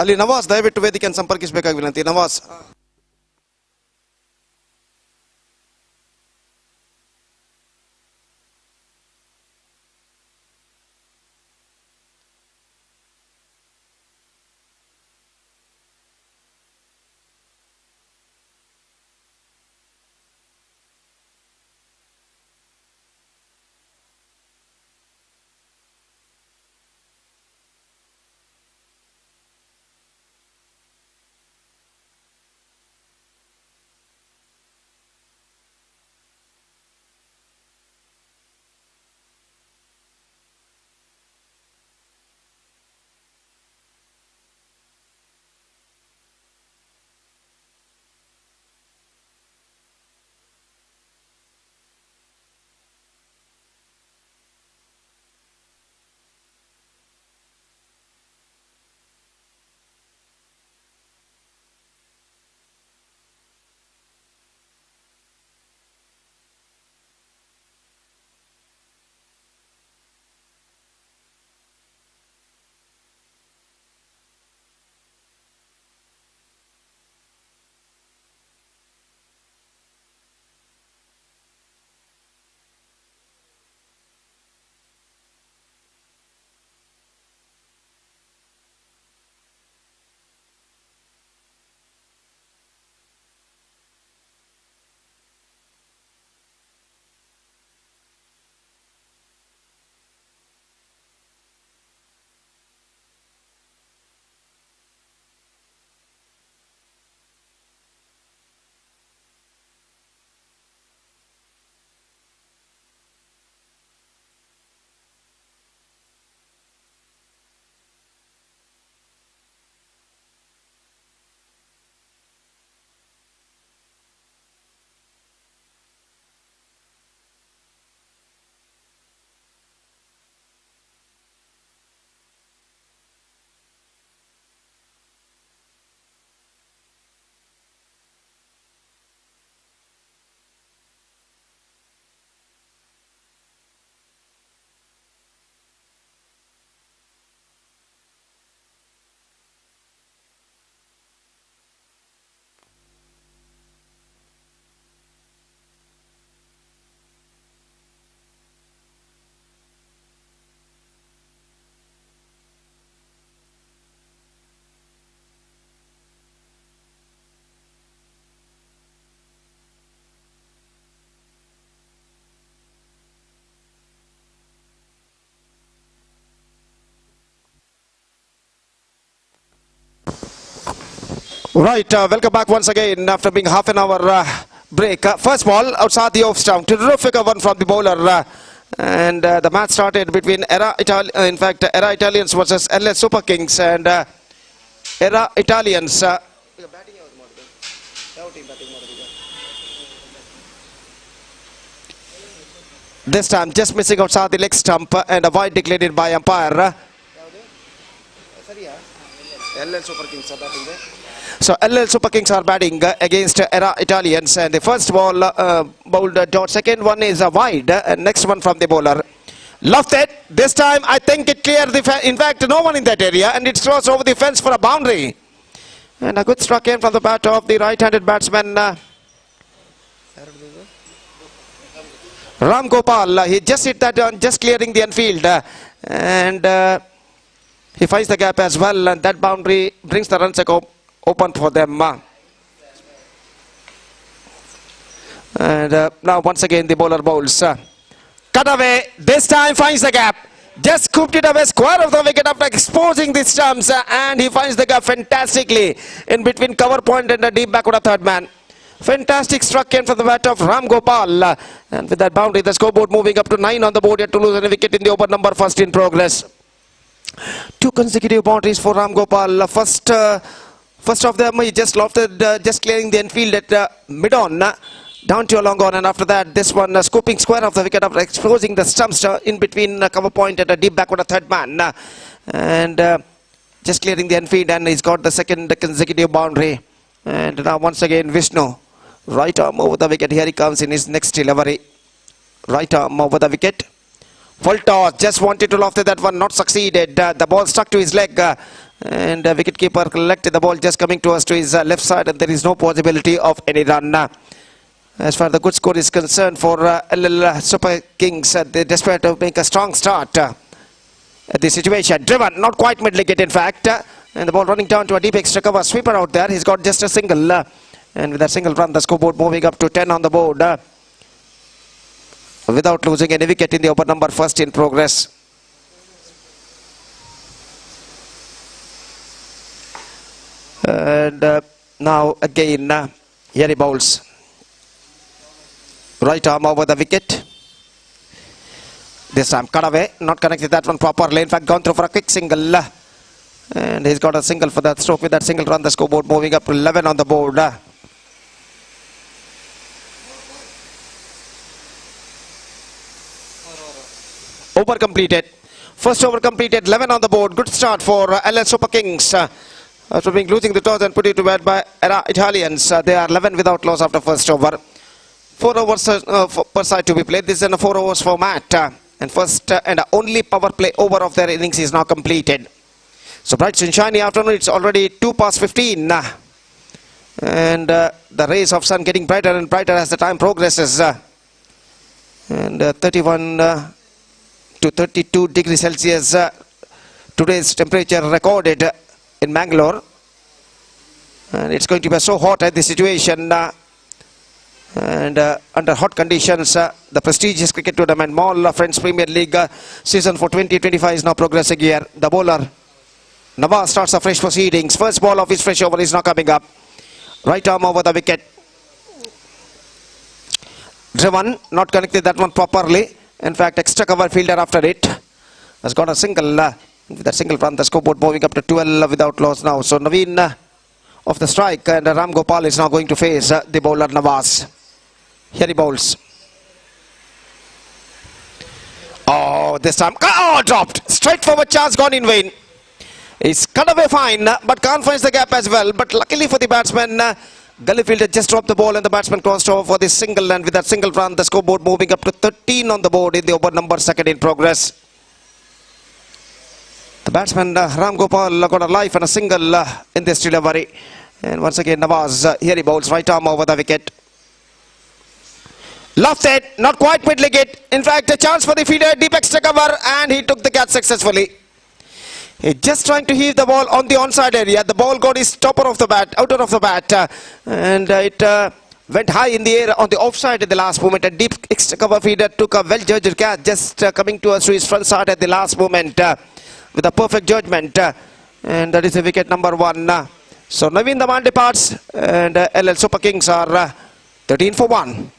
ಅಲ್ಲಿ ನವಾಸ್ ದಯವಿಟ್ಟು ವೇದಿಕೆಯನ್ನು ಸಂಪರ್ಕಿಸಬೇಕಾಗಿ ವಿನಂತಿ. Nawaz. Right, welcome back once again after being half an hour break. First ball outside the off stump. Terrific one from the bowler. And the match started between Era Italians versus LS Super Kings and Era Italians. This time just missing outside the leg stump and a wide declared by umpire. LL Super Kings are batting there. So LL Super Kings are batting against Era Italians, and the first ball bowled dot. Second one is a wide, and next one from the bowler. Left it. This time I think it cleared the in fact no one in that area, and it crossed over the fence for a boundary. And a good struck in from the bat of the right-handed batsman Ram Gopal. He just hit that on, just clearing the infield, and he finds the gap as well, and that boundary brings the runs open for them. And now once again the bowler bowls. Cut away. This time finds the gap. Just scooped it away, square of the wicket after exposing the stumps, and he finds the gap fantastically in between cover point and the deep backward of third man. Fantastic struck in from the bat of Ram Gopal, and with that boundary the scoreboard moving up to 9 on the board, yet to lose any wicket in the over number first in progress. 2 consecutive boundaries for Ram Gopal. First of them he just lofted, just clearing the infield at mid-on, down to a long on, and after that this one scooping square of the wicket after exposing the stumps in between cover point and a deep backward of third man, and just clearing the infield, and he's got the second consecutive boundary. And now once again Vishnu, right arm over the wicket. Here he comes in his next delivery. Right arm over the wicket. Full toss, just wanted to loft that one, not succeeded. The ball stuck to his leg, And wicketkeeper collected the ball just coming to us to his left side, and there is no possibility of any run. As far as the good score is concerned for LL Super Kings, they desperate to make a strong start at the situation. Driven, not quite mid-wicket in fact, and the ball running down to a deep extra cover. Sweeper out there, he's got just a single, and with that single run the scoreboard moving up to 10 on the board, without losing any wicket in the over number first in progress. And now again here he bowls. Right arm over the wicket. This time cut away, not connected that one properly. In fact, gone through for a quick single. And he's got a single for that stroke. With that single run, the scoreboard moving up to 11 on the board. Over completed. First over completed, 11 on the board. Good start for LL Super Kings. After being losing the toss and put it to bed by Italians, they are 11 without loss after first over. 4 overs per side to be played. This is in a 4 overs format. And first and only power play over of their innings is now completed. So bright and shiny afternoon, it's already 2:15. And the rays of sun getting brighter and brighter as the time progresses. And 31 to 32 degrees Celsius today's temperature recorded in Mangalore. And it's going to be so hot at this situation. And under hot conditions, the prestigious cricket tournament Mall Friends Premier League season for 2025 is now progressing here. The bowler Nawaz starts the fresh proceedings. First ball of his fresh over is now coming up. Right arm over the wicket. Driven, not connected that one properly. In fact, extra cover fielder after it has got a single. With that single run, the scoreboard moving up to 12 without loss now. So Naveen off the strike, and Ram Gopal is now going to face the bowler Nawaz. Here he bowls. Oh, this time, dropped. Straightforward chance gone in vain. He's cut away fine, but can't find the gap as well. But luckily for the batsman, gully fielder just dropped the ball and the batsman crossed over for this single. And with that single run, the scoreboard moving up to 13 on the board in the over number second in progress. The batsman Ram Gopal got a life and a single in this delivery. And once again, Nawaz, here he bowls right arm over the wicket. Lofted, not quite mid-wicket. In fact, a chance for the fielder, deep extra cover, and he took the catch successfully. He's just trying to heave the ball on the onside area. The ball got his outer of the bat, and it went high in the air on the offside at the last moment. A deep extra cover fielder took a well-judged catch, just coming to us to his front side at the last moment with a perfect judgment. And that is the wicket number 1. So Naveen the man departs, and LL Super Kings are 13 for 1.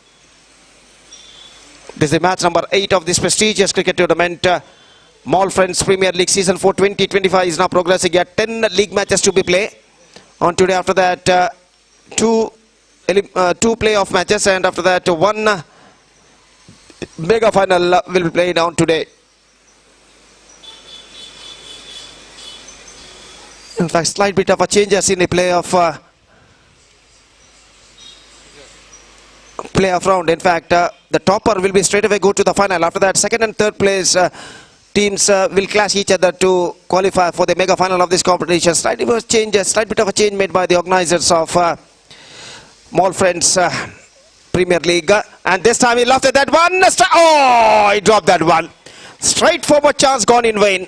This is match number 8 of this prestigious cricket tournament. Mall Friends Premier League season for 2025 is now progressing at 10 league matches to be played. On today, after that, 2 playoff matches, and after that, 1 mega final will be played on today. In fact, slight bit of a changes in the playoff round. In fact, the topper will be straight away go to the final. After that, second and third place teams will clash each other to qualify for the mega final of this competition. Slight bit of a change made by the organizers of Mall Friends Premier League. And this time he lofted that one. Oh, he dropped that one. Straightforward chance gone in vain.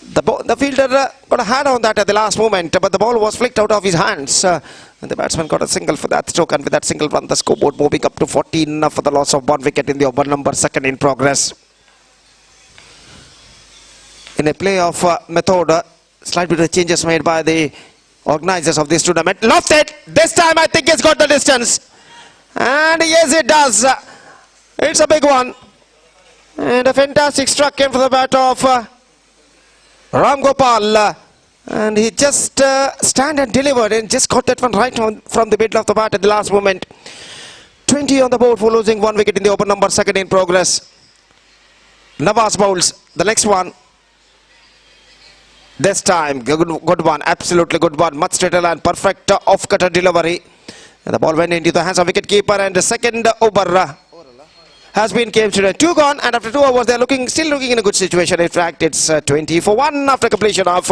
The fielder got a hand on that at the last moment, but the ball was flicked out of his hands. And the batsman got a single for that stroke, and with that single run, the scoreboard moving up to 14 for the loss of 1 wicket in the over number second in progress. In a playoff method, slight bit of changes made by the organizers of this tournament. Lofted! This time I think it's got the distance. And yes, it does. It's a big one. And a fantastic struck came from the bat of Ram Gopal, and he just stand and delivered and just got that one right on from the middle of the bat at the last moment. 20 on the board for losing 1 wicket in the over number second in progress. Nawaz bowls the next one. This time, good one, absolutely good one, much straighter and perfect off-cutter delivery. And the ball went into the hands of wicket keeper, and the second over has been came to 2 gone, and after 2 overs, they're still looking in a good situation. In fact, it's 20 for 1 after completion of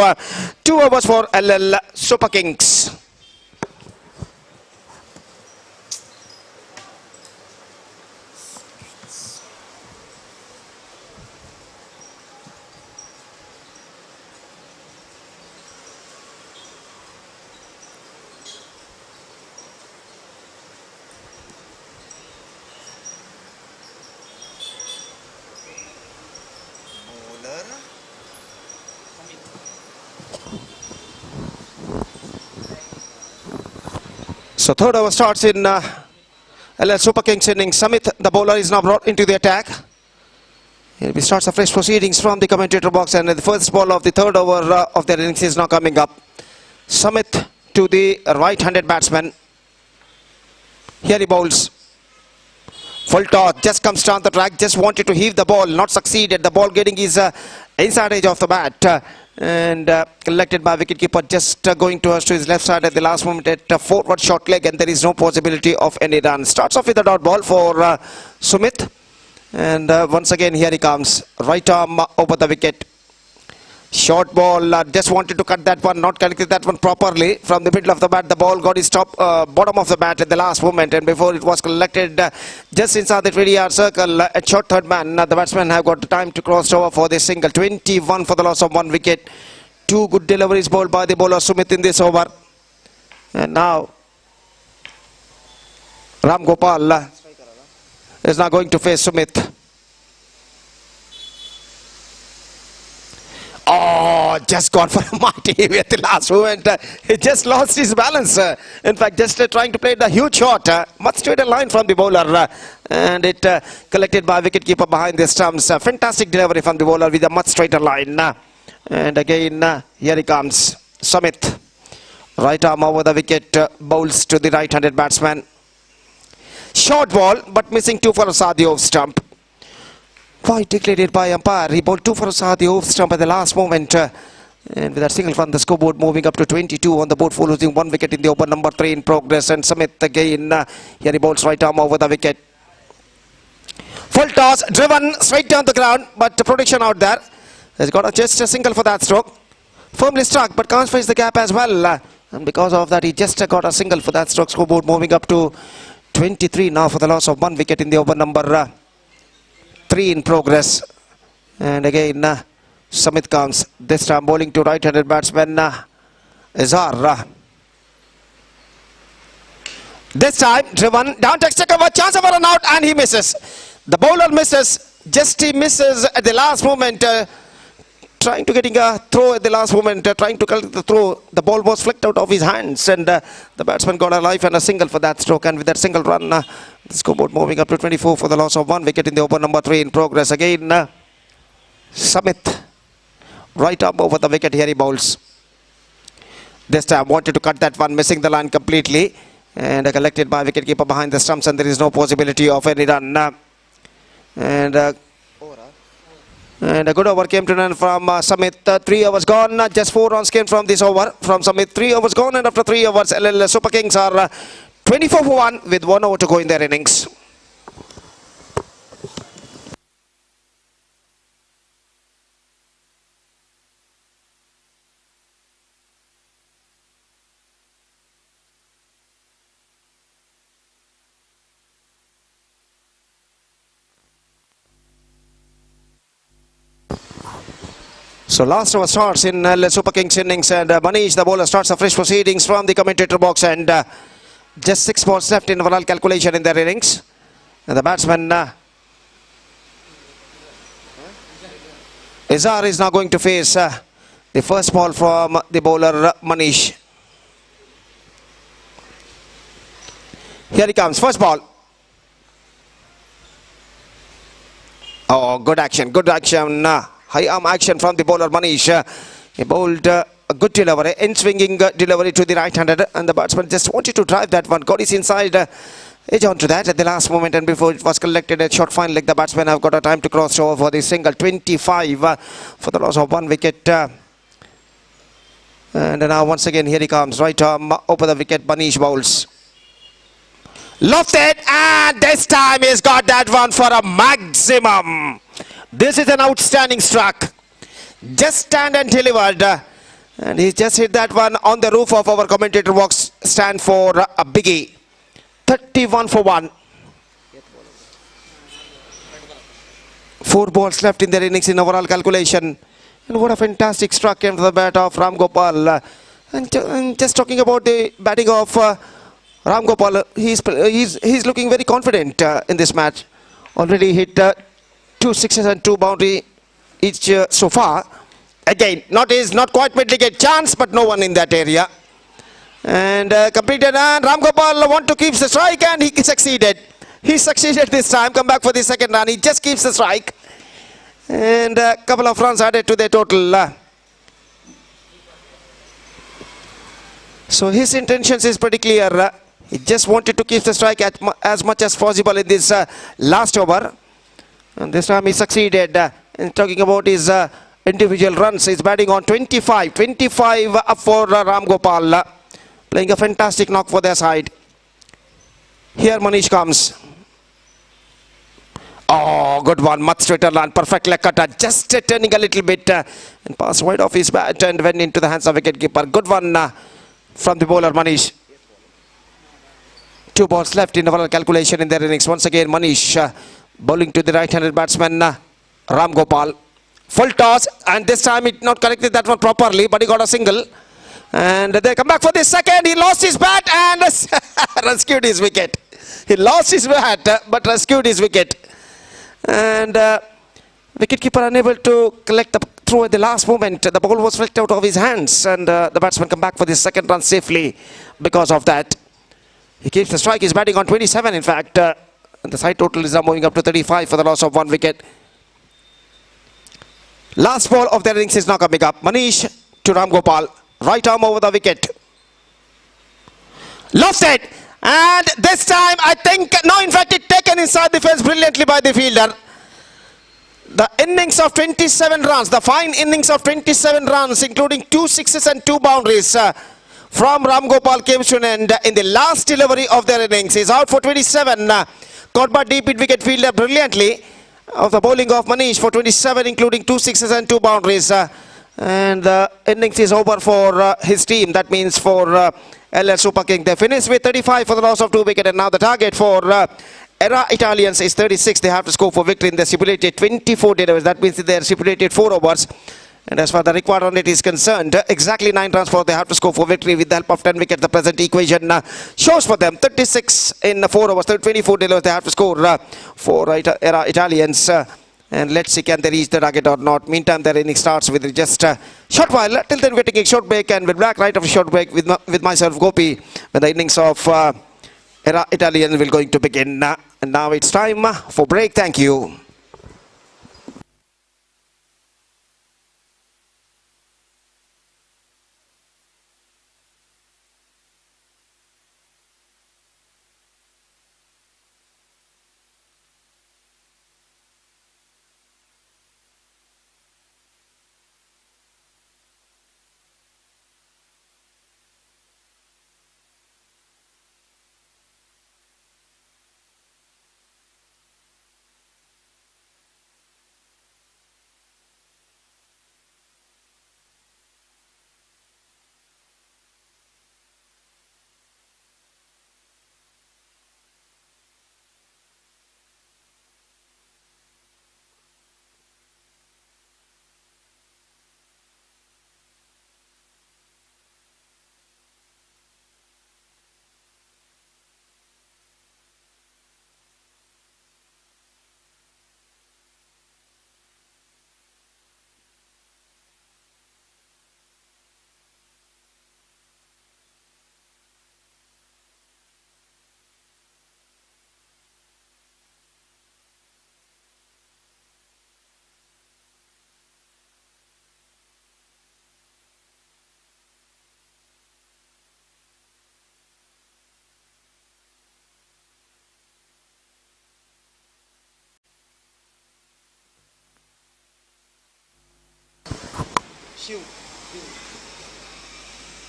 2 overs for LL Super Kings. So third over starts in LL Super Kings innings. Samit, the bowler, is now brought into the attack. Here we starts a fresh proceedings from the commentator box, and the first ball of the third over of their innings is now coming up. Samit to the right-handed batsman. Here he bowls. Full toss, just comes down the track, just wanted to heave the ball, not succeeded. The ball getting his inside edge of the bat. And collected by wicketkeeper, just going to his left side at the last moment at forward short leg, and there is no possibility of any run. Starts off with a dot ball for Sumit, and once again here he comes, right arm over the wicket. Short ball, just wanted to cut that one, not collected that one properly from the middle of the bat. The ball got his bottom of the bat at the last moment, and before it was collected just inside the 20-yard circle at short third man. The batsmen have got time to cross over for this single. 21 for the loss of 1 wicket. 2 good deliveries bowled by the bowler Sumit in this over. And now Ram Gopal is now going to face Sumit. Oh, just gone for a mighty heavy at the last moment. He just lost his balance. In fact, just trying to play the huge shot. Much straighter line from the bowler. And it collected by wicketkeeper behind the stumps. Fantastic delivery from the bowler with a much straighter line. And again, here he comes. Samit. Right arm over the wicket. Bowls to the right-handed batsman. Short ball, but missing 2 for a Saadi off stump. Quite declared by umpire. He bowled 2 for a Saadi off stump at the last moment. And with that single from the scoreboard moving up to 22 on the board for losing 1 wicket in the over, number 3 in progress. And Samit again, here he bowls right arm over the wicket. Full toss, driven straight down the ground, but the protection out there. He's got just a single for that stroke. Firmly struck, but can't face the gap as well. And because of that, he just got a single for that stroke. Scoreboard moving up to 23 now for the loss of 1 wicket in the over, number 3 in progress. And again Samit comes, this time bowling to right-handed batsman Izar. This time driven down, takes a cover, chance of a run out, and he misses. The bowler misses, just he misses at the last moment, trying to getting a throw at the last moment, trying to collect the throw. The ball was flicked out of his hands, and the batsman got a life and a single for that stroke. And with that single run, the scoreboard moving up to 24 for the loss of 1 wicket in the over, number 3 in progress. Again Samit, right arm over the wicket. Here he bowls. This time wanted to cut that one, missing the line completely, and collected by wicketkeeper behind the stumps, and there is no possibility of any run. And a good over came to run from Samit. 3 overs gone, just 4 runs came from this over from Samit. 3 overs gone, and after 3 overs, LL Super Kings are 24 for 1 with 1 over to go in their innings. So last over starts in Super Kings innings, and Manish, the bowler, starts a fresh proceedings from the commentator box, and just 6 balls left in overall calculation in their innings. And the batsman Izar is now going to face the first ball from the bowler Manish. Here he comes, first ball. Oh, good action, good action. High arm action from the bowler Manish. He bowled a good delivery, in-swinging delivery to the right-handed, and the batsman just wanted to drive that one. Got his inside edge onto that at the last moment, and before it was collected at short fine leg, the batsmen have got a time to cross over for the single. 25 for the loss of 1 wicket. And now once again here he comes, right arm over the wicket. Manish bowls. Lofted, and this time he's got that one for a maximum. This is an outstanding struck. Just stand and delivered. And he just hit that one on the roof of our commentator box stand for a biggie. 31 for 1. 4 balls left in their innings in overall calculation. And what a fantastic struck came to the bat of Ram Gopal. And just talking about the batting of Ram Gopal, he's looking very confident in this match. Already hit 2 sixes and 2 boundary each so far. Again, not quite mid-wicket chance, but no one in that area. And completed, and Ram Gopal want to keep the strike, and he succeeded. He succeeded this time. Come back for the second run. He just keeps the strike. And a couple of runs added to the total. So his intentions is pretty clear. He just wanted to keep the strike as much as possible in this last over. And this time he succeeded. And talking about his individual runs, he's batting on 25. 25 up for Ram Gopal. Playing a fantastic knock for their side. Here Manish comes. Oh, good one. Much straighter run. Perfect leg cutter. Just turning a little bit and passed wide off his bat and went into the hands of wicketkeeper. Good one from the bowler Manish. 2 balls left in overall calculation in their innings. Once again Manish bowling to the right-handed batsman Ram Gopal. Full toss, and this time it not connected that one properly, but he got a single. And they come back for the second. He lost his bat and rescued his wicket. He lost his bat but rescued his wicket. And wicketkeeper unable to collect the throw at the last moment. The ball was flicked out of his hands, and the batsman come back for the second run safely because of that. He keeps the strike. He's batting on 27 in fact. And the side total is now moving up to 35 for the loss of 1 wicket. Last ball of their innings is now coming up. Manish to Ram Gopal. Right arm over the wicket. Lofted. And this time I think, no, in fact it taken inside the fence brilliantly by the fielder. The innings of 27 runs, the fine innings of 27 runs, including 2 sixes and 2 boundaries from Ram Gopal came to an end in the last delivery of their innings. He's out for 27. Caught by deep mid wicket fielder brilliantly. Of the bowling of Manish for 27, including 2 sixes and 2 boundaries. And the innings is over for his team. That means for LL Super King. They finished with 35 for the loss of 2 wickets. And now the target for Era Italians is 36. They have to score for victory in the stipulated 24 deliveries. That means they are stipulated 4 overs. And as far as the required run rate is concerned, exactly 9 runs for they have to score for victory with the help of 10 wickets. The present equation shows for them 36 in 4 overs, 24 deliveries they have to score for Era Italians. And let's see can they reach the target or not. Meantime, their inning starts with just a short while. Till then, we're taking a short break, and we'll be back right after a short break with myself, Gopi, when the innings of Era Italians will going to begin. And now it's time for break. Thank you.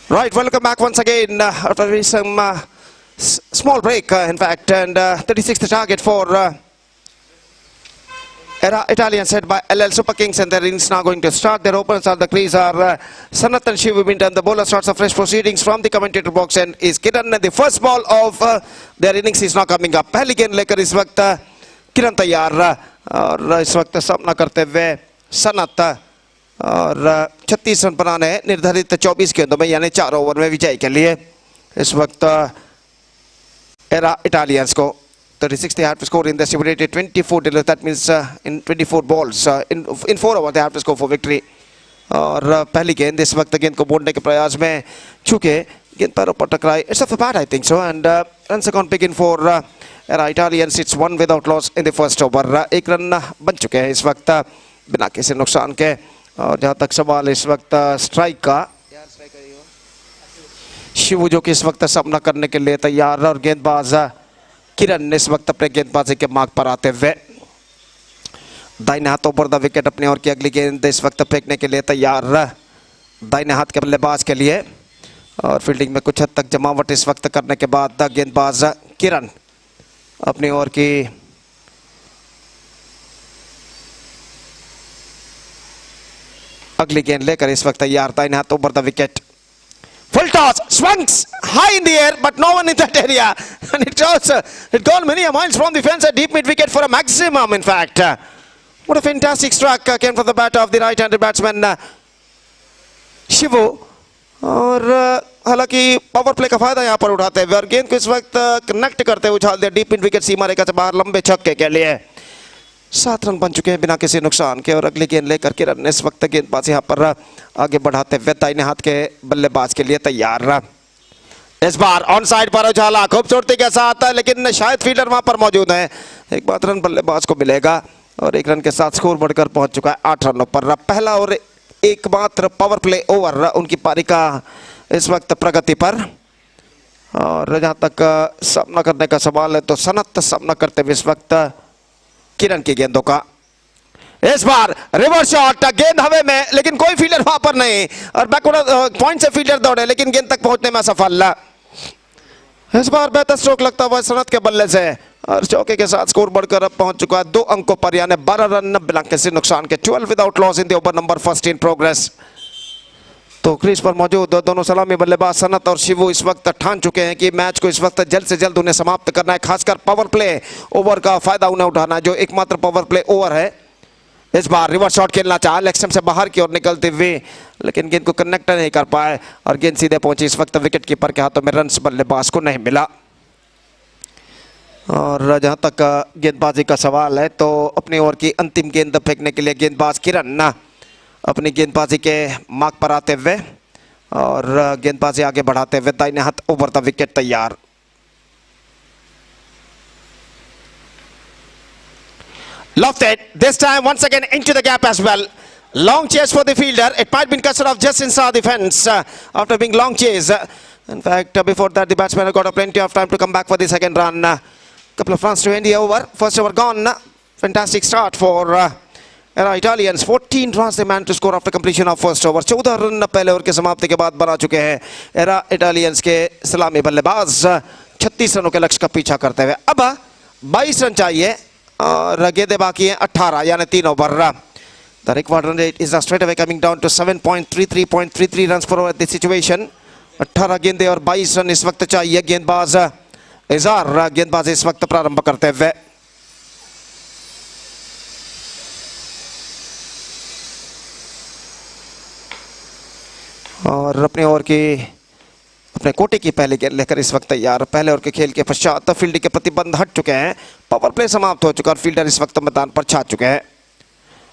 Right, welcome back once again after some small break, in fact, and 36 the target for Era Italians head by LL Super Kings, and their innings now going to start. Their openers are the crease are Sanat and Shivu Bintan. The bowler starts a fresh proceedings from the commentator box and is Kiran, and the first ball of their innings is now coming up. पहली गेंद लेकर इस वक्त किरण तैयार और इस वक्त सामना करते हुए सनत और 36 रन बनाने निर्धारित 24 गेंदों में यानी 4 ओवर में विजय के लिए इस वक्त एरा इटालियंस को 36 they have to score in the stipulated 24 dealers. That means in 24 balls in 4 overs they have to score for victory. और पहली गेंद इस वक्त गेंद को बोलने के प्रयास में चूके गेंद पैरों पर टकराई. It's off the bat, I think so, and runs account begin for Era Italians. It's 1 without loss in the first over. एक रन बन चुके हैं इस वक्त बिना किसी नुकसान के. और जहाँ तक सवाल इस वक्त स्ट्राइक का, शिवू जो कि इस वक्त सामना करने के लिए तैयार और गेंदबाज किरण ने इस वक्त अपने गेंदबाजी के मार्ग पर आते हुए दाहिने हाथों पर द विकेट अपने और की अगली गेंद इस वक्त फेंकने के लिए तैयार दाहिने हाथ के बल्लेबाज के लिए. और फील्डिंग में कुछ हद तक जमावट इस वक्त करने के बाद गेंदबाज किरण अपनी ओर की अगली गेंद लेकर इस वक्त तैयार दाहिने हाथों पर the wicket. Full toss, swings high in the air, but no one in that area. And it gone many miles from the fence, a deep mid wicket for a maximum, in fact. What a fantastic strike came from the bat of the right-handed batsman, Shivu. और हालांकि power play का फायदा यहाँ पर उठाते हुए और गेंद को इस वक्त कनेक्ट करते हुए उछाल दिया डीप मिड विकेट सीमा रेखा से बाहर लंबे छक्के के लिए. 7 रन बन चुके हैं बिना किसी नुकसान के. और अगली गेंद लेकर किरण ने इस वक्त गेंदबाज यहाँ पर आगे बढ़ाते हुए दाहिने हाथ के बल्लेबाज के लिए तैयार. इस बार ऑन साइड पर उछाला खूबसूरती के साथ, लेकिन शायद फील्डर वहां पर मौजूद है. एक बार रन बल्लेबाज को मिलेगा और 1 रन के साथ स्कोर बढ़कर पहुंच चुका है 8 रनों पर. पहला और एकमात्र पावर प्ले ओवर उनकी पारी का इस वक्त प्रगति पर. और जहां तक सामना करने का सवाल है तो सनत सामना करते हुए इस वक्त किरण की गेंदों का. इस बार रिवर्स शॉट, गेंद हवा में लेकिन कोई फील्डर वहां पर नहीं और बैकवर्ड पॉइंट से फील्डर दौड़े लेकिन गेंद तक पहुंचने में असफल. इस बार बेहतर स्ट्रोक लगता हुआ सनत के बल्ले से और चौके के साथ स्कोर बढ़कर अब पहुंच चुका है 2 अंकों पर यानी 12 रन बिना किसी नुकसान के. 12 without loss in the over number first in progress. तो क्रीज पर मौजूद दोनों सलामी बल्लेबाज सनत और शिवू इस वक्त ठान चुके हैं कि मैच को इस वक्त जल्द से जल्द उन्हें समाप्त करना है. खासकर पावर प्ले ओवर का फायदा उन्हें उठाना है जो एकमात्र पावर प्ले ओवर है. इस बार रिवर्स शॉट खेलना चाहा लेग स्टंप से बाहर की ओर निकलते हुए लेकिन गेंद को कनेक्ट नहीं कर पाए और गेंद सीधे पहुंची इस वक्त विकेट कीपर के हाथों में. रन बल्लेबाज को नहीं मिला. और जहां तक गेंदबाजी का सवाल है तो अपनी ओर की अंतिम गेंद फेंकने के लिए गेंदबाज किरण अपनी गेंदबाजी के मार्ग पर आते हुए और गेंदबाजी आगे बढ़ाते हुए दाहिने हाथ ओवर द विकेट तैयार. Lofted this time once again into the gap as well. Long chase for the fielder. It might be cut off just inside the fence after being long chase. In fact, before that the batsman got plenty of time to come back for the second run. Couple of runs to end the over. First over gone. Fantastic start for Era Italians. 14 runs they managed to score after completion of first over. 14 run पहले over के समाप्ति के बाद बना चुके हैं Era Italians के सलामी बल्लेबाज 36 रनों के लक्ष्य का पीछा करते हुए. अब 22 रन चाहिए और गेंदें बाकी हैं 18 यानी 3 over. The required run rate is straight away coming down to 7.33 runs per over at this situation. 18 गेंदें और 22 रन इस वक्त चाहिए. गेंदबाज इजार गेंदबाज इस वक्त प्रारंभ करते हुए. और अपने ओवर की अपने कोटे की पहली गेंद लेकर इस वक्त तैयार. पहले ओवर के खेल के पश्चात फील्डिंग के प्रतिबंध हट चुके हैं. पावर प्ले समाप्त हो चुका और फील्डर इस वक्त मैदान पर छा चुके हैं.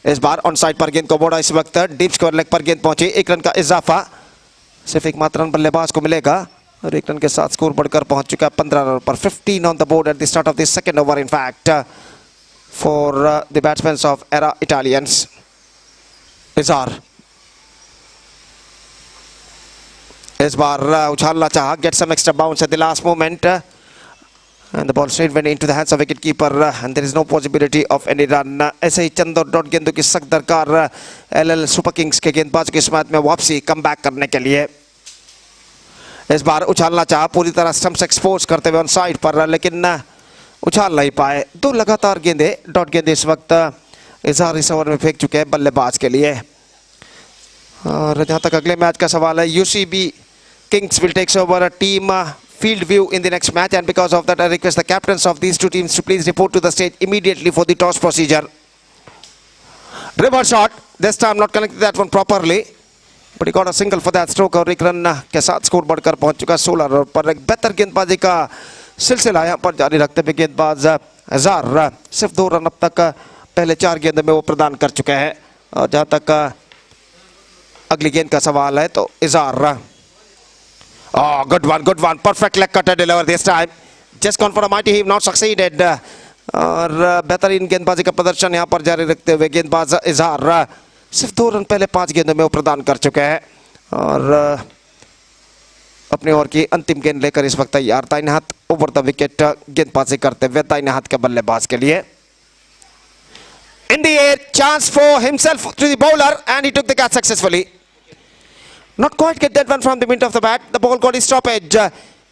इस बार ऑन साइड पर गेंद को बोड़ा इस वक्त डीप स्क्वायर लेग पर गेंद पहुंची. 1 रन का इजाफा सिर्फ एक मात्र रन बल्लेबाज को मिलेगा और 1 रन के साथ स्कोर बढ़कर पहुंच चुका है 15 रन पर. 15 on the board at the start of the second over in fact for the batsman of Era Italians. इजार इस बार उछालना चाहा, get some extra bounce at the last moment and the ball straight went into the hands of wicket keeper and there is no possibility of any run. ऐसे ही चंद और dot गेंदों की सख्त दरकार एलएल सुपर किंग्स के गेंदबाज की इस मैच में वापसी कम बैक करने के लिए. इस बार उछालना चाहा पूरी तरह स्टंप्स एक्सपोज करते हुए ऑन साइड पर, लेकिन उछाल नहीं पाए। 2 लगातार गेंदे, डॉट गेंदे इस वक्त इजहार इस ओवर में फेंक चुके हैं बल्लेबाज के लिए। और जहां तक अगले मैच का सवाल है, UCB Kings will take over a team field view in the next match, and because of that I request the captains of these two teams to please report to the stage immediately for the toss procedure. River shot, this time not connected that one properly, but he got a single for that stroke और 1 run के साथ score बढ़कर पहुंच चुका 16 run पर। एक बेहतर गेंदबाजी का सिलसिला यहाँ पर जारी रखते हुए गेंदबाज इजहार सिर्फ 2 रन अब तक पहले 4 गेंद में वो प्रदान कर चुके हैं। और जहाँ तक अगली गेंद का सवाल है तो इजहार, oh, good one, perfect leg cutter deliver this time, just gone for a mighty heave, not succeeded। और बेहतरीन गेंदबाजी का प्रदर्शन यहाँ पर जारी रखते हुए गेंदबाज इजहार सिर्फ 2 रन पहले 5 गेंदों में वो प्रदान कर चुके हैं और अपने ओवर की अंतिम गेंद लेकर इस वक्त तैयार। दाहिने हाथ ओवर द विकेट गेंदबाजी करते हुए दाहिने हाथ के बल्लेबाज के लिए। In the air, chance for himself to the bowler, and he took the catch successfully. Not quite get that one from the mint of the bat. The ball got his stoppage,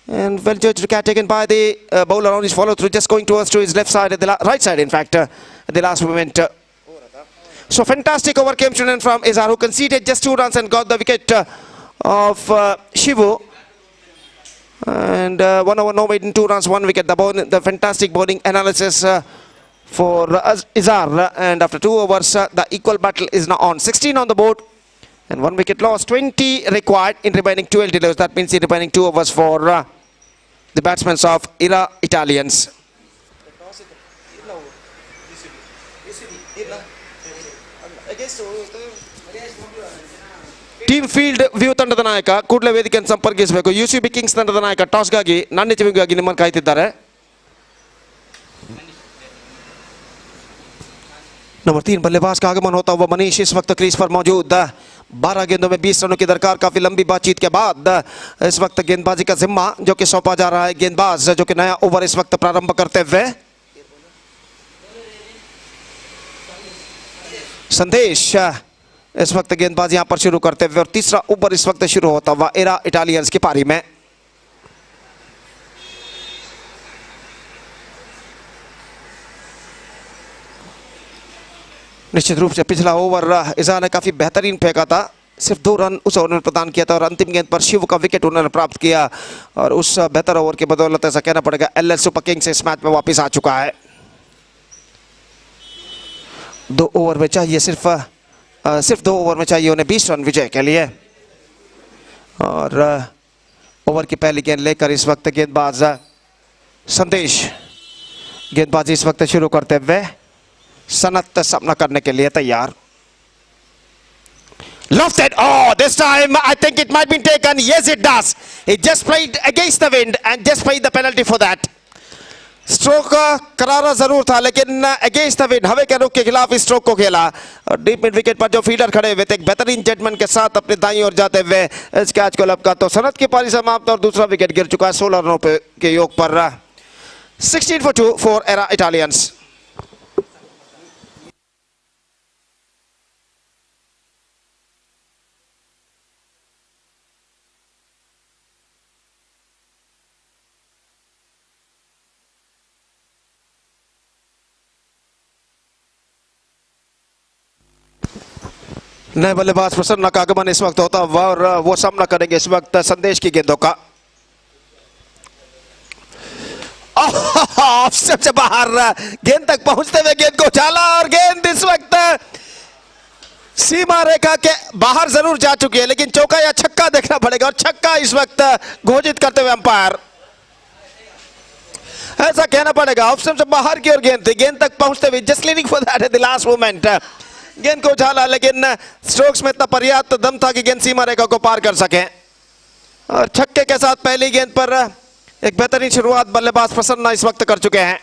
and well judged catch taken by the bowler on his follow through, just going towards to his left side, at the right side in fact, at the last moment. So fantastic over came from Izzar, who conceded just 2 runs and got the wicket of Shivu. And 1 over no maiden, 2 runs, 1 wicket. The fantastic bowling analysis for Izzar, and after 2 overs, the equal battle is now on. 16 on the board. And 1 wicket lost, 20 required in remaining 12 deliveries. That means the remaining 2 overs for the batsmen of URWA Italians. Team field view ತಂಡದ ನಾಯಕ ಕೂಡಲೇ ವೇದಿಕೆಯನ್ನು ಸಂಪರ್ಕಿಸಬೇಕು. UCB Kings ತಂಡದ ನಾಯಕ ಟಾಸ್ಗಾಗಿ ನಾಣ್ಯ ಚೆವಿಗಾಗಿ ನಿಮ್ಮನ್ನು ಕಾಯ್ತಿದ್ದಾರೆ. Number 3 बल्लेबाज का आगमन होता हुआ मनीष इस वक्त क्रीज पर मौजूद। 12 गेंदों में 20 रनों की दरकार, काफी लंबी बातचीत के बाद इस वक्त गेंदबाजी का जिम्मा जो कि सौंपा जा रहा है गेंदबाज जो कि नया ओवर इस वक्त प्रारंभ करते हुए संदेश इस वक्त गेंदबाजी यहां पर शुरू करते हुए और तीसरा ओवर इस वक्त शुरू होता हुआ URWA इटालियंस की पारी में। निश्चित रूप से पिछला ओवर इज़हार ने काफी बेहतरीन फेंका था, सिर्फ 2 रन उस ओवर में प्रदान किया था और अंतिम गेंद पर शिव का विकेट उन्होंने प्राप्त किया और उस बेहतर ओवर की बदौलत ऐसा कहना पड़ेगा LL सुपर किंग्स इस मैच में वापस आ चुका है। 2 ओवर में चाहिए सिर्फ 2 ओवर में चाहिए उन्हें 20 रन विजय के लिए। और ओवर की पहली गेंद लेकर इस वक्त गेंदबाज संदेश गेंदबाजी इस वक्त शुरू करते हुए सनत सामना करने के लिए तैयार। Lofted, oh, this time I think it might be taken. Yes, it does. He just played against the wind and just paid the penalty for that. Stroke करारा जरूर था लेकिन अगेंस्ट द विंड, हवा के रुख के खिलाफ इस स्ट्रोक को खेला और डीप मिड विकेट पर जो फील्डर खड़े हुए थे एक बेहतरीन जजमेंट के साथ अपने दाईं ओर जाते हुए इस कैच को लपका तो सनत की पारी समाप्त और दूसरा विकेट गिर चुका है 16 रनों के योग पर। 16 for 2 for URWA Italians. नए बल्लेबाज प्रसन्न का आगमन इस वक्त होता हुआ और वो सामना करेंगे इस वक्त संदेश की गेंदों का। सबसे बाहर गेंद तक पहुंचते हुए गेंद को उछाला और गेंद इस वक्त सीमा रेखा के बाहर जरूर जा चुकी है लेकिन चौका या छक्का देखना पड़ेगा और छक्का इस वक्त घोषित करते हुए अंपायर, ऐसा कहना पड़ेगा। ऑप्शन से बाहर की ओर गेंद थी, गेंद तक पहुंचते हुए just leading for that at the last moment गेंद को उछाला लेकिन स्ट्रोक्स में इतना पर्याप्त दम था कि गेंद सीमा रेखा को पार कर सके और छक्के के साथ पहली गेंद पर एक बेहतरीन शुरुआत बल्लेबाज प्रसन्न इस वक्त कर चुके हैं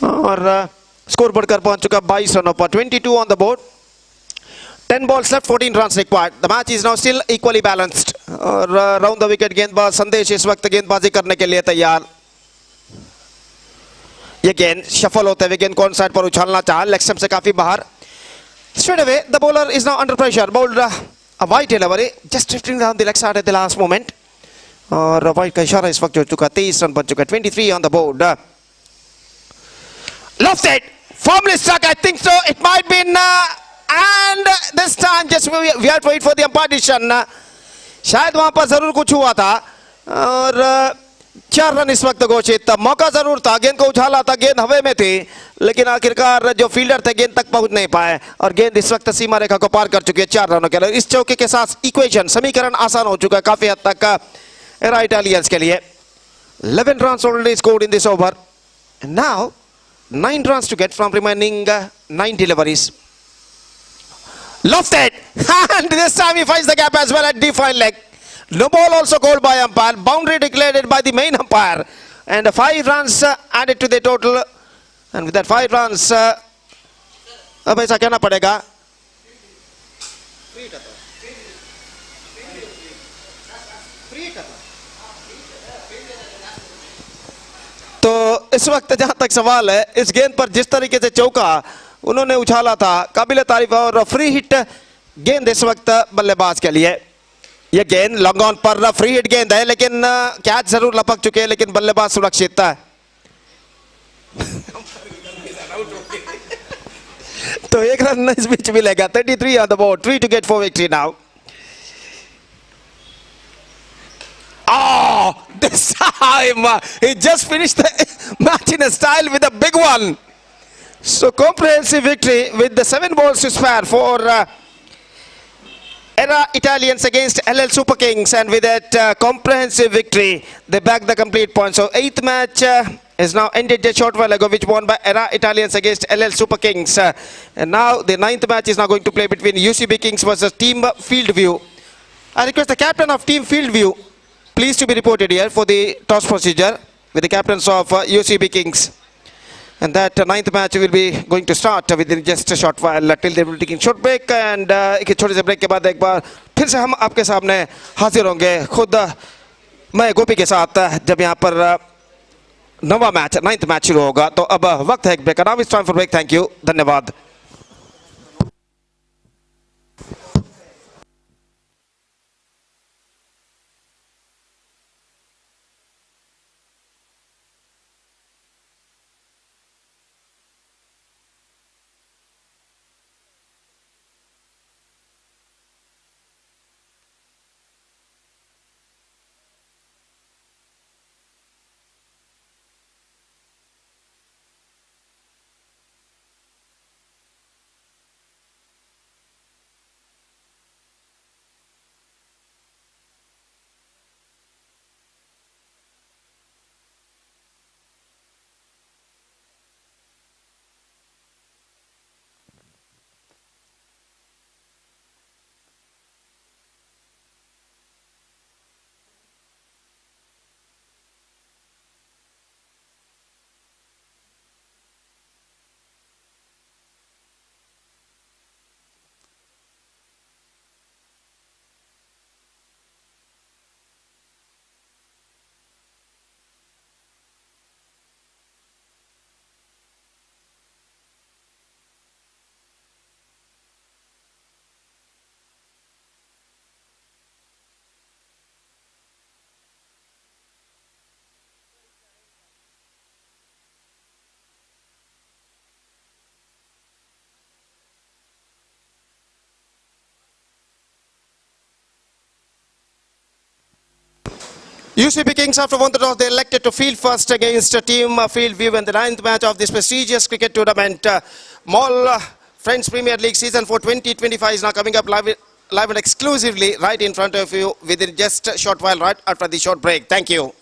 और स्कोर बढ़कर पहुंच चुका 22 रनों पर। 22 on the board, 10 balls left, 14 runs required. The match is now still equally balanced और राउंड द विकेट गेंदबाज संदेश इस वक्त गेंदबाजी करने के लिए तैयार। ये गेंद शफल होते हुए गेंद कौन साइड पर उछालना चाहा, लेग स्टंप से काफी बाहर। Straight away the bowler is now under pressure, bowled A wide delivery, just drifting down the leg side at the last moment. और वाइड का इशारा इस वक्त हो चुका 23 रन बन चुका 23 on the board. Lofted, firmly struck. I think so. It might be and this time just we have to wait for the umpire decision. शायद वहां पर जरूर कुछ हुआ था और 4 रन इस वक्त घोषित. मौका जरूर था, गेंद को उछाला था, गेंद हवा में थी, लेकिन आखिरकार जो फील्डर थे गेंद तक पहुंच नहीं पाए और गेंद इस वक्त सीमा रेखा को पार कर चुकी है 4 रनों के लिए. इस चौके के साथ इक्वेशन समीकरण आसान हो चुका है काफी हद तक एरा इटालियंस के लिए. 11 runs already scored in this over. And now 9 runs to get from remaining 9 deliveries. Lofted, and this time he finds the gap as well at defined leg. No ball also called by umpire. Boundary declared by the main umpire. And 5 runs added to the total. And with that 5 runs, अब ऐसा कहना पड़ेगा. तो इस वक्त जहां तक सवाल है, इस गेंद पर जिस तरीके से चौका उन्होंने उछाला था, काबिल तारीफ और फ्री हिट गेंद इस वक्त बल्लेबाज के लिए. ये गेंद लॉन्ग ऑन पर फ्री हिट गेंद है, लेकिन कैच जरूर लपक चुके हैं, लेकिन बल्लेबाज सुरक्षित है. तो 1 रन इस बीच मिलेगा. 33 on the board, 3 to get for victory now. Oh, this time he just finished the match in a style with a big one. So comprehensive victory with the 7 balls to spare for Era Italians against LL Super Kings, and with that comprehensive victory they back the complete point. So 8th match is now ended just short while ago, which won by Era Italians against LL Super Kings. And now the 9th match is now going to play between UCB Kings versus Team Fieldview. I request the captain of Team Fieldview please to be reported here for the toss procedure with the captains of UCB Kings. And that 9th match will be going to start within just a short while. Till they will be taking short break, and एक छोटे से break के बाद एक बार फिर से हम आपके सामने हाजिर होंगे, खुद मैं गोपी के साथ, जब यहाँ पर 9वां मैच 9th मैच शुरू होगा. तो अब वक्त है एक ब्रेक का. Now it's time for break. Thank you, धन्यवाद. UCB Kings, after one toss, they elected to field first against Team Fieldview in the 9th match of this prestigious cricket tournament. Mall Friends Premier League season for 2025 is now coming up live and exclusively right in front of you within just a short while, right after the short break. Thank you.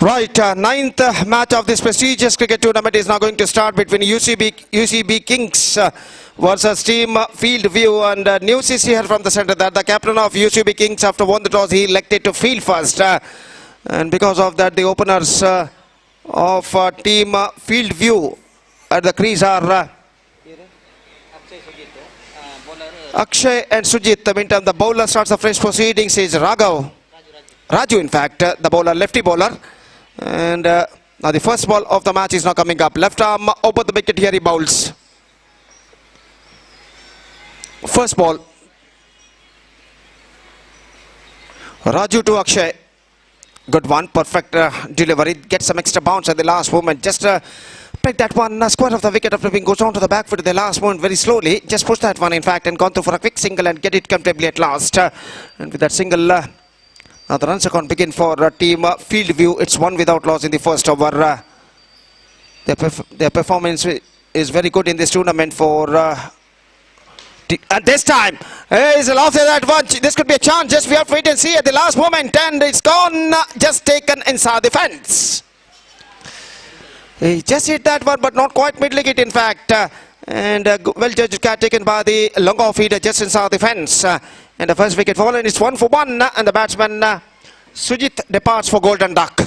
Right, ninth match of this prestigious cricket tournament is now going to start between UCB Kings versus Team Field View, and news is here from the centre that the captain of UCB Kings, after won the toss, he elected to field first, and because of that the openers of Team Field View at the crease are Akshay and Sujit. Meantime, the bowler starts the fresh proceedings is Raju in fact, the bowler, lefty bowler. And now the first ball of the match is now coming up. Left arm over the wicket, here he bowls. First ball. Raju to Akshay. Good one, perfect delivery. Gets some extra bounce at the last moment. Just pick that one square of the wicket after being goes on to the back foot at the last moment very slowly. Just push that one in fact and gone through for a quick single and get it comfortably at last. And with that single, now the runs are going to begin for Team Field View. It's one without loss in the first over. Their performance is very good in this tournament for... and this time, he's after that one. This could be a chance. Just we have to wait and see at the last moment. And it's gone, just taken inside the fence. He just hit that one, but not quite middling it in fact. And well judged catch taken by the long off feeder just inside the fence. And the first wicket fallen is 1 for 1, and the batsman Sujit departs for Golden Duck.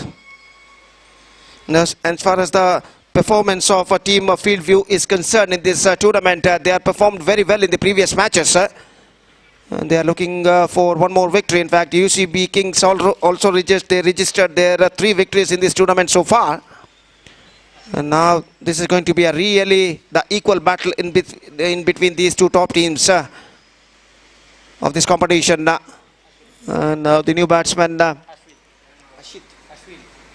Now, as far as the performance of a Team Field View is concerned in this tournament, they have performed very well in the previous matches. And they are looking for one more victory. In fact, UCB Kings also registered their 3 victories in this tournament so far. And now this is going to be a really the equal battle in between these two top teams of this competition. And the new batsman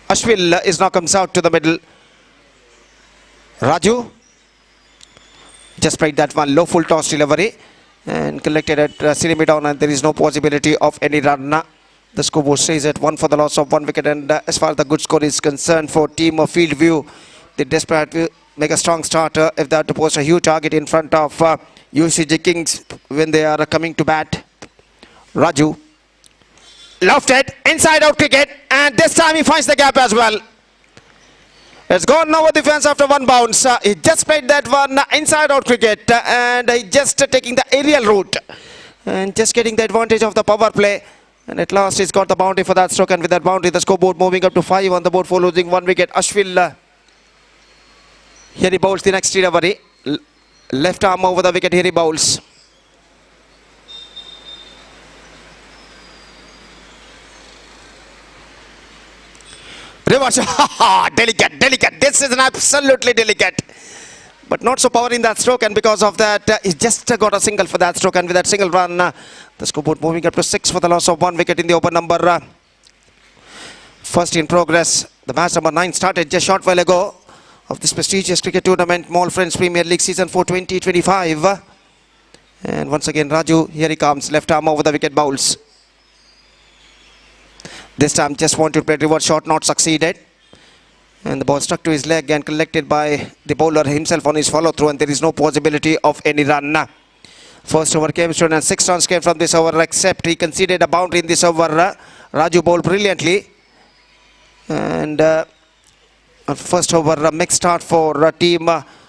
Ashwil is now comes out to the middle. Raju just played that one low full toss delivery and collected at silly mid down, and there is no possibility of any run. The scoreboard says at 1 for the loss of 1 wicket, and as far as the good score is concerned for Team of Field View, they desperately make a strong start if they have to post a huge target in front of UCB Kings when they are coming to bat. Raju lofted inside out cricket, and this time he finds the gap as well. It's gone over the fence after one bounce. He just played that one inside out cricket, and he just taking the aerial route and just getting the advantage of the power play. And at last he's got the boundary for that stroke, and with that boundary the scoreboard moving up to 5 on the board for losing 1 wicket. Ashwil, here he bowls the next delivery. Left arm over the wicket, here he bowls. Reverse, delicate. This is an absolutely delicate, but not so power in that stroke, and because of that, he just got a single for that stroke, and with that single run, the scoreboard moving up to 6 for the loss of 1 wicket in the over number. First in progress, the match number 9 started just short while ago of this prestigious cricket tournament, Mall Friends Premier League Season 4 2025. And once again, Raju, here he comes, left arm over the wicket, bowls. This time just wanted to play reverse shot, not succeeded. And the ball struck to his leg and collected by the bowler himself on his follow through, and there is no possibility of any run. First over came straight, and 6 runs came from this over, except he conceded a boundary in this over. Raju bowled brilliantly. And first over, a mixed start for Team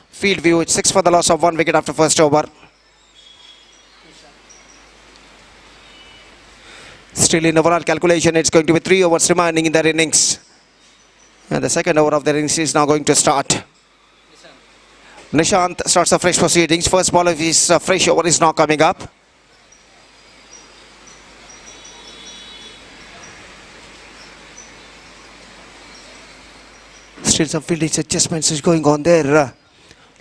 Field View. It's 6 for the loss of 1 wicket after first over. Still in overall calculation, it's going to be 3 overs remaining in their innings. And the second over of their innings is now going to start. Nishant starts the fresh proceedings. First ball of his fresh over is now coming up. Still some fielding adjustments is going on there.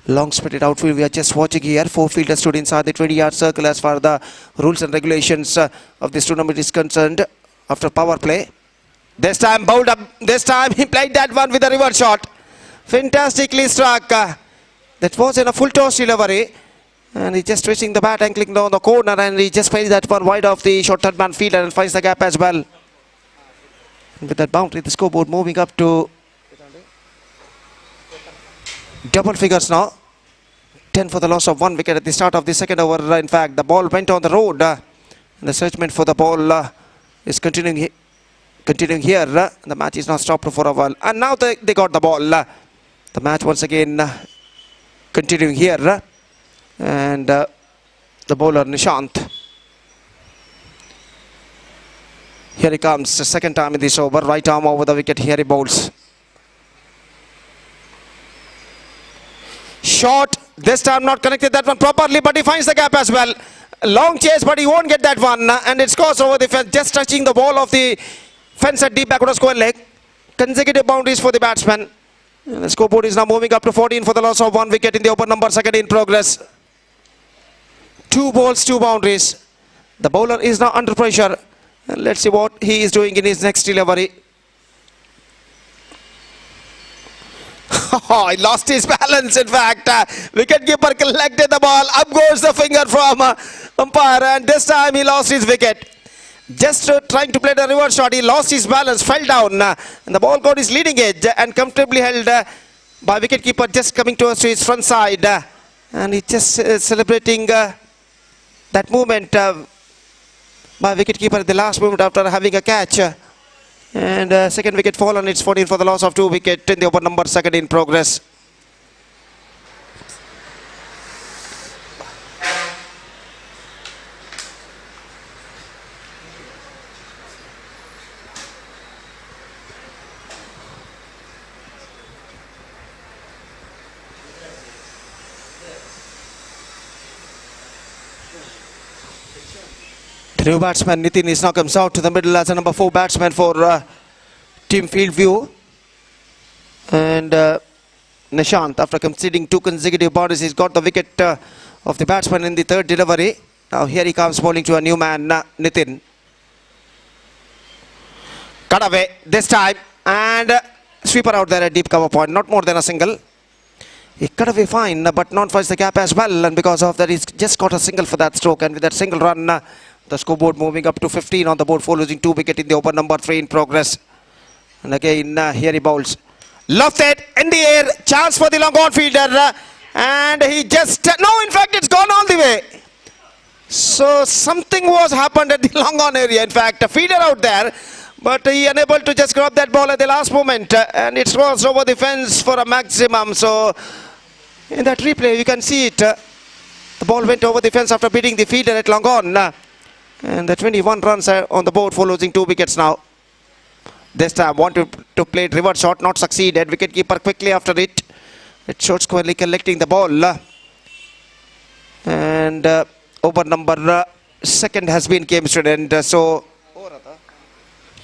Long spotted outfield we are just watching here. 4 fielders stood inside the 20-yard circle as far as the rules and regulations of this tournament is concerned after power play. This time bowled up. This time he played that one with a reverse shot. Fantastically struck. That was in a full toss delivery. And he's just twisting the bat, ankling down the corner, and he just plays that one wide off the short third man fielder and finds the gap as well. And with that boundary, the scoreboard moving up to double figures now. 10 for the loss of 1 wicket at the start of the second over. In fact, the ball went on the road. The searchment for the ball is continuing continuing here. The match is not stopped for a while. And now they got the ball. The match once again continuing here. And the bowler Nishant. Here he comes, the second time in this over. Right arm over the wicket. Here he bowls. Short. This time not connected that one properly, but he finds the gap as well. Long chase, but he won't get that one. And it scores over the fence, just touching the ball of the fence at deep backward square leg. Consecutive boundaries for the batsman. And the scoreboard is now moving up to 14 for the loss of 1 wicket in the over number, second in progress. 2 balls, 2 boundaries. The bowler is now under pressure. And let's see what he is doing in his next delivery. He lost his balance, in fact. Wicketkeeper collected the ball. Up goes the finger from umpire, and this time he lost his wicket. Just trying to play the reverse shot, he lost his balance, fell down, and the ball got his leading edge and comfortably held by wicketkeeper, just coming towards to his front side. And he's just celebrating that movement by wicketkeeper at the last moment after having a catch. And second wicket fallen, it's 14 for the loss of 2 wicket in the over number, second in progress. The new batsman Nitin is now comes out to the middle as a number 4 batsman for team field view. And Nishant, after conceding 2 consecutive boundaries, he's got the wicket of the batsman in the third delivery. Now here he comes bowling to a new man, Nitin. Cut away this time, and sweeper out there at deep cover point, not more than a single. He cut away fine, but not finds the gap as well, and because of that he's just got a single for that stroke, and with that single run the scoreboard moving up to 15 on the board for losing 2 wicket in the over number 3 in progress. And again here he bowls. Lofted in the air, chance for the long on fielder, and he just, no, in fact it's gone all the way. So something was happened at the long on area, in fact a feeder out there, but he unable to just grab that ball at the last moment, and it was over the fence for a maximum. So in that replay you can see it, the ball went over the fence after beating the feeder at long on, and the 21 runs are on the board for losing 2 wickets now. This time wanted to play it reverse shot, not succeeded. Wicketkeeper quickly after it. It short squarely collecting the ball. And over number second has been came to an end. So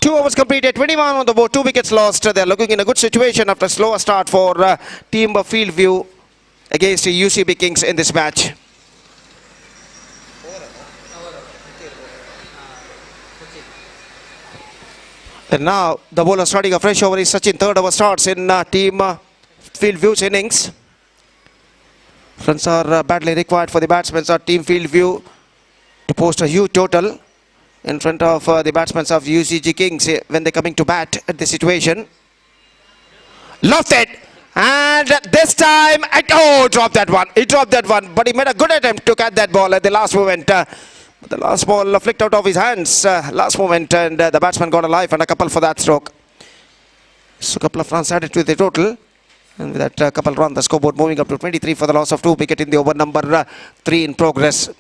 2 overs completed, 21 on the board, 2 wickets lost. They are looking in a good situation after a slower start for team of field view against the UCB Kings in this match. And now the bowler starting a fresh over is Sachin. Third over starts in team field view's innings. Runs are badly required for the batsmen of team field view to post a huge total in front of the batsmen of UCB Kings when they're coming to bat at the situation. Lofted, and this time, dropped that one. He dropped that one, but he made a good attempt to catch that ball at the last moment. The last ball flicked out of his hands last moment, and the batsman got a life and a couple for that stroke. So a couple of runs added to the total, and with that couple run, the scoreboard moving up to 23 for the loss of 2 wicket in the over number 3 in progress.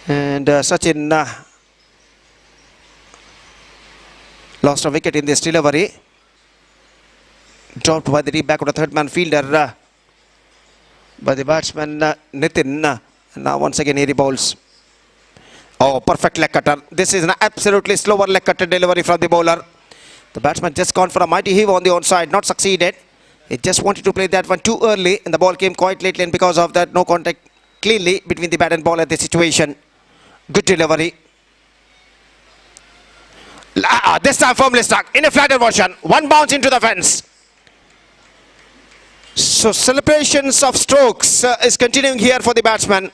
And Sachin lost a wicket in this delivery, dropped by the deep back of the third man fielder by the batsman Nitin. And now once again here he bowls. Oh, perfect leg cutter. This is an absolutely slower leg cutter delivery from the bowler. The batsman just gone for a mighty heave on the onside, not succeeded. He just wanted to play that one too early, and the ball came quite lately, and because of that, no contact cleanly between the bat and ball at the situation. Good delivery. This time firmly stuck in a flatter version. One bounce into the fence. So celebrations of strokes is continuing here for the batsman.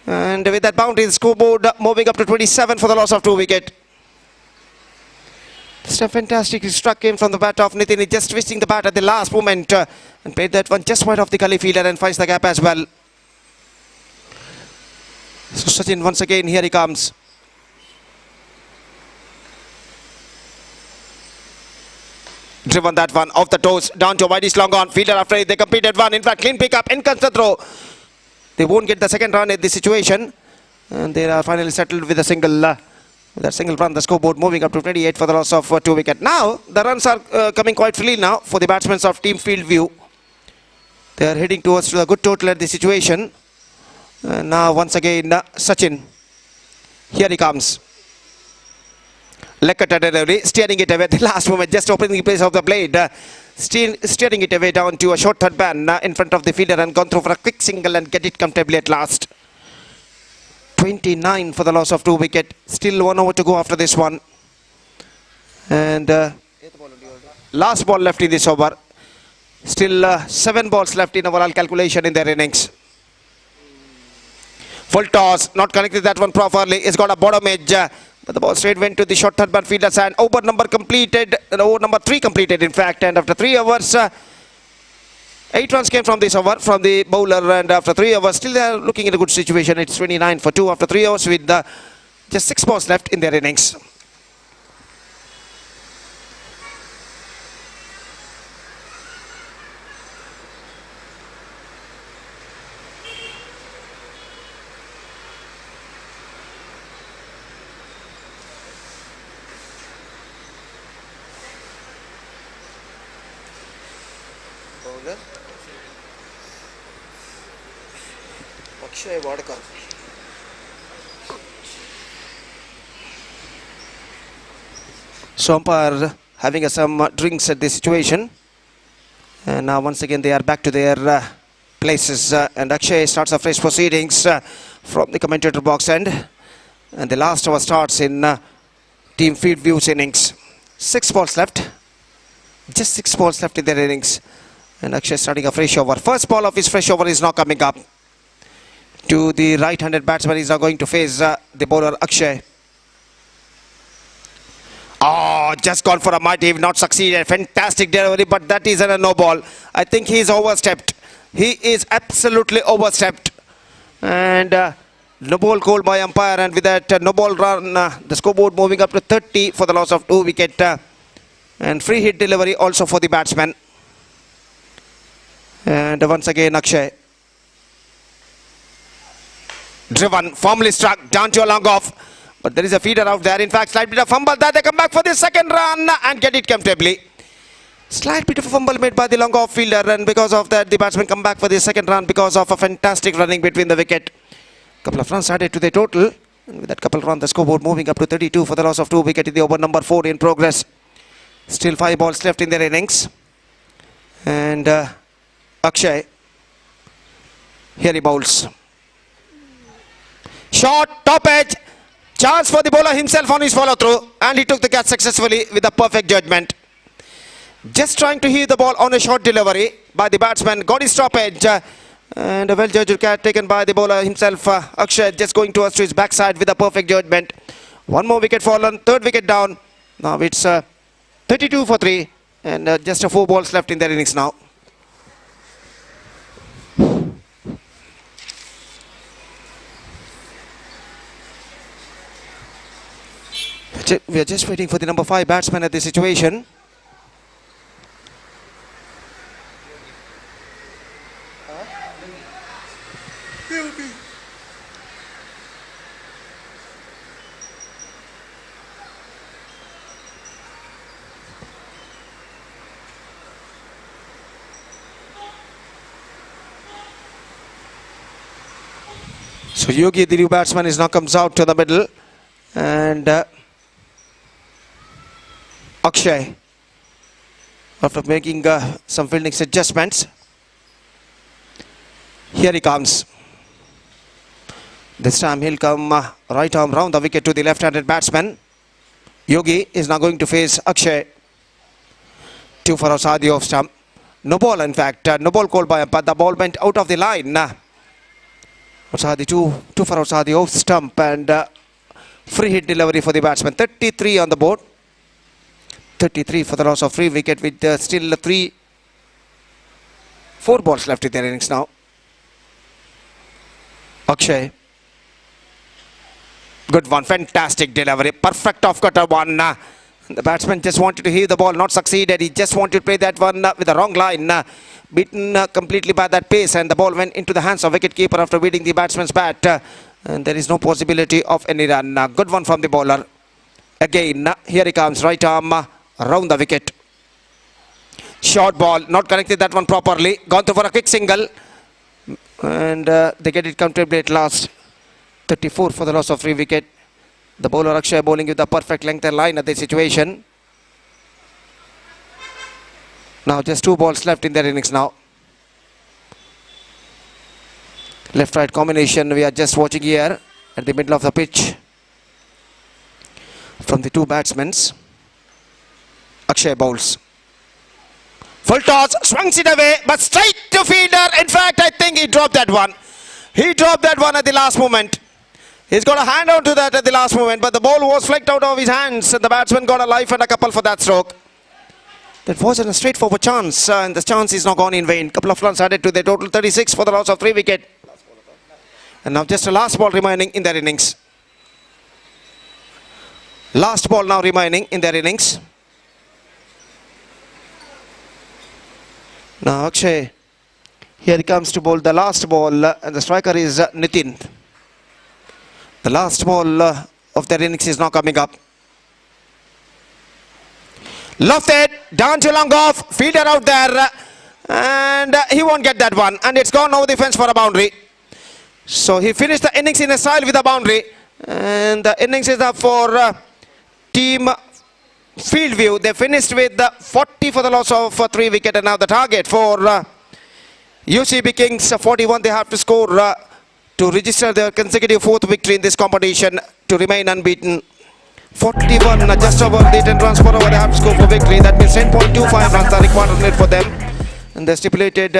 And with that boundary, the scoreboard moving up to 27 for the loss of 2 wicket. It's a fantastic struck came from the bat of Nitin. He just twisting the bat at the last moment and played that one just wide off the gully fielder and finds the gap as well. So Sachin once again, here he comes. Driven that one off the toes, down to Whitey's long on. Fielder after it, they completed one. In fact, clean pickup, in comes the throw. They won't get the second run in this situation. And they are finally settled with a single run. The scoreboard moving up to 28 for the loss of 2 wickets. Now, the runs are coming quite freely now for the batsmen of Team Field View. They are heading towards to a good total at the situation. And now, once again, Sachin. Here he comes. Lekata delivery, steering it away at the last moment, just opening the place of the blade. Steering it away down to a short third man in front of the fielder and gone through for a quick single and get it comfortably at last. 29 for the loss of 2 wickets. Still 1 over to go after this one. And last ball left in this over. Still 7 balls left in overall calculation in their innings. Full toss, not connected that one properly. It's got a bottom edge. But the ball straight went to the short third man fielder's hand. Over number completed, over number 3 completed in fact. And after 3 overs, 8 runs came from this over, from the bowler. And after 3 overs, still they are looking in a good situation. It's 29 for 2 after 3 overs with just 6 balls left in their innings. So umpire having some drinks at this situation, and now once again they are back to their places, and Akshay starts afresh proceedings from the commentator box end, and the last over starts in Team Field View's innings. 6 balls left, just 6 balls left in their innings, and Akshay starting a fresh over. First ball of his fresh over is now coming up to the right-handed batsman. He's now going to face the bowler Akshay. Oh, just gone for a mighty, not succeeded. Fantastic delivery, but that is a no ball. I think he's overstepped. He is absolutely overstepped. And no ball called by umpire, and with that no ball run, the scoreboard moving up to 30 for the loss of 2 wickets. And free hit delivery also for the batsman. And once again Akshay. Driven, firmly struck, down to a long off. But there is a feeder out there. In fact, slight bit of fumble there. They come back for the second run and get it comfortably. Slight bit of a fumble made by the long off fielder, and because of that, the batsman come back for the second run because of a fantastic running between the wicket. Couple of runs added to the total. And with that couple of runs, the scoreboard moving up to 32 for the loss of 2 wickets in the over number 4 in progress. Still 5 balls left in their innings. And Akshay. Here he bowls. Short, top edge. Chance for the bowler himself on his follow-through, and he took the catch successfully with a perfect judgment. Just trying to heave the ball on a short delivery by the batsman, got his top edge, and a well-judged catch taken by the bowler himself. Akshay just going towards to his backside with a perfect judgment. 1 more wicket fallen, 3rd wicket down. Now it's 32 for 3, and just 4 balls left in their innings now. We are just waiting for the number 5 batsman at this situation. So Yogi, the new batsman, is now comes out to the middle, and Akshay, after making some fielding adjustments, here he comes. This time he'll come right arm round the wicket to the left-handed batsman. Yogi is now going to face Akshay. 2 for outside the off stump. No ball, in fact, no ball called by him, but the ball went out of the line. Outside the 2 for outside the off stump, and free hit delivery for the batsman. 33 on the board. 33 for the loss of 3 wicket, with still 4 balls left in their innings now. Akshay. Good one, fantastic delivery, perfect off-cutter one. The batsman just wanted to heave the ball, not succeeded. He just wanted to play that one with the wrong line. Beaten completely by that pace, and the ball went into the hands of wicketkeeper after beating the batsman's bat. And there is no possibility of any run. Good one from the bowler. Again, here he comes, right arm around the wicket. Short ball, not connected that one properly. Gone through for a quick single. And they get it comfortably at last. 34 for the loss of 3 wicket. The bowler Akshay bowling with the perfect length and line at the situation. Now just 2 balls left in their innings now. Left-right combination we are just watching here at the middle of the pitch. From the 2 batsmen. Akshay bowls. Full toss, swings it away, but straight to fielder. In fact, I think he dropped that one. He dropped that one at the last moment. He's got a hand out to that at the last moment, but the ball was flicked out of his hands, and the batsman got a life and a couple for that stroke. That wasn't a straightforward chance, and the chance is not gone in vain. Couple of runs added to the total, 36 for the loss of 3 wicket. And now just a last ball remaining in their innings. Last ball now remaining in their innings. Now Akshay, here he comes to bowl the last ball, and the striker is Nitin. The last ball of their innings is now coming up. Lofted, down to long off, fielder out there, and he won't get that one, and it's gone over the fence for a boundary. So he finished the innings in a style with a boundary, and the innings is up for team Field View. They finished with 40 for the loss of 3 wicket, and now the target for UCB Kings 41 they have to score to register their consecutive 4th victory in this competition to remain unbeaten. 41 just over the 10 runs per over they have to score for victory. That means 10.25 runs are required for them, and they stipulated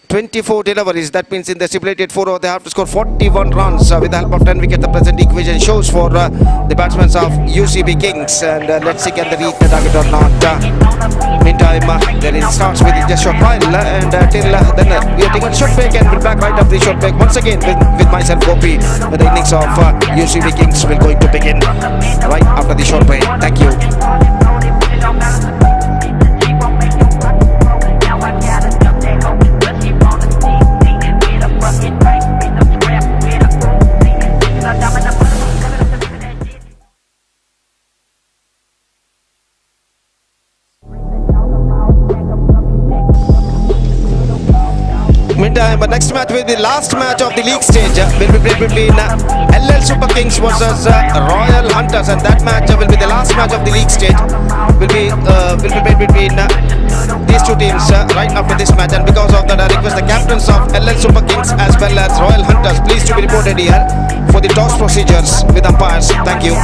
24 deliveries. That means in the stipulated 4 over they have to score 41 runs with the help of 10 wickets. The present equation shows for the batsmen of UCB Kings, and let's see can they reach the target or not. Meantime, their innings starts with just short while, and till then we are taking a short break, and we'll back right after the short break once again with myself Gopi, with the innings of UCB Kings will going to begin right after the short break. Thank you. Meantime, next match will be the last match of the league stage. Will be played between LL Super Kings versus Royal Hunters, and that match will be the last match of the league stage. Will be played between these 2 teams right after this match. And because of that, I request the captains of LL Super Kings as well as Royal Hunters please to be reported here for the toss procedures with umpires. Thank you.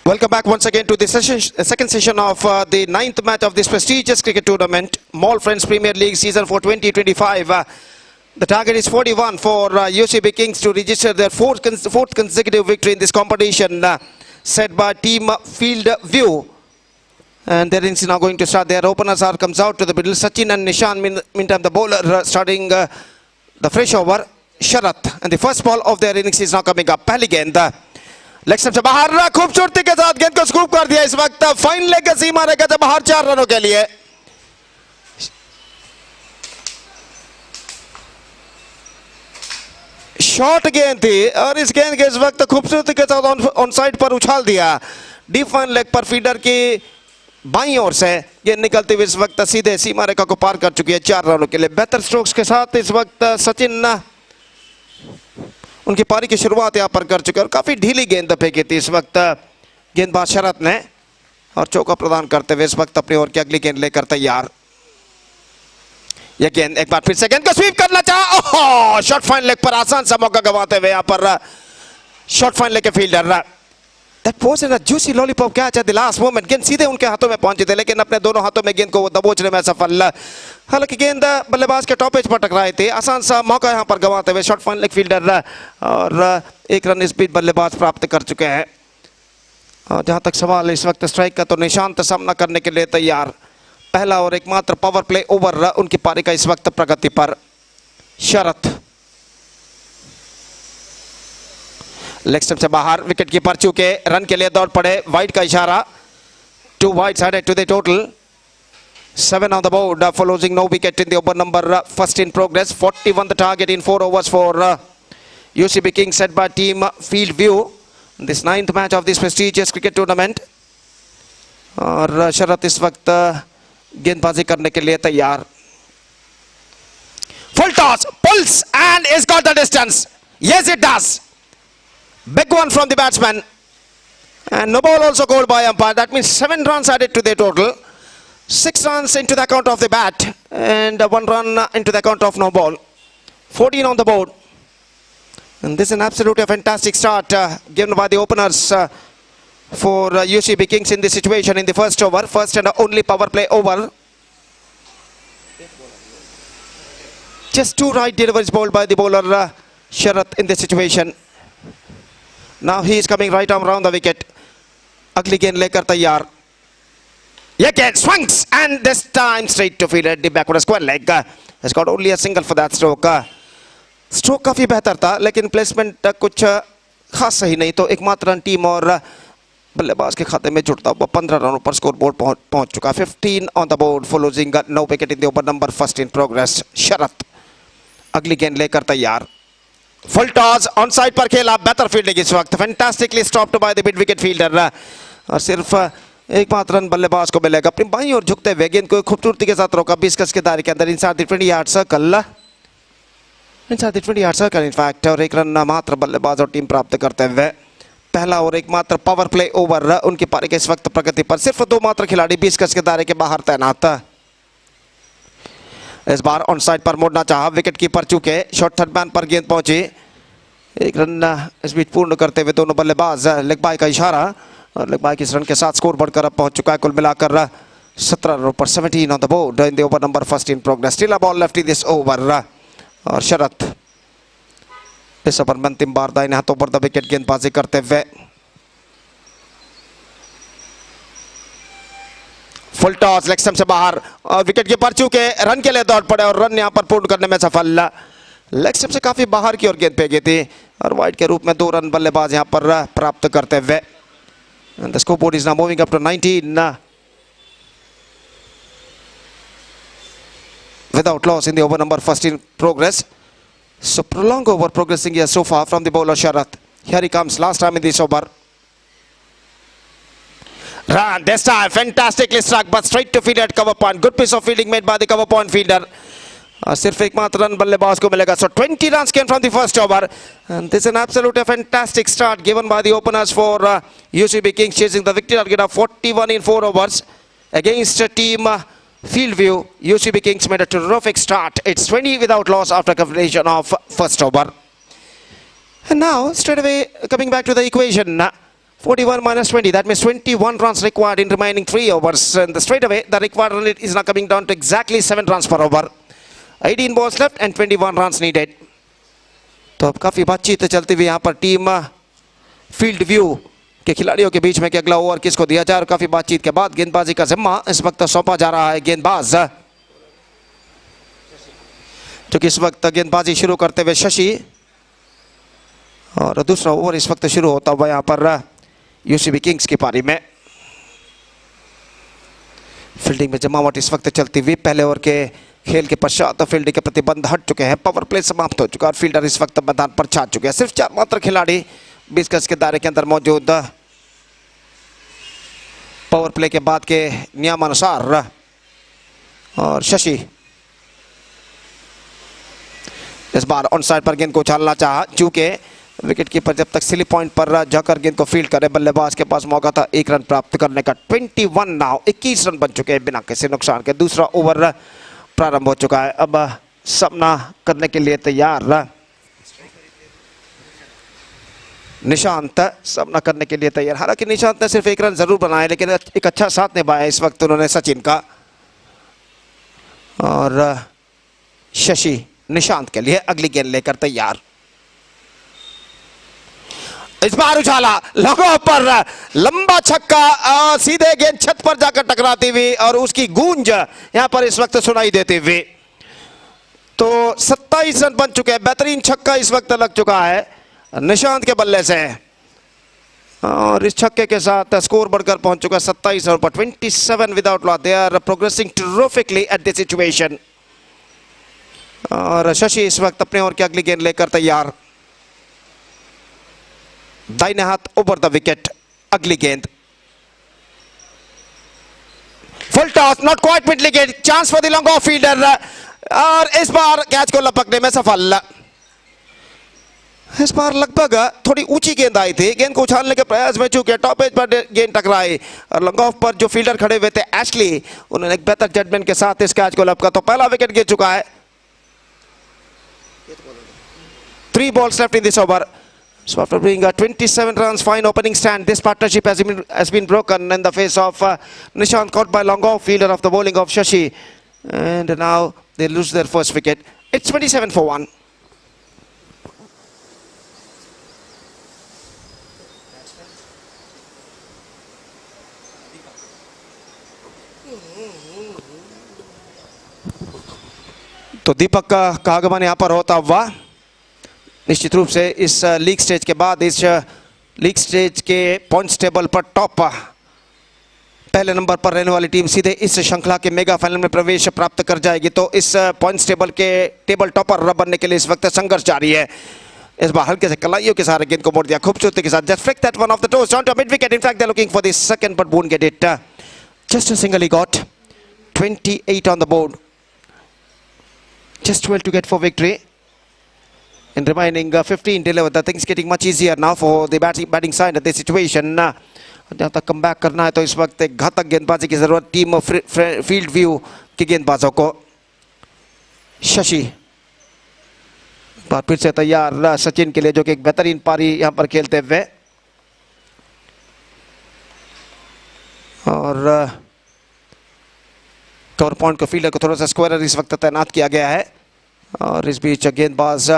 Welcome back once again to the second session of the 9th match of this prestigious cricket tournament, Mall Friends Premier League Season for 2025. The target is 41 for UCB Kings to register their fourth consecutive victory in this competition, set by team Field View. And their innings is now going to start. Their openers comes out to the middle. Sachin and Nishan, meantime the bowler starting the fresh over, Sharath. And the first ball of their innings is now coming up. पहली गेंद leg stump से बाहर खूबसूरती के साथ गेंद को scoop कर दिया इस वक्त फाइन लेग का सीमा रहेगा जब बाहर 4 रनों के लिए शॉर्ट गेंद थी और इस गेंद के इस वक्त खूबसूरती के साथ ऑन साइड पर उछाल दिया डीप फाइन लेग पर फीडर की बाईं ओर से गेंद निकलती हुई इस वक्त सीधे सीमा रेखा को पार कर चुकी है 4 रनों के लिए बेहतर स्ट्रोक्स के साथ इस वक्त सचिन उनकी पारी की शुरुआत यहाँ पर कर चुके और काफ़ी ढीली गेंद फेंकी थी इस वक्त गेंदबाज शरत ने और चौका प्रदान करते हुए इस वक्त अपनी ओर की अगली गेंद लेकर तैयार यह गेंद एक बार फिर से गेंद को स्वीप करना चाहा शॉर्ट फाइन लेग पर आसान सा मौका गंवाते हुए यहाँ पर शॉर्ट फाइन लेग के fielder That was in a juicy lollipop catch at the last moment. गेंद सीधे उनके हाथों में पहुंची थी लेकिन अपने दोनों हाथों में गेंद को वो दबोचने में सफल हालांकि गेंद बल्लेबाज के टॉप एज पर टकराई थी आसान सा मौका यहां पर गंवाते हुए शॉर्ट फाइन लेग फील्डर और एक रन इस बीच बल्लेबाज प्राप्त कर चुके हैं और जहां तक सवाल इस वक्त स्ट्राइक का तो निशांत सामना करने के लिए तैयार पहला और एकमात्र पावर प्ले ओवर उनकी पारी का इस वक्त प्रगति पर शरत लेग स्टंप से बाहर विकेट कीपर चूके रन के लिए दौड़ पड़े वाइड का इशारा 2 wides added to the total 7 on the board for losing no wicket in the over number first in progress 41 the target in 4 overs for UCB Kings set by team Field View this 9th match of this prestigious cricket tournament और शरत इस वक्त गेंदबाजी करने के लिए तैयार full toss pulls and it's got the distance yes it does Big one from the batsman and no ball also called by umpire. That means 7 runs added to the total. 6 runs into the account of the bat and 1 run into the account of no ball. 14 on the board. And this is an absolutely fantastic start given by the openers for UCB Kings in this situation in the first over. First and only power play over. Just 2 right deliveries bowled by the bowler Sharath in this situation. Now he is coming right arm around the wicket. अगली गेंद लेकर तैयार यह गेंद swings and this time straight to field at the backward square leg has got only a single for that stroke. Stroke काफी बेहतर था लेकिन प्लेसमेंट कुछ खास सही नहीं तो एकमात्र रन टीम और बल्लेबाज के खाते में जुड़ता हुआ 15 रनों पर स्कोर बोर्ड पहुंच चुका 15 on the board for losing no wicket in the over number first in progress. शरत अगली गेंद लेकर तैयार फुल टॉस ऑन साइड पर खेला बेहतर फील्डिंग इस वक्त fantastically stopped by the mid wicket fielder और सिर्फ एकमात्र रन बल्लेबाज को मिलेगा अपनी बाईं ओर झुकते हुए गेंद को खूबसूरती के साथ रोका 20 गज के दायरे के अंदर inside the 20 yard circle in fact और एक रन मात्र बल्लेबाज और टीम प्राप्त करते हुए पहला और एकमात्र पावर प्ले ओवर उनकी पारी के इस वक्त प्रगति पर सिर्फ 2 मात्र खिलाड़ी 20 गज के दायरे के बाहर तैनात इस बार ऑन साइड पर मोड़ना चाहा विकेट कीपर चूके शॉर्ट थर्ड मैन पर गेंद पहुंची एक रन इस बीच पूर्ण करते हुए दोनों बल्लेबाज लेग बाय का इशारा और लेग बाय के इस रन के साथ स्कोर बढ़कर अब पहुंच चुका है कुल मिलाकर 17 रनों पर 17 on the board in the over number first in progress still a ball left in this over और शरत इस ओवर में अंतिम बार दाहिने हाथों पर द विकेट गेंदबाजी करते हुए फुल टॉस लेग स्टंप से बाहर और विकेट कीपर चूके रन के लिए दौड़ पड़े और रन यहां पर पूर्ण करने में सफल लेग स्टंप से काफी बाहर की ओर गेंद फेंकी थी और वाइड के रूप में 2 रन बल्लेबाज यहां पर प्राप्त करते हुए the score board is now moving up to 19 without loss in the over number first in progress so prolonged over progressing here so far from the bowler Sharath here he comes last time in this over run this time fantastically struck but straight to field at cover point good piece of fielding made by the cover point fielder सिर्फ एकमात्र run बल्लेबाज को मिलेगा so 20 runs came from the first over and this is an absolutely fantastic start given by the openers for UCB Kings chasing the victory target of 41 in 4 overs against team Field View. UCB Kings made a terrific start. It's 20 without loss after completion of first over. And now straight away coming back to the equation 41 minus 20, that means 21 runs required in remaining 3 overs. And straight away, the required run rate is now coming down to exactly 7 runs per over. 18 balls left and 21 runs needed. तो अब काफ़ी बातचीत चलती हुई यहाँ पर team Field view के खिलाड़ियों के बीच में कि अगला ओवर किसको दिया जाए, और काफ़ी बातचीत के बाद गेंदबाजी का जिम्मा इस वक्त सौंपा जा रहा है गेंदबाज, जो कि इस वक्त गेंदबाजी शुरू करते हुए शशि, और दूसरा ओवर इस वक्त शुरू होता हुआ यहाँ पर यूसीबी किंग्स की पारी में। फील्डिंग में जमावट इस वक्त चलती हुई, पहले ओवर के खेल के पश्चात फील्डिंग के प्रतिबंध हट चुके हैं, पावर प्ले समाप्त हो चुका और फील्डर इस वक्त मैदान पर छा चुके हैं। सिर्फ 4 मात्र खिलाड़ी 20 गज के दायरे के अंदर मौजूद। पावर प्ले के बाद के नियमानुसार, और शशि इस बार ऑन साइड पर गेंद को उछालना चाहा, चूंकि विकेट कीपर जब तक स्लिप पॉइंट पर जाकर गेंद को फील्ड करे, बल्लेबाज के पास मौका था 1 रन प्राप्त करने का। 21 नाउ 21 रन बन चुके हैं बिना किसी नुकसान के। दूसरा ओवर प्रारंभ हो चुका है, अब सामना करने के लिए तैयार निशांत, सामना करने के लिए तैयार। हालांकि निशांत ने सिर्फ 1 रन जरूर बनाया, लेकिन एक अच्छा साथ निभाया इस वक्त उन्होंने सचिन का। और शशि निशांत के लिए अगली गेंद लेकर तैयार। इस बार उछाला लॉन्ग पर लंबा छक्का, सीधे गेंद छत पर जाकर टकराती हुई और उसकी गूंज यहां पर इस वक्त सुनाई देती हुई। तो 27 रन बन चुके हैं, बेहतरीन छक्का इस वक्त लग चुका है निशांत के बल्ले से, और इस छक्के के साथ स्कोर बढ़कर पहुंच चुका है 27 रन पर। 27 without loss, they are progressing terrifically at this situation. और शशि इस वक्त अपने ओवर की अगली गेंद लेकर तैयार। दाहिने हाथ ओवर द विकेट, अगली गेंद full toss, not quite mid wicket, chance for the long off fielder, और इस बार कैच को लपकने में सफल। इस बार लगभग थोड़ी ऊंची गेंद आई थी, गेंद को उछालने के प्रयास में चूंकि टॉप एज पर गेंद टकराई और लॉन्ग ऑफ पर जो फील्डर खड़े हुए थे एशली, उन्होंने एक बेहतर जजमेंट के साथ इस कैच को लपका। तो पहला विकेट गिर चुका है। 3 balls left in this over. So after bringing 27 runs, fine opening stand, this partnership has been broken in the face of Nishant, caught by long off fielder of the bowling of Shashi, and now they lose their first wicket. It's 27 for 1. तो दीपक का आगमन यहाँ पर होता हुआ निश्चित रूप से इस लीग स्टेज के बाद, इस लीग स्टेज के पॉइंट्स टेबल पर टॉप पहले नंबर पर रहने वाली टीम सीधे इस श्रृंखला के मेगा फाइनल में प्रवेश प्राप्त कर जाएगी। तो इस पॉइंट्स टेबल के टेबल टॉपर बनने के लिए इस वक्त संघर्ष जारी है। इस बार हल्के से कलाइयों के सारे गेंद को मोड़ दिया खूबसूरती के साथ। Just flick that one off the toes down to mid wicket. In fact they are looking for the second but won't get it. Just a single he got 28 on the board, just 12 to get for victory in remaining 15 delivered. The things getting much easier now for the batting side of the situation. जहाँ तक come back करना है तो इस वक्त एक घातक गेंदबाजी की जरूरत टीम फील्ड व्यू के गेंदबाजों को। शशि फिर से तैयार सचिन के लिए, जो कि एक बेहतरीन पारी यहाँ पर खेलते हुए, और कवर पॉइंट को फील्डर को थोड़ा सा स्क्वायर इस वक्त तैनात किया गया है। और इस बीच गेंदबाज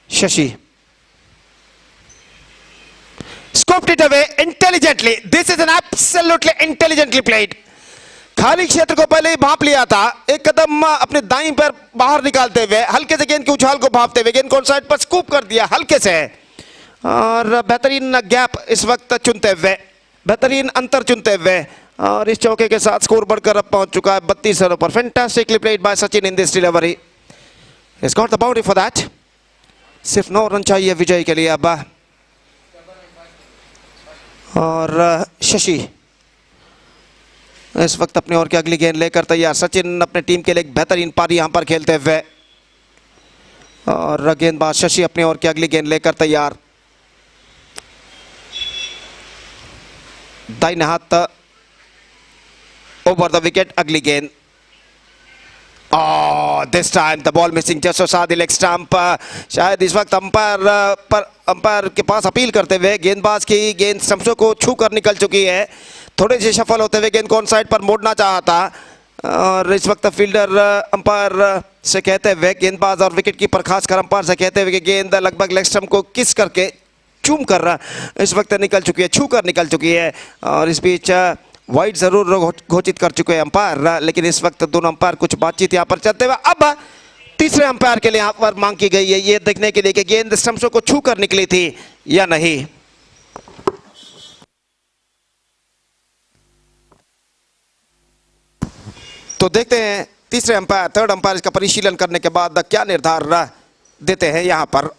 Shashi scoped it away intelligently. This is an absolutely intelligently played. खाली क्षेत्र को पहले ही भांप लिया था, एक कदम अपने दाईं पैर बाहर निकालते हुए हल्के से गेंद के उछाल को भांपते हुए गेंद को साइड पर स्कूप कर दिया हल्के से, और बेहतरीन गैप इस वक्त चुनते हुए, बेहतरीन अंतर चुनते हुए, और इस चौके के साथ स्कोर बढ़कर अब पहुंच चुका है 32 रनों पर। Fantastically played by Sachin in this delivery. He's got the boundary for that. सिर्फ 9 रन चाहिए विजय के लिए अब। और शशि इस वक्त अपने ओवर की अगली गेंद लेकर तैयार। सचिन अपने टीम के लिए एक बेहतरीन पारी यहां पर खेलते हुए, और गेंदबाज शशि अपने ओवर की अगली गेंद लेकर तैयार। दाहिने हाथ ओवर द विकेट, अगली गेंद this time the ball missing just of the leg stump. शायद इस वक्त अंपायर के पास अपील करते हुए गेंदबाज की गेंद स्टंप्सों को छू कर निकल चुकी है। थोड़े से सफल होते हुए गेंद को ऑन साइड पर मोड़ना चाहा था और इस वक्त फील्डर अंपायर से कहते हुए गेंदबाज और विकेट कीपर खासकर अंपायर से कहते हुए कि गेंद लगभग लेग स्टंप को किस करके चूम कर इस वक्त निकल चुकी है, छू कर निकल चुकी है। और इस बीच वाइड जरूर घोषित कर चुके हैं अंपायर, लेकिन इस वक्त दोनों अंपायर कुछ बातचीत यहाँ पर चलते हुए अब तीसरे अंपायर के लिए यहाँ पर मांग की गई है ये देखने के लिए कि गेंद स्टंप्सों को छू कर निकली थी या नहीं। तो देखते हैं तीसरे अंपायर थर्ड अंपायर इसका परिशीलन करने के बाद क्या निर्धार देते हैं यहां पर।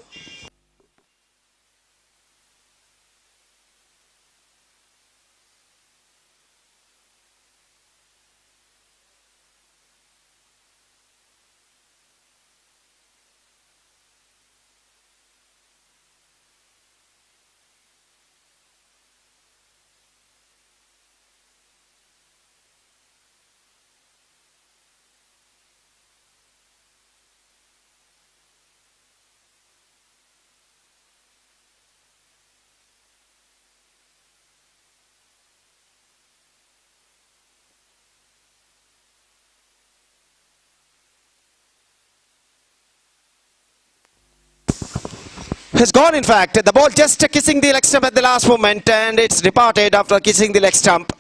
Has gone, in fact. The ball just kissing the leg stump at the last moment and it's departed after kissing the leg stump.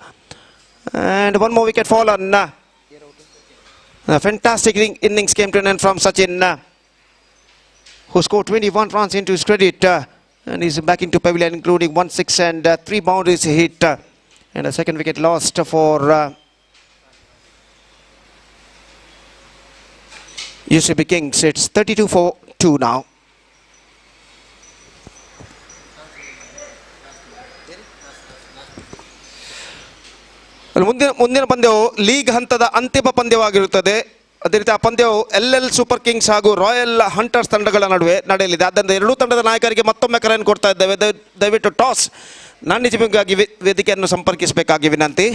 And one more wicket fallen. A fantastic innings came to an end from Sachin, who scored 21 runs into his credit. And he's back into pavilion, including 1 6 and 3 boundaries hit. And a second wicket lost for UCB Kings. It's 32 for 2 now. ಮುಂದಿನ ಪಂದ್ಯವು league ಹಂತದ ಅಂತಿಮ ಪಂದ್ಯವಾಗಿರುತ್ತದೆ. ಅದೇ ರೀತಿ ಆ ಪಂದ್ಯವು LL super Kings ಹಾಗೂ royal hunters ತಂಡಗಳ ನಡುವೆ ನಡೆಯಲಿದೆ. ಆದ್ದರಿಂದ ಎರಡೂ ತಂಡದ ನಾಯಕರಿಗೆ ಮತ್ತೊಮ್ಮೆ ಕರೆಯನ್ನು ಕೊಡ್ತಾ ಇದ್ದೇವೆ. ದಯವಿಟ್ಟು ಟಾಸ್ ನಾಣ್ಯಜಿಪಿಗಾಗಿ ವೇದಿಕೆಯನ್ನು ಸಂಪರ್ಕಿಸಬೇಕಾಗಿ ವಿನಂತಿ.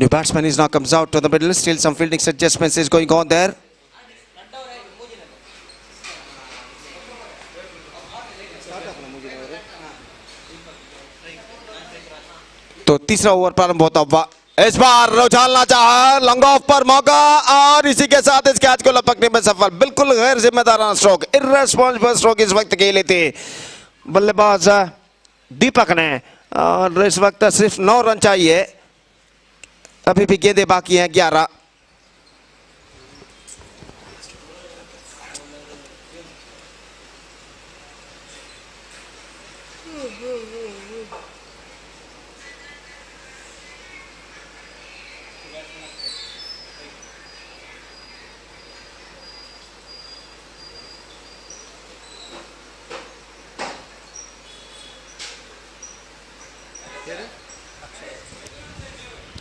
New batsman is now comes out to the middle. Still some fielding adjustments is going on there. तो तीसरा ओवर प्रारंभ होता हुआ इस बार उछालना चाहा, लॉन्ग ऑफ पर मौका और इसी के साथ इस कैच को लपकने में सफल। बिल्कुल गैर जिम्मेदाराना स्ट्रोक, इर्रेस्पॉन्सिबल स्ट्रोक इस वक्त के लिए थी बल्लेबाज दीपक ने। और इस वक्त सिर्फ 9 रन चाहिए, अभी भी गेंदें बाकी हैं 11।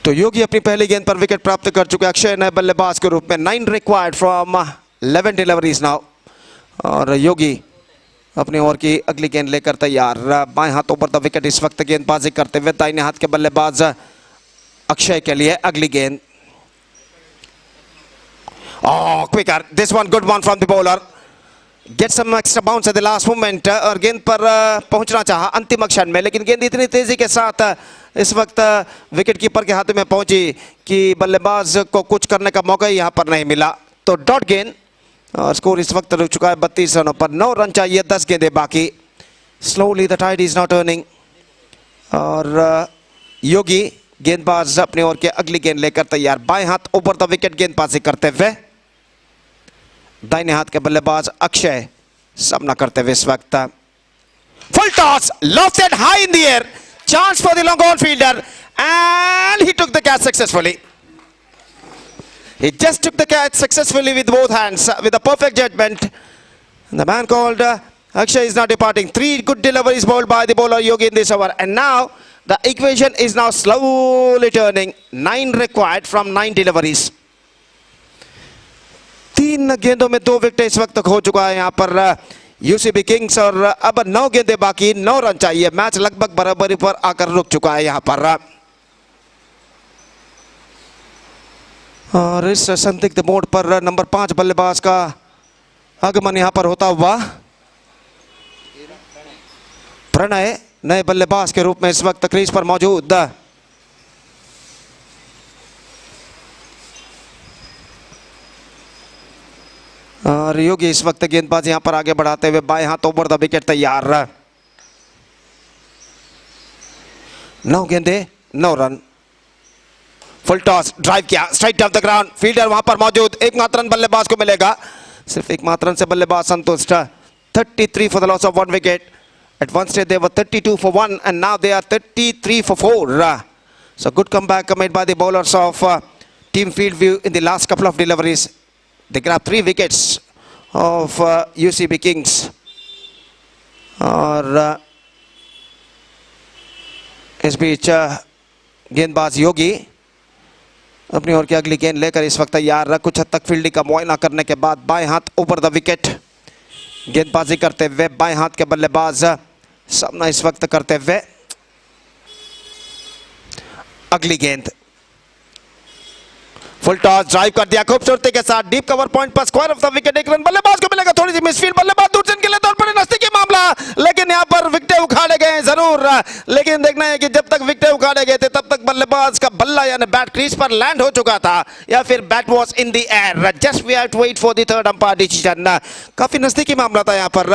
तो योगी अपनी पहली गेंद पर विकेट प्राप्त कर चुके। अक्षय नए बल्लेबाज के रूप में 9 रिक्वायर्ड फ्रॉम 11 डिलीवरीज नाउ। और योगी अपनी ओवर की अगली गेंद लेकर तैयार। बाएं हाथों पर द विकेट इस वक्त गेंदबाजी करते हुए दाहिने हाथ के बल्लेबाज अक्षय के लिए अगली गेंद। Quicker, this one good one from the bowler, get some extra bounce at the last moment. और गेंद पर पहुंचना चाहा अंतिम क्षण में, लेकिन गेंद इतनी तेजी के साथ इस वक्त विकेट कीपर के हाथ में पहुंची कि बल्लेबाज को कुछ करने का मौका ही यहां पर नहीं मिला। तो डॉट गेंद और स्कोर इस वक्त रुक चुका है 32 रनों पर। 9 रन चाहिए, 10 गेंदें बाकी। Slowly the tide is not turning. और योगी गेंदबाज अपनी ओर के अगली गेंद लेकर तैयार। बाएं हाथ ऊपर द विकेट गेंदबाजी करते हुए, दाहिने हाथ के बल्लेबाज अक्षय सामना करते हुए इस वक्त। Full toss, lofted high in the air, chance for the long on fielder and he took the catch successfully. He just took the catch successfully with both hands with a perfect judgment. And the man called Akshay is now departing. 3 good deliveries bowled by the bowler Yogi in this over, and now the equation is now slowly turning. 9 required from 9 deliveries. 3 गेंदों में 2 wicket इस वक्त तक हो चुका है यहाँ पर यूसीबी किंग्स और अब 9 गेंदें बाकी, 9 रन चाहिए। मैच लगभग बराबरी पर आकर रुक चुका है यहां पर। और इस संदिग्ध मोड़ पर नंबर 5 बल्लेबाज का आगमन यहां पर होता हुआ प्रणय नए बल्लेबाज के रूप में इस वक्त क्रीज पर मौजूद। और योगी इस वक्त गेंदबाज यहां पर आगे बढ़ाते हुए बाएं हाथ ओवर द विकेट तैयार। 9 गेंदे 9 रन। फुल टॉस, ड्राइव किया, strike down the ground, fielder वहां पर मौजूद। एकमात्र रन बल्लेबाज को मिलेगा, सिर्फ एकमात्र रन से बल्लेबाज संतुष्ट। 33 for the loss of 1 wicket. At one stage they were 32 for 1 and now they are 33 for 4. So good comeback made by the bowlers of Team Fieldview in the last couple of deliveries. They grabbed 3 wickets of UCB Kings. और इस बीच गेंदबाज योगी अपनी ओर की अगली गेंद लेकर इस वक्त तैयार। कुछ हद तक फील्डिंग का मुआयना करने के बाद बाएं हाथ ओवर द विकेट गेंदबाजी करते हुए बाएं हाथ के बल्लेबाज सामना इस वक्त करते हुए अगली गेंद। फुल टॉस, ड्राइव कर दिया खूबसूरती के साथ, डीप कवर पॉइंट पर square off the wicket. 1 run बल्लेबाज को मिलेगा, थोड़ी सी मिसफील्ड, बल्लेबाज दूसरे के लिए दौड़ पड़े, नजदीकी मामला, लेकिन यहां पर विकेटें उखाड़े गए जरूर। लेकिन देखना है कि जब तक विकेटें उखाड़े गए थे तब तक बल्लेबाज का बल्ला यानी बैट क्रीज पर लैंड हो चुका था या फिर bat was in the air. Just we have to wait for the third umpire decision. काफी नजदीकी मामला था, यहां पर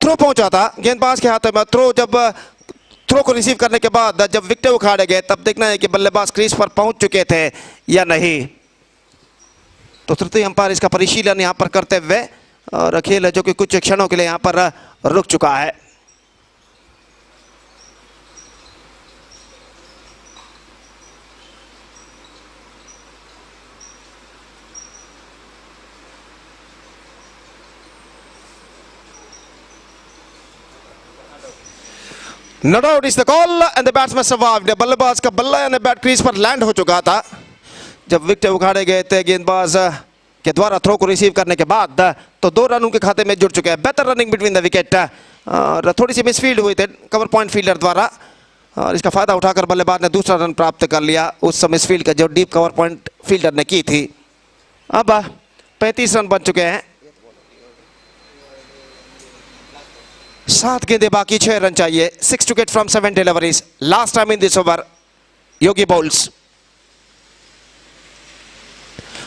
थ्रो पहुंचा था गेंदबाज के हाथ में। थ्रो को रिसीव करने के बाद जब विकेटें उखाड़े गए तब देखना है कि बल्लेबाज क्रीज पर पहुंच चुके थे या नहीं। तो तृतीय अंपायर इसका परिशीलन यहां पर करते हुए और खेल है जो कि कुछ क्षणों के लिए यहां पर रुक चुका है। No doubt is the call and the batsman survived. बल्लेबाज का बल्ला यानी बैट क्रीज पर लैंड हो चुका था जब विकेट उखाड़े गए थे गेंदबाज के द्वारा थ्रो को रिसीव करने के बाद। तो 2 रन उनके खाते में जुड़ चुके हैं। बेहतर रनिंग बिटवीन द विकेट और थोड़ी सी मिसफील्ड हुई थे कवर पॉइंट फील्डर द्वारा और इसका फायदा उठाकर बल्लेबाज ने दूसरा रन प्राप्त कर लिया उस मिसफील्ड का जो डीप कवर पॉइंट फील्डर ने की थी। अब 35 रन बन चुके हैं, 7 गेंदें बाकी, 6 रन चाहिए। 6 to get from 7 deliveries. Last time in this over, Yogi balls.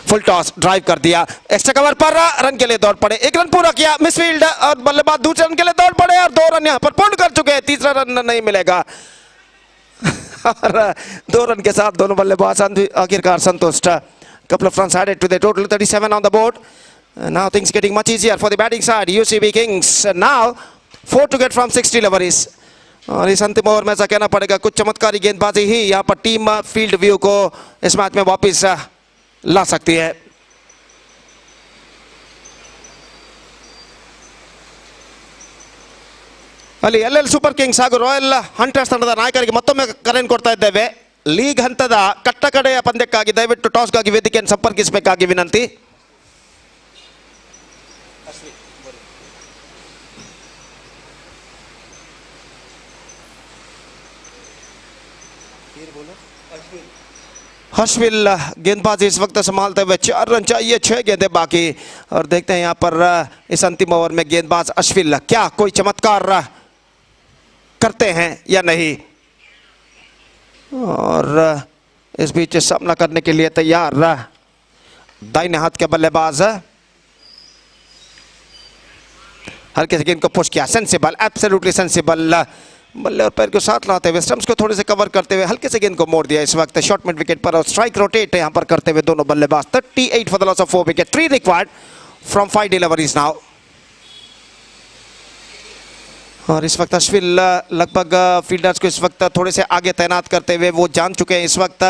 Full toss, drive कर दिया, एक्स्ट्रा कवर पर रन के लिए दौड़ पड़े, 1 रन पूरा किया, मिसफील्ड और बल्लेबाज दूसरे रन के लिए दौड़ पड़े और 2 रन यहां पर पूर्ण कर चुके हैं। तीसरा रन नहीं मिलेगा और 2 रन के साथ दोनों बल्लेबाज आखिरकार संतुष्ट। Couple of runs added to the total, 37 on the board. Now things getting much easier for the batting side. UCB Kings now 4 to get from 6 deliveries. और इस अंतिम ओवर में ऐसा कहना पड़ेगा कुछ चमत्कारी गेंदबाजी ही यहां पर टीम फील्ड व्यू को इस मैच में वापस ला सकती है। ಅಲ್ಲಿ LL ಸೂಪರ್ ಕಿಂಗ್ಸ್ ಹಾಗೂ ರಾಯಲ್ ಹಂಟರ್ಸ್ ತಂಡದ ನಾಯಕರಿಗೆ ಮತ್ತೊಮ್ಮೆ ಕರೆಯನ್ನು ಕೊಡ್ತಾ ಇದ್ದೇವೆ। ಲೀಗ್ ಹಂತದ ಕಟ್ಟಕಡೆಯ ಪಂದ್ಯಕ್ಕಾಗಿ ದಯವಿಟ್ಟು ಟಾಸ್ಗಾಗಿ ವೇದಿಕೆಯನ್ನು ಸಂಪರ್ಕಿಸಬೇಕಾಗಿ ವಿನಂತಿ। हर्षविल गेंदबाजी इस वक्त संभालते हुए, 4 रन चाहिए, 6 गेंदें बाकी और देखते हैं यहां पर इस अंतिम ओवर में गेंदबाज अश्विल क्या कोई चमत्कार करते हैं या नहीं। और इस बीच सामना करने के लिए तैयार दाहिने हाथ के बल्लेबाज हल्के से गेंद को पुश किया, सेंसिबल, एब्सोल्युटली सेंसिबल, बल्ले और पैर को साथ लाते हुए स्टंप्स को थोड़े से कवर करते हुए हल्के से गेंद को मोड़ दिया इस वक्त शॉर्ट मिड विकेट पर और स्ट्राइक रोटेट यहां पर करते हुए दोनों बल्लेबाज। 38 for the loss of 4 wicket, 3 required from 5 deliveries now. और इस वक्त अश्विल लगभग फील्डर्स को इस वक्त थोड़े से आगे तैनात करते हुए वो जान चुके हैं इस वक्त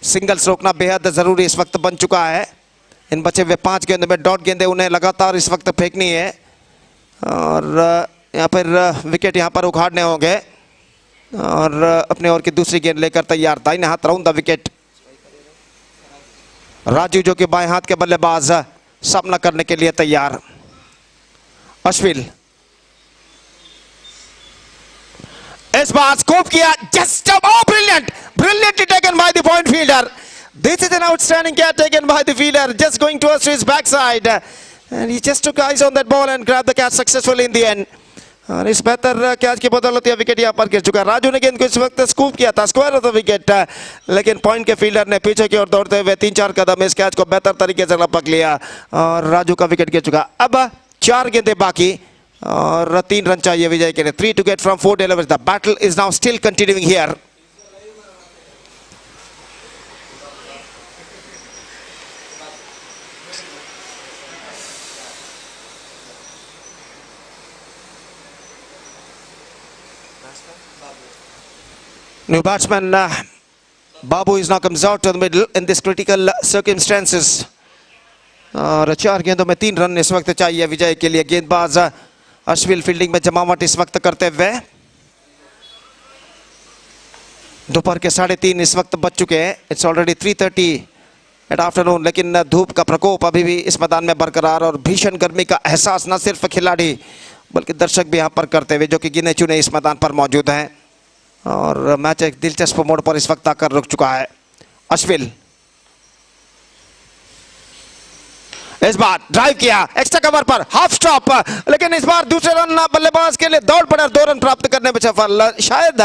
सिंगल्स रोकना बेहद ज़रूरी इस वक्त बन चुका है। इन बचे हुए 5 गेंदों में डॉट गेंदें उन्हें लगातार इस वक्त फेंकनी है और यहाँ पर विकेट यहाँ पर उखाड़ने होंगे और अपने ओर की दूसरी गेंद लेकर तैयार दाहिने हाथ राउंड द विकेट। राजू जो कि बाएं हाथ के बल्लेबाज सामना करने के लिए तैयार। अश्विल इस बार स्कोप किया, just oh brilliant, brilliantly taken by the point fielder. This is an outstanding catch taken by the fielder, just going towards his backside, and he just took eyes on that ball and grabbed the catch successfully in the end. और इस बेहतर catch की बदौलत यह wicket यहाँ पर गिर चुका है। राजू ने गेंद को इस वक्त स्कूप किया था, स्क्वायर ऑफ द विकेट, लेकिन पॉइंट के फील्डर ने पीछे की ओर दौड़ते हुए 3-4 कदम इस कैच को बेहतर तरीके से लपक लिया और राजू का विकेट गिर चुका। अब 4 गेंदें बाकी और 3 रन चाहिए विजय के लिए। 3 to get from 4 deliveries. The battle is now still continuing here. New batsman Babu is now comes out to the middle in this critical circumstances. और 4 गेंदों में 3 रन इस वक्त चाहिए विजय के लिए। गेंदबाज अश्विल फील्डिंग में जमावट इस वक्त करते हुए। दोपहर के 3:30 इस वक्त बज चुके हैं। इट्स ऑलरेडी 3:30 एट आफ्टरनून, लेकिन धूप का प्रकोप अभी भी इस मैदान में बरकरार और भीषण गर्मी का एहसास न सिर्फ खिलाड़ी बल्कि दर्शक भी यहाँ पर करते हुए, जो कि गिने चुने इस मैदान पर मौजूद हैं। और मैच एक दिलचस्प मोड़ पर इस वक्त आकर रुक चुका है। अश्विल इस बार ड्राइव किया एक्स्ट्रा कवर पर, हाफ स्टॉप, लेकिन इस बार दूसरे रन बल्लेबाज के लिए दौड़ पड़े और 2 रन प्राप्त करने में सफल। शायद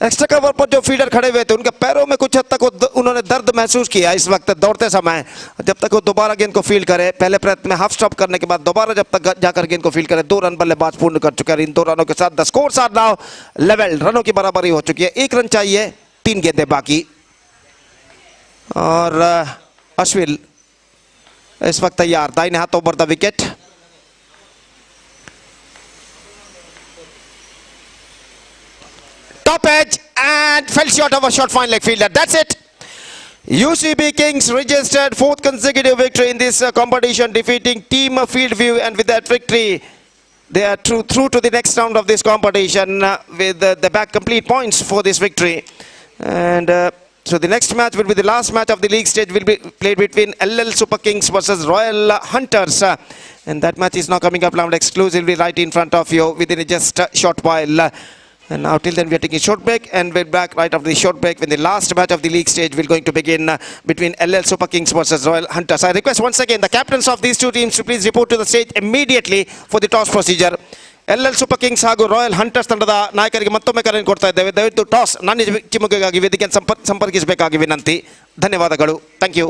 एक्स्ट्रा कवर पर जो फील्डर खड़े हुए थे उनके पैरों में कुछ हद तक उन्होंने दर्द महसूस किया इस वक्त दौड़ते समय। जब तक वो दोबारा गेंद को फील्ड करे, पहले प्रयत्न में हाफ स्टॉप करने के बाद दोबारा जब तक जाकर गेंद को फील्ड करे, 2 रन बल्लेबाज पूर्ण कर चुके हैं। इन 2 रनों के साथ the scores are now level, रनों की बराबरी हो चुकी है। 1 रन चाहिए, 3 गेंदें बाकी। और अश्विल इस वक्त तैयार, दाहिने हाथ over the wicket. Top edge and fell short of a short fine leg fielder. That's it. UCB Kings registered 4th consecutive victory in this competition, defeating Team Fieldview, and with that victory, they are through to the next round of this competition with the back complete points for this victory. And so the next match will be the last match of the league stage, will be played between LL Super Kings versus Royal Hunters. And that match is now coming up loud exclusively right in front of you within just a short while. And now till then we are taking a short break, and we'll be back right after the short break when the last match of the league stage will going to begin between LL Super Kings versus Royal Hunters. I request once again the captains of these 2 teams to please report to the stage immediately for the toss procedure. LL Super Kings ಹಾಗೂ royal hunters ತಂಡದ ನಾಯಕರಿಗೆ ಮತ್ತೊಮ್ಮೆ ಕರೆ ಕೊಡ್ತಾ ಇದ್ದೇವೆ. ದಯವಿಟ್ಟು toss ನಾಣ್ಯ ಚಿಮ್ಮುಗೆಗಾಗಿ ವೇದಿಕೆಯನ್ನು ಸಂಪರ್ಕಿಸಬೇಕಾಗಿ ವಿನಂತಿ. ಧನ್ಯವಾದಗಳು. Thank you.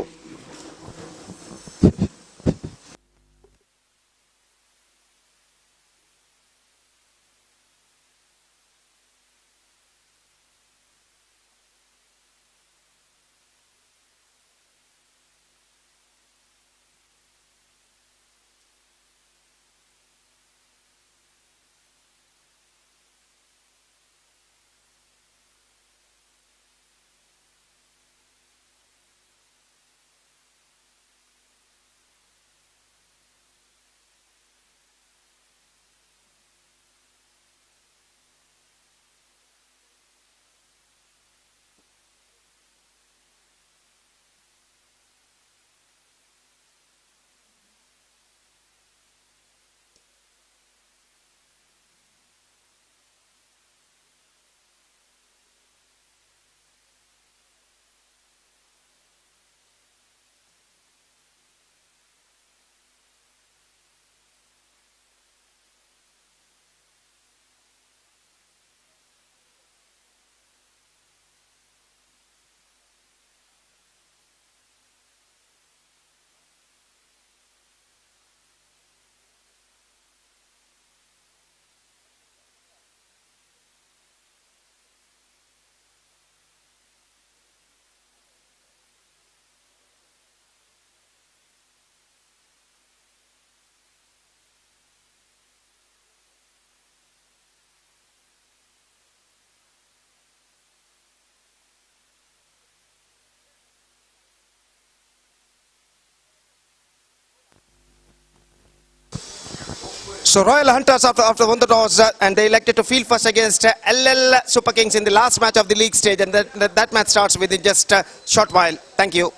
So Royal Hunters after won the toss and they elected to field first against LL Super Kings in the last match of the league stage, and that match starts within just a short while. Thank you.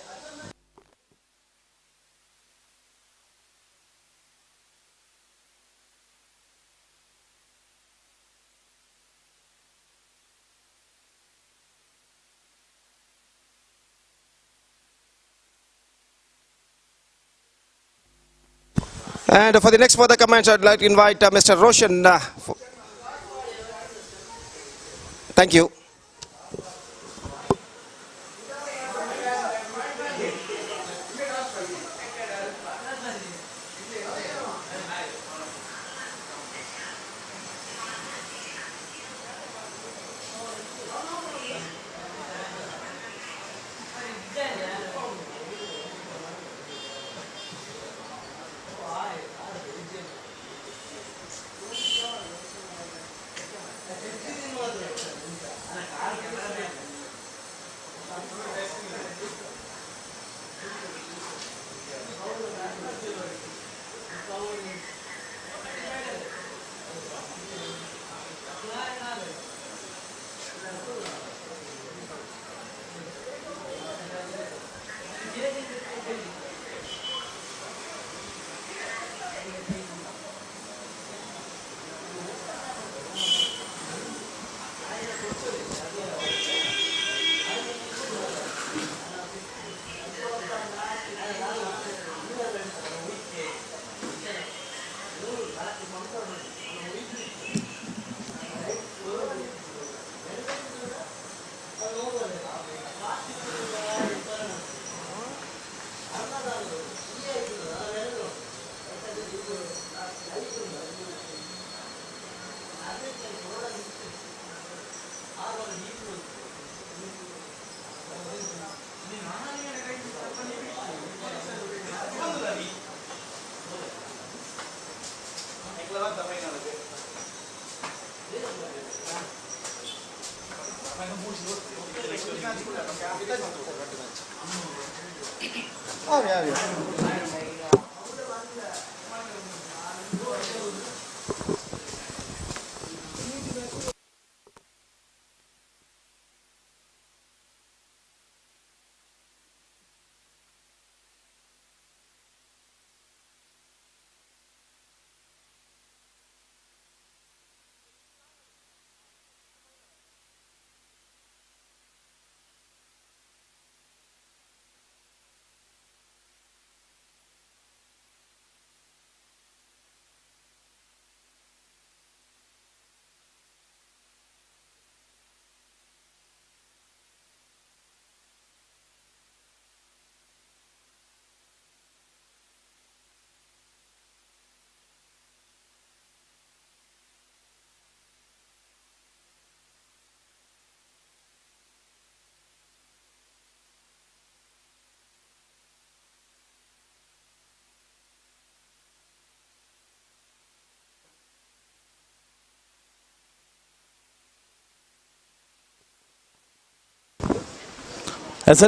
And for the next further comments, I'd like to invite Mr. Roshan. Thank you.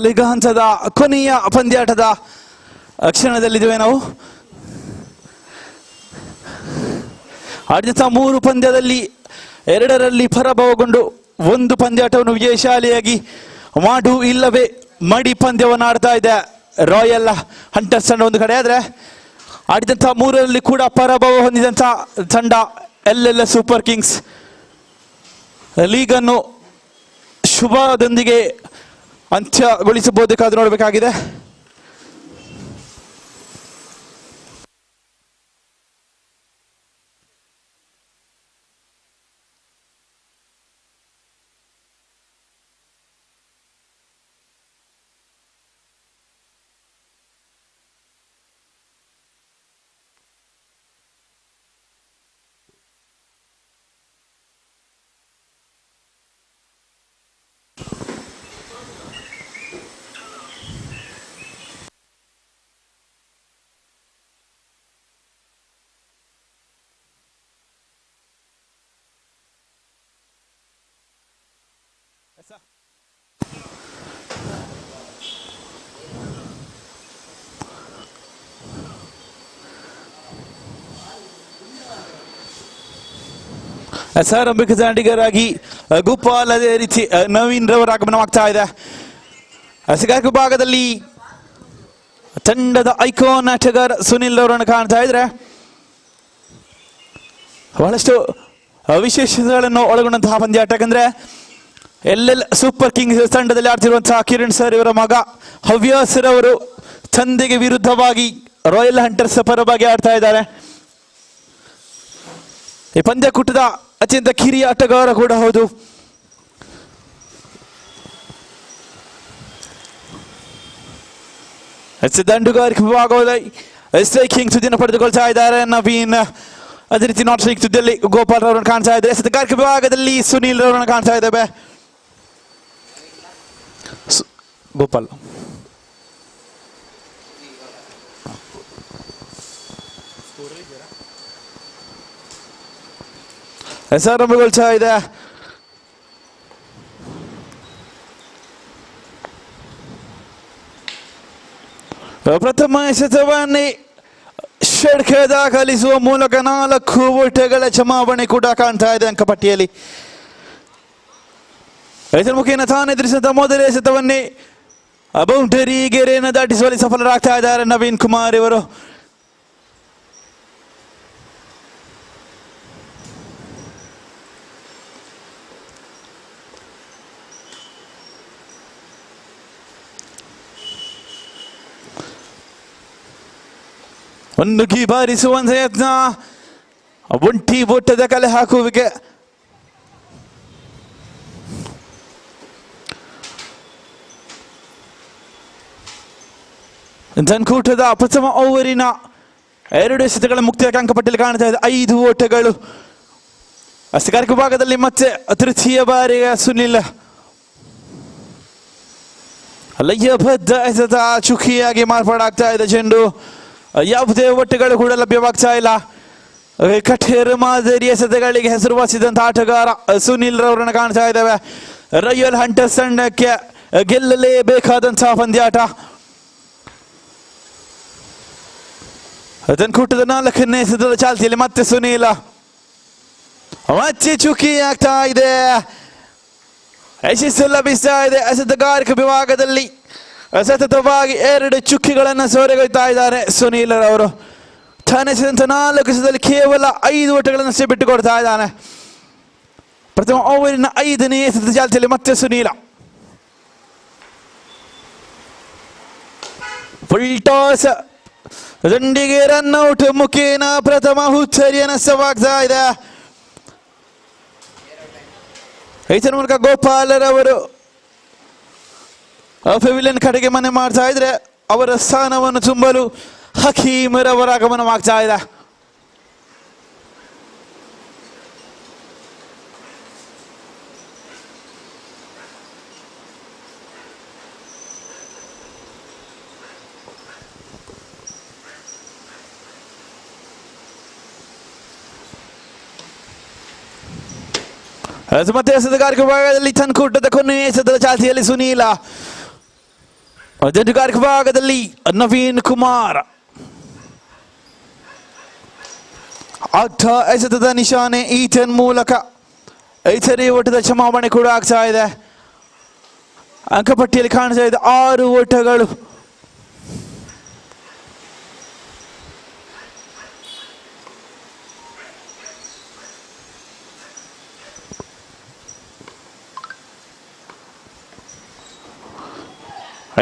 ಲೀಗ ಹಂತದ ಕೊನೆಯ ಪಂದ್ಯಾಟದ ಕ್ಷಣದಲ್ಲಿದ್ದೇವೆ ನಾವು. ಆಡಿದಂಥ 3 ಪಂದ್ಯದಲ್ಲಿ 2ರಲ್ಲಿ ಪರಾಭವಗೊಂಡು 1 ಪಂದ್ಯಾಟವನ್ನು ವಿಜಯಶಾಲಿಯಾಗಿ ಮಾಡು ಇಲ್ಲವೇ ಮಡಿ ಪಂದ್ಯವನ್ನು ಆಡ್ತಾ ಇದೆ ರಾಯಲ್ ಹಂಟರ್ಸ್ ತಂಡ ಒಂದು ಕಡೆ. ಆದರೆ ಆಡಿದಂಥ 3ರಲ್ಲಿ ಕೂಡ ಪರಾಭವ ಹೊಂದಿದಂಥ ತಂಡ LL ಸೂಪರ್ ಕಿಂಗ್ಸ್ ಲೀಗನ್ನು ಶುಭದೊಂದಿಗೆ ಅಂತ್ಯಗೊಳಿಸಬಹುದು, ಕಾದು ನೋಡಬೇಕಾಗಿದೆ. ಆರಂಭಿಕ ದಾಂಡಿಗರಾಗಿ ಗೋಪಾಲ್, ಅದೇ ರೀತಿ ನವೀನ್ ರವರ ಆಗಮನವಾಗ್ತಾ ಇದೆ. ಸಿಗಾಕ ಭಾಗದಲ್ಲಿ ತಂಡದ ಐಕಾನ್ ಆಟಗಾರ ಸುನಿಲ್ ಅವರನ್ನು ಕಾಣ್ತಾ ಇದ್ರೆ ಬಹಳಷ್ಟು ವಿಶೇಷತೆಗಳನ್ನು ಒಳಗೊಂಡಂತಹ ಪಂದ್ಯಾಟ. ಯಾಕಂದ್ರೆ LL ಸೂಪರ್ ಕಿಂಗ್ಸ್ ತಂಡದಲ್ಲಿ ಆಡ್ತಿರುವಂತಹ ಕಿರಣ್ ಸರ್ ಇವರ ಮಗ ಹವ್ಯಾಸ್ ರವರು ತಂದೆಗೆ ವಿರುದ್ಧವಾಗಿ ರಾಯಲ್ ಹಂಟರ್ಸ್ ಪರವಾಗಿ ಆಡ್ತಾ ಇದ್ದಾರೆ. ಈ ಪಂದ್ಯಕೂಟದ ಅತ್ಯಂತ ಕಿರಿಯ ಆಟಗಾರ ಕೂಡ ಹೌದು. ದಂಡುಗಾರಿಕೆ ವಿಭಾಗದಲ್ಲಿ ಸ್ಟ್ರೈಕಿಂಗ್ ಸುದ್ದಿಯನ್ನು ಪಡೆದುಕೊಳ್ತಾ ಇದ್ದಾರೆ ನವೀನ್. ಅದೇ ರೀತಿ ನಾಟ್ ಸ್ಟ್ರೈಕ್ ಸುದ್ದಿಯಲ್ಲಿ ಗೋಪಾಲ್ ರವರನ್ನು ಕಾಣ್ತಾ ಇದ್ದಾರೆ. ಗಾರಿಕೆ ವಿಭಾಗದಲ್ಲಿ ಸುನೀಲ್ ರವರನ್ನು ಕಾಣ್ತಾ ಇದ್ದೇವೆ. ಗೋಪಾಲ್ ಆರಂಭಗೊಳ್ತಾ ಇದೆ. ಪ್ರಥಮ ಎಸೆತವನ್ನೇ ಷಡ್ಕೆ ದಾಖಲಿಸುವ ಮೂಲಕ 4 ಓಟಗಳ ಜಮಾವಣೆ ಕೂಡ ಕಾಣ್ತಾ ಇದೆ ಅಂಕಪಟ್ಟಿಯಲ್ಲಿ. ಇದರ ಮುಖೇನ ತಾನೆದುರಿಸಿದ ಮೊದಲ ಎಸೆತವನ್ನೇ ಬೌಂಡರಿ ಗೆರೆಯನ್ನು ದಾಟಿಸುವಲ್ಲಿ ಸಫಲರಾಗ್ತಾ ಇದ್ದಾರೆ ನವೀನ್ ಕುಮಾರ್ ಇವರು. ಒಂದು ಬಾರಿಸುವಂತ ಯತ್ನ, ಒಂಟಿ ಬೊಟ್ಟದ ಕಲೆ ಹಾಕುವಿಕೆ. ಧನ್ಕೂಟದ ಪ್ರಥಮ ಓವರಿನ 2 ಎಸೆತಗಳ ಮುಕ್ತ ಅಂಕಪಟ್ಟಿಯಲ್ಲಿ ಕಾಣ್ತಾ ಇದೆ 5 ಓಟಗಳು. ಅಷ್ಟಗಾರಿಕೆ ಭಾಗದಲ್ಲಿ ಮತ್ತೆ ತೃತೀಯ ಬಾರಿಗೆ ಸುನಿಲ್ ಲಯಬದ್ಧ ಎಸೆತ ಚುಕ್ಕಿಯಾಗಿ ಮಾರ್ಪಾಡಾಗ್ತಾ ಇದೆ. ಚೆಂಡು ಯಾವುದೇ ಒಟ್ಟುಗಳು ಕೂಡ ಲಭ್ಯವಾಗ್ತಾ ಇಲ್ಲ. ಕಠೇರ್ ಮಾದರಿ ಎಸೆತಗಳಿಗೆ ಹೆಸರುವಾಸಿದಂತ ಆಟಗಾರ ಸುನಿಲ್ ರವರನ್ನು ಕಾಣ್ತಾ ಇದ್ದೇವೆ. ರಾಯಲ್ ಹಂಟರ್ಸ್ ತಂಡಕ್ಕೆ ಗೆಲ್ಲಲೇಬೇಕಾದಂತಹ ಪಂದ್ಯಾಟ. ಧನ್ಕೂಟದ 4ನೇ ಎಸೆತದ ಚಾಲ್ತಿಯಲ್ಲಿ ಮತ್ತೆ ಸುನೀಲ ಮತ್ತೆ ಚುಕ್ಕಿ ಆಗ್ತಾ ಇದೆ. ಯಶಸ್ಸು ಲಭಿಸ್ತಾ ಇದೆ. ಎಸೆತಗಾರಿಕೆ ವಿಭಾಗದಲ್ಲಿ ಸತತವಾಗಿ 2 ಚುಕ್ಕಿಗಳನ್ನು ಸೋರೆಗೊಯ್ತಾ ಇದ್ದಾರೆ ಸುನೀಲ್ ರವರು. ತಾನೆಸೆದಂತ 4 ಎಸೆತದಲ್ಲಿ ಕೇವಲ 5 ಓಟಗಳನ್ನಷ್ಟೇ ಬಿಟ್ಟುಕೊಡ್ತಾ ಇದ್ದಾನೆ. ಪ್ರಥಮ ಓವರಿನ 5ನೇ ಎಸೆತದ ಚಾಲ್ತಿಯಲ್ಲಿ ಮತ್ತೆ ಸುನೀಲ. ಫುಲ್ ಟಾಸ್, ದಂಡಿಗೆ ರನ್ಔಟ್ ಮುಖೇನ ಪ್ರಥಮ ಹುಚ್ಚರಿಯ ನಷ್ಟವಾಗ್ತಾ ಇದೆ. ಇದರ ಮೂಲಕ ಗೋಪಾಲರವರು ಪೆವಿಲಿಯನ್ ಕಡೆಗೆ ಮನೆ ಮಾಡ್ತಾ ಇದ್ರೆ ಅವರ ಸ್ಥಾನವನ್ನು ತುಂಬಲು ಹಕೀಮರವರ ಆಗಮನವಾಗ್ತಾ ಇದೆ. ಮತ್ತೆ ಎಸೆತಗಾರಿಕೆ ಭಾಗದಲ್ಲಿ ಧನ್ಕೂಟದ ಕೊನೆಯ ಎಸೆತದ ಚಾಲ್ತಿಯಲ್ಲಿ ಸುನೀಲ. ದಂಡುಗಾರಿಕೆ ಭಾಗದಲ್ಲಿ ನವೀನ್ ಕುಮಾರ್. ಅರ್ಧ ಎಸೆತದ ನಿಶಾನೆ ಈಟನ್ ಮೂಲಕ 5ನೇ ಓಟದ ಜಮಾವಣೆ ಕೂಡ ಆಗ್ತಾ ಇದೆ. ಅಂಕಪಟ್ಟಿಯಲ್ಲಿ ಕಾಣ್ತಾ ಇದೆ 6 ಓಟಗಳು.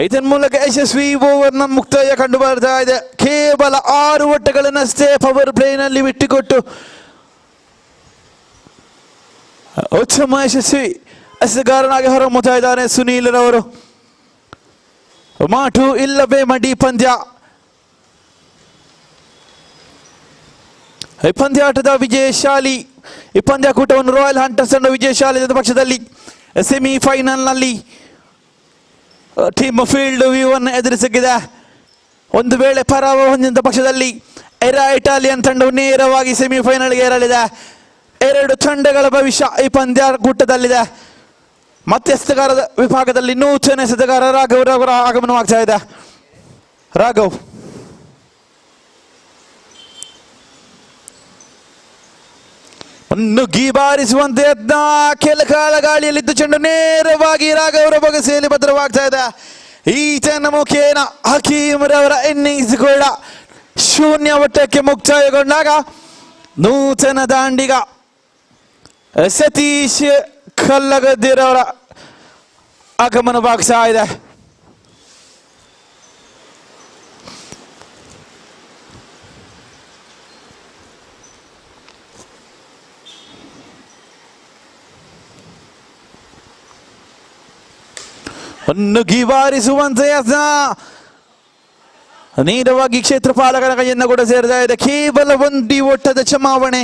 ಇದರ ಮೂಲಕ ಯಶಸ್ವಿ ಓವರ್ನ ಮುಕ್ತಾಯ ಕಂಡು ಬರ್ತಾ ಇದೆ. ಕೇವಲ 6 ಓಟಗಳನ್ನಷ್ಟೇ ಪವರ್ ಪ್ಲೇನಲ್ಲಿ ಬಿಟ್ಟುಕೊಟ್ಟು ಉತ್ತಮ ಯಶಸ್ವಿ ಎಸೆಗಾರನಾಗಿ ಹೊರಹೊಮ್ಮುತ್ತಾ ಇದ್ದಾರೆ ಸುನೀಲ್ ರವರು. ಮಾಟು ಇಲ್ಲವೇ ಮಡಿ ಪಂದ್ಯ. ಈ ಪಂದ್ಯಾಟದ ವಿಜಯಶಾಲಿ, ಈ ಪಂದ್ಯಕೂಟವನ್ನು ರಾಯಲ್ ಹಂಟರ್ಸ್ ತಂಡ ವಿಜಯಶಾಲಿ ಪಕ್ಷದಲ್ಲಿ ಸೆಮಿಫೈನಲ್ನಲ್ಲಿ ಟೀಮ್ ಫೀಲ್ಡ್ ವ್ಯೂವನ್ನು ಎದುರಿಸಿದೆ. ಒಂದು ವೇಳೆ ಪರಾಭವ ಹೊಂದಿದ ಪಕ್ಷದಲ್ಲಿ ಇಟಾಲಿಯನ್ ತಂಡವು ನೇರವಾಗಿ ಸೆಮಿಫೈನಲ್ಗೆ ಏರಲಿದೆ. 2 ತಂಡಗಳ ಭವಿಷ್ಯ ಈ ಪಂದ್ಯಕೂಟದಲ್ಲಿದೆ. ಮತ್ತೆ ಎಸೆತಗಾರದ ವಿಭಾಗದಲ್ಲಿ ನೂತನ ಎಸೆತಗಾರ ರಾಘವ್ ರವರ ಆಗಮನವಾಗ್ತಾ ಇದೆ. ರಾಘವ್ ನುಗ್ಗಿ ಬಾರಿಸುವಂತೆ ಯತ್ನ, ಕೆಲಕಾಲ ಗಾಳಿಯಲ್ಲಿದ್ದು ಚೆಂಡು ನೇರವಾಗಿ ರಾಘವರ ಬೊಗಸೆಯಲ್ಲಿ ಭದ್ರವಾಗ್ತಾ ಇದೆ. ಈತನ ಮುಖೇನ ಹಕೀಮ್ರವರ ಇನ್ನಿಂಗ್ಸ್ ಕೂಡ 0 ಓಟಕ್ಕೆ ಮುಕ್ತಾಯಗೊಂಡಾಗ ನೂತನ ದಾಂಡಿಗ ಸತೀಶ್ ಕಲ್ಲಗದ್ದಿರವರ ಆಗಮನವಾಗ್ತಾ ಇದೆ. ನುಗ್ಗಿ ಬಾರಿಸುವಂತೆ ಯತ್ನ ನೇರವಾಗಿ ಕ್ಷೇತ್ರಪಾಲಕರ ಕೈಯನ್ನು ಕೂಡ ಸೇರ್ತಾ ಇದೆ. ಕೇವಲ ಒಂದು ಓಟದ ಚಮಾವಣೆ.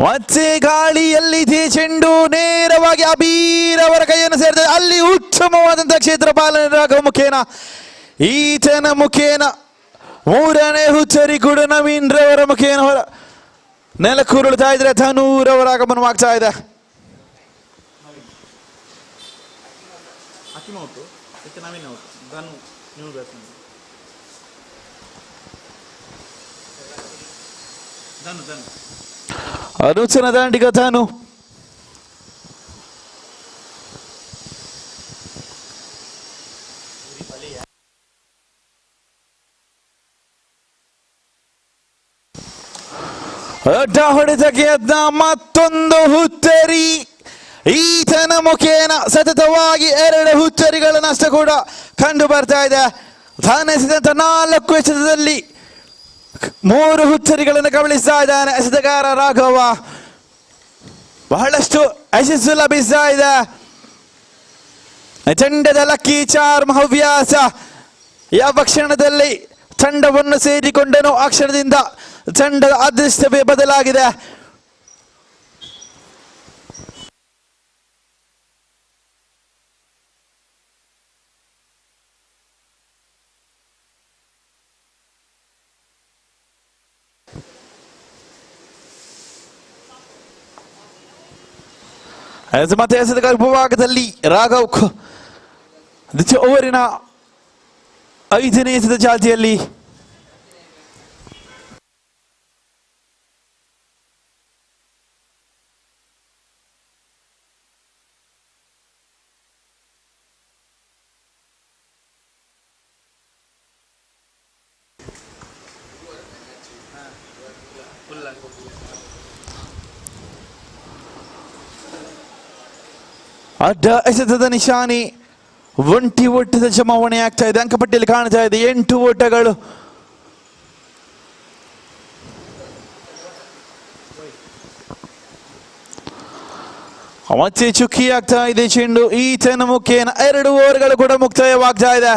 ಮತ್ತೆ ಗಾಳಿಯಲ್ಲಿದೆ ಚೆಂಡು ನೇರವಾಗಿ ಅಬೀರ್ ಅವರ ಕೈಯನ್ನು ಸೇರ್ತದೆ. ಅಲ್ಲಿ ಉತ್ತಮವಾದಂತಹ ಕ್ಷೇತ್ರಪಾಲನರಾಗ ಮುಖೇನ ಈತನ ಮುಖೇನ ಮೂರನೇ ಹುಚ್ಚರಿ ಕೂಡ ನವೀನ್ ರವರ ಮುಖೇನ ಹೊರ ನೆಲಕ್ಕುರುಳ್ತಾ ಇದ್ರೆ ಧನೂರ್ ಅವರ ಆಗಮನವಾಗ್ತಾ ಇದೆ. ಅನುಚನ ದಾಂಡಿಗ ತಾನು ಅಡ್ಡ ಹೊಡೆತಕ್ಕೆ ಯತ್ನ ಮತ್ತೊಂದು ಹುತ್ತರಿ. ಈತನ ಮುಖೇನ ಸತತವಾಗಿ 2 ಹುತ್ತರಿಗಳ ನಷ್ಟ ಕೂಡ ಕಂಡು ಬರ್ತಾ ಇದೆ. ತಾನೆಸೆದಂತ 4 ಎಸೆತದಲ್ಲಿ 3 ಹುಚ್ಚರಿಗಳನ್ನು ಕಬಳಿಸ್ತಾ ಇದ್ದಾನೆ ಎಸೆತಗಾರ ರಾಘವ. ಬಹಳಷ್ಟು ಯಶಸ್ಸು ಲಭಿಸ್ತಾ ಇದೆ. ತಂಡದ ಲಕ್ಕಿ ಚಾರ್ಮ್ ಹವ್ಯಾಸ ಯಾವ ಕ್ಷಣದಲ್ಲಿ ತಂಡವನ್ನು ಸೇರಿಕೊಂಡನು ಆ ಕ್ಷಣದಿಂದ ತಂಡದ ಅದೃಷ್ಟವೇ ಬದಲಾಗಿದೆ. ಮತ್ತೆ ಎಸೆತಗಾರ ವಿಭಾಗದಲ್ಲಿ ರಾಘವ್ ದ್ವಿತೀಯ ಓವರಿನ 5ನೇ ಎಸೆತ ಚಾಲ್ತಿಯಲ್ಲಿ ಅಡ್ಡ ಎಸೆತದ ನಿಶಾನಿ. 1 ಓಟದ ಜಮಾವಣೆ ಆಗ್ತಾ ಇದೆ. ಅಂಕಪಟ್ಟಿಯಲ್ಲಿ ಕಾಣ್ತಾ ಇದೆ 8 ಓಟಗಳು. ಮತ್ತೆ ಚುಕ್ಕಿ ಆಗ್ತಾ ಇದೆ ಚೆಂಡು. ಈತನ ಮುಖೇನ 2 ಓವರ್ಗಳು ಕೂಡ ಮುಕ್ತಾಯವಾಗ್ತಾ ಇದೆ.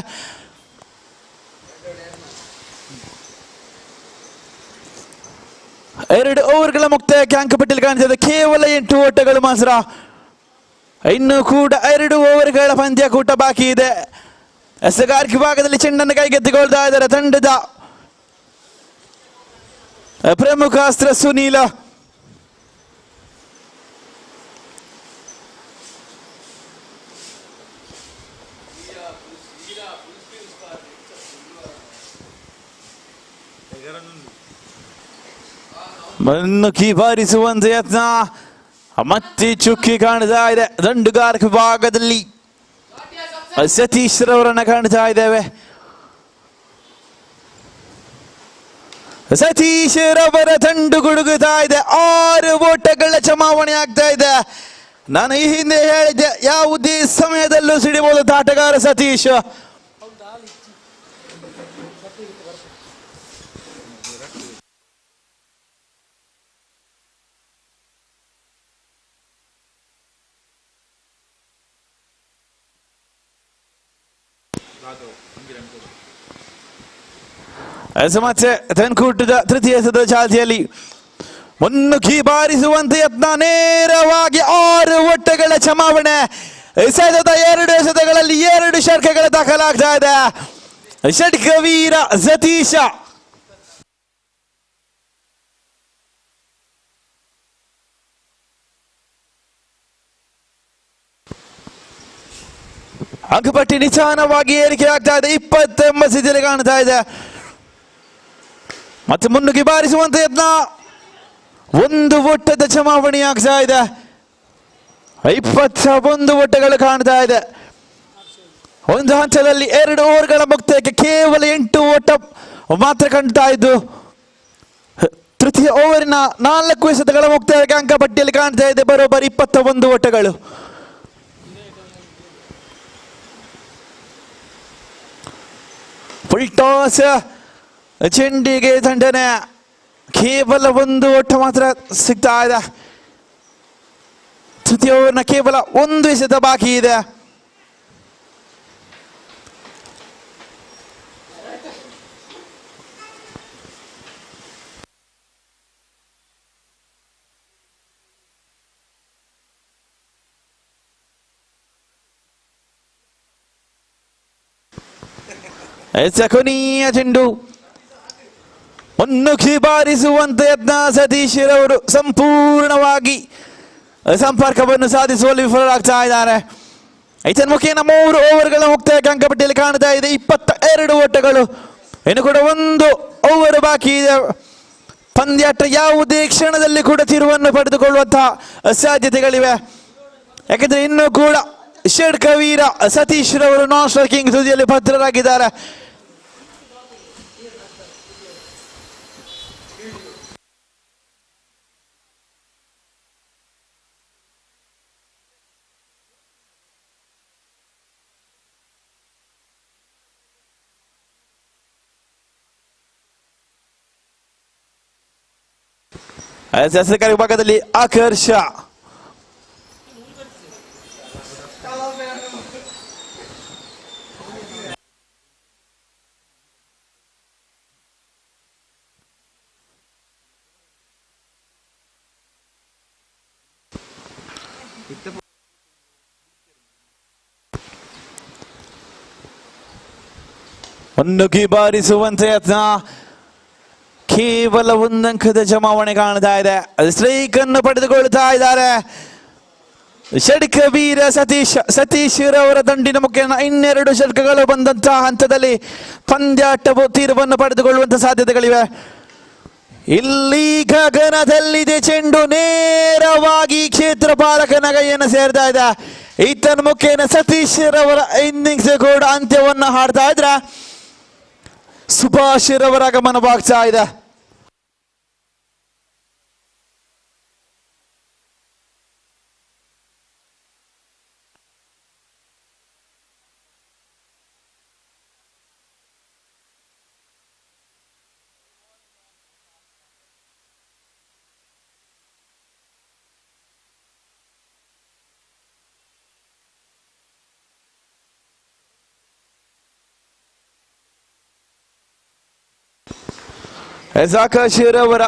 ಎರಡು ಓವರ್ಗಳ ಮುಕ್ತಾಯಕ್ಕೆ ಅಂಕಪಟ್ಟಿಯಲ್ಲಿ ಕಾಣ್ತಾ ಇದೆ ಕೇವಲ 8 ಓಟಗಳು ಮಾತ್ರ. ಇನ್ನು ಕೂಡ 2 ಓವರ್ಗಳ ಪಂದ್ಯಕೂಟ ಬಾಕಿ ಇದೆ. ಎಸೆಗಾರಿಕೆ ಭಾಗದಲ್ಲಿ ಚೆಂಡನ್ನು ಕೈಗೆತ್ತಿಕೊಳ್ತಾ ಇದ್ದಾರೆ ತಂಡದ ಪ್ರಮುಖ ಅಸ್ತ್ರ ಸುನೀಲ. ಮಣ್ಣುಕ್ಕಿ ಬಾರಿಸುವಂತೆ ಯತ್ನ. ಮತ್ತೆ ಚುಕ್ಕಿ ಕಾಣ್ತಾ ಇದೆ ದಂಡುಗಾರಿಕೆ ಭಾಗದಲ್ಲಿ. ಸತೀಶ್ ರವರನ್ನ ಕಾಣ್ತಾ ಇದ್ದೇವೆ. ಸತೀಶ್ ರವರ ದಂಡು ಗುಡುಗುತ್ತಾ ಇದೆ. 6 ಓಟಗಳ ಚಮಾವಣೆ ಆಗ್ತಾ ಇದೆ. ನಾನು ಈ ಹಿಂದೆ ಹೇಳಿದ್ದೆ ಯಾವುದೇ ಸಮಯದಲ್ಲೂ ಸಿಡಿಬಹುದು ಆಟಗಾರ ಸತೀಶ್. ಮತ್ತೆ ತನ್ಕೂಟದ ತೃತೀಯ ಎಸೆತ ಚಾಲ್ತಿಯಲ್ಲಿ ಮುನ್ನುಗ್ಗಿ ಬಾರಿಸುವಂತೆ ಯತ್ನ. ನೇರವಾಗಿ 6 ಓಟಗಳ ಚಮಾವಣೆ. ಎಸೆತದ 2 ಎಸೆತಗಳಲ್ಲಿ 2 ಷಟ್ಕಗಳ ದಾಖಲಾಗ್ತಾ ಇದೆ. ಷಟ್ಕ ವೀರ ಸತೀಶ. ಅಂಕಪಟ್ಟಿ ನಿಧಾನವಾಗಿ ಏರಿಕೆ ಆಗ್ತಾ ಇದೆ. 29 ಸ್ಥಿತಿಯಲ್ಲಿ ಕಾಣ್ತಾ ಇದೆ. ಮತ್ತೆ ಮುನ್ನುಗ್ಗಿ ಬಾರಿಸುವಂತೆ ಯತ್ನ. 1 ಓಟದ ಚಮಾವಣೆ ಆಗ್ತಾ ಇದೆ. 21 ಓಟಗಳು ಕಾಣ್ತಾ ಇದೆ. ಒಂದು ಹಂತದಲ್ಲಿ 2 ಓವರ್ಗಳ ಮುಕ್ತಾಯಕ್ಕೆ ಕೇವಲ 8 ಓಟ ಮಾತ್ರ ಕಾಣ್ತಾ ಇದ್ದು ತೃತೀಯ ಓವರಿನ 4 ಎಸೆತಗಳ ಮುಕ್ತಾಯಕ್ಕೆ ಅಂಕಪಟ್ಟಿಯಲ್ಲಿ ಕಾಣ್ತಾ ಇದೆ ಬರೋಬ್ಬರಿ 21 ಓಟಗಳು. ಫುಲ್ ಟಾಸ್ ಚೆಂಡಿಗೆ ದಂಡನೆ ಕೇವಲ ಒಂದು ಓಟ ಮಾತ್ರ ಸಿಗ್ತಾ ಇದೆ ತೃತೀಯ ಓವರ್ನ ಕೇವಲ ಒಂದು ಎಸೆತ ಬಾಕಿ ಇದೆ ಕೊನೆಯ ಚೆಂಡು ಮುನ್ನುಗ್ಗಿ ಬಾರಿಸುವಂತ ಯತ್ನ ಸತೀಶ್ ರವರು ಸಂಪೂರ್ಣವಾಗಿ ಸಂಪರ್ಕವನ್ನು ಸಾಧಿಸುವಲ್ಲಿ ವಿಫಲರಾಗ್ತಾ ಇದ್ದಾರೆ ಮುಖೇನ 3 ಓವರ್ಗಳ ಮುಕ್ತಾಯ ಅಂಕಪಟ್ಟಿಯಲ್ಲಿ ಕಾಣ್ತಾ ಇದೆ 22 ಓಟಗಳು ಇನ್ನು ಕೂಡ 1 ಓವರ್ ಬಾಕಿ ಇದೆ ಪಂದ್ಯಾಟ ಯಾವುದೇ ಕ್ಷಣದಲ್ಲಿ ಕೂಡ ತಿರುವನ್ನು ಪಡೆದುಕೊಳ್ಳುವಂತಹ ಸಾಧ್ಯತೆಗಳಿವೆ ಯಾಕಂದ್ರೆ ಇನ್ನೂ ಕೂಡ ಷಡ್ಕವೀರ ಸತೀಶ್ ರವರು ನಾನ್ ಸ್ಟ್ರೈಕಿಂಗ್ ತುದಿಯಲ್ಲಿ ಭದ್ರರಾಗಿದ್ದಾರೆ ವಿಭಾಗದಲ್ಲಿ ಆಕರ್ಷ ಮುನ್ನುಗ್ಗಿ ಬಾರಿಸುವಂತೆ ಯತ್ನ ಕೇವಲ 1 ಅಂಕದ ಜಮಾವಣೆ ಕಾಣ್ತಾ ಇದೆ ಸ್ಟ್ರೈಕ್ ಅನ್ನು ಪಡೆದುಕೊಳ್ತಾ ಇದ್ದಾರೆ ಷಡ್ಕವೀರ ಸತೀಶ್ ರವರ ದಂಡಿನ ಮುಖೇನ 12 ಷಡ್ಕಗಳು ಬಂದಂತಹ ಹಂತದಲ್ಲಿ ಪಂದ್ಯಾಟವು ತೀರ್ವನ್ನು ಪಡೆದುಕೊಳ್ಳುವಂತಹ ಸಾಧ್ಯತೆಗಳಿವೆ ಇಲ್ಲಿ ಗಗನದಲ್ಲಿದೆ ಚೆಂಡು ನೇರವಾಗಿ ಕ್ಷೇತ್ರ ಪಾಲಕನ ಕೈಯನ್ನು ಸೇರ್ತಾ ಇದೆ ಈತನ ಮುಖೇನ ಸತೀಶ್ ರವರ ಇನ್ನಿಂಗ್ಸ್ ಕೂಡ ಅಂತ್ಯವನ್ನು ಹಾಡ್ತಾ ಇದ್ರ ಸುಭಾಷ್ ರವರ ಆಗಮನವಾಗ್ತಾ ಇದೆ ಆಕಾಶ್ ರವರ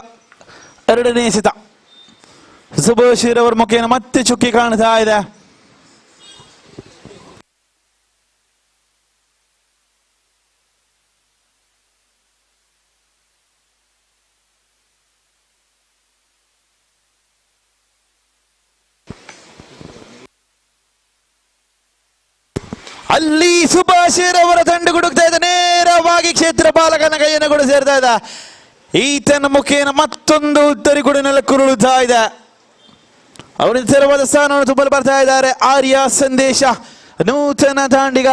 2ನೇ ಎಸೆತ ಸುಭಾಷ್ ರವರ ಮುಖೇನ ಮತ್ತೆ ಚುಕ್ಕಿ ಕಾಣ್ತಾ ಇದೆ ಅಲ್ಲಿ ಸುಭಾಷ್ ರವರ ತಂಡ ಗುಡುಕ್ತಾ ಇದೆ ನೇರವಾಗಿ ಕ್ಷೇತ್ರ ಪಾಲಕನ ಕೈಯನ್ನು ಕೂಡ ಸೇರ್ತಾ ಇದೆ ಈತನ ಮುಖೇನ ಮತ್ತೊಂದು ಉತ್ತರಿ ಕೂಡ ನೆಲಕ್ಕುರುಳುತ್ತಾ ಇದೆ ಅವರಿಂದ ತೆರವಾದ ಸ್ಥಾನವನ್ನು ತುಂಬಲು ಬರ್ತಾ ಇದ್ದಾರೆ ಆರ್ಯ ಸಂದೇಶ ನೂತನ ದಾಂಡಿಗ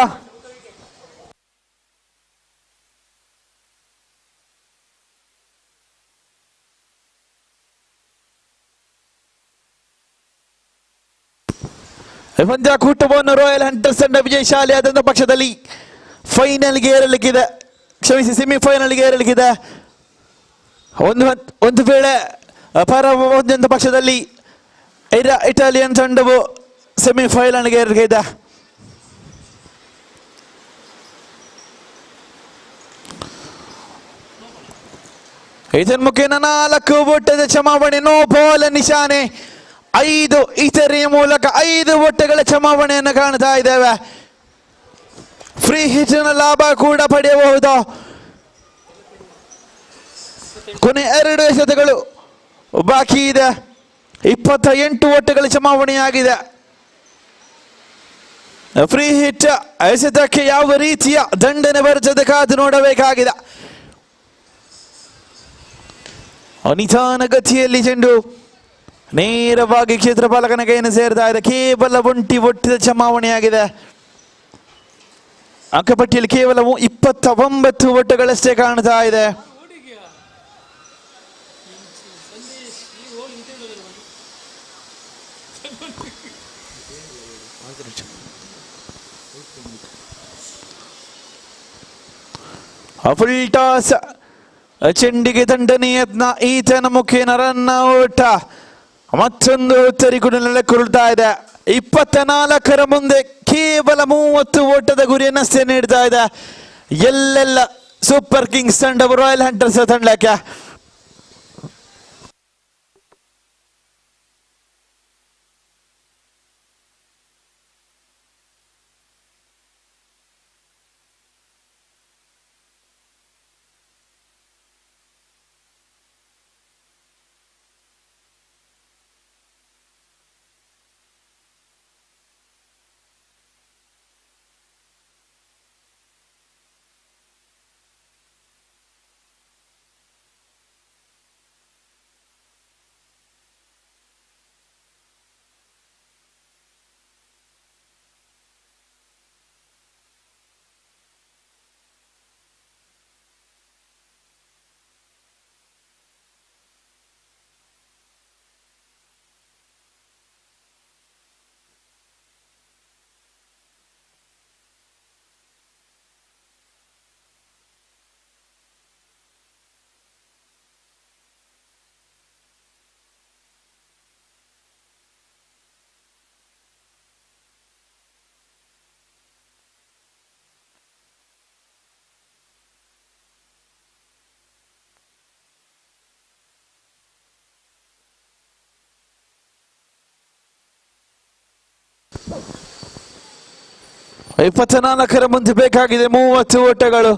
ಪಂದ್ಯಾಕೂಟವನ್ನು ರಾಯಲ್ ಹಂಟರ್ಸ್ ತಂಡ ವಿಜಯಶಾಲಿಯಾದಂಥ ಪಕ್ಷದಲ್ಲಿ ಫೈನಲ್ಗೆ ಏರಲಿಕ್ಕಿದೆ ಕ್ಷಮಿಸಿ ಸೆಮಿಫೈನಲ್ಗೆ ಏರಲಿಕ್ಕಿದೆ ಒಂದು ವೇಳೆ ಪರವಾದಂಥ ಪಕ್ಷದಲ್ಲಿ ಇಟಾಲಿಯನ್ ತಂಡವು ಸೆಮಿಫೈನಲ್ಗೆ ಏರಲಿದೆ ಇದರ ಮುಖೇನ 4 ಓಟದ ಚಮಾವಣೆ ನೋ ಬಾಲ್ ನಿಶಾನೆ 5 ಇತರೆಯ ಮೂಲಕ 5 ಓಟಗಳ ಚಮಾವಣೆಯನ್ನು ಕಾಣ್ತಾ ಇದ್ದೇವೆ ಫ್ರೀ ಹಿಟ್ನ ಲಾಭ ಕೂಡ ಪಡೆಯಬಹುದು ಕೊನೆ 2 ಎಸೆತಗಳು ಬಾಕಿ ಇದೆ 28 ಓಟಗಳ ಚಮಾವಣೆಯಾಗಿದೆ ಫ್ರೀ ಹಿಟ್ ಎಸೆತಕ್ಕೆ ಯಾವ ರೀತಿಯ ದಂಡನೆ ಬರುತ್ತದೆ ಕಾದು ನೋಡಬೇಕಾಗಿದೆ ನಿಧಾನ ಗತಿಯಲ್ಲಿ ಚೆಂಡು ನೇರವಾಗಿ ಕ್ಷೇತ್ರಪಾಲಕನ ಕೈಯನ್ನು ಸೇರ್ತಾ ಇದೆ ಕೇವಲ 1 ಒಟ್ಟಿದ ಚಮಾವಣೆಯಾಗಿದೆ ಅಂಕಪಟ್ಟಿಯಲ್ಲಿ ಕೇವಲ 29 ಓಟಗಳಷ್ಟೇ ಕಾಣ್ತಾ ಇದೆ ಫುಲ್ ಟಾಸ್ ಚೆಂಡಿಗೆ ದಂಡನೆ ಯತ್ನ ಈತನ ಮುಖೇನ ರನ್ ಔಟ್ ಮತ್ತೊಂದು ಉತ್ತರಿಗುಣ ನೆಲೆಕುರುಳ್ತಾ ಇದೆ 24ರ ಮುಂದೆ ಕೇವಲ 30 ಓಟದ ಗುರಿಯನ್ನಷ್ಟೇ ನೀಡ್ತಾ ಇದೆ ಎಲ್ಲೆಲ್ಲ ಸೂಪರ್ ಕಿಂಗ್ಸ್ ತಂಡವು ರಾಯಲ್ ಹಂಟರ್ಸ್ ತಂಡಕ್ಕೆ ಇಪ್ಪತ್ನಾಲ್ಕರ ಮುಂದೆ ಬೇಕಾಗಿದೆ 30 ಓಟಗಳು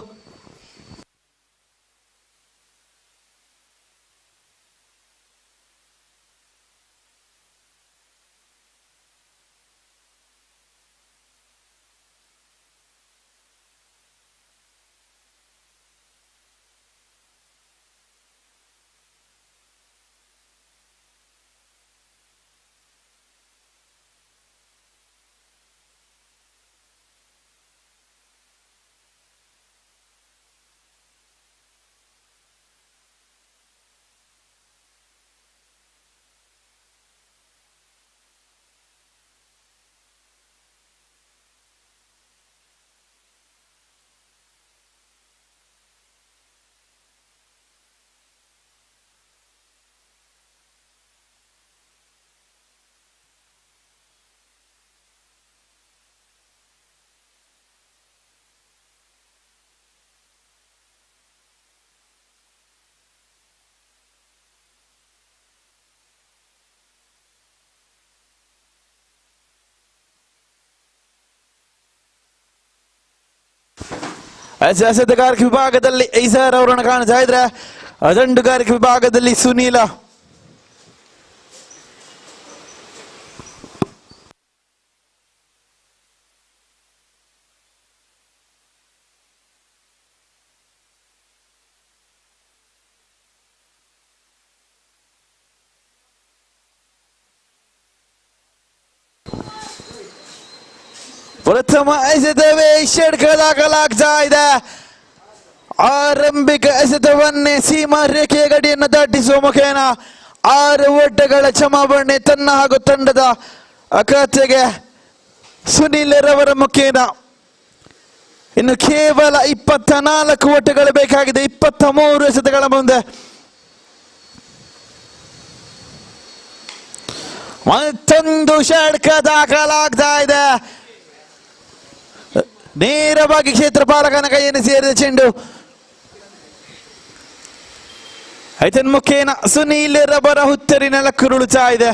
ಎಸೆತಗಾರಿಕೆ ವಿಭಾಗದಲ್ಲಿ ಐಸರ್ ಅವರನ್ನು ಕಾಣ್ತಾ ಇದ್ರೆ ದಂಡುಗಾರಿಕೆ ವಿಭಾಗದಲ್ಲಿ ಸುನೀಲ ಪ್ರಥಮ ಎಸೆತವೇ ಷಡ್ಕ ದಾಖಲಾಗ್ತಾ ಇದೆ ಆರಂಭಿಕ ಎಸೆತವನ್ನೇ ಸೀಮಾ ರೇಖೆಯ ಗಡಿಯನ್ನು ದಾಟಿಸುವ ಮುಖೇನ 6 ಓಟಗಳ ಕ್ಷಮಾಪಣೆ ತನ್ನ ಹಾಗೂ ತಂಡದ ಖಾತೆಗೆ ಸುನೀಲ್ ರವರ ಮುಖೇನ ಇನ್ನು ಕೇವಲ 24 ಓಟಗಳು ಬೇಕಾಗಿದೆ 23 ಎಸೆತಗಳ ಮುಂದೆ ಮತ್ತೊಂದು ಷಡ್ಕ ದಾಖಲಾಗ್ತಾ ಇದೆ ನೇರವಾಗಿ ಕ್ಷೇತ್ರಪಾಲಕನ ಕೈಯನ್ನು ಸೇರಿದ ಚೆಂಡು ಐತನ್ ಮುಖೇನ ಸುನೀಲ್ ರವರ ಹುತ್ತರಿನ ಲಕ್ಕುರುಳುತ್ತಾ ಇದೆ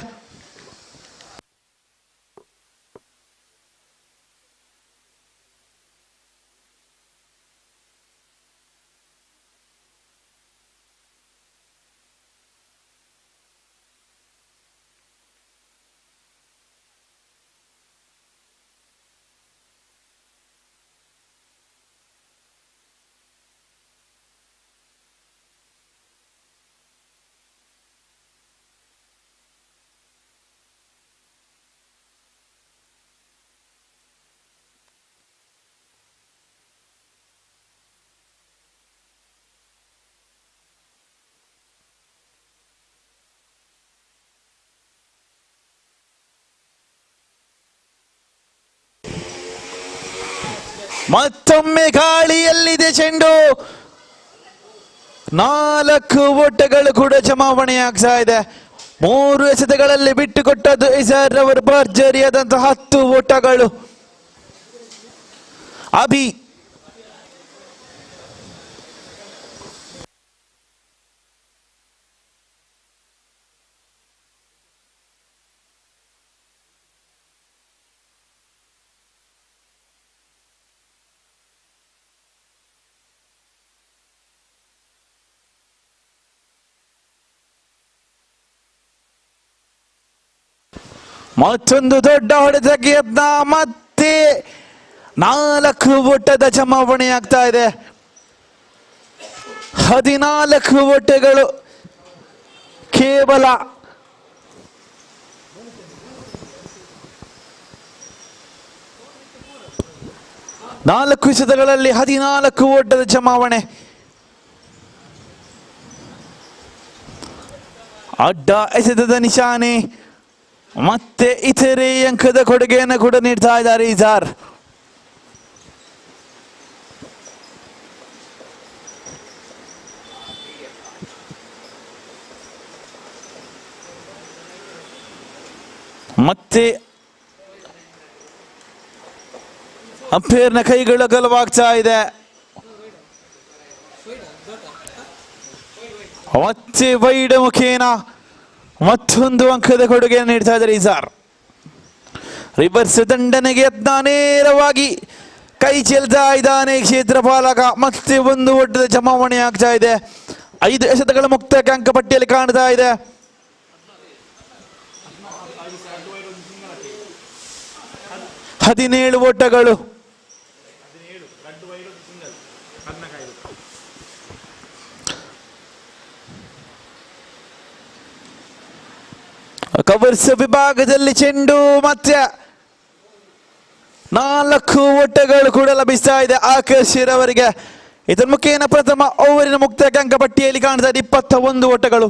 ಮತ್ತೊಮ್ಮೆ ಗಾಳಿಯಲ್ಲಿದೆ ಚೆಂಡು. 4 ಓಟಗಳು ಕೂಡ ಜಮಾವಣೆಯಾಗ್ತಾ ಇದೆ. 3 ಎಸೆತಗಳಲ್ಲಿ ಬಿಟ್ಟುಕೊಟ್ಟದ್ದು ಇಜಾರ್ ಅವರ ಭರ್ಜರಿಯಾದಂತಹ 10 ಓಟಗಳು. ಅಭಿ ಮತ್ತೊಂದು ದೊಡ್ಡ ಹೊಡೆತಕ್ಕೆ ಯತ್ನ. ಮತ್ತೆ 4 ಓಟದ ಜಮಾವಣೆ ಆಗ್ತಾ ಇದೆ. 14 ಓಟಗಳು ಕೇವಲ. ನಾಲ್ಕು ಎಸೆತಗಳಲ್ಲಿ 14 ಓಟದ ಜಮಾವಣೆ. ಅಡ್ಡ ಎಸೆತದ ನಿಶಾನೆ. ಮತ್ತೆ ಇತರೆ ಅಂಕದ ಕೊಡುಗೆಯನ್ನು ಕೂಡ ನೀಡ್ತಾ ಇದ್ದಾರೆ ಇಜಾರ್. ಮತ್ತೆ ಅಂಪೇರ್ನ ಕೈಗಳು ಅಗಲವಾಗ್ತಾ ಇದೆ. ಮತ್ತೆ ವೈಡ್ ಮುಖೇನ ಮತ್ತೊಂದು ಅಂಕದ ಕೊಡುಗೆಯನ್ನು ನೀಡ್ತಾ ಇದ್ದಾರೆ ಇಜಾರ್. ರಿವರ್ಸ್ ದಂಡನೆಗೆ ಯತ್ನ. ನೇರವಾಗಿ ಕೈ ಚೆಲ್ತಾ ಇದ್ದಾನೆ ಕ್ಷೇತ್ರಪಾಲಕ. ಮತ್ತೆ ಒಂದು ಓಟದ ಜಮಾವಣೆ ಆಗ್ತಾ ಇದೆ. 5 ಎಸೆತಗಳ ಮುಕ್ತ ಅಂಕ ಪಟ್ಟಿಯಲ್ಲಿ ಕಾಣ್ತಾ ಇದೆ. ಹದಿನೇಳು ಓಟಗಳು. ಕವರ್ಸ್ ವಿಭಾಗದಲ್ಲಿ ಚೆಂಡು. ಮತ್ತೆ 4 ಓಟಗಳು ಕೂಡ ಲಭಿಸ್ತಾ ಇದೆ ಆಕರ್ಷ್ ಅವರಿಗೆ. ಇದರ ಮುಖೇನ ಪ್ರಥಮ ಓವರಿನ ಮುಕ್ತ ಅಂಕ ಪಟ್ಟಿಯಲ್ಲಿ ಕಾಣ್ತಾ ಇದೆ 21 ಓಟಗಳು.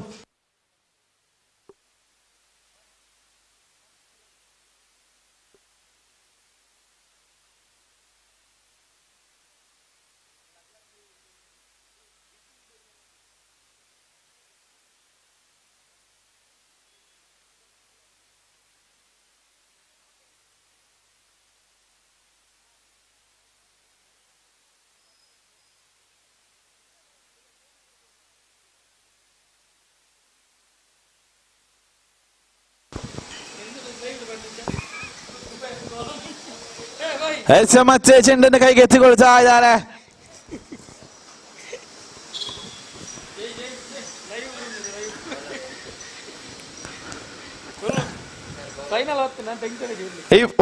ಮತ್ತೆ ಚೆಂಡನ್ನು ಕೈಗೆ ಎತ್ತಿಕೊಳ್ತಾ ಇದ್ದಾರೆ.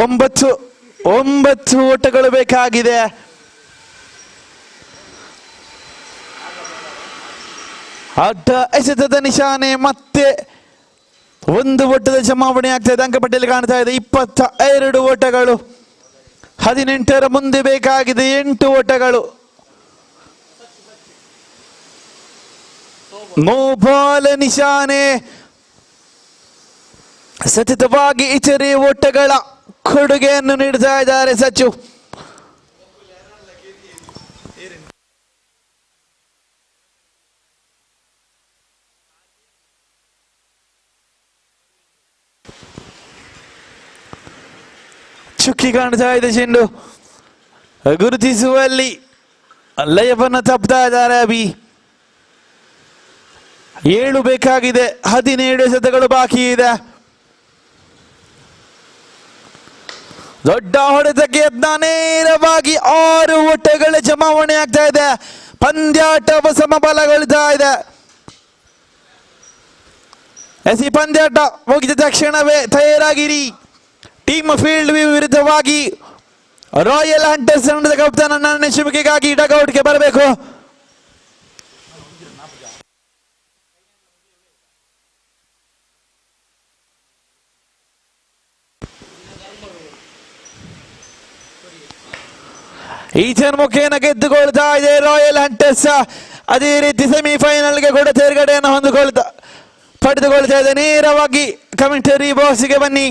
ಒಂಬತ್ತು ಓಟಗಳು ಬೇಕಾಗಿದೆ. ಅಡ್ಡ ಎಸೆತದ ನಿಶಾನೆ. ಮತ್ತೆ ಒಂದು ಓಟದ ಜಮಾವಣೆ ಆಗ್ತಾ ಇದೆ. ಅಂಕಪಟ್ಟಿಯಲ್ಲಿ ಕಾಣ್ತಾ ಇದೆ 22 ಓಟಗಳು. 18ರ ಮುಂದೆ ಬೇಕಾಗಿದೆ 8 ಓಟಗಳು. ನೋ ಬಾಲ್ ನಿಶಾನೆ. ಸತತವಾಗಿ ಇತರೆ ಓಟಗಳ ಕೊಡುಗೆಯನ್ನು ನೀಡ್ತಾ ಇದ್ದಾರೆ ಸಚ್ಚು. ಚುಕ್ಕಿ ಕಾಣ್ತಾ ಇದೆ ಚೆಂಡು. ಗುರುತಿಸುವಲ್ಲಿ ಲಯವನ್ನು ತಪ್ತಾ ಇದ್ದಾರೆ ಅಭಿ. 7 ಬೇಕಾಗಿದೆ. 17 ಎಸೆತಗಳು ಬಾಕಿ ಇದೆ. ದೊಡ್ಡ ಹೊಡೆತಕ್ಕೆ ಯತ್ನ. ನೇರವಾಗಿ 6 ಓಟಗಳ ಜಮಾವಣೆ ಆಗ್ತಾ ಇದೆ. ಪಂದ್ಯಾಟ ಸಮಬಲಗೊಳ್ತಾ ಇದೆ. ಎಸಿ ಪಂದ್ಯಾಟ ಮುಗಿದ ತಕ್ಷಣವೇ ತಯಾರಾಗಿರಿ. ಟೀಮ್ ಫೀಲ್ಡ್ ವಿರುದ್ಧವಾಗಿ ರಾಯಲ್ ಹಂಟರ್ಸ್ ತಂಡದ ಕಪ್ತಾನ ನನ್ನ ಶಿಮಿಕೆಗಾಗಿ ಡಗೌಟ್ಗೆ ಬರಬೇಕು. ಈಚನ್ ಮುಖೇನ ಗೆದ್ದುಕೊಳ್ತಾ ಇದೆ ರಾಯಲ್ ಹಂಟರ್ಸ್. ಅದೇ ರೀತಿ ಸೆಮಿಫೈನಲ್ಗೆ ಕೂಡ ತೇರ್ಗಡೆಯನ್ನು ಪಡೆದುಕೊಳ್ತಾ ಇದೆ. ನೇರವಾಗಿ ಕಮೆಂಟರಿ ಬಾಕ್ಸ್ಗೆ ಬನ್ನಿ.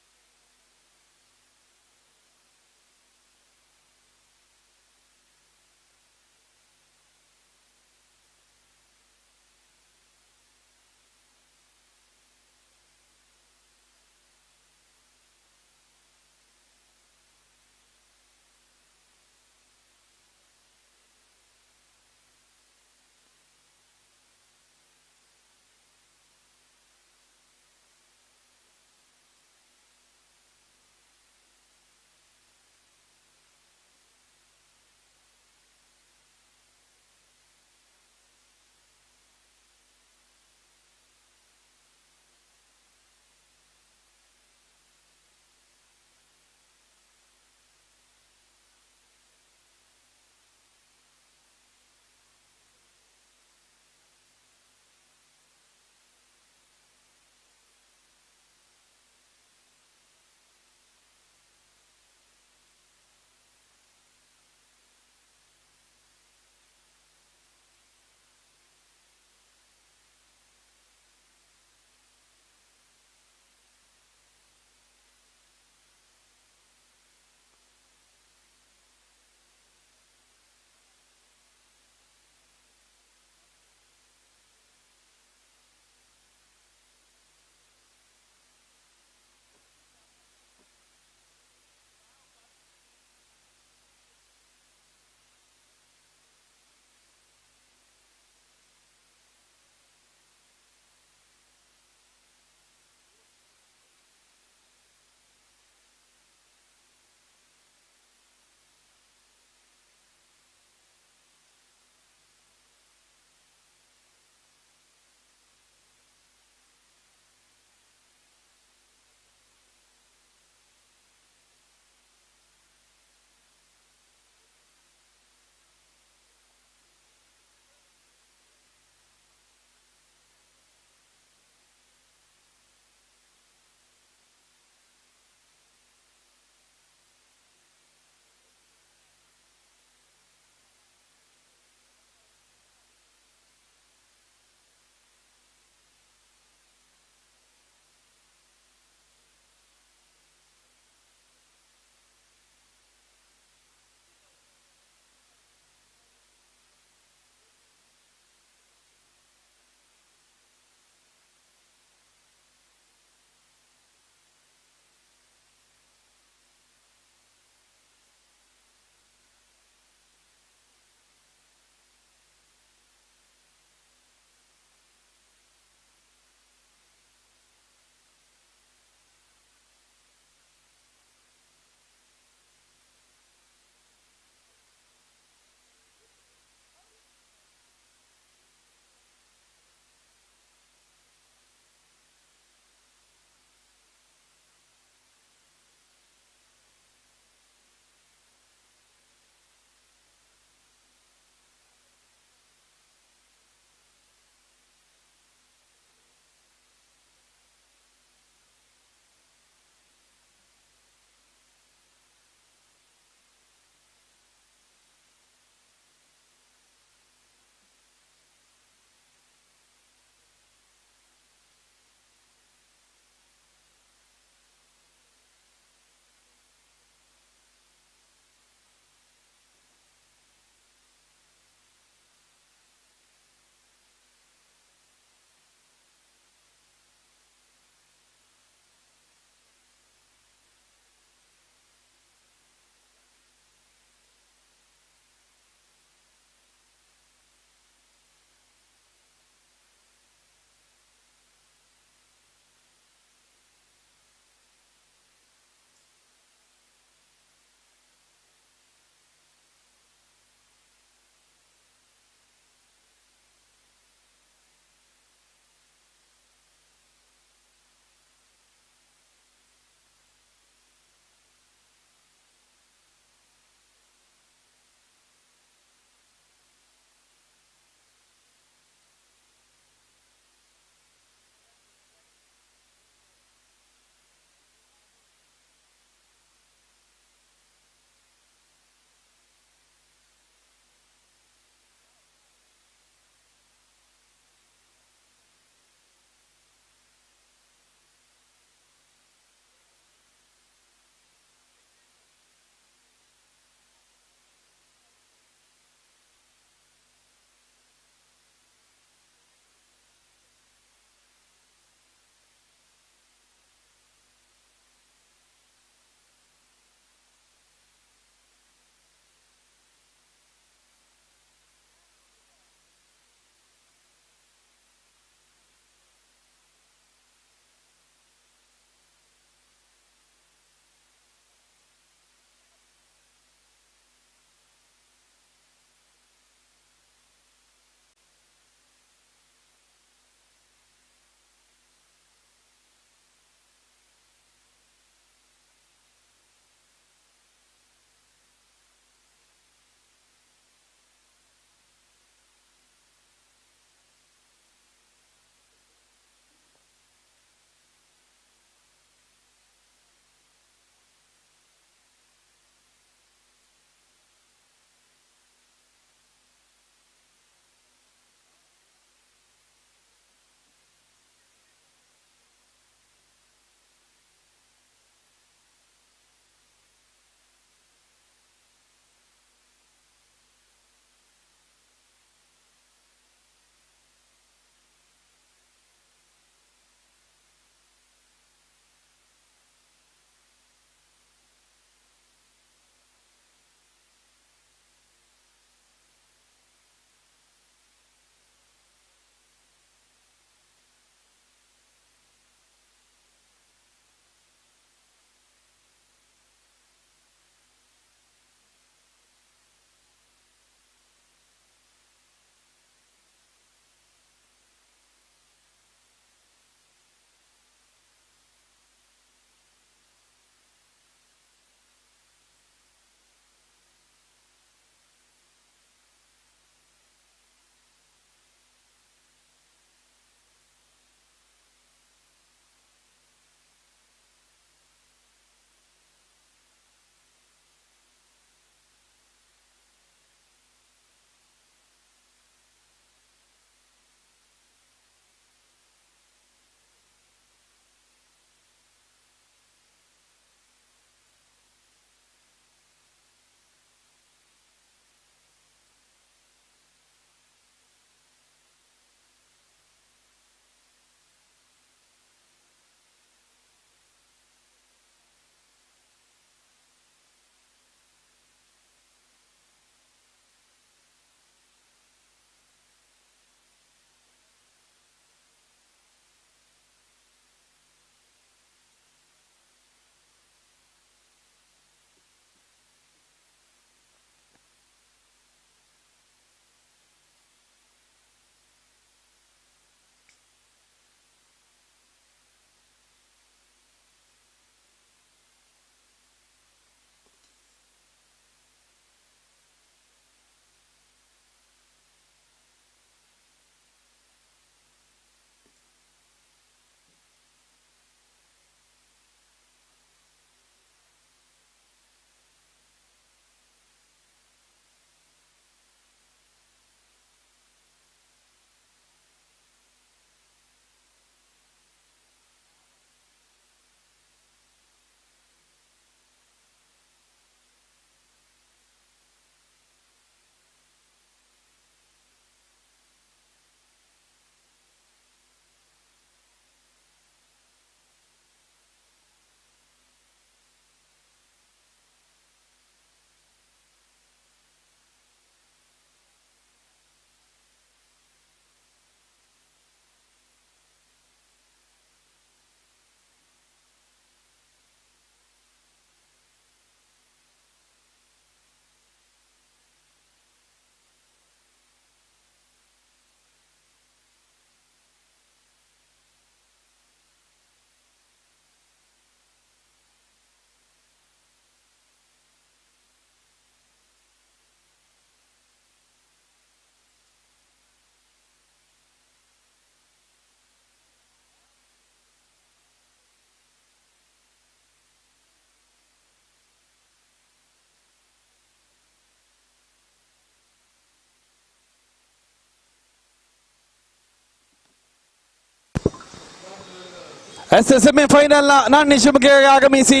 ಎಸ್ ಸೆಮಿಫೈನಲ್ನ ನಾಣ್ಯ ಶಿಬಿಗೆ ಆಗಮಿಸಿ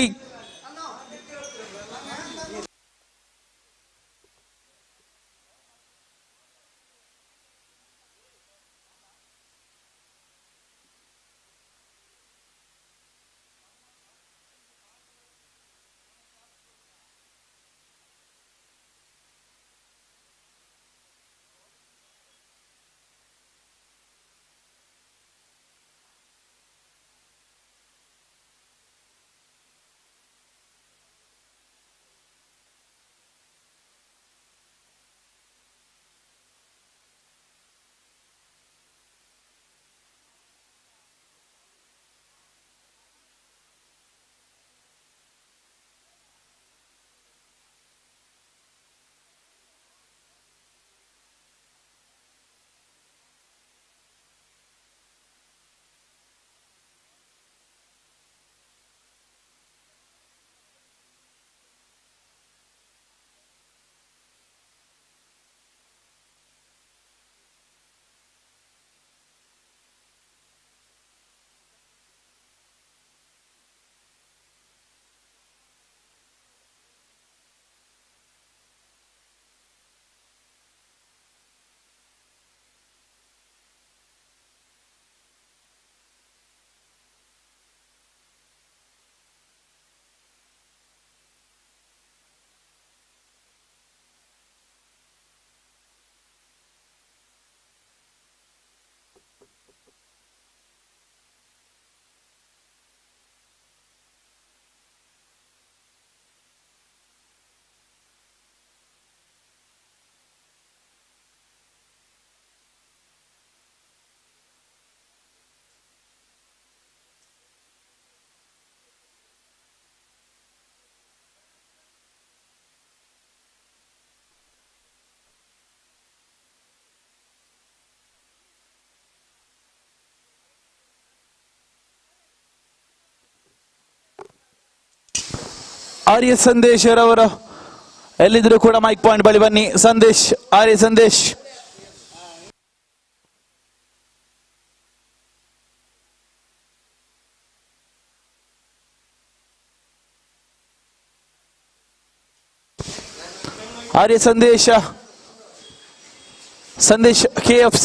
ಆರ್ಯ ಸಂದೇಶ್ ಅವರವರು ಎಲ್ಲಿದ್ರು ಕೂಡ ಮೈಕ್ ಪಾಯಿಂಟ್ ಬಳಿ ಬನ್ನಿ. ಸಂದೇಶ್, ಆರ್ಯ ಸಂದೇಶ್. ಆರ್ಯ ಸಂದೇಶ, Sandesh KFC.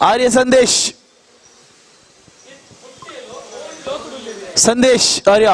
Arya Sandesh, Sandesh Arya.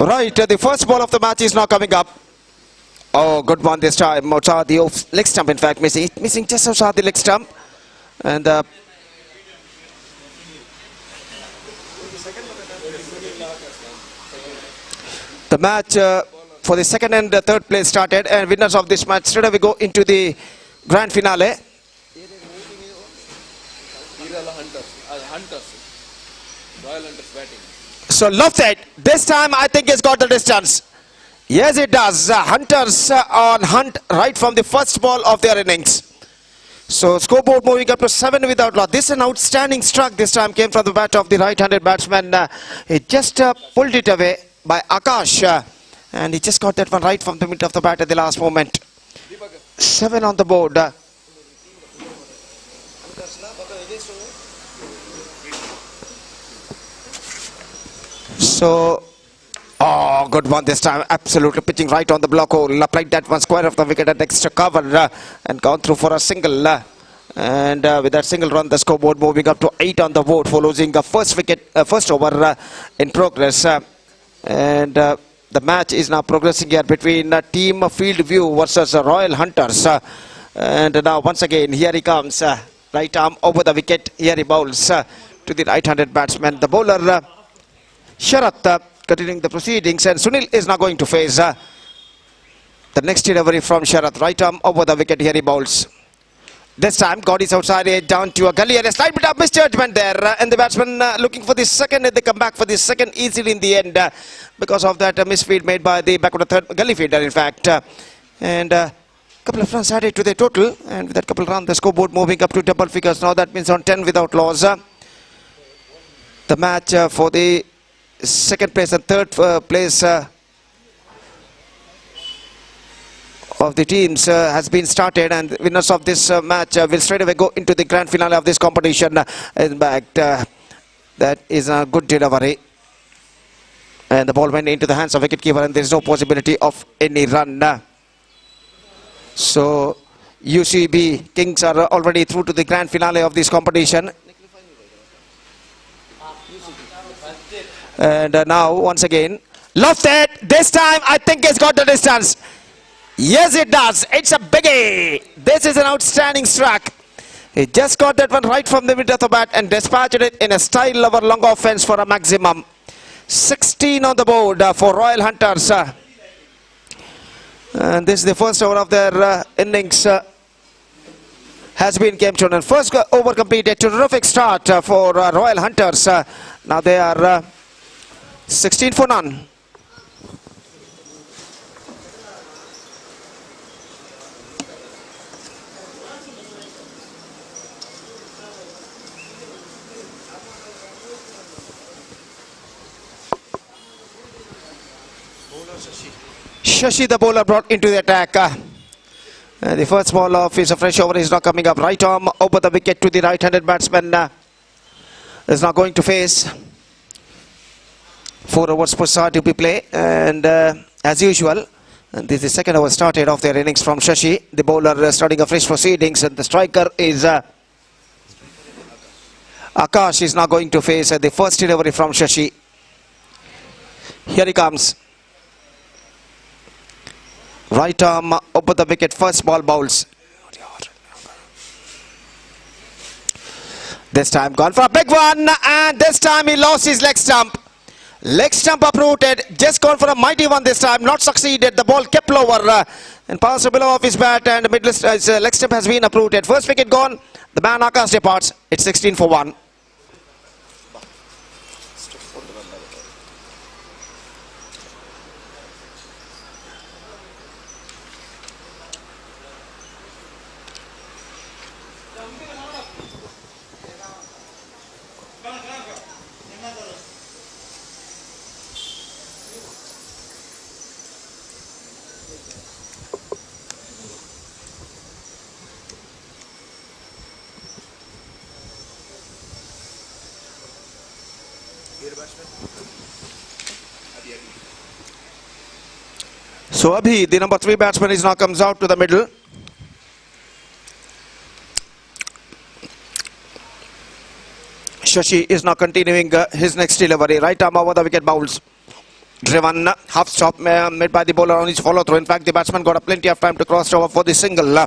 Right, the first ball of the match is now coming up. Oh, good one this time. Outside the leg stump, in fact, missing just outside the leg stump. And the match for the second and third place started, and winners of this match straight away go into the grand finale. So lofted, this time I think he's got the distance. Yes, it does. Hunters on hunt right from the first ball of their innings. So scoreboard moving up to 7 without loss. This is an outstanding struck this time, came from the bat of the right-handed batsman. He just pulled it away by Akash. And he just got that one right from the middle of the bat at the last moment. 7 on the board. So, oh, good one this time. Absolutely pitching right on the block hole. Applied that one square of the wicket at extra cover and gone through for a single. And with that single run, the scoreboard moving up to 8 on the board for losing a first over in progress. And the match is now progressing here between Team Field View versus Royal Hunters. And now once again, here he comes. Right arm over the wicket. Here he bowls to the right-handed batsman. The bowler Sharath continuing the proceedings, and Sunil is now going to face the next delivery from Sharath. Right arm over the wicket. Here he bowls. This time God is outside it, down to a gully, and a slight bit of misjudgment there, and the batsman looking for the second, and they come back for the second easily in the end because of that misfeed made by the backward third gully fielder, in fact. And couple of runs added to the total, and with that couple of runs the scoreboard moving up to double figures now. That means on 10 without loss. The match for the second place and third place of the teams has been started, and winners of this match will straight away go into the grand finale of this competition. In fact, that is a good delivery, and the ball went into the hands of wicketkeeper, and there is no possibility of any run. So UCB Kings are already through to the grand finale of this competition. And now once again lofted. This time I think it's got the distance. Yes, it does. It's a biggie. This is an outstanding struck. He just got that one right from the middle of the bat and dispatched it in a style of a long offense for a maximum. 16 on the board for Royal Hunters. And this is the first over of their innings has been came to an first over completed. Terrific start for Royal Hunters. Now they are 16 for none. Shashi, the bowler, brought into the attack. The first ball of his fresh over is now coming up. Right arm over the wicket to the right-handed batsman. Is now going to face 4 overs per side to be played, and as usual, and this is the second over started off their innings from Shashi. The bowler starting a fresh proceedings, and the striker is Akash is now going to face the first delivery from Shashi. Here he comes. Right arm over the wicket, first ball bowls. This time gone for a big one, and this time he lost his leg stump. Leg stump uprooted, just gone for a mighty one this time, not succeeded. The ball kept lower and passed below off his bat, and his leg stump has been uprooted. First wicket gone, the man Akash departs. It's 16 for 1. So Abhi, the number 3 batsman, is now comes out to the middle. Shashi is now continuing his next delivery. Right arm over the wicket bowls. driven half stop made by the bowler on his follow through. In fact, the batsman got a plenty of time to cross over for the single.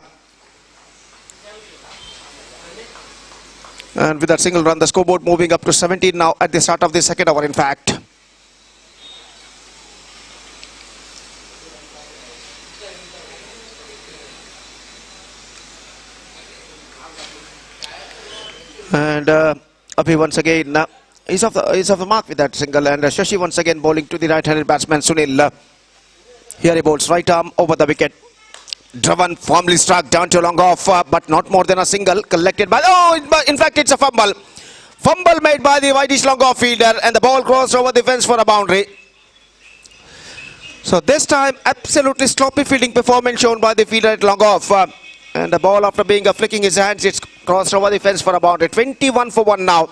And with that single run, the scoreboard moving up to 17 now at the start of the second over, in fact. And Abhi once again is off the mark with that single, and Shashi once again bowling to the right-handed batsman Sunil. Here he bowls right arm over the wicket. Dravan firmly struck down to long off, but not more than a single collected by. Oh, in fact, it's a fumble. Fumble made by the Whitish long off fielder, and the ball crossed over the fence for a boundary. So this time, absolutely sloppy fielding performance shown by the fielder at long off. And the ball, after being flicking his hands, it's crossed over the fence for a boundary. 21 for 1 now.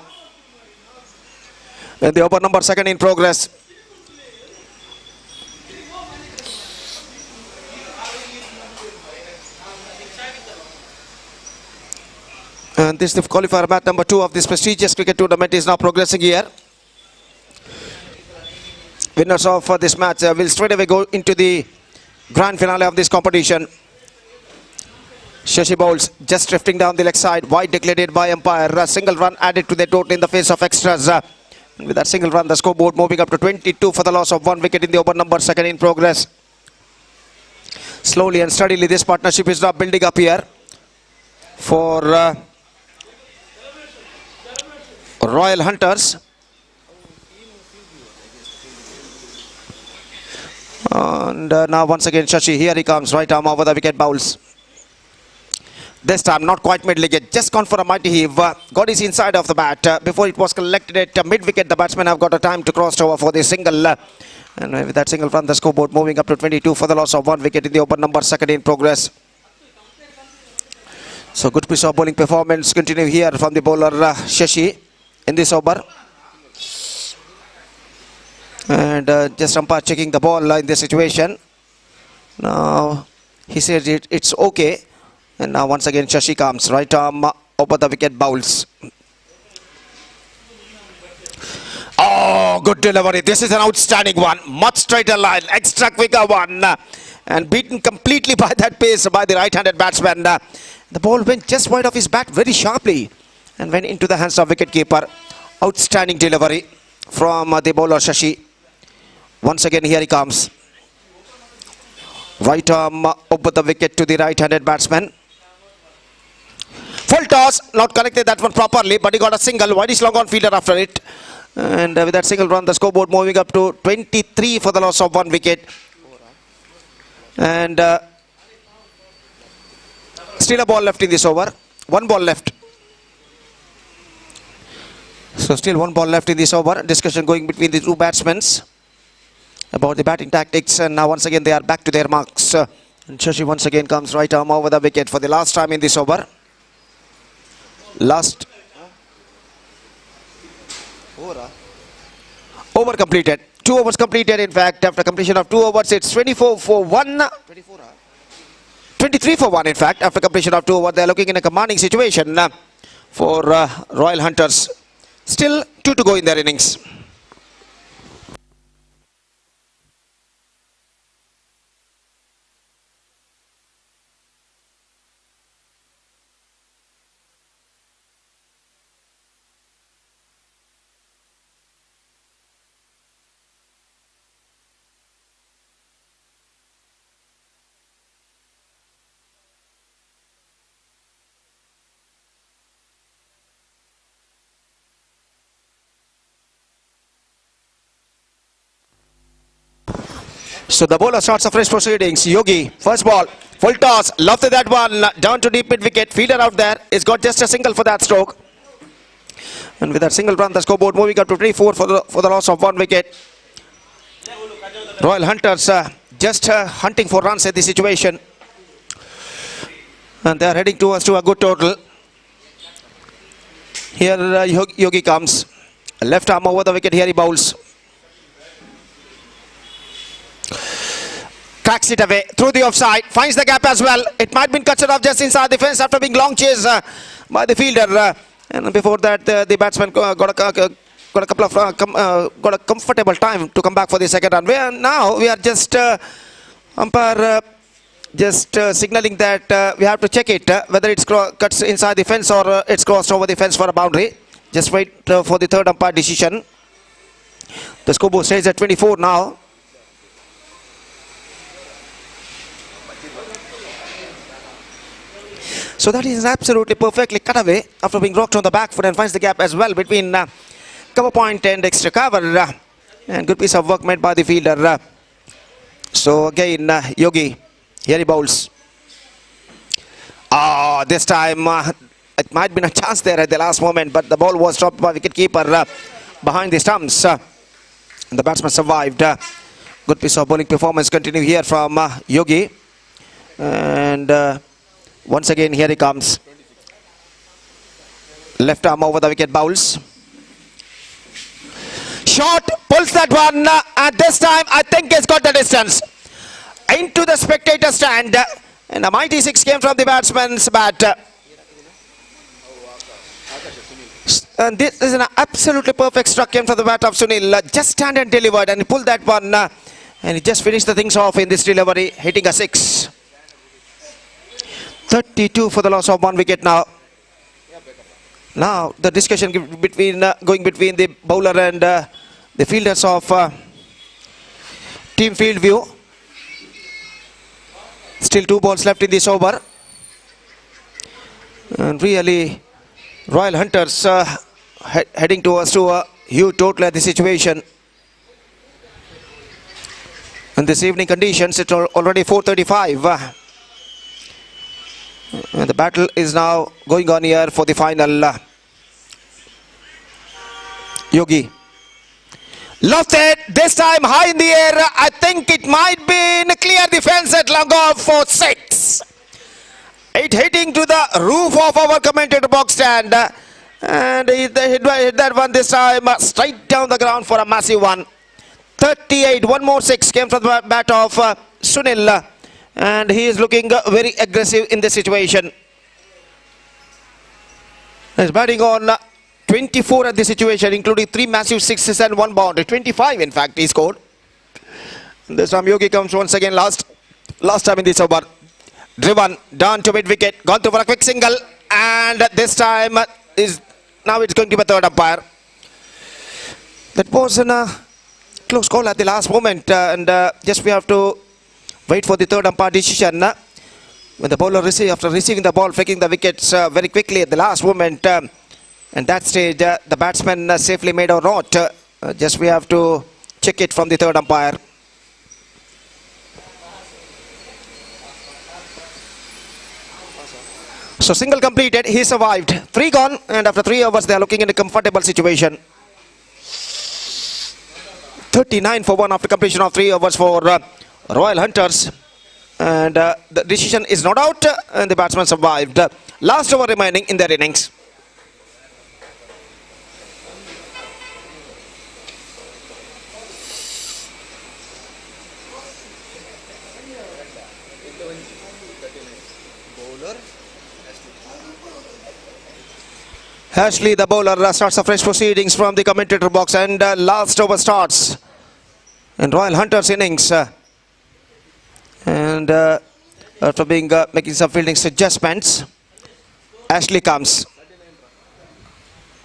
And the over number second in progress. And this is the qualifier match number 2 of this prestigious cricket tournament is now progressing here. Winners of this match will straight away go into the grand finale of this competition. Shashi bowls just drifting down the leg side, wide declared by umpire. A single run added to the total in the face of extras. And with that single run, the scoreboard moving up to 22 for the loss of 1 wicket in the over number second in progress. Slowly and steadily, this partnership is now building up here for Royal Hunters. And now once again Shashi, here he comes, right arm over the wicket, bowls. This time not quite mid-wicket, just gone for a mighty heave. Got his inside of the bat. Before it was collected at mid-wicket, the batsmen have got a time to cross over for the single. And with that single run, the scoreboard moving up to 22 for the loss of 1 wicket in the over number second in progress. So good piece of bowling performance continue here from the bowler Shashi in this over. And just umpire checking the ball in this situation. Now he says it's okay. And now once again Shashi comes, right arm over the wicket, bowls. Oh, good delivery. This is an outstanding one. Much straighter line, extra quicker one. And beaten completely by that pace by the right-handed batsman. The ball went just wide of his bat very sharply and went into the hands of wicketkeeper. Outstanding delivery from the bowler Shashi. Once again here he comes. Right arm over the wicket to the right-handed batsman. Full toss, not connected that one properly, but he got a single. Whitish long on fielder after it. And with that single run, the scoreboard moving up to 23 for the loss of 1 wicket. And still a ball left in this over. 1 ball left. So still 1 ball left in this over. Discussion going between the two batsmen about the batting tactics. And now once again they are back to their marks. And Shashi once again comes right arm over the wicket for the last time in this over. Last over completed. 2 overs completed. In fact, after completion of 2 overs, it's 24 for 1. 23 for 1, in fact. After completion of 2 overs, they are looking in a commanding situation for Royal Hunters. Still 2 to go in their innings. So the bowler starts the fresh proceedings. Yogi, first ball, full toss, lofted that one, down to deep mid-wicket, fielder out there, he's got just a single for that stroke. And with that single run, the scoreboard moving up to 24 for the loss of 1 wicket. Royal Hunters just hunting for runs at the situation. And they are heading towards to a good total. Here Yogi comes, left arm over the wicket, here he bowls. Cracks it away through the offside, finds the gap as well. It might have been cut off just inside the fence after being long chased by the fielder. And before that, the batsman got a got a couple of got a comfortable time to come back for the second run. We are just umpire just signaling that we have to check it whether it's cuts inside the fence or it's crossed over the fence for a boundary. Just wait for the third umpire decision. The scoreboard stays at 24 now. So that is absolutely perfectly cut away after being rocked on the back foot and finds the gap as well between cover point and extra cover. And good piece of work made by the fielder. So again, Yogi, here he bowls. This time it might have been a chance there at the last moment, but the ball was dropped by wicketkeeper behind the stumps. The batsman survived. Good piece of bowling performance continue here from Yogi. And once again, here he comes. Left arm over the wicket, bowls. Shot, pulls that one. And this time, I think he's got the distance. Into the spectator stand. And a mighty six came from the batsman's bat. And this is an absolutely perfect struck came from the bat of Sunil. Just stand and delivered. And he pulled that one. And he just finished the things off in this delivery, hitting a six. 32 for the loss of one wicket now. Now the discussion between going between the bowler and the fielders of Team Field View. Still 2 balls left in this over. And really Royal Hunters heading towards to a huge total at the situation. In this evening conditions, it's already 4:35. And the battle is now going on here for the final. Yogi. Lofted, this time high in the air. I think it might be in a clear defense at long off for 6. It hitting to the roof of our commentator box stand. And he hit that one this time straight down the ground for a massive one. 38, one more 6 came from the bat of Sunil. And he is looking very aggressive in this situation. He's batting on 24 at the situation, including 3 massive sixes and 1 boundary. 25 in fact he scored. This time Yogi comes once again last time in this over. Driven down to mid wicket, gone through for a quick single, and this time now it's going to be a third umpire. That was a close call at the last moment, and just we have to wait for the third umpire decision. When the bowler after receiving the ball, flicking the wickets very quickly at the last moment. And that stage, the batsman safely made or not. Just we have to check it from the third umpire. So single completed, he survived. 3 gone, and after 3 overs, they are looking in a comfortable situation. 39 for 1 after completion of 3 overs for Royal Hunters. And the decision is not out, and the batsman survived. Last over remaining in their innings. Ashley, the bowler, starts a fresh proceedings from the commentator box, and last over starts in Royal Hunters innings. And after making some fielding adjustments, Ashley comes.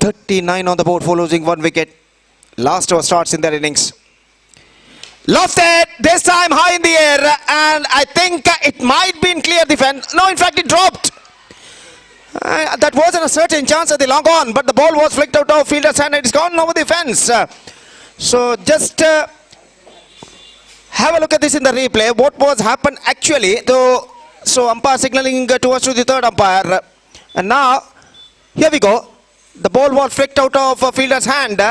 39 on the board for losing 1 wicket. Last over starts in their innings. Lofted, this time high in the air, and I think it might be in clear defense. No, in fact it dropped. That wasn't a certain chance at the long on, but the ball was flicked out of fielder's hand and it's gone over the fence. So just have a look at this in the replay. What was happened actually? So umpire signaling towards to the third umpire. And now, here we go. The ball was flicked out of fielder's hand.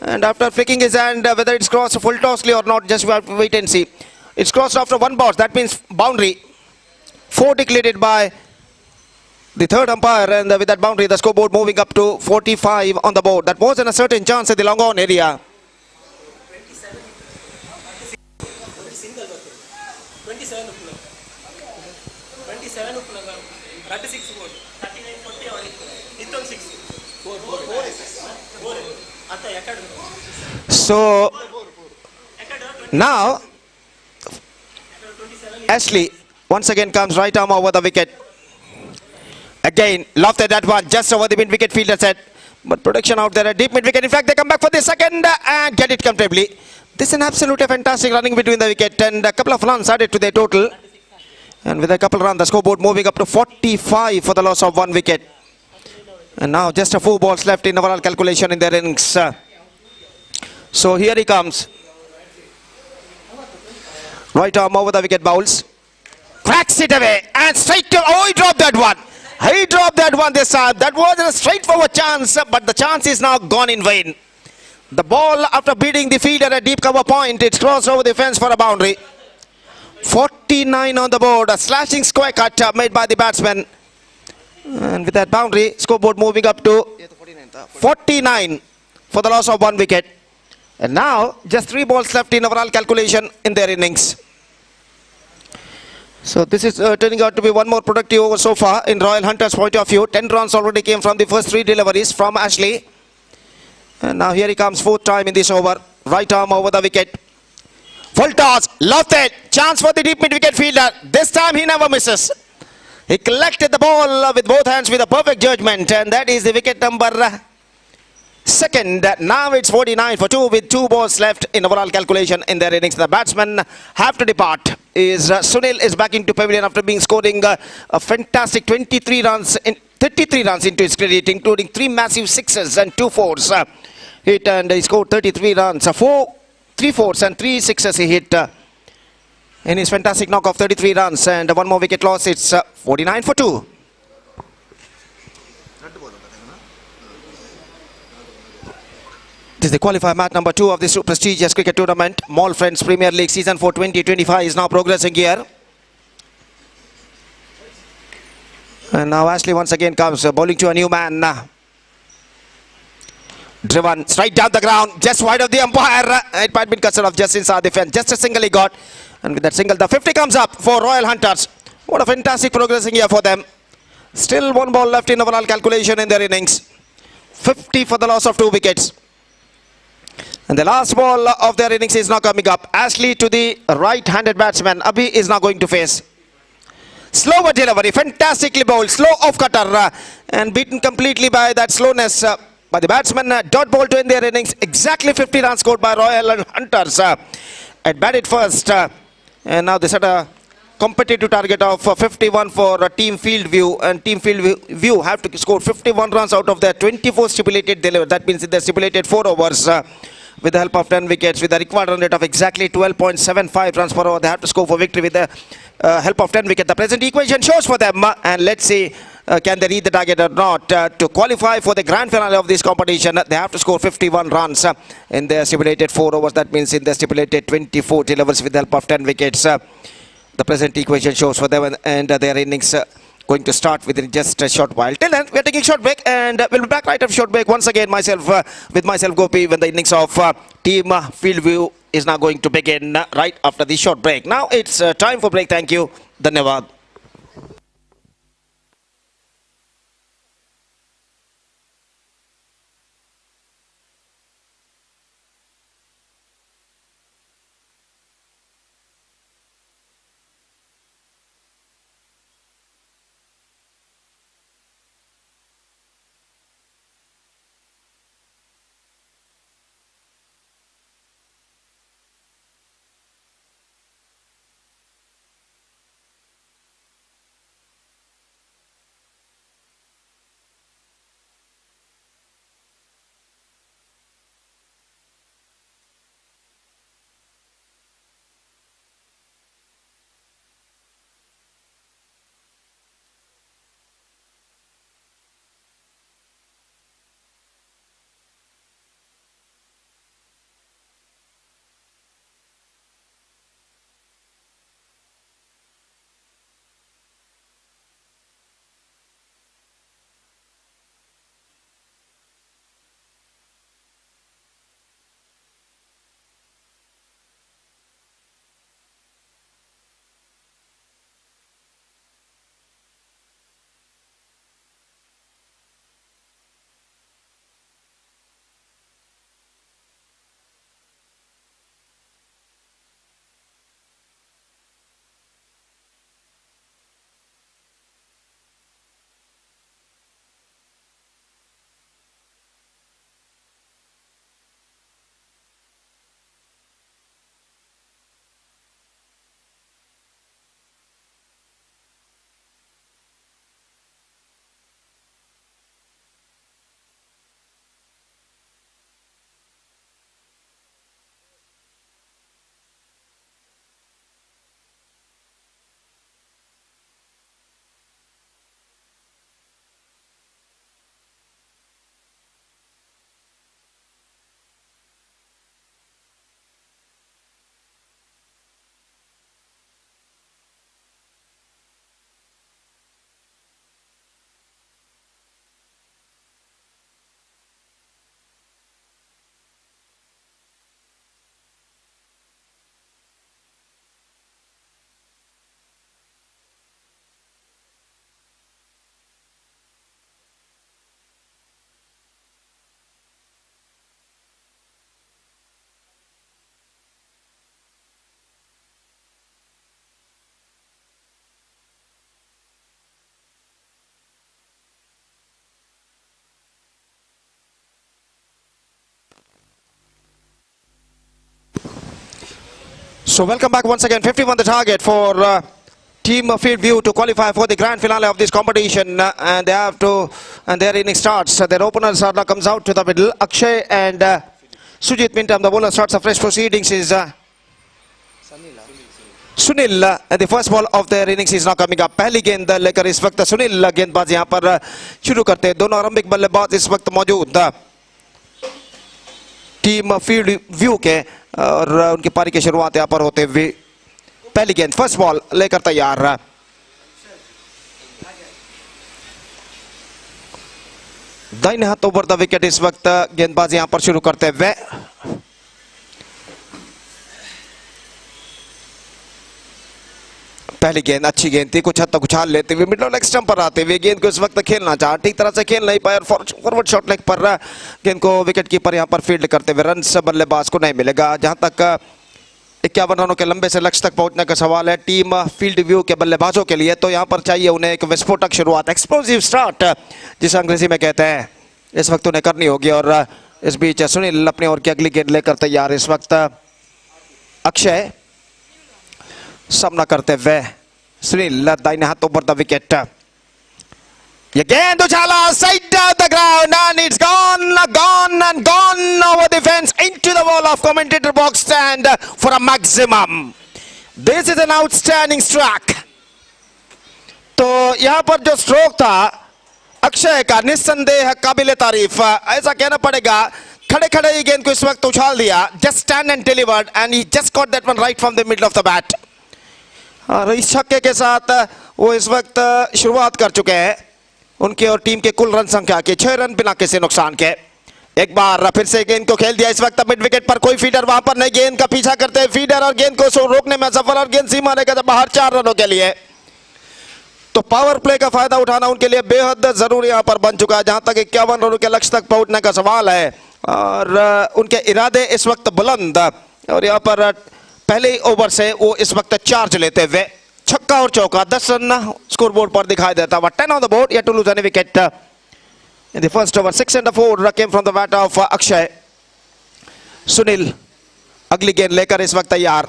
And after flicking his hand, whether it's crossed full tossly or not, just we have to wait and see. It's crossed after 1 bounce. That means boundary. 4 declared by the third umpire, and with that boundary, the scoreboard moving up to 45 on the board. That wasn't a certain chance at the long on area. 36 36 So now Ashley once again comes right arm over the wicket. Again, lofted that one just over the mid wicket fielder set. But protection out there, a deep mid wicket. In fact, they come back for the second and get it comfortably. This is an absolutely fantastic running between the wicket and a couple of runs added to their total. And with a couple of runs, the scoreboard moving up to 45 for the loss of 1 wicket. And now just a 4 balls left in overall calculation in their innings. So here he comes. Right arm over the wicket, bowls. Cracks it away and straight to... Oh, he dropped that one. He dropped that one this time. That was a straightforward chance, but the chance is now gone in vain. The ball, after beating the fielder at deep cover point, it's crossed over the fence for a boundary. 49 on the board, a slashing square cut made by the batsman. And with that boundary, scoreboard moving up to 49 for the loss of 1 wicket. And now, just 3 balls left in overall calculation in their innings. So this is turning out to be one more productive over so far in Royal Hunters' point of view. 10 runs already came from the first 3 deliveries from Ashley. And now here he comes, 4th time in this over. Right arm over the wicket. Full toss, lofted, chance for the deep mid-wicket fielder. This time he never misses. He collected the ball with both hands with a perfect judgment, and that is the wicket number 2nd. Now it's 49 for 2 with 2 balls left in overall calculation in their innings. The batsmen have to depart. Sunil is back into pavilion after scoring a fantastic 23 runs, 33 runs into his credit, including 3 massive sixes and 2 fours. Hit, and he scored 33 runs, 3 fours and 3 sixes he hit in his fantastic knock of 33 runs, and 1 more wicket loss. It's 49 for 2. This is the qualifier match number 2 of this prestigious cricket tournament. Mall Friends Premier League Season 4 2025 is now progressing here. And now Ashley once again comes bowling to a new man. Driven straight down the ground, just wide of the umpire. It might be cut off just inside the fence. Just a single he got. And with that single, the 50 comes up for Royal Hunters. What a fantastic progressing here for them. Still 1 ball left in overall calculation in their innings. 50 for the loss of 2 wickets. And the last ball of their innings is now coming up. Ashley to the right-handed batsman. Abhi is now going to face. Slower delivery, fantastically bowled, slow off cutter, and beaten completely by that slowness by the batsman. Dot ball to end their innings. Exactly 50 runs scored by Royal Hunters. At batted first, and now they set a competitive target of 51 for Team Field View, and Team Field View have to score 51 runs out of their 24 stipulated delivery. That means in the stipulated 4 overs. With the help of 10 wickets, with a required run rate of exactly 12.75 runs per over, they have to score for victory with the help of 10 wickets. The present equation shows for them, and let's see can they reach the target or not. To qualify for the grand finale of this competition, they have to score 51 runs in their stipulated 4 overs. That means in the stipulated 24 delivers with the help of 10 wickets. The present equation shows for them, and their innings going to start within just a short while. Till then, we are taking a short break, and we'll be back right after short break once again. With myself Gopi, when the innings of Team Fieldview is now going to begin right after the short break. Now it's time for break. Thank you. Dhanyavad. So welcome back once again. 51 the target for team Field View to qualify for the grand finale of this competition, and they have to, and their inning starts. Their opener Sarda comes out to the middle. Akshay and Sujit Mintam, the bowler, starts a fresh proceedings is Sunil. And the first ball of their innings is now coming up. पहली गेंद लेकर इस वक्त सुनील गेंदबाज यहाँ पर शुरू करते हैं. दोनों आरंभिक बल्लेबाज इस वक्त मौजूद टीम फील्ड व्यू के, और उनकी पारी की शुरुआत यहाँ पर होते हुए पहली गेंद फर्स्ट बॉल लेकर तैयार. दाहिने हाथ ओवर द विकेट इस वक्त गेंदबाज यहाँ पर शुरू करते हुए. पहली गेंद अच्छी गेंद थी, कुछ हद तक उछाल लेते हुए मिडल लेग स्टंप पर आते हुए गेंद को इस वक्त खेलना चाहा, ठीक तरह से खेल नहीं पाए और फॉरवर्ड शॉट लेग पर गेंद को विकेट कीपर यहां पर फील्ड करते हुए रन बल्लेबाज को नहीं मिलेगा. जहां तक 51 रनों के लंबे से लक्ष्य तक पहुंचने का सवाल है टीम फील्ड व्यू के बल्लेबाजों के लिए, तो यहां पर चाहिए उन्हें एक विस्फोटक शुरुआत, एक्सप्लोसिव स्टार्ट जिसे अंग्रेजी में कहते हैं, इस वक्त उन्हें करनी होगी. और इस बीच सुनील अपनी ओर की अगली गेंद लेकर तैयार. इस वक्त अक्षय सामना करते हुए सुनील दाहिने हाथ ओवर द विकेट. ये गेंद उछाला side of the ground and it's gone over the fence into the wall of commentator box stand for a maximum. This is an outstanding stroke. तो यहां पर जो स्ट्रोक था अक्षय का निस्संदेह काबिले तारीफ, ऐसा कहना पड़ेगा. खड़े खड़े ही गेंद को इस वक्त उछाल दिया, just stand and delivered and he just got that one right from the middle of the bat. और इस छक्के के साथ वो इस वक्त शुरुआत कर चुके हैं उनके और टीम के कुल रन संख्या के 6 रन बिना किसी नुकसान के. एक बार फिर से गेंद को खेल दिया इस वक्त मिड विकेट पर, कोई फीडर वहां पर नहीं, गेंद का पीछा करते हैं फीडर और गेंद को रोकने में सफल, और गेंद सीमा रेखा बाहर 4 रनों के लिए. तो पावर प्ले का फायदा उठाना उनके लिए बेहद जरूरी यहां पर बन चुका है. जहां तक 51 रनों के लक्ष्य तक पहुंचने का सवाल है और उनके इरादे इस वक्त बुलंद, और यहां पर पहले ही ओवर से वो इस वक्त चार्ज लेते हुए छक्का और चौका, 10 रन स्कोर बोर्ड पर दिखाई देता हुआ. 10 on the board, yet to lose any wicket in the first over. 6 and 4 came from the bat of Akshay. Sunil अगली गेंद लेकर इस वक्त तैयार.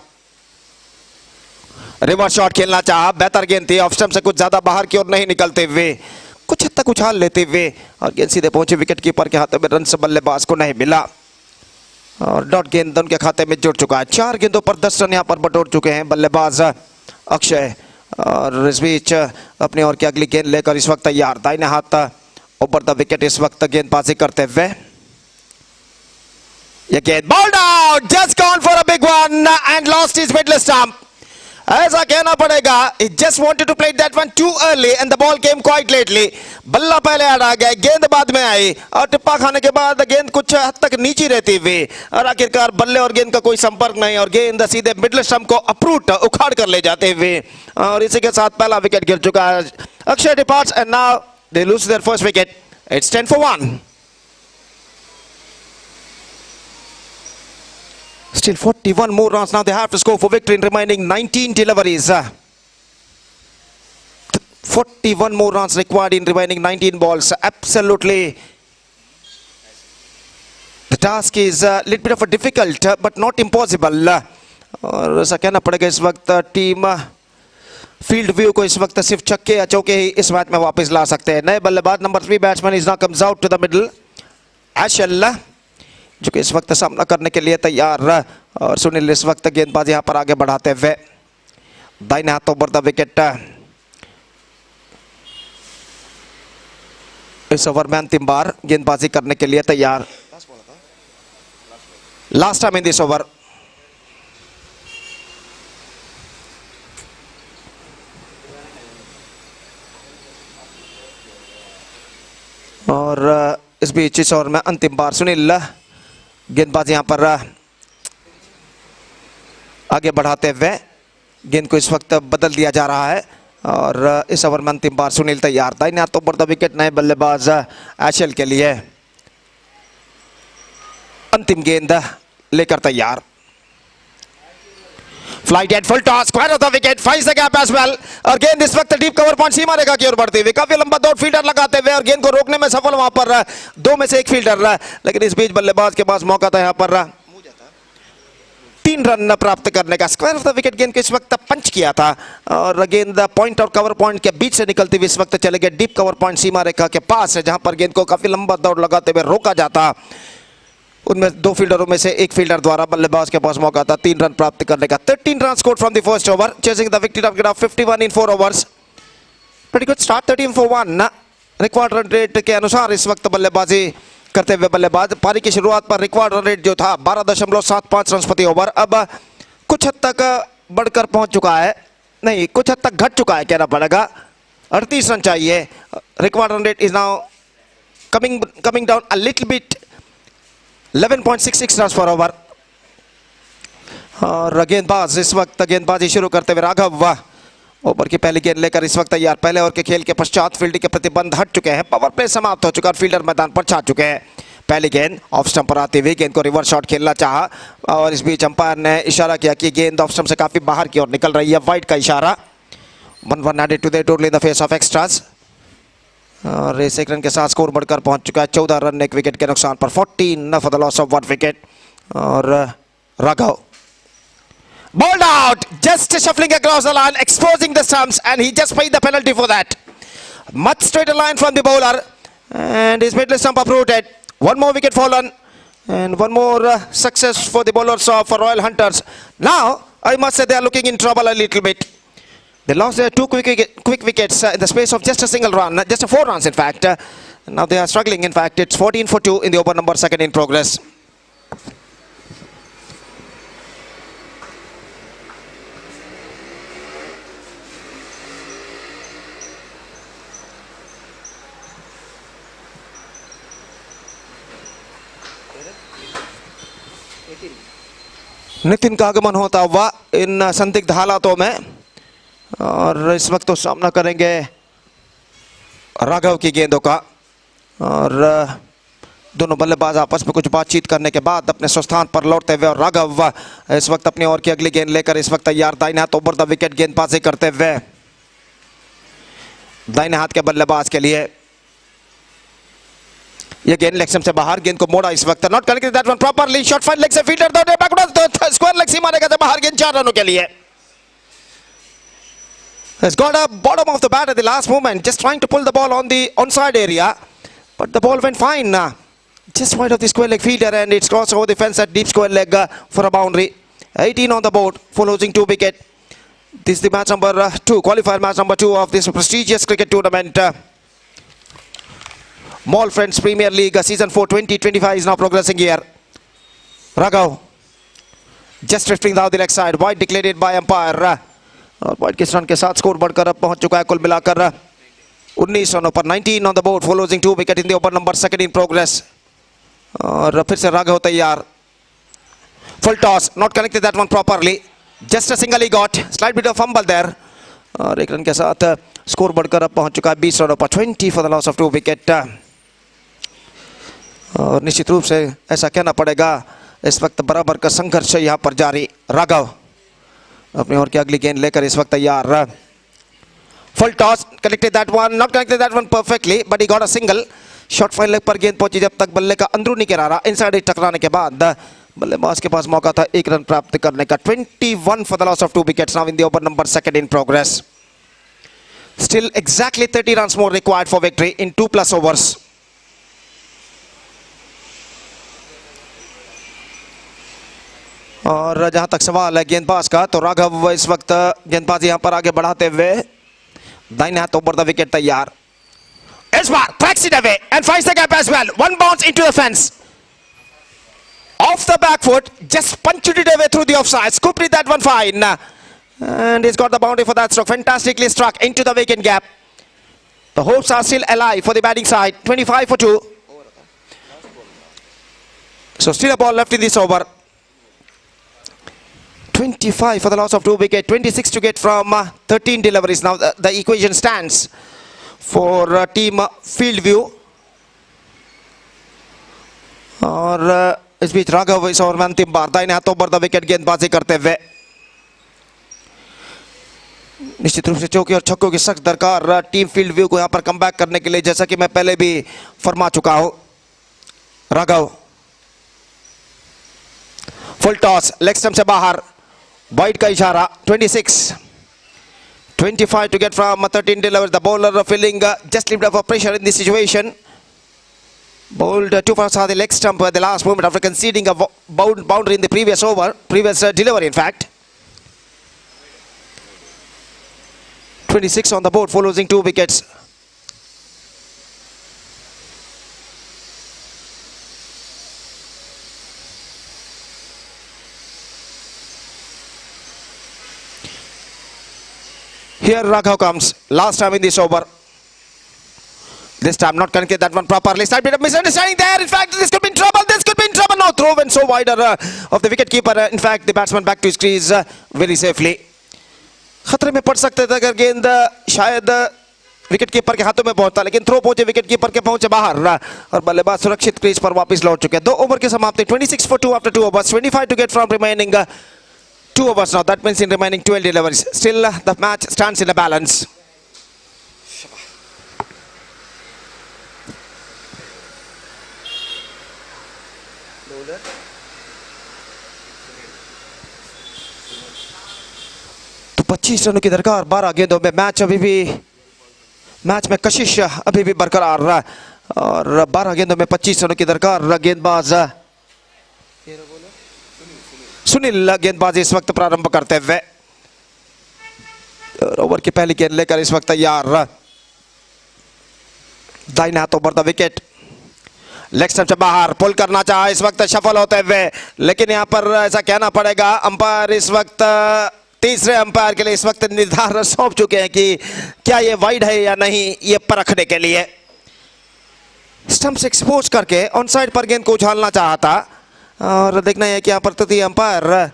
रिवर्स शॉट खेलना चाहा, बेहतर गेंद थी, ऑफ स्टंप से कुछ ज्यादा बाहर की ओर नहीं निकलते हुए, कुछ हद तक उछाल लेते हुए, और गेंद सीधे पहुंची विकेट कीपर के हाथों में, रन से बल्लेबाज को नहीं मिला और डॉट गेंद उनके खाते में जुड़ चुका है. 4 गेंदों पर 10 रन यहां पर बटोर चुके हैं बल्लेबाज अक्षय. और इस बीच अपनी ओर की अगली गेंद लेकर इस वक्त तैयार. दाहिने हाथ ऊपर द विकेट इस वक्त गेंदबाजी करते हुए. ये गेंद bowled out, just gone for a big one and lost his middle stump. ऐसा कहना पड़ेगा, he just wanted to play that one too early and the ball came quite lately. बल्ला पहले आ गया, गेंद बाद में आई और टिप्पा खाने के बाद गेंद कुछ हद तक नीचे रहती हुई और आखिरकार बल्ले और गेंद का कोई संपर्क नहीं और गेंद सीधे मिडल स्टंप को अप्रूट उखाड़ कर ले जाते हुए, और इसी के साथ पहला विकेट गिर चुका है. Akshay departs and now they lose their first wicket. It's 10 for 1. Still 41 more runs now they have to score for victory in remaining 19 deliveries. 41 more runs required in remaining 19 balls. Absolutely. The task is a little bit of a difficult but not impossible. और ऐसा कहना पड़ेगा इस वक्त team Field view को इस वक्त सिर्फ छक्के या चौके ही इस मैच में वापस ला सकते हैं. नए बल्लेबाज number 3 batsman is now comes out to the middle. एशल जो कि इस वक्त सामना करने के लिए तैयार, और सुनील इस वक्त गेंदबाजी यहां पर आगे बढ़ाते हुए. दाहिने हाथ ओवर द विकेट. इस ओवर में अंतिम बार गेंदबाजी करने के लिए तैयार. Last time in this over. और इस बीच इस ओवर में अंतिम बार सुनील गेंदबाज यहां पर आगे बढ़ाते हुए गेंद को इस वक्त बदल दिया जा रहा है, और इस ओवर में अंतिम बार सुनील तैयार. दाहिने हाथ ओवर द विकेट नए बल्लेबाज एशल के लिए. अंतिम गेंद लेकर तैयार. Flight at full toss, square off the wicket, finds the gap as well, और गेंद इस वक्त डीप कवर पॉइंट सीमा रेखा की ओर बढ़ती हुई, काफी लंबा दौड़ फील्डर लगाते हुए और गेंद को रोकने में सफल वहां पर 2 में से 1 फील्डर, लेकिन इस बीच बल्लेबाज के पास मौका था यहां पर 3 रन प्राप्त करने का। स्क्वायर ऑफ द विकेट गेंद को इस वक्त पंच किया था और गेंद पॉइंट और कवर पॉइंट के बीच से निकलती हुई इस वक्त चले गए डीप कवर पॉइंट सीमा रेखा के पास है, जहां पर गेंद को काफी लंबा दौड़ लगाते हुए रोका जाता। उनमें 2 फील्डरों में से एक फील्डर द्वारा बल्लेबाज के पास मौका था 3 रन प्राप्त करने का। 13 run scored from the first over, chasing the wicket target of 51 in 4 overs. Pretty good start, 13 for 1। Record run rate के अनुसार इस वक्त बल्लेबाजी करते हुए बल्लेबाज। पारी की शुरुआत पर रिकॉर्ड रन रेट जो था 12.75 रन प्रति ओवर, अब कुछ हद तक बढ़कर पहुंच चुका है, नहीं कुछ हद तक घट चुका है कहना पड़ेगा। 38 रन चाहिए। Record run rate is now coming down a little bit, 11.66 run पर ओवर। और गेंदबाज इस वक्त गेंदबाजी शुरू करते हुए राघव ओवर की पहली गेंद लेकर इस वक्त तैयार। पहले ओवर के खेल के पश्चात फील्डिंग के प्रतिबंध हट चुके हैं, पावर प्ले समाप्त हो चुका और फील्डर मैदान पर छा चुके हैं। पहली गेंद ऑफ स्टंप पर आती हुई, गेंद को रिवर्स शॉट खेलना चाहा और इस बीच अंपायर ने इशारा किया कि गेंद ऑफ स्टंप से काफी बाहर की ओर निकल रही है, वाइड का इशारा। 1 added to the total in the face of extras और इस 1 रन के साथ स्कोर बढ़कर पहुंच चुका है 14 रन 1 विकेट के नुकसान पर, 14 for the loss of 1 wicket. और Raghav bowled out, just shuffling across the line, exposing the stumps, and he just paid the penalty for that. Much straighter line from the bowler, and his middle stump uprooted. 1 more wicket fallen, and 1 more success for the bowlers of Royal Hunters. Now, I must say they are looking in trouble a little bit. They lost their 2 quick wickets in the space of just a single run, just 4 runs in fact. Now they are struggling. In fact, it's 14 for 2 in the over number 2 in progress. Nitin का आगमन होता हुआ इन संदिग्ध हालातों में और इस वक्त तो सामना करेंगे राघव की गेंदों का। और दोनों बल्लेबाज आपस में कुछ बातचीत करने के बाद अपने स्वस्थान पर लौटते हुए और राघव इस वक्त अपनी ओर की अगली गेंद लेकर इस वक्त तैयार, दाहिने हाथ ओवर द विकेट गेंदबाजी करते हुए दाहिने हाथ के बल्लेबाज के लिए। ये गेंद लेग से बाहर, गेंद को मोड़ा इस वक्त, not connected that one properly, shot fine leg से फील्डर दौड़े बैकवर्ड, स्क्वायर लेग सीमा रेखा से बाहर, गेंद 4 रनों के लिए। Has got a bottom of the bat at the last moment, just trying to pull the ball on the onside area, but the ball went fine, just wide of the square leg fielder, and it's crossed over the fence at deep square leg for a boundary. 18 on the board for losing 2 wicket. This is the match number 2, qualifier match number 2 of this prestigious cricket tournament. Mall Friends Premier League season 4 2025 is now progressing here. Raghav just drifting down the leg side, wide declared by umpire. और wide के run के साथ score बढ़कर अब पहुंच चुका है कुल मिलाकर 19 रनों पर, 19 on the board for losing 2 wicket in the over number 2 in progress. और फिर से राघव तैयार, full toss, not connected that one properly, just a single he got, slight bit of fumble there. और 1 रन के साथ स्कोर बढ़कर अब पहुंच चुका है 20 रनों पर, 20 for the loss of 2 wicket. और निश्चित रूप से ऐसा कहना पड़ेगा इस वक्त बराबर का संघर्ष यहाँ पर जारी। राघव अपनी ओर की अगली गेंद लेकर इस वक्त तैयार, full toss, connected that one, not connected that one perfectly, but he got a single, shot fine leg पर गेंद पहुंची जब तक बल्ले का अंदरूनी किनारा, इनसाइड टकराने के बाद बल्लेबाज के पास मौका था 1 रन प्राप्त करने का। 21 for the loss of 2 wickets now in the over number 2 in progress. Still exactly 30 runs more required for victory in 2+ overs. और जहां तक सवाल है गेंदबाज का, तो राघव इस वक्त गेंदबाज यहां पर आगे बढ़ाते हुए दाहिने हाथ ओवर द विकेट तैयार, इस बार tracks it away and finds the gap as well, 1 bounce into the fence off the back foot, just punched it away through the offside, scooped it that one fine, and he's got the boundary for that stroke, fantastically struck into the vacant gap. The hopes are still alive for the batting side, 25 for 2, so still a ball left in this over. 25 for the loss of 2 wicket, 26 to get from 13 deliveries. Now the equation stands for team field view. और इस बीच राघव इस over में अंतिम बार दाहिने हाथों पर the wicket गेंदबाजी करते हुए, निश्चित रूप से चौके और छक्कों की सख्त दरकार टीम फील्ड व्यू को यहां पर कमबैक करने के लिए, जैसा कि मैं पहले भी फरमा चुका हूं। Raghav full toss, leg stump से बाहर, वाइड का इशारा. 26. 25 to get from 13 delivers. The bowler feeling just little bit of pressure in this situation. Bowled too far on the leg stump at the last moment after conceding a boundary in the previous delivery in fact. 26 on the board for losing 2 wickets. Here Raghav comes, last time in this over. This time not connected that one properly. Slight bit of misunderstanding there. In fact, this could be in trouble. This could be in trouble. No throw went so wider of the wicket keeper. In fact, the batsman back to his crease very safely. खतरे में पड़ सकते थे अगर गेंद शायद wicket keeper के हाथों में पहुंचता, लेकिन थ्रो पहुंचे विकेट कीपर के पहुंचे बाहर और बल्लेबाज सुरक्षित क्रीज पर वापस लौट चुके हैं. 2 ओवर की समाप्ति. 26 for 2 after 2 overs. 25 to get from remaining 2 overs now. That means in remaining 12 deliveries. Still the match stands in a balance. तो 25 रनों की दरकार 12 गेंदों में. मैच में कशिश अभी भी बरकरार रहा और 12 गेंदों में 25 रनों की दरकार. गेंदबाज सुनील गेंदबाजी इस वक्त प्रारंभ करते हुए ओवर की पहली गेंद लेकर इस वक्त तैयार. दाहिने हाथों पर द विकेट, लेग स्टंप से बाहर, पुल करना चाहा इस वक्त सफल होते हुए, लेकिन यहां पर ऐसा कहना पड़ेगा अंपायर इस वक्त तीसरे अंपायर के लिए इस वक्त निर्धारण सौंप चुके हैं कि क्या ये वाइड है या नहीं, ये परखने के लिए. स्टंप से एक्सपोज करके ऑन साइड पर गेंद को उछालना चाहा था और देखना है कि यहाँ पर तृतीय अंपायर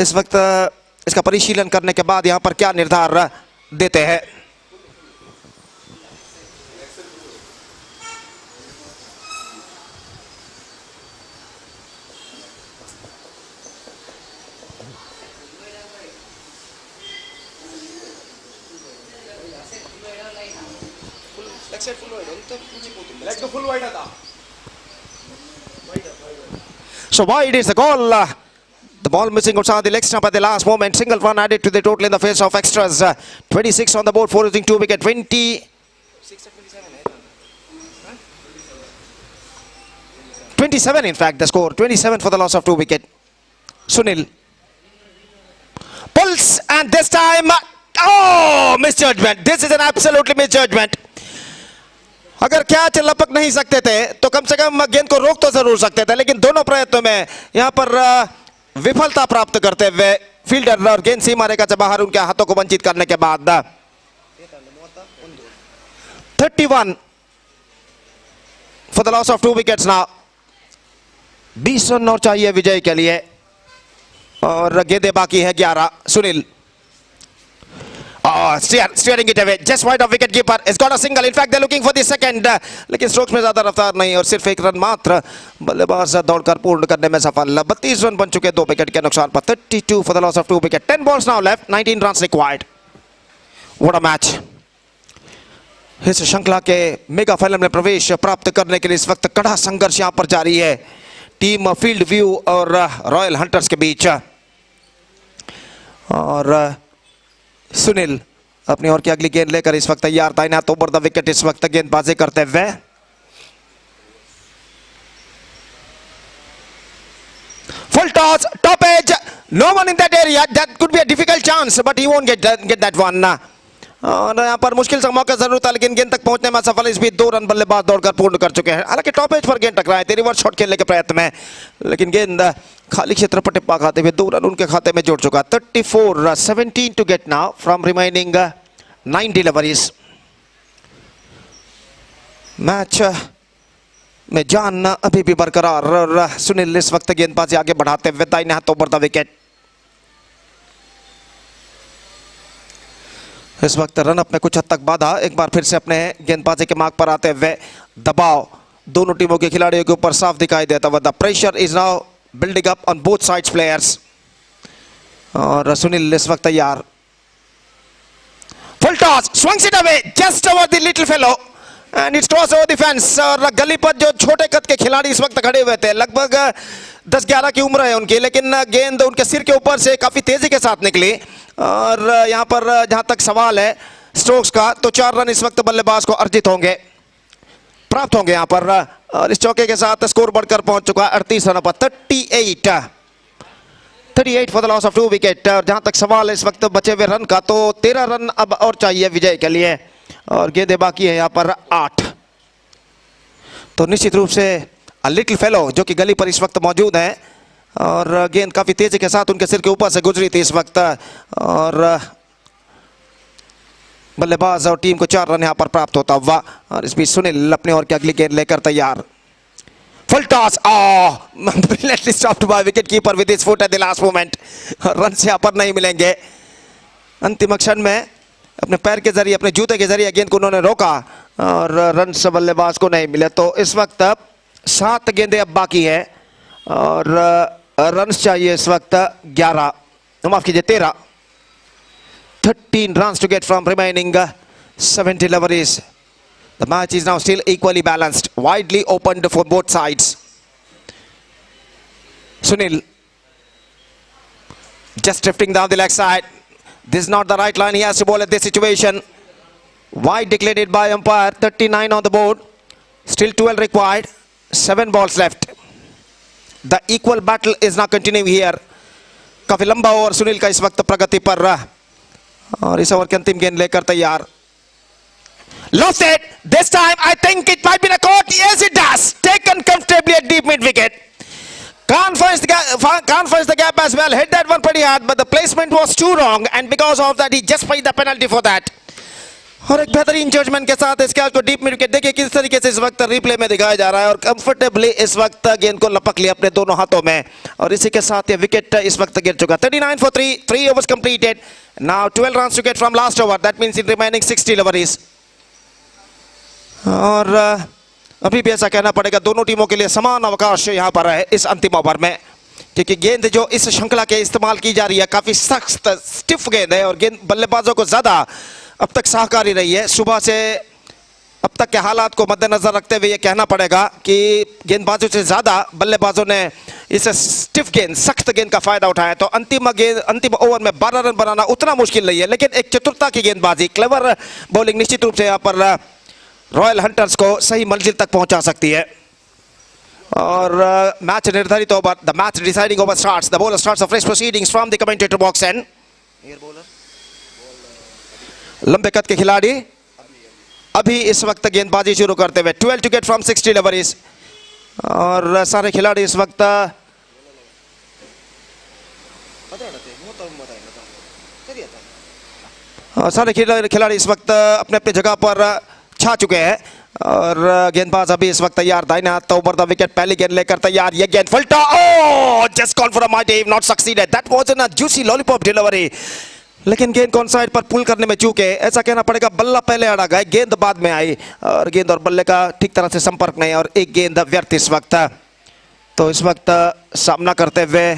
इस वक्त इसका परिशीलन करने के बाद यहाँ पर क्या निर्धार देते हैं. So wide is the goal. The ball missing outside the leg stump at the last moment. Single run added to the total in the face of extras. 26 on the board for losing 2 wicket. 27 in fact the score. 27 for the loss of 2 wicket. Sunil pulls and this time misjudgment. This is an absolutely misjudgment. अगर catch लपक नहीं सकते थे तो कम से कम गेंद को रोक तो जरूर सकते थे, लेकिन दोनों प्रयत्नों में यहां पर विफलता प्राप्त करते हुए फील्डर और गेंद सीमा रेखा से बाहर उनके हाथों को वंचित करने के बाद 31 for the loss of 2 wickets now. 20 run और चाहिए विजय के लिए और गेंदें बाकी है 11. Sunil steering it away just wide of wicket keeper. It's got a single. In fact they're looking for the second, लेकिन स्ट्रोक्स में ज्यादा रफ्तार नहीं और सिर्फ 1 रन मात्र बल्लेबाज दौड़कर पूर्ण करने में सफल. 32 रन बन चुके 2 विकेट के नुकसान पर. 32 for the loss of 2 wicket. 10 balls now left, 19 runs required. What a match. इस श्रृंखला के मेगा फाइनल में प्रवेश प्राप्त करने के लिए इस वक्त कड़ा संघर्ष यहां पर जारी है टीम फील्ड व्यू और रॉयल हंटर्स के बीच. और सुनील अपनी ओर की अगली गेंद लेकर इस वक्त तैयार. दाहिने हाथ ओवर द विकेट इस वक्त गेंदबाजी करते हुए. Full toss, top edge, no one in that area. That could be a difficult chance but he won't get that one. और यहाँ पर मुश्किल से मौका जरूर था लेकिन गेंद तक पहुंचने में सफल. इस बीच 2 रन बल्लेबाज दौड़कर पूर्ण कर चुके हैं. हालांकि टॉप एज पर गेंद टकराए थे रिवर्स शॉट खेलने के प्रयत्न में, लेकिन गेंद खाली क्षेत्र पर टिप्पा खाते हुए 2 रन उनके खाते में जुड़ चुका. 34 17 to get now from remaining 9 deliveries. Match में जान अभी भी बरकरार और सुनील इस वक्त गेंदबाजी आगे बढ़ाते हुए दाहिने हाथ ओवर द विकेट. इस वक्त रनअप में कुछ हद तक बाधा. एक बार फिर से अपने गेंदबाजी के मार्ग पर आते हुए दबाव दोनों टीमों के खिलाड़ियों के ऊपर साफ दिखाई देता हुआ. The pressure is now building up on both sides players. और सुनील इस वक्त तैयार. Full toss, swings it away just over the little fellow and it's cross over the fence. और गली पर जो छोटे कद के खिलाड़ी इस वक्त खड़े हुए थे लगभग 10-11 की उम्र है उनकी, लेकिन गेंद उनके सिर के ऊपर से काफी तेजी के साथ निकली। और यहां पर जहां तक सवाल है स्ट्रोक्स का, तो 4 रन इस वक्त बल्लेबाज को अर्जित होंगे, प्राप्त होंगे यहां पर। और इस चौके के साथ स्कोर बढ़कर पहुंच चुका है 38 रनों पर। 38 for the loss of 2 wicket. और जहां तक सवाल है इस वक्त बचे हुए रन का, तो 13 रन अब और चाहिए विजय के लिए, और गेंदें बाकी है यहां पर 8। तो निश्चित रूप से लिटिल फेलो जो कि गली पर इस वक्त मौजूद है, और गेंद काफी तेजी के साथ उनके सिर के ऊपर से गुजरी थी इस वक्त, और बल्लेबाज और टीम को 4 रन यहां पर प्राप्त होता हुआ। और इस बीच सुनील अपने ओर की अगली गेंद लेकर तैयार। Full toss, brilliantly stopped by wicket keeper with his foot at the last moment। Run से यहां पर नहीं मिलेंगे। अंतिम क्षण में अपने पैर के जरिए, अपने जूते के जरिए गेंद को उन्होंने रोका, और रन से बल्लेबाज को नहीं मिले। तो इस वक्त 7 गेंदें अब बाकी है, और रन चाहिए इस वक्त 11, माफ कीजिए 13। 13 runs to get from remaining 70 deliveries. The match is now still equally balanced, widely opened for both sides. Sunil just drifting down the leg side. This is not the right line he has to bowl at this situation. Wide declared by umpire. 39 on the board. Still 12 required. 7 balls left. The equal battle is now continuing here. काफी लंबा over Sunil का इस वक्त प्रगति पर रहा, और इस over के अंतिम गेंद लेकर तैयार। Lost it. This time I think it might be a caught. Yes, it does. Taken comfortably at deep mid wicket. Can't find the gap as well. Hit that one pretty hard, but the placement was too wrong, and because of that he just paid the penalty for that. और एक बेहतरीन judgement के साथ इस catch को deep mid wicket, देखिए किस तरीके से इस वक्त रिप्ले में दिखाया जा रहा है, और कंफर्टेबली इस वक्त गेंद को लपक लिया अपने दोनों हाथों में, और इसी के साथ ये विकेट इस वक्त गिर चुका। 39 for 3, 3 overs completed. Now 12 runs to get from last over. That means in remaining 60 deliveries. और अभी भी ऐसा कहना पड़ेगा दोनों टीमों के लिए समान अवकाश यहाँ पर है इस अंतिम ओवर में, क्योंकि गेंद जो इस श्रृंखला के इस्तेमाल की जा रही है काफी सख्त स्टिफ गेंद है, और गेंद बल्लेबाजों को ज्यादा अब तक सहकारी रही है। सुबह से अब तक के हालात को मद्देनजर रखते हुए ये कहना पड़ेगा कि गेंदबाजों से ज्यादा बल्लेबाजों ने इस स्टिफ गेंद, सख्त गेंद का फायदा उठाया। तो अंतिम ओवर में 12 रन बनाना उतना मुश्किल नहीं है, लेकिन एक चतुरता की गेंदबाजी, क्लेवर बॉलिंग निश्चित रूप से यहाँ पर रॉयल हंटर्स को सही मंजिल तक पहुंचा सकती है। और मैच निर्धारित over, the match deciding over starts. The bowler starts fresh proceedings from the commentator box and लंबे कद के खिलाड़ी अभी इस वक्त गेंदबाजी शुरू करते हुए। 12 टू गेट फ्रॉम 60 डिलीवरीज, और सारे खिलाड़ी इस वक्त खिलाड़ी इस वक्त अपने अपने जगह पर छा चुके हैं, और गेंदबाज अभी इस वक्त तैयार। दाहिने हाथ ओवर द विकेट, पहली गेंद लेकर तैयार। ये गेंद full toss, oh just call for a mighty, not succeeded. That was an juicy lollipop delivery, लेकिन गेंद को ऑन साइड पर पुल करने में चूके, ऐसा कहना पड़ेगा बल्ला पहले अड़ा गया, गेंद बाद में आई, और गेंद और बल्ले का ठीक तरह से संपर्क नहीं, और एक गेंद व्यर्थ इस वक्त। तो इस वक्त सामना करते हुए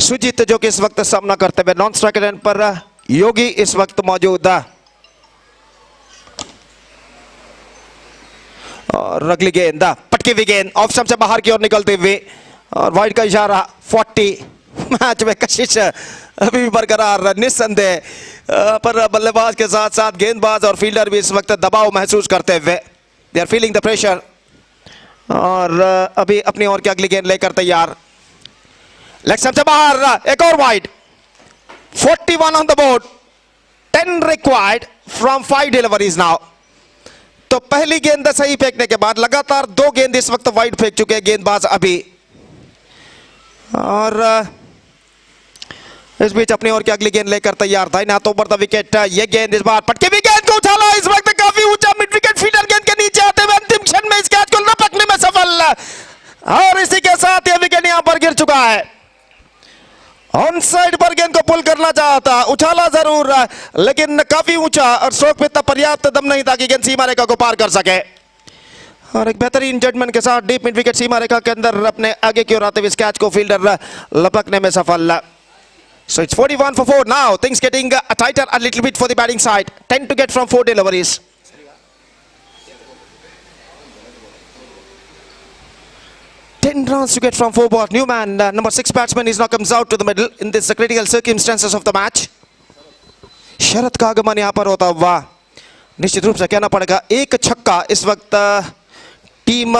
सुजीत, जो कि इस वक्त सामना करते हुए नॉन स्ट्राइकर एंड पर योगी इस वक्त मौजूद है। और अगली गेंद पटकी हुई गेंद ऑफ स्टंप से बाहर की ओर निकलते हुए, और वाइड का इशारा 40। मैच में कशिश अभी भी बरकरार निस्संदेह, पर बल्लेबाज के साथ साथ गेंदबाज और फील्डर भी इस वक्त दबाव महसूस करते हुए, they are feeling the pressure. और अभी अपनी ओर की अगली गेंद लेकर तैयार। लेग स्टंप से बाहर एक और wide. 41 on the board, 10 required from 5 deliveries now. तो पहली गेंद सही फेंकने के बाद लगातार 2 गेंद इस वक्त वाइड फेंक चुके हैं गेंदबाज अभी, और इस बीच अपनी ओर की अगली गेंद लेकर तैयार। दाहिने हाथ ओवर द विकेट, ये गेंद इस बार पटके भी गेंद को उछाला, इस वक्त काफी ऊंचा मिड विकेट, फील्डर गेंद के नीचे आते हुए अंतिम क्षण में इस कैच को लपकने में सफल, और इसी के साथ यह विकेट यहां पर गिर चुका है। ऑन साइड पर गेंद को पुल करना चाहता, उछाला जरूर, लेकिन काफी ऊंचा, और स्ट्रोक पे पर्याप्त दम नहीं था कि गेंद सीमा रेखा को पार कर सके। और एक बेहतरीन जजमेंट के साथ डीप मिड विकेट सीमा रेखा के अंदर अपने आगे की ओर आते हुए इस कैच को फील्डर लपकने में सफल। So it's 41 for 4 now. Things getting tighter a little bit for the batting side. 10 to get from 4 deliveries. 10 runs to get from 4 balls. Newman, number 6 batsman, is now comes out to the middle in this critical circumstances of the match. शरद का आगमन यहाँ पर होता हुआ निश्चित रूप से कहना पड़ेगा, एक छक्का इस वक्त टीम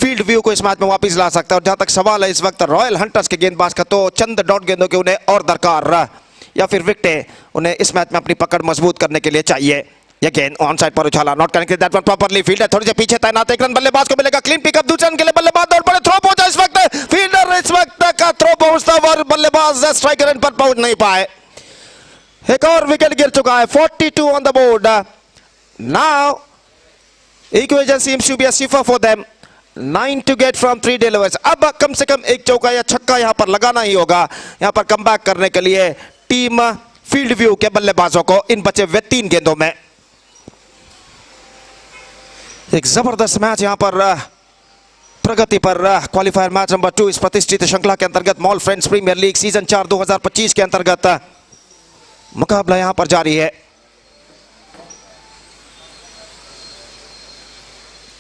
फील्ड व्यू को इस मैच में वापस ला सकता है। और जहां तक सवाल है इस वक्त रॉयल हंटर्स के गेंदबाज का, तो चंद डॉट गेंदों के उन्हें और दरकार या फिर विकेटें उन्हें इस मैच में अपनी पकड़ मजबूत करने के लिए चाहिए। ये गेंद ऑन साइड पर उछाला, not connected that one properly. Fielder थोड़ी से पीछे तैनात, एक रन बल्लेबाज को मिलेगा, क्लीन पिकअप दूसरे रन के लिए बल्लेबाज दौड़ पड़े, थ्रो पहुंचा इस वक्त, फील्डर इस वक्त का थ्रो पहुंचता और बल्लेबाज स्ट्राइक रन पर पहुंच नहीं पाए। एक और विकेट गिर चुका है, 42 on the board. Now equation seems to be a cipher for them, 9 to get from 3 deliveries। अब कम से कम एक चौका या छक्का यहां पर लगाना ही होगा यहां पर कमबैक करने के लिए टीम फील्ड व्यू के बल्लेबाजों को इन बचे हुए 3 गेंदों में। एक जबरदस्त मैच यहां पर प्रगति पर क्वालिफायर मैच नंबर 2 इस प्रतिष्ठित श्रृंखला के अंतर्गत Mall friends premiere league season 4 2025 के अंतर्गत मुकाबला यहां पर जारी है।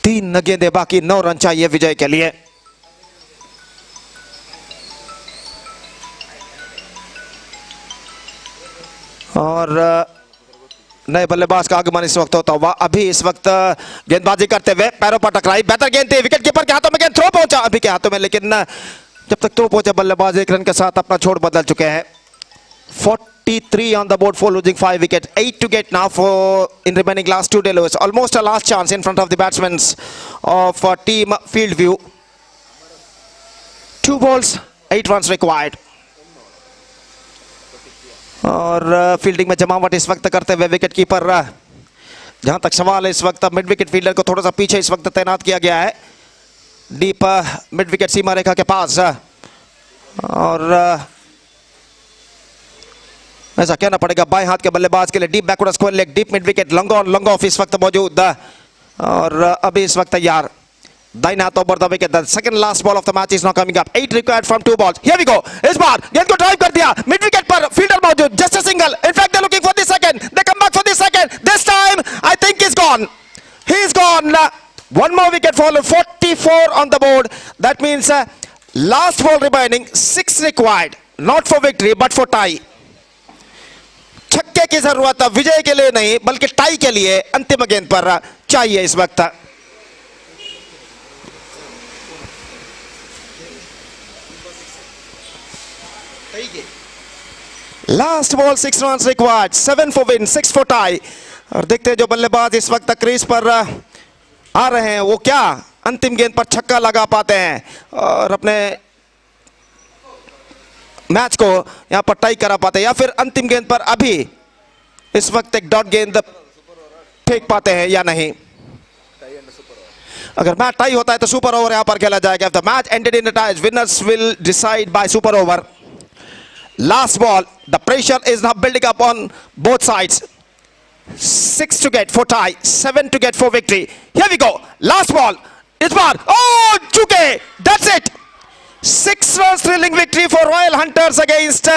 3 गेंदें बाकी, 9 रन चाहिए विजय के लिए। और नए बल्लेबाज का आगमन इस वक्त होता हुआ, अभी इस वक्त गेंदबाजी करते हुए पैरों पर टकराई, बेहतर गेंद थी, विकेट कीपर के हाथों में गेंद, थ्रो पहुंचा अभी के हाथों में, लेकिन जब तक थ्रो पहुंचा बल्लेबाज 1 रन के साथ अपना छोड़ बदल चुके हैं। 43 on the board for losing 5 wickets, 8 to get now for in remaining last 2 deliveries. Almost a last chance in front of the batsmen of team field view. 2 balls, 8 runs required. और fielding में जमावट इस वक्त करते हुए wicket keeper, जहां तक सवाल है इस वक्त मिड विकेट फील्डर को थोड़ा सा पीछे इस वक्त तैनात किया गया है, डीप मिड विकेट सीमा रेखा के पास। और ऐसा कहना पड़ेगा बाएं हाथ के बल्लेबाज के लिए deep backward square leg, deep mid wicket, long on long off इस वक्त मौजूद। और अभी इस वक्त तैयार दाहिने हाथ over the wicket, the second last ball of the match is now coming up, 8 required from 2 balls। Here we go, इस बार गेंद को ड्राइव कर दिया, मिड विकेट पर फील्डर मौजूद, just a single, in fact they are looking for the second, they come back for the second, this time I think is gone, he is gone. One more wicket fall, 44 on the board, that means last ball remaining, 6 required, not for victory but for tie। छक्के की जरूरत विजय के लिए नहीं बल्कि tie के लिए अंतिम गेंद पर चाहिए इस वक्त। Last ball, 6 runs required, 7 for win, 6 for tie। और देखते हैं जो बल्लेबाज इस वक्त क्रीज पर आ रहे हैं वो क्या अंतिम गेंद पर छक्का लगा पाते हैं और अपने मैच को यहां पर टाई करा पाते हैं, या फिर अंतिम गेंद पर अभी इस वक्त एक डॉट गेंद फेंक पाते हैं या नहीं। अगर मैच टाई होता है तो सुपर ओवर यहां पर खेला जाएगा। If the match ended in a tie, winners will decide by super over. Last ball, the pressure is now building up on both sides. 6 to get for tie, 7 to get for victory. Here we go, last ball, इस बार चुके, that's it। 6 runs thrilling victory for Royal Hunters against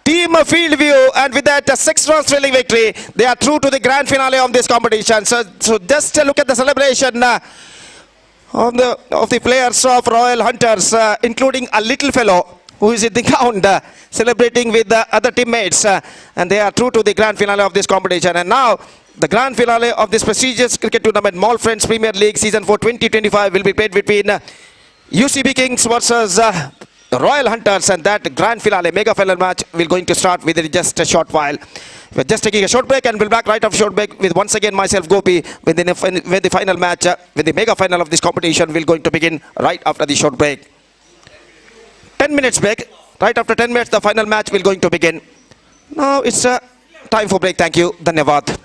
Team Field View, and with that 6 runs thrilling victory, they are through to the grand finale of this competition. So just look at the celebration of the players of Royal Hunters, including a little fellow who is in the ground celebrating with the other teammates, and they are through to the grand finale of this competition. And now the grand finale of this prestigious cricket tournament, Mall Friends Premier League Season 4 2025, will be played between UCB Kings versus Royal Hunters, and that grand finale mega final match will going to start within just a short while. We're just taking a short break and we'll back right after short break with once again myself Gopi with the final match, with the mega final of this competition will going to begin right after the short break. 10 minutes break. Right after 10 minutes the final match will going to begin. Now it's time for break. Thank you. Dhanyavad.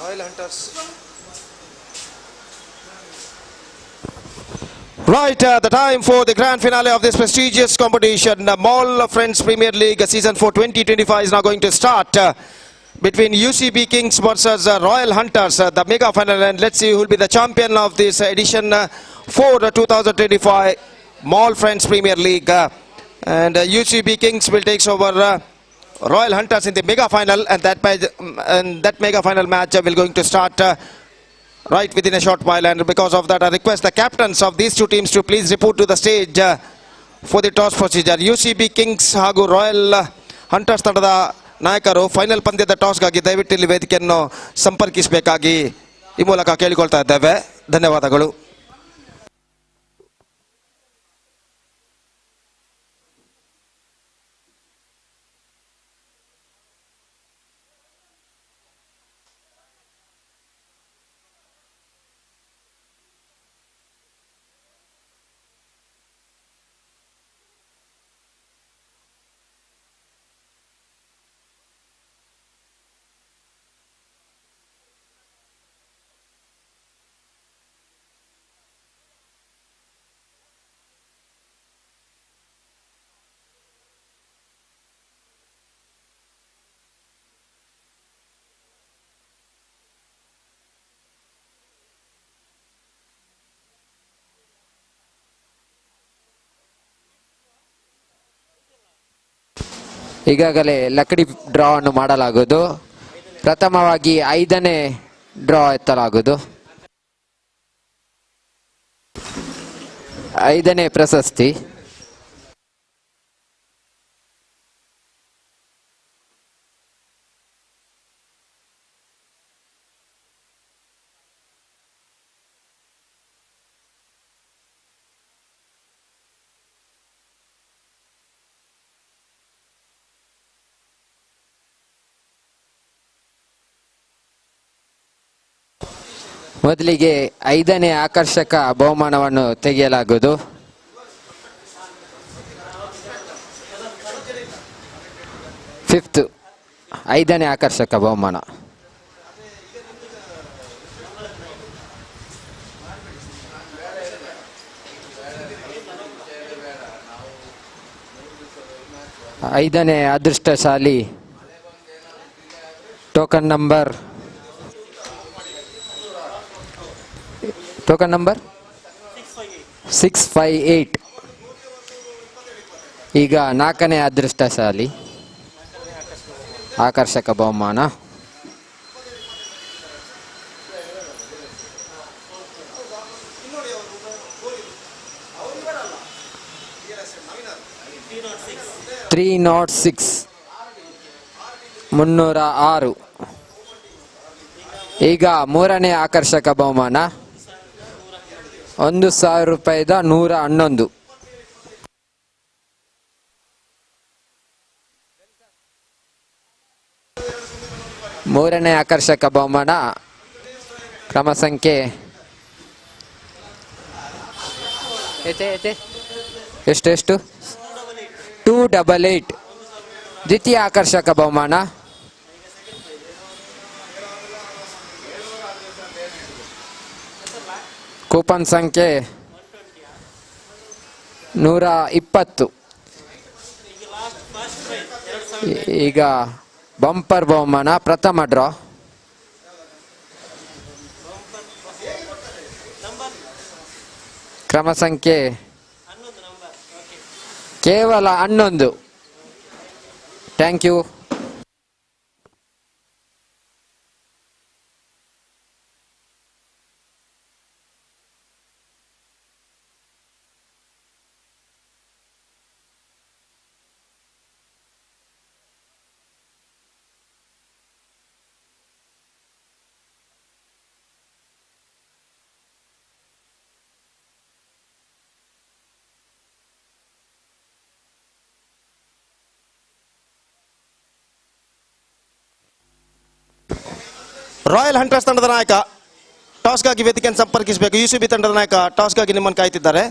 Royal Hunters. Right, the time for the grand finale of this prestigious competition, Mall Friends Premier League Season 4 2025 is now going to start between UCB Kings versus Royal Hunters, the mega final, and let's see who will be the champion of this edition 4 2025 Mall Friends Premier League. And UCB Kings will take over Royal Hunters in the mega final, and that mega final match will going to start right within a short while. And because of that, I request the captains of these two teams to please report to the stage for the toss procedure. UCB Kings ಹಾಗೂ royal hunters ತಂಡದ ನಾಯಕರು final ಪಂದ್ಯದ ಟಾಸ್ಗಾಗಿ ದಯವಿಟ್ಟು ಇಲ್ಲಿ ವೇದಿಕೆಯನ್ನು ಸಂಪರ್ಕಿಸಬೇಕಾಗಿ ಈ ಮೂಲಕ ಕೇಳಿಕೊಳ್ತಾ ಇದ್ದೇವೆ. ಧನ್ಯವಾದಗಳು. ಈಗಾಗಲೇ ಲಕ್ಕಡಿ ಡ್ರಾ ಅನ್ನು ಮಾಡಲಾಗುವುದು. ಪ್ರಥಮವಾಗಿ 5ನೇ ಡ್ರಾ ಎತ್ತಲಾಗುವುದು. 5ನೇ ಪ್ರಶಸ್ತಿ ಮೊದಲಿಗೆ 5ನೇ ಆಕರ್ಷಕ ಬಹುಮಾನವನ್ನು ತೆಗೆಯಲಾಗುವುದು. ಫಿಫ್ತ್ 5ನೇ ಆಕರ್ಷಕ ಬಹುಮಾನ. ಐದನೇ ಅದೃಷ್ಟಶಾಲಿ ಟೋಕನ್ ನಂಬರ್ 658. ಈಗ 4ನೇ ಅದೃಷ್ಟಶಾಲಿ ಆಕರ್ಷಕ ಬಹುಮಾನ. $306 306. ಈಗ 3ನೇ ಆಕರ್ಷಕ ಬಹುಮಾನ $1,000 111. ಮೂರನೇ ಆಕರ್ಷಕ ಬಹುಮಾನ ಕ್ರಮ ಸಂಖ್ಯೆ ಎಷ್ಟು 288. ದ್ವಿತೀಯ ಆಕರ್ಷಕ ಬಹುಮಾನ ಕೂಪನ್ ಸಂಖ್ಯೆ 120. ಈಗ ಬಂಪರ್ ಬಹುಮಾನ ಪ್ರಥಮ ಡ್ರಾ ಕ್ರಮ ಸಂಖ್ಯೆ ಕೇವಲ 11. Thank you. ರಾಯಲ್ ಹಂಟರ್ಸ್ ತಂಡದ ನಾಯಕ ಟಾಸ್ಗಾಗಿ ವೇದಿಕೆಯನ್ನು ಸಂಪರ್ಕಿಸಬೇಕು. ಯುಸಿಬಿ ತಂಡದ ನಾಯಕ ಟಾಸ್ಗಾಗಿ ನಿಮ್ಮನ್ನು ಕಾಯ್ತಿದ್ದಾರೆ.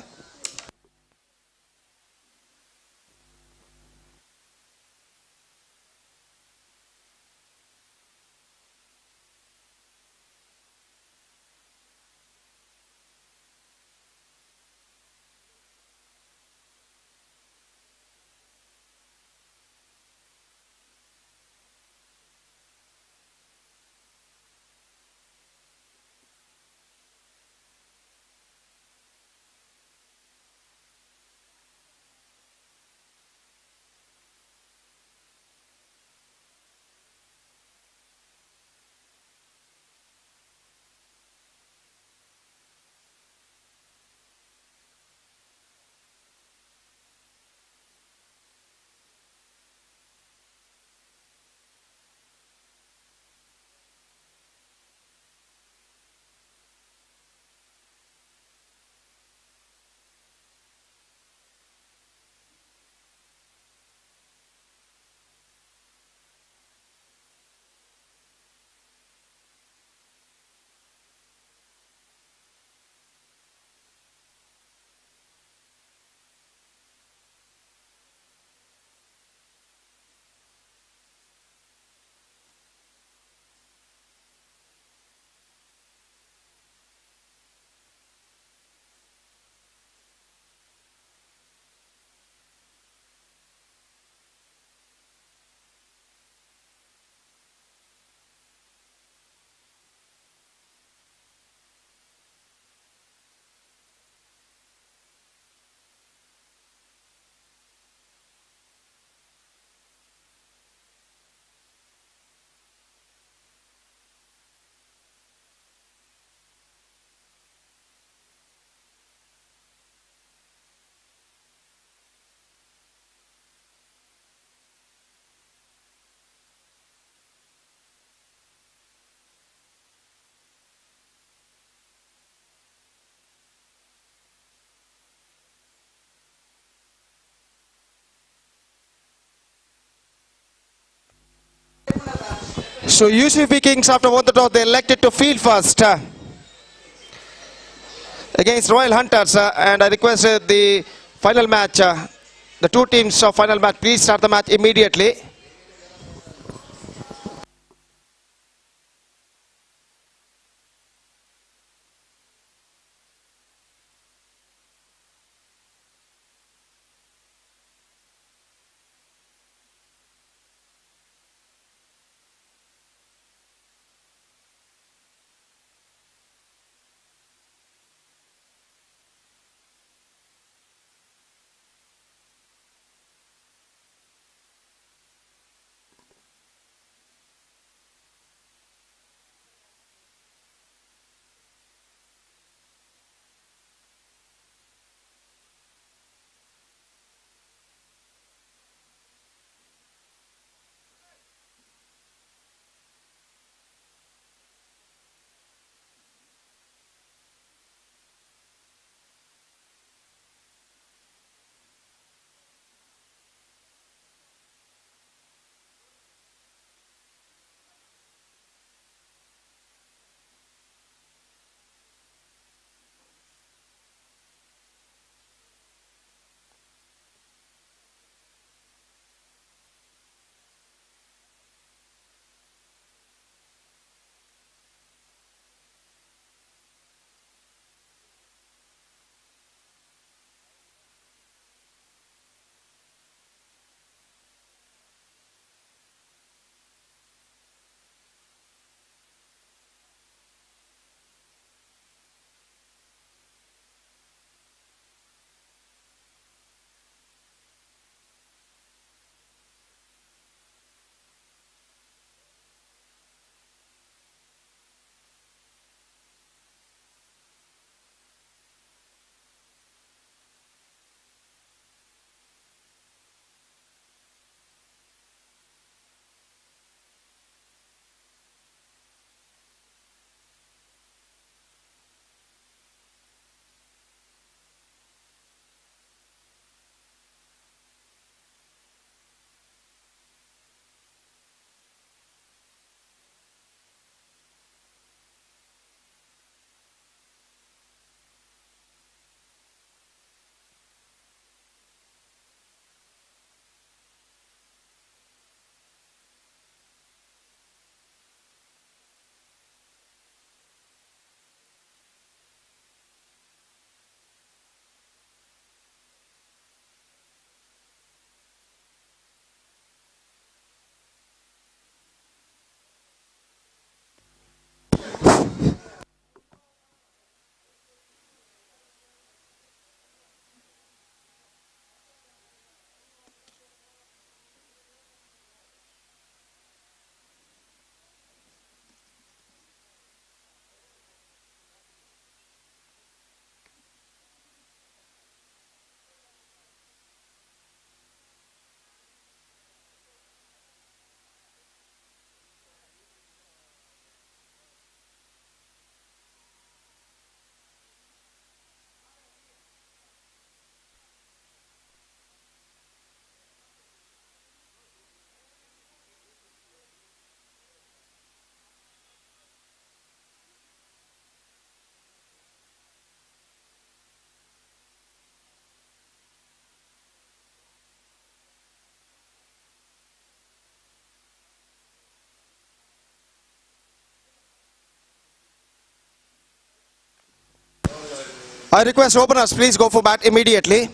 So UCB Kings, after one the toss, they elected to field first against Royal Hunters, and I requested the final match, the two teams of final match, please start the match immediately. I request openers, please go for bat immediately.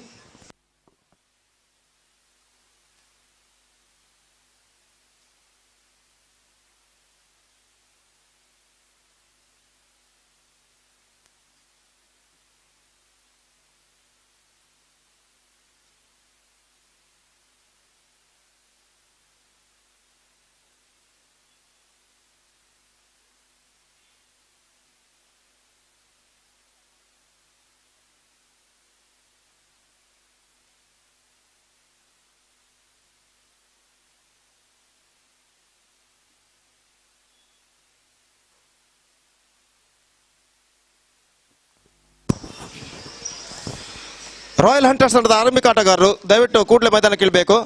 Royal hunters ತಂಡದ ಆರಂಭಿಕ ಆಟಗಾರರು ದಯವಿಟ್ಟು ಕೂಡಲೇ ಮೈದಾನಕ್ಕೆ ಇಳಿಬೇಕು.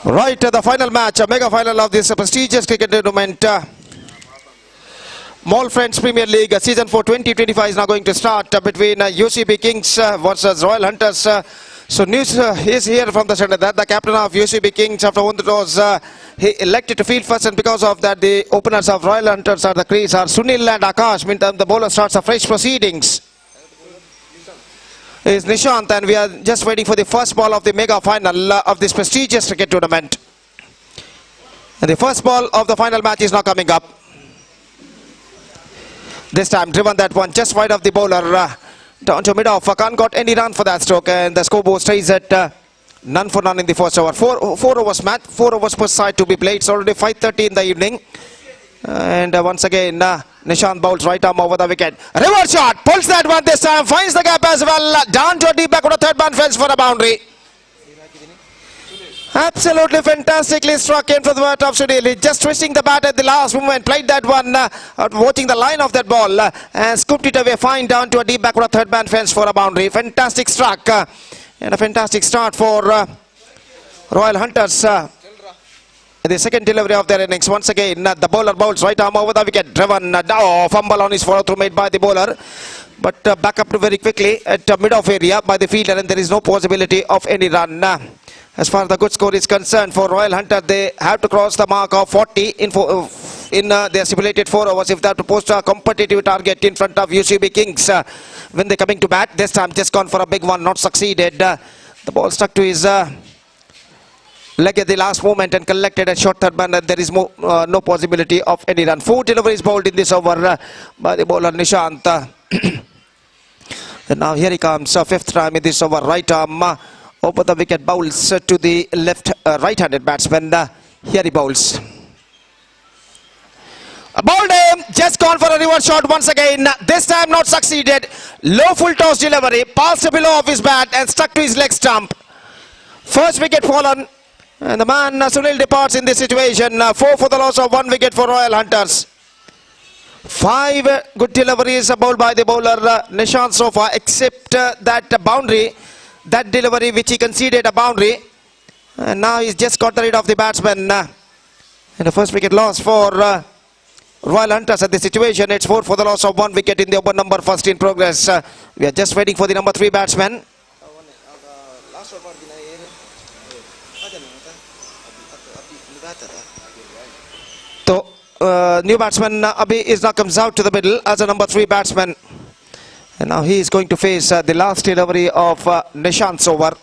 Right, the final match, a mega final of this prestigious cricket tournament. Mall Friends Premier League Season 4 2025 is now going to start between UCB Kings versus Royal Hunters. So news is here from the center that the captain of UCB Kings, after one toss, he elected to field first, and because of that the openers of Royal Hunters are the crease are Sunil and Akash. Meantime the bowler starts a fresh proceedings. Is Nishant, and we are just waiting for the first ball of the mega final of this prestigious cricket tournament. And the first ball of the final match is now coming up. This time driven that one just wide of the bowler down to mid-off. Can't got any run for that stroke, and the scoreboard stays at none for none in the first over. Four overs match, 4 overs per side to be played. It's already 5:30 in the evening. And once again, Nishant bowls right arm over the wicket. Reverse shot, pulls that one this time, finds the gap as well. Down to a deep back on a third man fence for a boundary. Absolutely fantastically struck in from the bat of Sunil. Just twisting the bat at the last moment, played that one, watching the line of that ball, and scooped it away fine down to a deep back on a third man fence for a boundary. Fantastic struck, and a fantastic start for Royal Hunters. The second delivery of their innings. Once again, the bowler bowls right arm over the wicket. Driven, fumble on his follow through made by the bowler. But back up very quickly at mid-off area by the fielder, and there is no possibility of any run. As far as the good score is concerned for Royal Hunter, they have to cross the mark of 40 in their stipulated 4 overs if they have to post a competitive target in front of UCB Kings when they're coming to bat. This time just gone for a big one, not succeeded. The ball stuck to his leg at the last moment and collected a short third man, and there is no possibility of any run. 4 deliveries bowled in this over by the bowler Nishant. And now here he comes, 5th time in this over. Right arm over the wicket, bowls to the left right-handed batsman. Here he bowls. Bowled him, just gone for a reverse shot once again. This time not succeeded. Low full toss delivery, passed below off his bat and stuck to his leg stump. First wicket fallen. And the man Sunil departs in this situation. 4 for the loss of 1 wicket for Royal Hunters. 5 good deliveries bowled by the bowler Nishant so far, except that boundary, that delivery which he conceded a boundary. And now he's just got rid of the batsman. And the first wicket loss for Royal Hunters at the situation. It's 4 for the loss of 1 wicket in the over number first in progress. We are just waiting for the number 3 batsman. So, new batsman Abhi is now comes out to the middle as a number 3 batsman. And now he is going to face the last delivery of Nishant's over.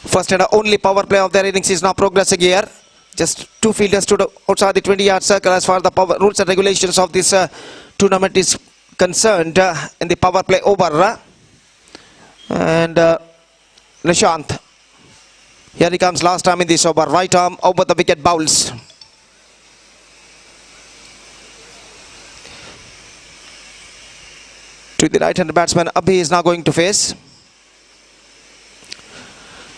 First and only power play of their innings is now progressing here. Just 2 fielders stood outside the 20-yard circle as far as the rules and regulations of this tournament is concerned in the power play over. And Nishant. Here he comes last time in this over. Right arm over the wicket, bowls. To the right-handed batsman, Abhi is now going to face.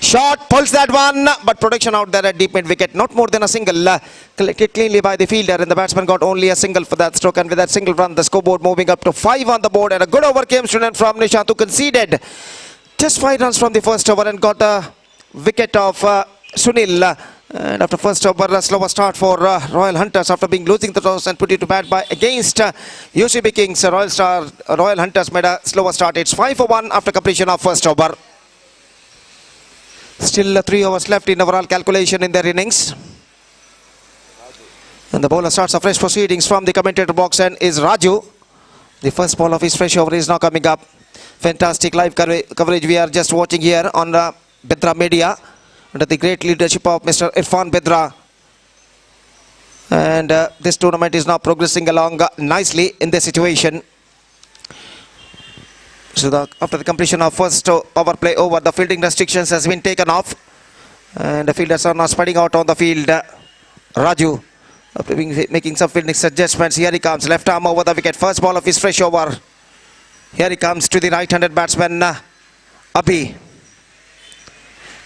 Shot, pulls that one, but protection out there at deep mid wicket. Not more than a single. Collected cleanly by the fielder, and the batsman got only a single for that stroke. And with that single run, the scoreboard moving up to 5 on the board. And a good over came from Nishant, who conceded just 5 runs from the first over and got a wicket of Sunil. And after first over, a slower start for Royal Hunters after being losing the toss and put it to bat by against UCB Kings. Royal Hunters made a slower start. It's 5 for 1 after completion of first over. Still 3 overs left in overall calculation in their innings. And the bowler starts a fresh proceedings from the commentator box and is Raju. The first ball of his fresh over is now coming up. Fantastic live coverage we are just watching here on Bedra Media under the great leadership of Mr. Irfan Bedra. And this tournament is now progressing along nicely in this situation. So after the completion of first power play over, the fielding restrictions has been taken off. And the fielders are now spreading out on the field. Raju after making some fielding adjustments. Here he comes, left arm over the wicket. First ball of his fresh over. Here he comes to the right-handed batsman Abhi.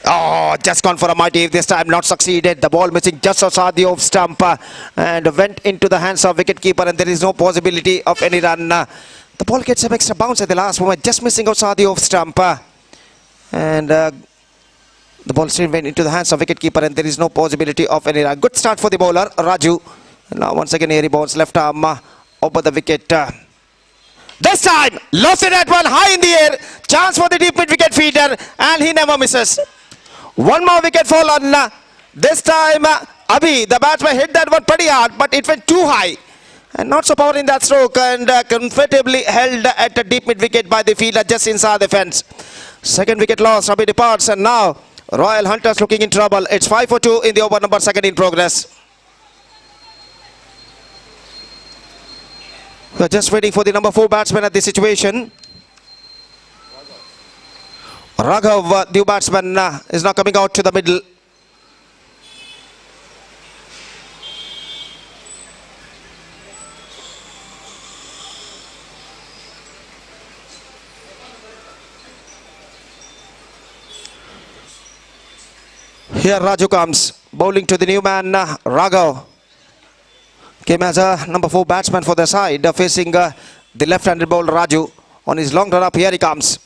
Oh, just gone for a mighty, this time not succeeded. The ball missing just outside the off stump and went into the hands of wicketkeeper, and there is no possibility of any run. The ball gets some extra bounce at the last moment, just missing outside the off stump. And The ball still went into the hands of wicketkeeper and there is no possibility of any run. Good start for the bowler, Raju. And now once again here he bowls left arm over the wicket. This time, lost it at one high in the air. Chance for the deep mid wicket feeder and he never misses. One more wicket fallen. This time, Abhi, the batsman hit that one pretty hard, but it went too high. And not so power in that stroke and comfortably held at a deep mid wicket by the fielder just inside the fence. Second wicket lost, Abhi departs and now Royal Hunters looking in trouble. It's 5 for 2 in the over number second in progress. We're just waiting for the number 4 batsman at this situation. Raghav, the batsman, is now coming out to the middle. Here Raju comes, bowling to the new man, Raghav. Came as a number 4 batsman for the side, facing the left-handed bowler Raju. On his long run up, here he comes.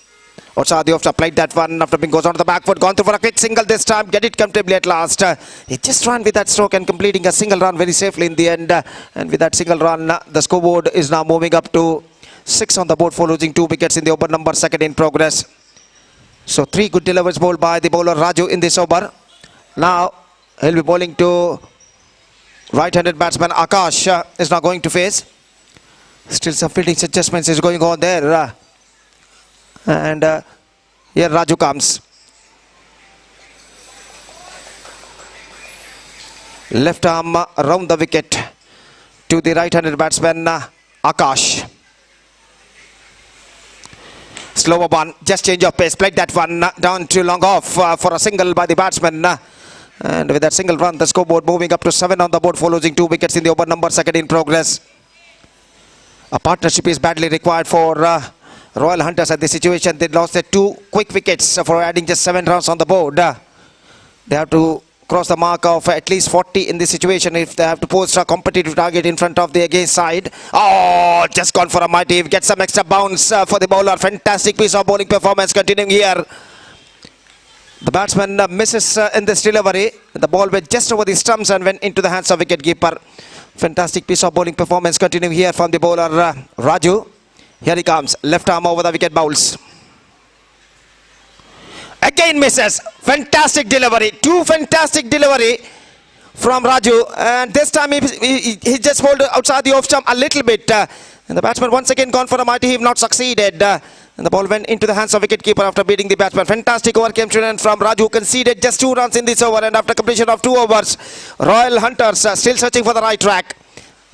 Otsadi after played that one, after being goes on to the back foot, gone through for a quick single this time, get it comfortably at last. He just ran with that stroke and completing a single run very safely in the end. And with that single run, the scoreboard is now moving up to 6 on the board for losing 2 wickets in the over number second in progress. So 3 good deliveries bowled by the bowler Raju in this over. Now he'll be bowling to right-handed batsman Akash is now going to face. Still some fielding adjustments is going on there. And here Raju comes. Left arm around the wicket to the right-handed batsman Akash. Slower one, just change of pace, played that one down to long off for a single by the batsman. And with that single run, the scoreboard moving up to 7 on the board for losing 2 wickets in the over number second in progress. A partnership is badly required for Royal Hunters at this situation. They lost their 2 quick wickets for adding just 7 runs on the board. They have to cross the mark of at least 40 in this situation if they have to post a competitive target in front of the against side. Oh, just gone for a mighty, get some extra bounce for the bowler. Fantastic piece of bowling performance continuing here. The batsman misses in this delivery. The ball went just over the stumps and went into the hands of wicketkeeper. Fantastic piece of bowling performance continuing here from the bowler Raju. Here he comes, left arm over the wicket bowls. Again misses. Fantastic delivery. 2 fantastic delivery from Raju. And this time he just bowled outside the off stump a little bit. And the batsman once again gone for a mighty heave, not succeeded. And the ball went into the hands of wicketkeeper after beating the batsman. Fantastic over came from Raju, who conceded just 2 runs in this over. And after completion of 2 overs, Royal Hunters still searching for the right track.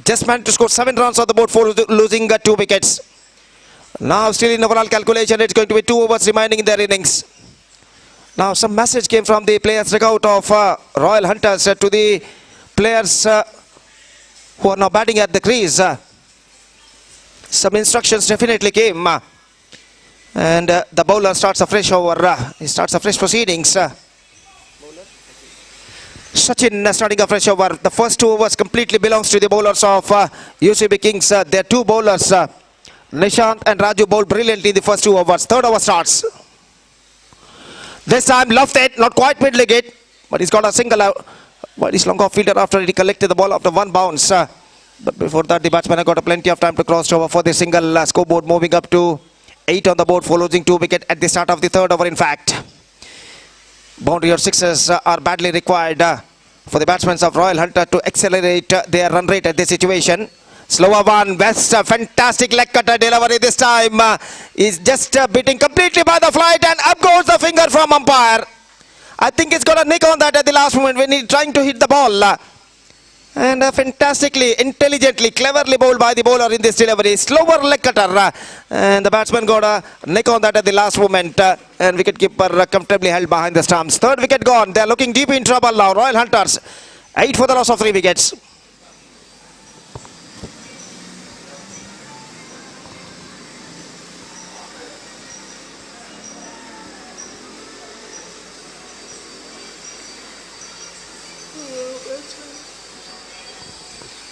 Just managed to score 7 runs on the board for losing 2 wickets. Now still in overall calculation, it's going to be 2 overs remaining in their innings. Now some message came from the players dugout of Royal Hunters to the players who are now batting at the crease. Some instructions definitely came. And the bowler starts a fresh over. He starts a fresh proceedings. Sachin starting a fresh over. The first 2 overs completely belongs to the bowlers of UCB Kings. Their 2 bowlers, Nishant and Raju, bowled brilliantly in the first 2 overs. Third over starts. This time left it, not quite mid-leg it, but he's got a single out. But he's long off fielder after he collected the ball after 1 bounce. But before that, the batsman got plenty of time to cross over for the single. Scoreboard moving up to 8 on the board for losing 2 wickets at the start of the 3rd over in fact. Boundary or 6s are badly required for the batsmen of Royal Hunter to accelerate their run rate at this situation. Slower one, best fantastic leg cutter delivery this time. Is just beaten completely by the flight and up goes the finger from umpire. I think it's got a nick on that at the last moment when he's trying to hit the ball. And fantastically, intelligently, cleverly bowled by the bowler in this delivery. Slower leg cutter. And the batsman got a nick on that at the last moment. And wicketkeeper comfortably held behind the stumps. 3rd wicket gone. They're looking deep in trouble now. Royal Hunters, 8 for the loss of 3 wickets.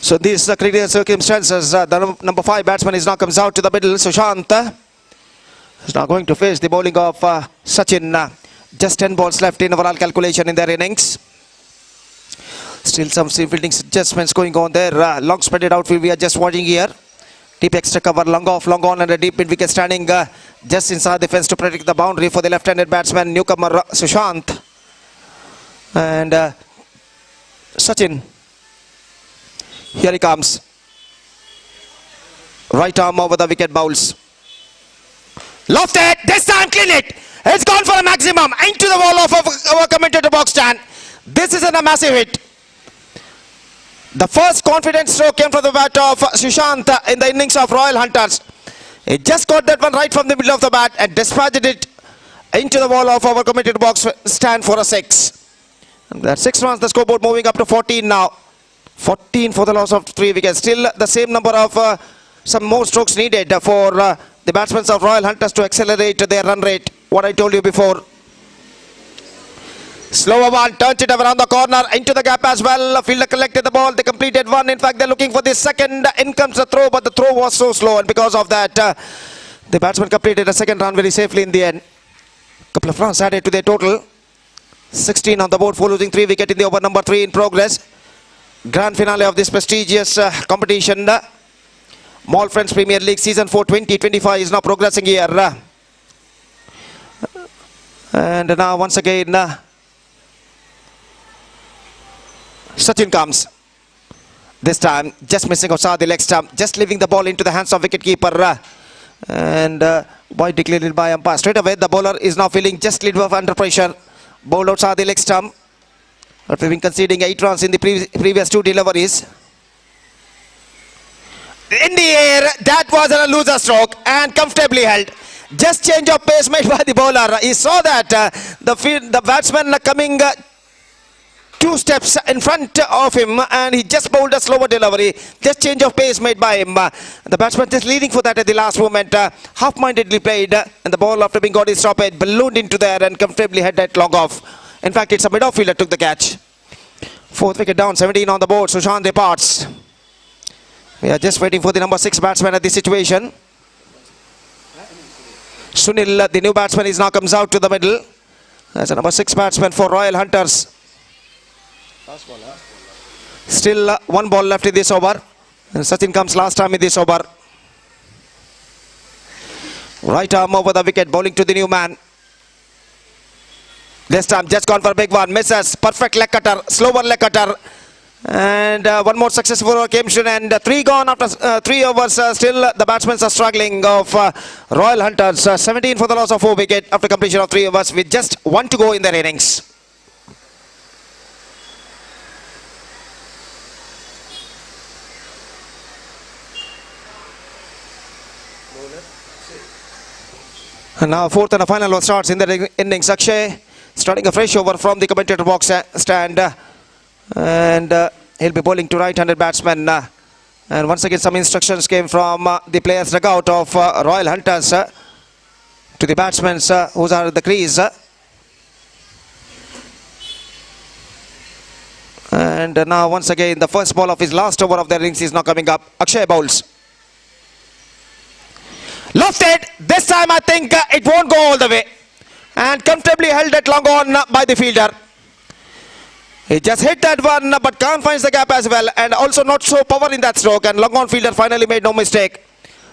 So these critical circumstances, the number 5 batsman is now comes out to the middle. Sushant is now going to face the bowling of Sachin. Just 10 balls left in overall calculation in their innings. Still some fielding adjustments going on there. Long spreaded outfield we are just watching here. Deep extra cover, long off, long on, and a deep mid wicket standing just inside the fence to protect the boundary for the left-handed batsman, newcomer Sushant. And Sachin. Here he comes. Right arm over the wicket bowls. Lofted, this time clean it. It's gone for a maximum into the wall of our commentator box stand. This is a massive hit. The first confident stroke came from the bat of Sushant in the innings of Royal Hunters. He just got that one right from the middle of the bat and dispatched it into the wall of our commentator box stand for a 6. And that's 6 runs, the scoreboard moving up to 14 now. 14 for the loss of 3 wickets. Still the same number of some more strokes needed for the batsmen of Royal Hunters to accelerate their run rate. What I told you before. Slower one, turns it around the corner, into the gap as well. Fielder collected the ball, they completed one. In fact, they're looking for the second. In comes the throw, but the throw was so slow. And because of that, the batsman completed a second run very safely in the end. Couple of runs added to their total. 16 on the board for losing 3 wickets in the over number 3 in progress. Grand finale of this prestigious competition. Mall Friends Premier League Season 4 2025 is now progressing here. And now once again, Sachin comes. This time, just missing outside the leg stump, just leaving the ball into the hands of wicketkeeper. And wide declared by umpire. Straight away, the bowler is now feeling just a little bit under pressure. Bowled outside the leg stump. But we've been conceding 8 runs in the previous 2 deliveries. In the air, that was a loser stroke and comfortably held. Just change of pace made by the bowler. He saw that the batsman coming 2 steps in front of him and he just bowled a slower delivery. Just change of pace made by him. The batsman just leading for that at the last moment. Half-mindedly played and the ball after being got his stoppage ballooned into there and comfortably had that long off. In fact, it's a mid-off-fielder took the catch. 4th wicket down, 17 on the board. Sushant departs. We are just waiting for the number 6 batsman at this situation. Sunil, the new batsman, is now comes out to the middle. That's a number 6 batsman for Royal Hunters. Still 1 ball left in this over. And Sachin comes last time in this over. Right arm over the wicket, bowling to the new man. This time just gone for a big one. Misses. Perfect leg cutter. Slower leg cutter. And 1 more successful occasion and 3 gone after 3 overs. Still the batsmen are struggling of Royal Hunters. 17 for the loss of 4 wickets after completion of 3 overs with just 1 to go in their innings. And now 4th and a final over starts in the innings. Akshay starting a fresh over from the commentator box stand. And he'll be bowling to right-handed batsman. And once again some instructions came from the players dugout of Royal Hunters to the batsmen who are at the crease. And now once again the first ball of his last over of the innings is now coming up. Akshay bowls. Lofted. This time I think it won't go all the way. And comfortably held it long on by the fielder. He just hit that one but can't find the gap as well. And also not so power in that stroke. And long on fielder finally made no mistake.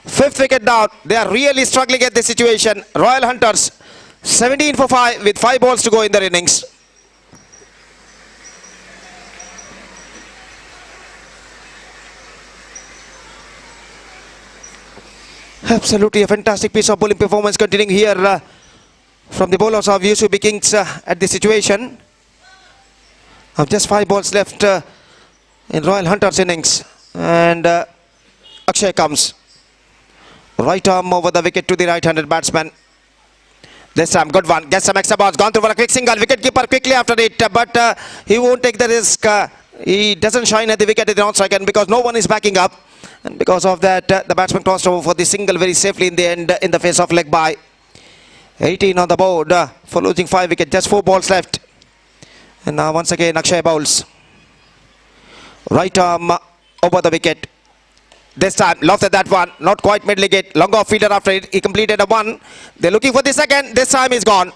5th wicket down. They are really struggling at this situation. Royal Hunters 17 for 5 with 5 balls to go in their innings. Absolutely a fantastic piece of bowling performance continuing here from the bowlers of UCB Kings at this situation. Of just 5 balls left in Royal Hunters innings. And Akshay comes. Right arm over the wicket to the right-handed batsman. This time good one. Gets some extra balls. Gone through for a quick single. Wicketkeeper quickly after it. But he won't take the risk. He doesn't shine at the wicket at the on-strike end because no one is backing up. And because of that, the batsman crossed over for the single very safely in the end in the face of leg by. 18 on the board for losing 5 wickets. Just 4 balls left. And now once again Akshay bowls. Right arm over the wicket. This time lofted that one. Not quite mid-wicket. Long off fielder after it. He completed a 1. They're looking for the second. This time is gone.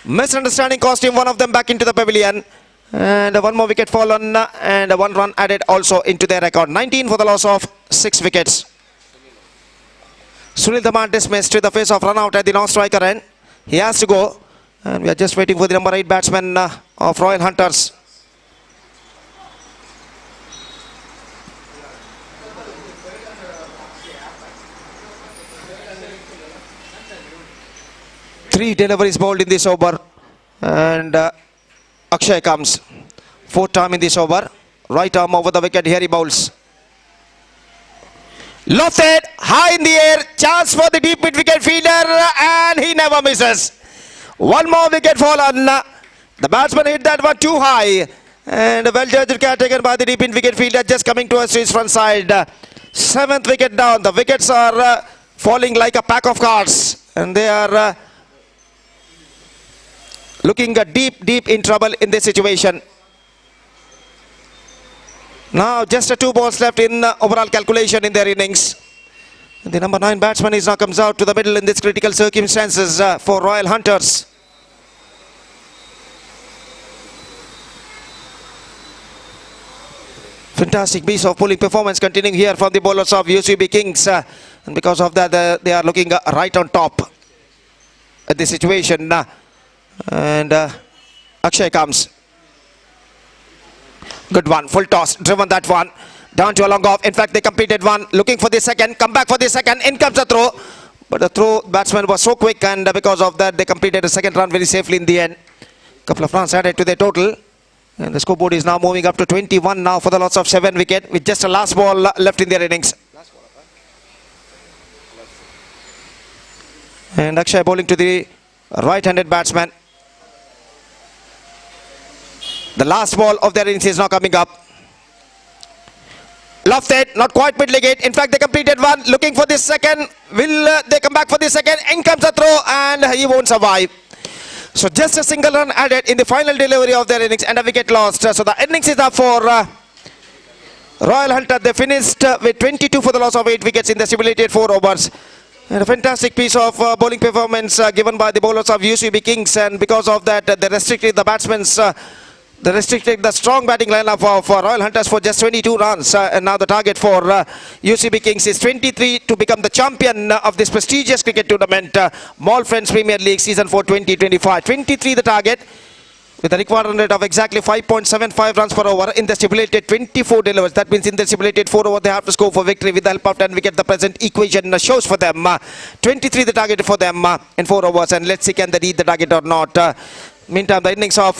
Misunderstanding cost him one of them back into the pavilion. And one more wicket fallen and 1 run added also into their record. 19 for the loss of 6 wickets. Sunil Dhaman dismissed with the face of run out at the non-striker end. He has to go. And we are just waiting for the number 8 batsman of Royal Hunters. Three deliveries bowled in this over. And Akshay comes. 4th time in this over. Right arm over the wicket. Here he bowls. Lofted, high in the air. Chance for the deep mid wicket fielder. And he never misses. One more wicket fallen. The batsman hit that one too high. And a well-judged catch taken by the deep in wicket fielder. Just coming to us to his front side. 7th wicket down. The wickets are falling like a pack of cards. And they are looking deep in trouble in this situation. Now just 2 balls left in overall calculation in their innings. The number 9 batsman is now comes out to the middle in this critical circumstances for Royal Hunters. Fantastic piece of bowling performance continuing here from the bowlers of UCB Kings. And because of that they are looking right on top at the situation. And Akshay comes. Good one, full toss, driven that one. Down to a long off. In fact, they completed one. Looking for the second. Come back for the second. In comes the throw. But the throw batsman was so quick, and because of that, they completed the second run very safely in the end. Couple of runs added to their total. And the scoreboard is now moving up to 21 now for the loss of 7 wicket with just a last ball left in their innings. And Akshay bowling to the right-handed batsman. The last ball of their innings is now coming up. Lofted, not quite mid-leg. In fact, they completed one. Looking for the second. Will they come back for the second? In comes the throw, and he won't survive. So just a single run added in the final delivery of their innings and a wicket lost. So the innings is up for Royal Hunter. They finished with 22 for the loss of 8 wickets in the simulated 4 overs. And a fantastic piece of bowling performance given by the bowlers of UCB Kings. And because of that, they restricted the batsmen's they restricted the strong batting lineup of Royal Hunters for just 22 runs. And now the target for UCB Kings is 23 to become the champion of this prestigious cricket tournament, Mall Friends Premier League Season 4 2025. 23 the target, with a required run rate of exactly 5.75 runs per over in the stipulated 24 deliveries. That means in the stipulated 4 over they have to score for victory with the help of 10 wickets. The present equation shows for them 23 the target for them in 4 overs. And let's see can they read the target or not. Meantime, the innings of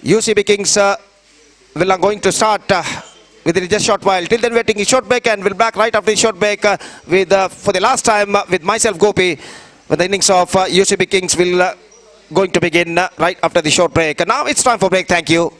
UCB Kings will are going to start within just short while. Till then, we're taking a short break and we'll back right after the short break with for the last time with myself, Gopi, when the innings of UCB Kings will going to begin right after the short break. And now it's time for break. Thank you.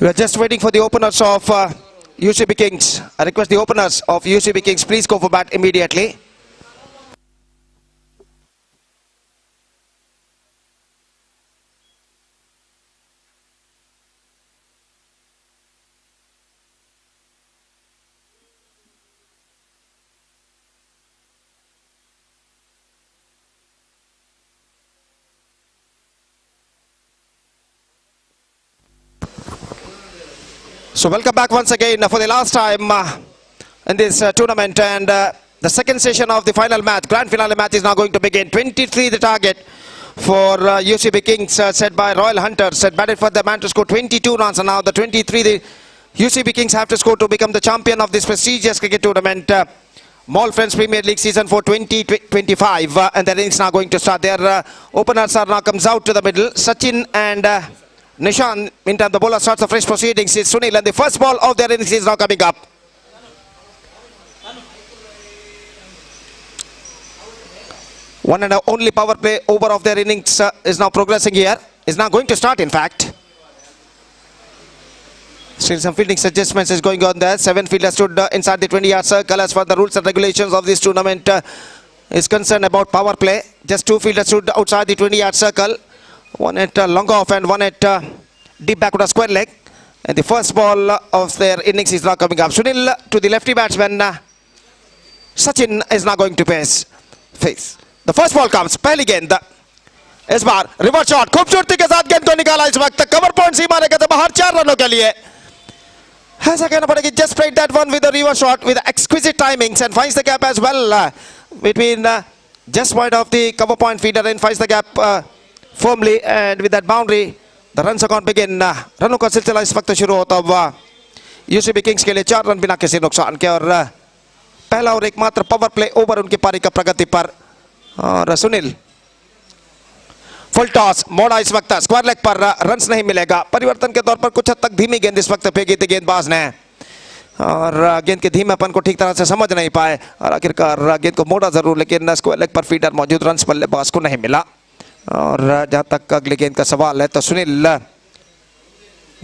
We are just waiting for the openers of UCB Kings. I request the openers of UCB Kings, please go for bat immediately. So welcome back once again for the last time in this tournament, and the second session of the final match, grand finale match, is now going to begin. 23 the target for UCB Kings, set by Royal Hunters, set batted for the man to score 22 runs, and now the 23 the UCB Kings have to score to become the champion of this prestigious cricket tournament. Mall Friends Premier League season for 2025, and the innings now going to start. Their openers are now comes out to the middle. Sachin and Nishan. Meantime, the bowler starts the fresh proceedings. It's Sunil, and the first ball of their innings is now coming up. One and only power play over of their innings is now progressing here. Is now going to start, in fact. Still some fielding adjustments is going on there. 7 fielders stood inside the 20-yard circle. As for the rules and regulations of this tournament is concerned about power play. Just 2 fielders stood outside the 20-yard circle. One at long off and one at deep back with a square leg. And the first ball of their innings is now coming up. Sunil to the lefty batsman. Sachin is now going to face. The first ball comes. पहली गेंद इस बार reverse shot खूबसूरती के साथ गेंद को निकाला इस वक्त कवर पॉइंट सीमा रेखा से बाहर 4 रनों के लिए. ऐसा कहना पड़ेगा, just played that one with a reverse shot with exquisite timings and finds the gap as well between just wide of the cover point feeder and finds the gap firmly, and with that boundary the runs are going to begin. रनों का सिलसिला इस वक्त शुरू होता हुआ UCB Kings के लिए 4 रन बिना किसी नुकसान के, और पहला और एकमात्र पावर प्ले ओवर उनकी पारी का प्रगति पर. और सुनील फुल टॉस मोड़ा इस वक्त स्क्वायर लेग पर, रन्स नहीं मिलेगा. परिवर्तन के तौर पर कुछ हद तक धीमी गेंद इस वक्त फेंकी थी गेंदबाज ने, और गेंद के धीमेपन को ठीक तरह से समझ नहीं पाए, और आखिरकार गेंद को मोड़ा जरूर, लेकिन स्क्वायर लेग पर फीडर मौजूद, रन्स बल्लेबाज को नहीं मिला. और जहां तक अगली गेंद का सवाल है तो सुनील,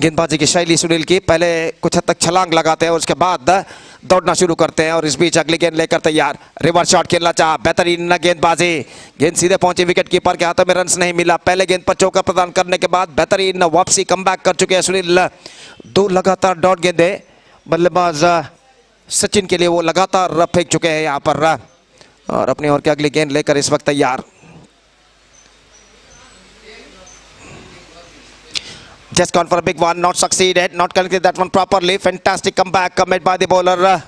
गेंदबाजी की शैली सुनील की, पहले कुछ हद तक छलांग लगाते हैं और उसके बाद दौड़ना शुरू करते हैं, और इस बीच अगली गेंद लेकर तैयार. रिवर्स शॉट खेलना चाहा, बेहतरीन गेंदबाजी, गेंद सीधे पहुंची विकेट कीपर के हाथों में, रन्स नहीं मिला. पहले गेंद पर चौका प्रदान करने के बाद बेहतरीन वापसी कमबैक कर चुके हैं सुनील. 2 लगातार डॉट गेंदें बल्लेबाज सचिन के लिए वो लगातार फेंक चुके हैं यहाँ पर, और अपनी ओर की अगली गेंद लेकर इस वक्त तैयार. Just gone for a big one, not succeeded, not connected that one properly. Fantastic comeback made by the bowler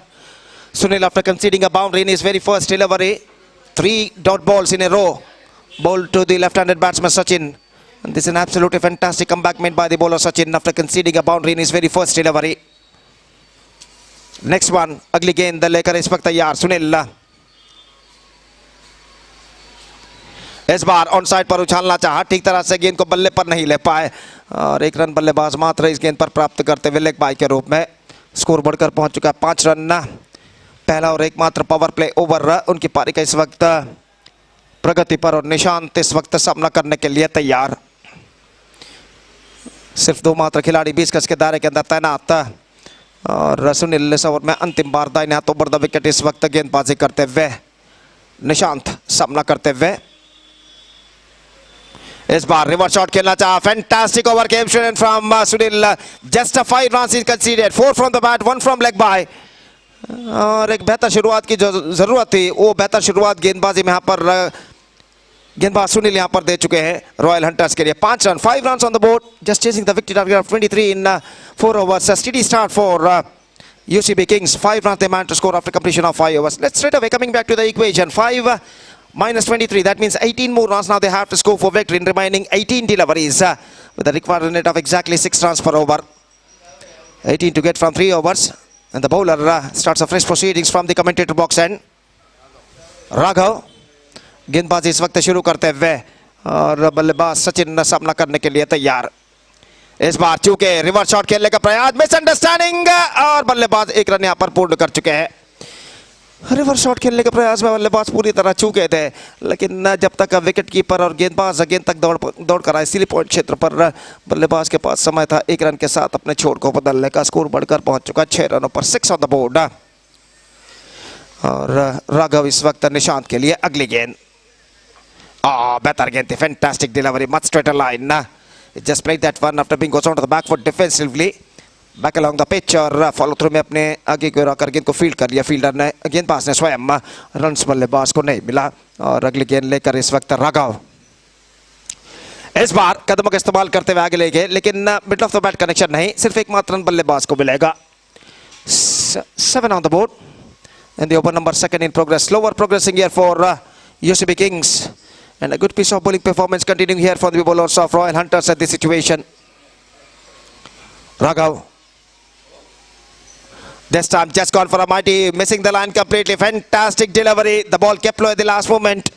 Sunil after conceding a boundary in his very first delivery. 3 dot balls in a row bowled to the left-handed batsman Sachin. And this is an absolutely fantastic comeback made by the bowler Sachin after conceding a boundary in his very first delivery. Next one, अगली गेंद लेकर इस वक्त तैयार सुनील. इस बार on side पर उछालना चाहा, ठीक तरह से गेंद को बल्ले पर नहीं ले पाए, और 1 रन बल्लेबाज मात्र इस गेंद पर प्राप्त करते हुए लेग बाय के रूप में. स्कोर बढ़कर पहुंच चुका है 5 रन. पहला और एकमात्र पावर प्ले ओवर उनकी पारी का इस वक्त प्रगति पर, और निशांत इस वक्त सामना करने के लिए तैयार. सिर्फ 2 मात्र खिलाड़ी 20 गज के दायरे के अंदर तैनात, और सुनील इस ओवर में अंतिम बार दाहिने हाथ ओवर द विकेट इस वक्त गेंदबाजी करते हुए, निशांत सामना करते हुए. इस बार रिवर्स शॉट खेलना चाहा, fantastic over came from Sunil. Just 5 runs is considered, 4 from the bat, 1 from leg bye, और एक बेहतर शुरुआत की जो जरूरत थी वो बेहतर शुरुआत गेंदबाजी में यहाँ पर गेंदबाज सुनील यहाँ पर दे चुके हैं रॉयल हंटर्स के लिए. 5 run, 5 runs on the board, just chasing the wicket target of 23 in 4 overs. A steady start for UCB Kings. 5 runs they managed to score after completion of 5 overs. Let's straight away coming back to the equation. 5 minus 23, that means 18 more runs now they have to score for victory in remaining 18 deliveries with a required rate of exactly 6 runs per over. 18 to get from 3 overs, and the bowler starts a fresh proceedings from the commentator box end. Raghav गेंदबाजी इस वक्त शुरू करते हुए, और बल्लेबाज सचिन सामना करने के लिए तैयार. इस बार चूके रिवर्स शॉट खेलने का प्रयास, मिसअंडरस्टैंडिंग, और बल्लेबाज 1 रन यहाँ पर पूर्ण कर चुके हैं. रिवर्स शॉट खेलने के प्रयास में बल्लेबाज पूरी तरह चूके थे, लेकिन जब तक विकेट कीपर और गेंदबाज गेंद तक दौड़ कर आए स्लिप पॉइंट क्षेत्र पर, बल्लेबाज के पास समय था 1 रन के साथ अपने छोर को बदलने का. स्कोर बढ़कर पहुंच चुका 6 रनों पर, 6 ऑन द बोर्ड. और राघव इस वक्त निशांत के लिए अगली गेंद. बेहतर गेंद थी, fantastic delivery, much straighter line. Just played that one after being goes on to the back foot defensively, back along the pitch, और फॉलो थ्रू में अपने आगे की ओर आकर गेंद को फील्ड कर लिया फील्डर ने, गेंदबाज ने स्वयं. रन्स बल्लेबाज को नहीं मिला, और अगली गेंद लेकर इस वक्त राघव. इस बार कदमों का इस्तेमाल करते हुए आगे ले गए, लेकिन middle of the bat connection नहीं, सिर्फ एक मात्र रन बल्लेबाज को मिलेगा। 7 on the board and the over number second in progress. Slower progressing here for UCB Kings, and a good piece of bowling performance continuing here for the bowlers of Royal Hunters at this situation. Raghav this time just gone for a mighty, missing the line completely. Fantastic delivery, the ball kept low at the last moment.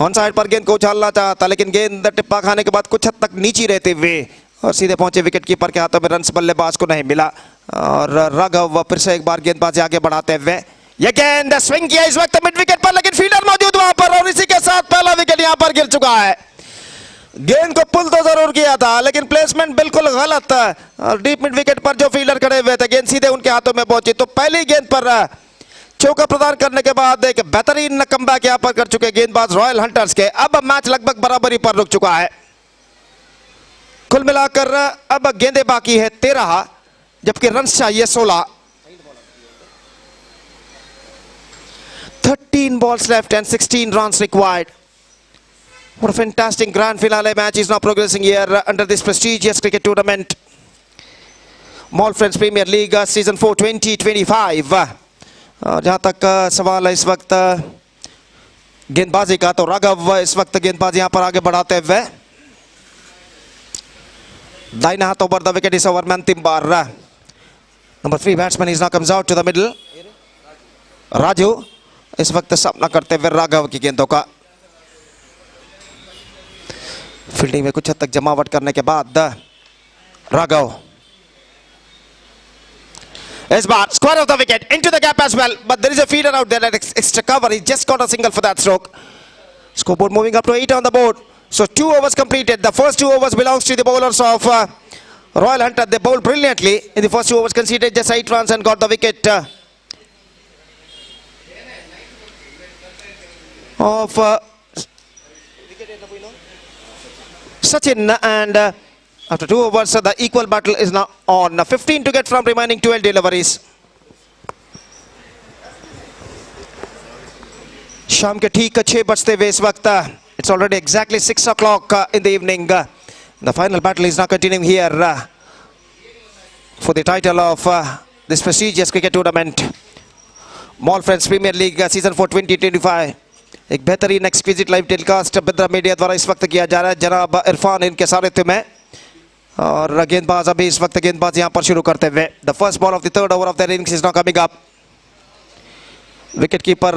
On side पर गेंद को उछालना चाहता, लेकिन गेंद टिप्पा खाने के बाद कुछ हद तक नीचे रहते हुए और सीधे पहुंचे विकेट कीपर के हाथों में। रन बल्लेबाज को नहीं मिला और राघव फिर से एक बार गेंदबाजी आगे बढ़ाते हुए ये गेंद स्विंग किया इस वक्त मिड विकेट पर, लेकिन फील्डर मौजूद वहां पर और इसी के साथ पहला विकेट यहां पर गिर चुका है। गेंद को पुल तो जरूर किया था, लेकिन प्लेसमेंट बिल्कुल गलत और डीप मिड विकेट पर जो फील्डर खड़े हुए थे गेंद सीधे उनके हाथों में पहुंची। तो पहली गेंद पर चौका प्रदान करने के बाद एक बेहतरीन कमबैक यहां पर कर चुके गेंदबाज रॉयल हंटर्स के। अब मैच लगभग बराबरी पर रुक चुका है। कुल मिलाकर अब गेंदें बाकी है 13, जबकि रन्स चाहिए 16। 13 balls left and 16 runs required. What a fantastic grand finale match is now progressing here under this prestigious cricket tournament. Mall Friends Premier League Season 4 2025. और जहां तक सवाल है इस वक्त गेंदबाजी का, तो राघव इस वक्त गेंदबाजी यहां पर आगे बढ़ाते हुए दाहिने हाथों पर द विकेट इस ओवर में अंतिम बार। Number 3 batsman is now comes out to the middle. Raju इस वक्त सामना करते हुए राघव की गेंदों का। फील्डिंग में कुछ हद तक जमावट करने के बाद राघव इस बार square of the wicket into the gap as well, but there is a feeder out there that extra cover. He just got a single for that stroke. Scoreboard moving up to 8 on the board. So 2 overs completed. The first 2 overs belongs to the bowlers of Royal Hunter. They bowled brilliantly in the first 2 overs, conceded just 8 runs and got the wicket of Sachin, and after 2 overs the equal battle is now on. 15 to get from remaining 12 deliveries. शाम के ठीक 6 बजते हुए इस वक्त it's already exactly 6 o'clock in the evening. The final battle is now continuing here for the title of this prestigious cricket tournament, Mall Friends Premier League Season 4 2025. एक बेहतरीन exquisite live telecast बेद्रा media द्वारा इस वक्त किया जा रहा है। जनाब इरफान इनके सारथ्य में और गेंदबाज अभी इस वक्त गेंदबाज यहां पर शुरू करते हुए। The first ball of the third over of the innings is now coming up. Wicket keeper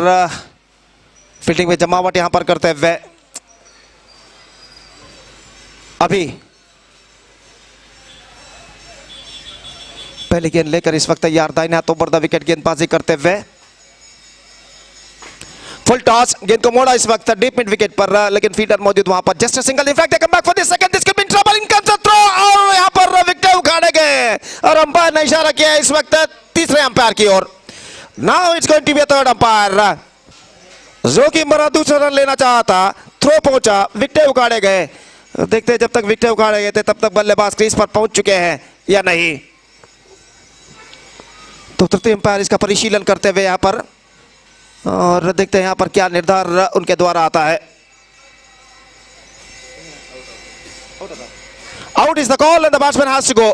fielding में जमावट यहां पर करते हुए अभी पहली गेंद लेकर इस वक्त तैयार दाहिने हाथों पर द विकेट गेंदबाजी करते हुए। फुल टॉस, गेंद को मोड़ा इस वक्त डीप मिड विकेट पर, लेकिन फील्डर मौजूद वहां पर। Just a single, in fact come back for the second, this could be trouble, in comes a throw और यहां पर विकेट उखाड़े गए और अंपायर ने इशारा किया इस वक्त तीसरे अंपायर की ओर। Now it's going to be a third umpire. जोखिम भरा दूसरा रन लेना चाहता, थ्रो पहुंचा, विकेट उखाड़े गए। देखते हैं जब तक विकेट उखाड़े गए थे तब तक बल्लेबाज क्रीज पर पहुंच चुके हैं या नहीं। तो तृतीय अंपायर इसका परिशीलन करते हुए यहां पर और देखते हैं यहां पर क्या निर्धार उनके द्वारा आता है। Out is the call and the batsman has to go.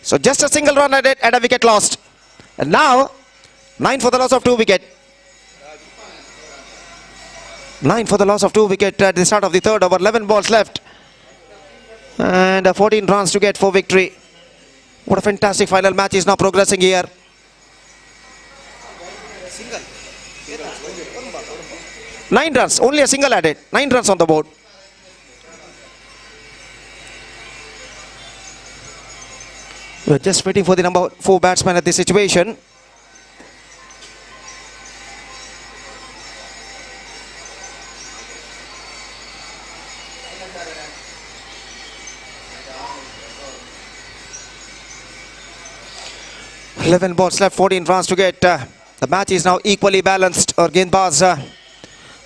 So just a single run at it and a wicket lost. And now 9 for the loss of 2 wicket. 9 for the loss of 2 wicket at the start of the third over. 11 balls left and 14 runs to get for victory. What a fantastic final match is now progressing here. Nine runs, only a single added. 9 runs on the board. We're just waiting for the number 4 batsman at this situation. Eleven balls left, 14 runs to get. The match is now equally balanced. और गेंदबाज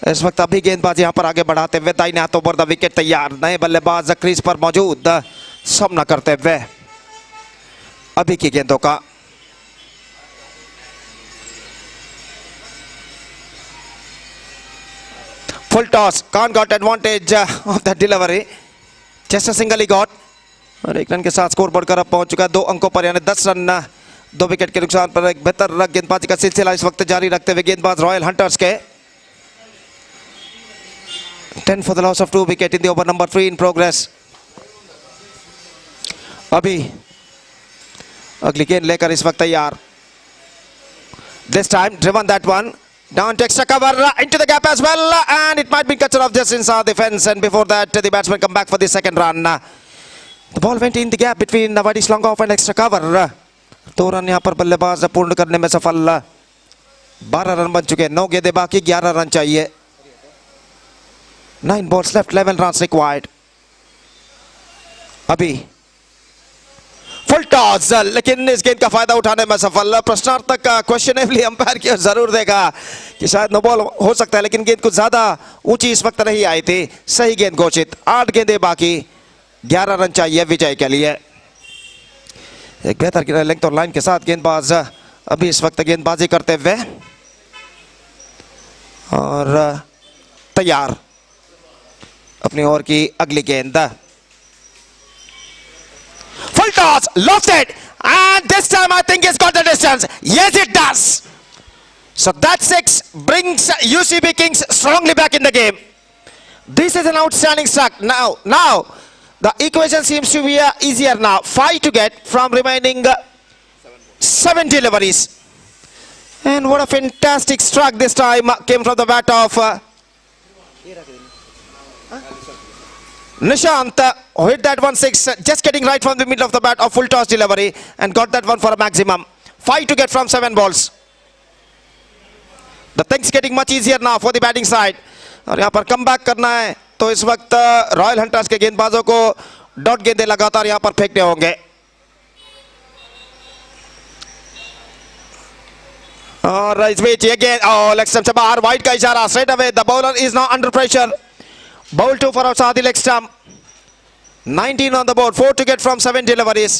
इस वक्त अभी गेंदबाज यहां पर आगे बढ़ाते हुए दाहिने हाथों पर द विकेट तैयार। नए बल्लेबाज क्रीज पर मौजूद सामना करते हुए अभी की गेंदों का। Full toss, Khan got advantage of the delivery. Just a single he got और 1 रन के साथ स्कोर बढ़कर अब पहुंच चुका है 2 अंकों पर, यानी 10 रन 2 विकेट के नुकसान पर। एक बेहतर गेंदबाजी का सिलसिला इस वक्त जारी रखते हुए गेंदबाज रॉयल हंटर्स के 10 for the loss of 2 wicket in the over number 3 in progress. अभी अगली गेंद लेकर इस वक्त तैयार. This time driven that one down to extra cover into the gap as well, and it might be cut off just inside the fence, and before that the batsman come back for the second run. The ball went in the gap between Navadis long off and extra cover. 2 run यहाँ पर बल्लेबाज पूर्ण करने में सफल. 12 run बन चुके, 9 गेंदें बाकी, 11 रन चाहिए. 9 balls left, 11 runs required. अभी फुल टॉस, लेकिन इस गेंद का फायदा उठाने में सफल. प्रश्नार्थक का क्वेश्चनेबली अंपायर की ओर जरूर देगा कि शायद नो बॉल हो सकता है, लेकिन गेंद कुछ ज्यादा ऊंची इस वक्त नहीं आई थी. सही गेंद घोषित. 8 गेंदें बाकी, 11 रन चाहिए विजय के लिए. एक बेहतर लेंथ और लाइन के साथ गेंदबाज अभी इस वक्त गेंदबाजी करते हुए और तैयार अपनी ओर की अगली गेंद. Full toss, lofted, and this time I think it's got the distance. Yes, it does. So that 6 brings UCB Kings strongly back in the game. This is an outstanding start. Now the equation seems to be easier now. 5 to get from remaining 7 deliveries. And what a fantastic strike this time came from the bat of Nishant, who hit that 1-6, just getting right from the middle of the bat of full toss delivery and got that one for a maximum. 5 to get from 7 balls. The things getting much easier now for the batting side. और यहाँ पर come back करना है तो इस वक्त royal hunters के गेंदबाजों को डॉट गेंदें लगातार यहाँ पर फेंकने होंगे. और इस बीच ये गेंद लेग स्टंप से बाहर, वाइड का इशारा straight away. The bowler is now under pressure. Bowl 2 for outside the leg stump. 19 on the board, 4 to get from 7 deliveries.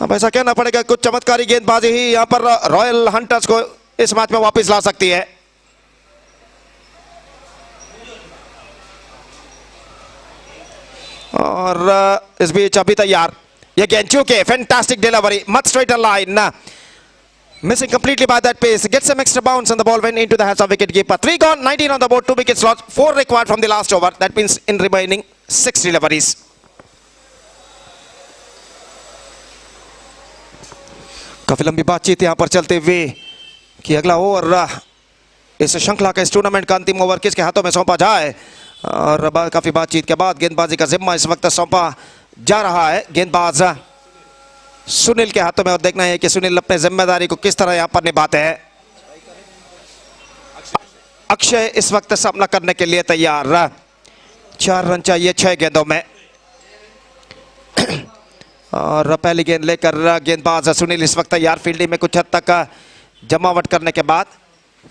अब ऐसा कहना पड़ेगा कुछ चमत्कारी गेंदबाजी ही यहाँ पर रॉयल हंटर्स को इस मैच में वापस ला सकती है. और इस बीच अभी तैयार ये गेंद, चूके fantastic delivery, much straighter line, missing completely by that pace, gets some extra bounce and the ball went into the hands of wicket keeper. 3 gone, 19 on the board, 2 wickets lost, 4 required from the last over. That means in remaining 6 deliveries. काफी लंबी बातचीत यहाँ पर चलते हुए कि अगला over इस श्रृंखला का, इस टूर्नामेंट का अंतिम ओवर किसके हाथों में सौंपा जाए. और काफी बातचीत के बाद गेंदबाजी का जिम्मा इस वक्त सौंपा जा रहा है गेंदबाज सुनील के हाथों में, और देखना है कि सुनील अपने जिम्मेदारी को किस तरह यहां पर निभाते हैं. अक्षय इस वक्त सामना करने के लिए तैयार. 4 रन चाहिए 6 गेंदों में. और पहली गेंद लेकर गेंदबाज सुनील इस वक्त तैयार. फील्डिंग में कुछ हद तक जमावट करने के बाद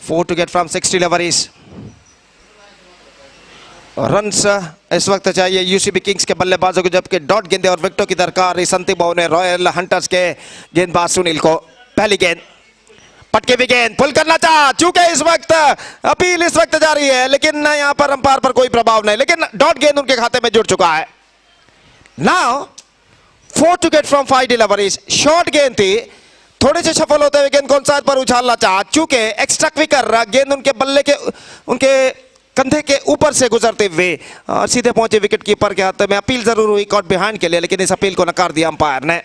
4 to get from 6 deliveries. Runs इस वक्त चाहिए यूसीबी किंग्स के बल्लेबाजों को, जबकि डॉट गेंदे और विकेटों की दरकार इस अंतिम ओवर में रॉयल हंटर्स के गेंदबाज सुनील को. पहली गेंद, पटके हुई गेंद, पुल करना चाहा, चूंकि इस वक्त अपील इस वक्त जारी है, लेकिन यहां पर अंपायर पर कोई प्रभाव नहीं, लेकिन डॉट गेंद उनके खाते में जुड़ चुका है. Now 4 to get from 5 deliveries. Short गेंद थी, थोड़े से सफल होते हुए गेंद को साइड पर उछालना चाहा, चूंकि एक्स्ट्रा क्विकर गेंद उनके बल्ले के, उनके कंधे के ऊपर से गुजरते हुए और सीधे पहुंचे विकेट कीपर के हाथ में. अपील जरूर हुई कॉट बिहाइंड के लिए, लेकिन इस अपील को नकार दिया अंपायर ने.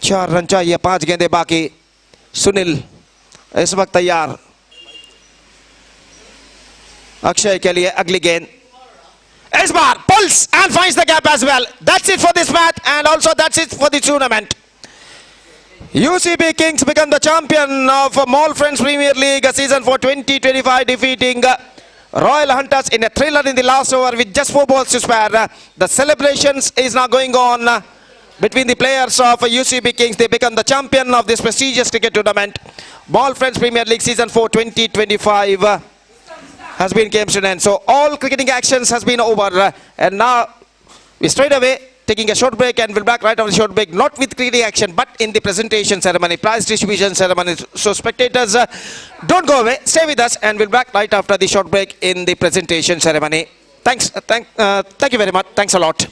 4 रन चाहिए, 5 गेंदें बाकी. सुनील इस वक्त तैयार अक्षय के लिए अगली गेंद. इस बार pulls and finds the gap as well. That's it for this match and also that's it for the tournament. UCB Kings become the champion of Mall Friends Premier League season for 2025, defeating Royal Hunters in a thriller in the last over with just 4 balls to spare. The celebrations is now going on between the players of UCB Kings. They become the champion of this prestigious cricket tournament. Mall Friends Premier League season for 2025 has been came to an end. So all cricketing actions has been over, and now we straight away taking a short break, and we'll back right after the short break, not with cricketing action but in the presentation ceremony, prize distribution ceremony. So spectators, don't go away, stay with us, and we'll back right after the short break in the presentation ceremony. Thank you very much. Thanks a lot.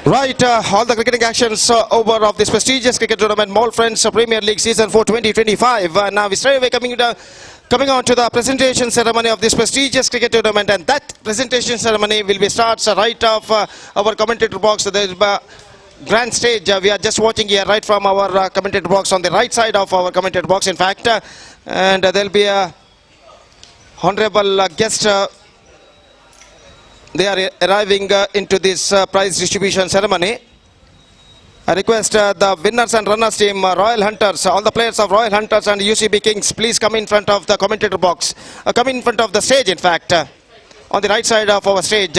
Right, all the cricketing actions over of this prestigious cricket tournament, Mall Friends Premier League Season 4 2025. Now we straight away coming on to the presentation ceremony of this prestigious cricket tournament, and that presentation ceremony will be starts right off our commentator box. There is grand stage. We are just watching here right from our commentator box on the right side of our commentator box, in fact, and there will be a honorable guest. They are arriving into this prize distribution ceremony. I request the winners and runners team, Royal Hunters, all the players of Royal Hunters and UCB Kings, please come in front of the commentator box. Come in front of the stage, in fact, on the right side of our stage.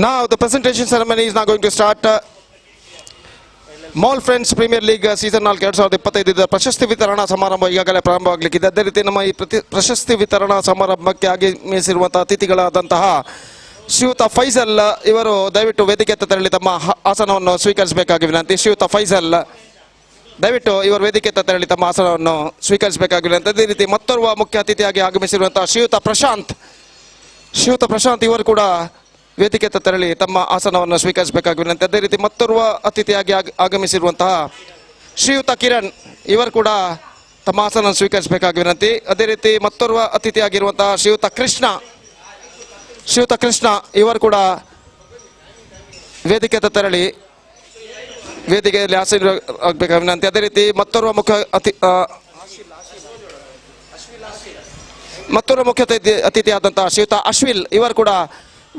Now the presentation ceremony is now going to start. Mall Friends Premier League season 4 2025 ಪ್ರಶಸ್ತಿ ವಿತರಣಾ ಸಮಾರಂಭ ಈಗಾಗಲೇ ಪ್ರಾರಂಭವಾಗಲಿಕ್ಕಿದೆ. ಅದೇ ರೀತಿ ನಮ್ಮ ಈ ಪ್ರಶಸ್ತಿ ವಿತರಣಾ ಸಮಾರಂಭಕ್ಕೆ ಆಗಮಿಸಿರುವಂತಹ ಅತಿಥಿಗಳಾದಂತಹ ಶ್ರೀಯುತ ಫೈಸಲ್ ಇವರು ದಯವಿಟ್ಟು ವೇದಿಕೆ ಹತ್ತ ತೆರಳಿ ತಮ್ಮ ಆಸನವನ್ನು ಸ್ವೀಕರಿಸಬೇಕಾಗಿ ವಿನಂತಿ. ಶ್ರೀಯುತ ಫೈಸಲ್ ದಯವಿಟ್ಟು ಇವರು ವೇದಿಕೆ ಹತ್ತ ತೆರಳಿ ತಮ್ಮ ಆಸನವನ್ನು ಸ್ವೀಕರಿಸಬೇಕಾಗಿ ವಿನಂತಿ. ಅದೇ ರೀತಿ ಮತ್ತೋರ್ವ ಮುಖ್ಯ ಅತಿಥಿಯಾಗಿ ಆಗಮಿಸಿರುವಂತಹ ಶ್ರೀಯುತ ಪ್ರಶಾಂತ್ ಇವರು ಕೂಡ ವೇದಿಕೆ ಹತ್ತ ತೆರಳಿ ತಮ್ಮ ಆಸನವನ್ನು ಸ್ವೀಕರಿಸಬೇಕಾಗಿ ವಿನಂತಿ. ಅದೇ ರೀತಿ ಮತ್ತೋರ್ವ ಅತಿಥಿಯಾಗಿ ಆಗಮಿಸಿರುವಂತಹ ಶ್ರೀಯುತ ಕಿರಣ್ ಇವರು ಕೂಡ ತಮ್ಮ ಆಸನವನ್ನು ಸ್ವೀಕರಿಸಬೇಕಾಗಿ ವಿನಂತಿ. ಅದೇ ರೀತಿ ಮತ್ತೋರ್ವ ಅತಿಥಿಯಾಗಿರುವಂತಹ ಶ್ರೀಯುತ ಕೃಷ್ಣ ಇವರು ಕೂಡ ವೇದಿಕೆ ಹತ್ತ ತೆರಳಿ ವೇದಿಕೆಯಲ್ಲಿ ಆಸೀನ ಆಗಬೇಕಾಗಿ ವಿನಂತಿ. ಅದೇ ರೀತಿ ಮತ್ತೋರ್ವ ಮುಖ್ಯ ಅತಿಥಿಯಾದಂತಹ ಶ್ರೀಯುತ ಅಶ್ವಿಲ್ ಇವರು ಕೂಡ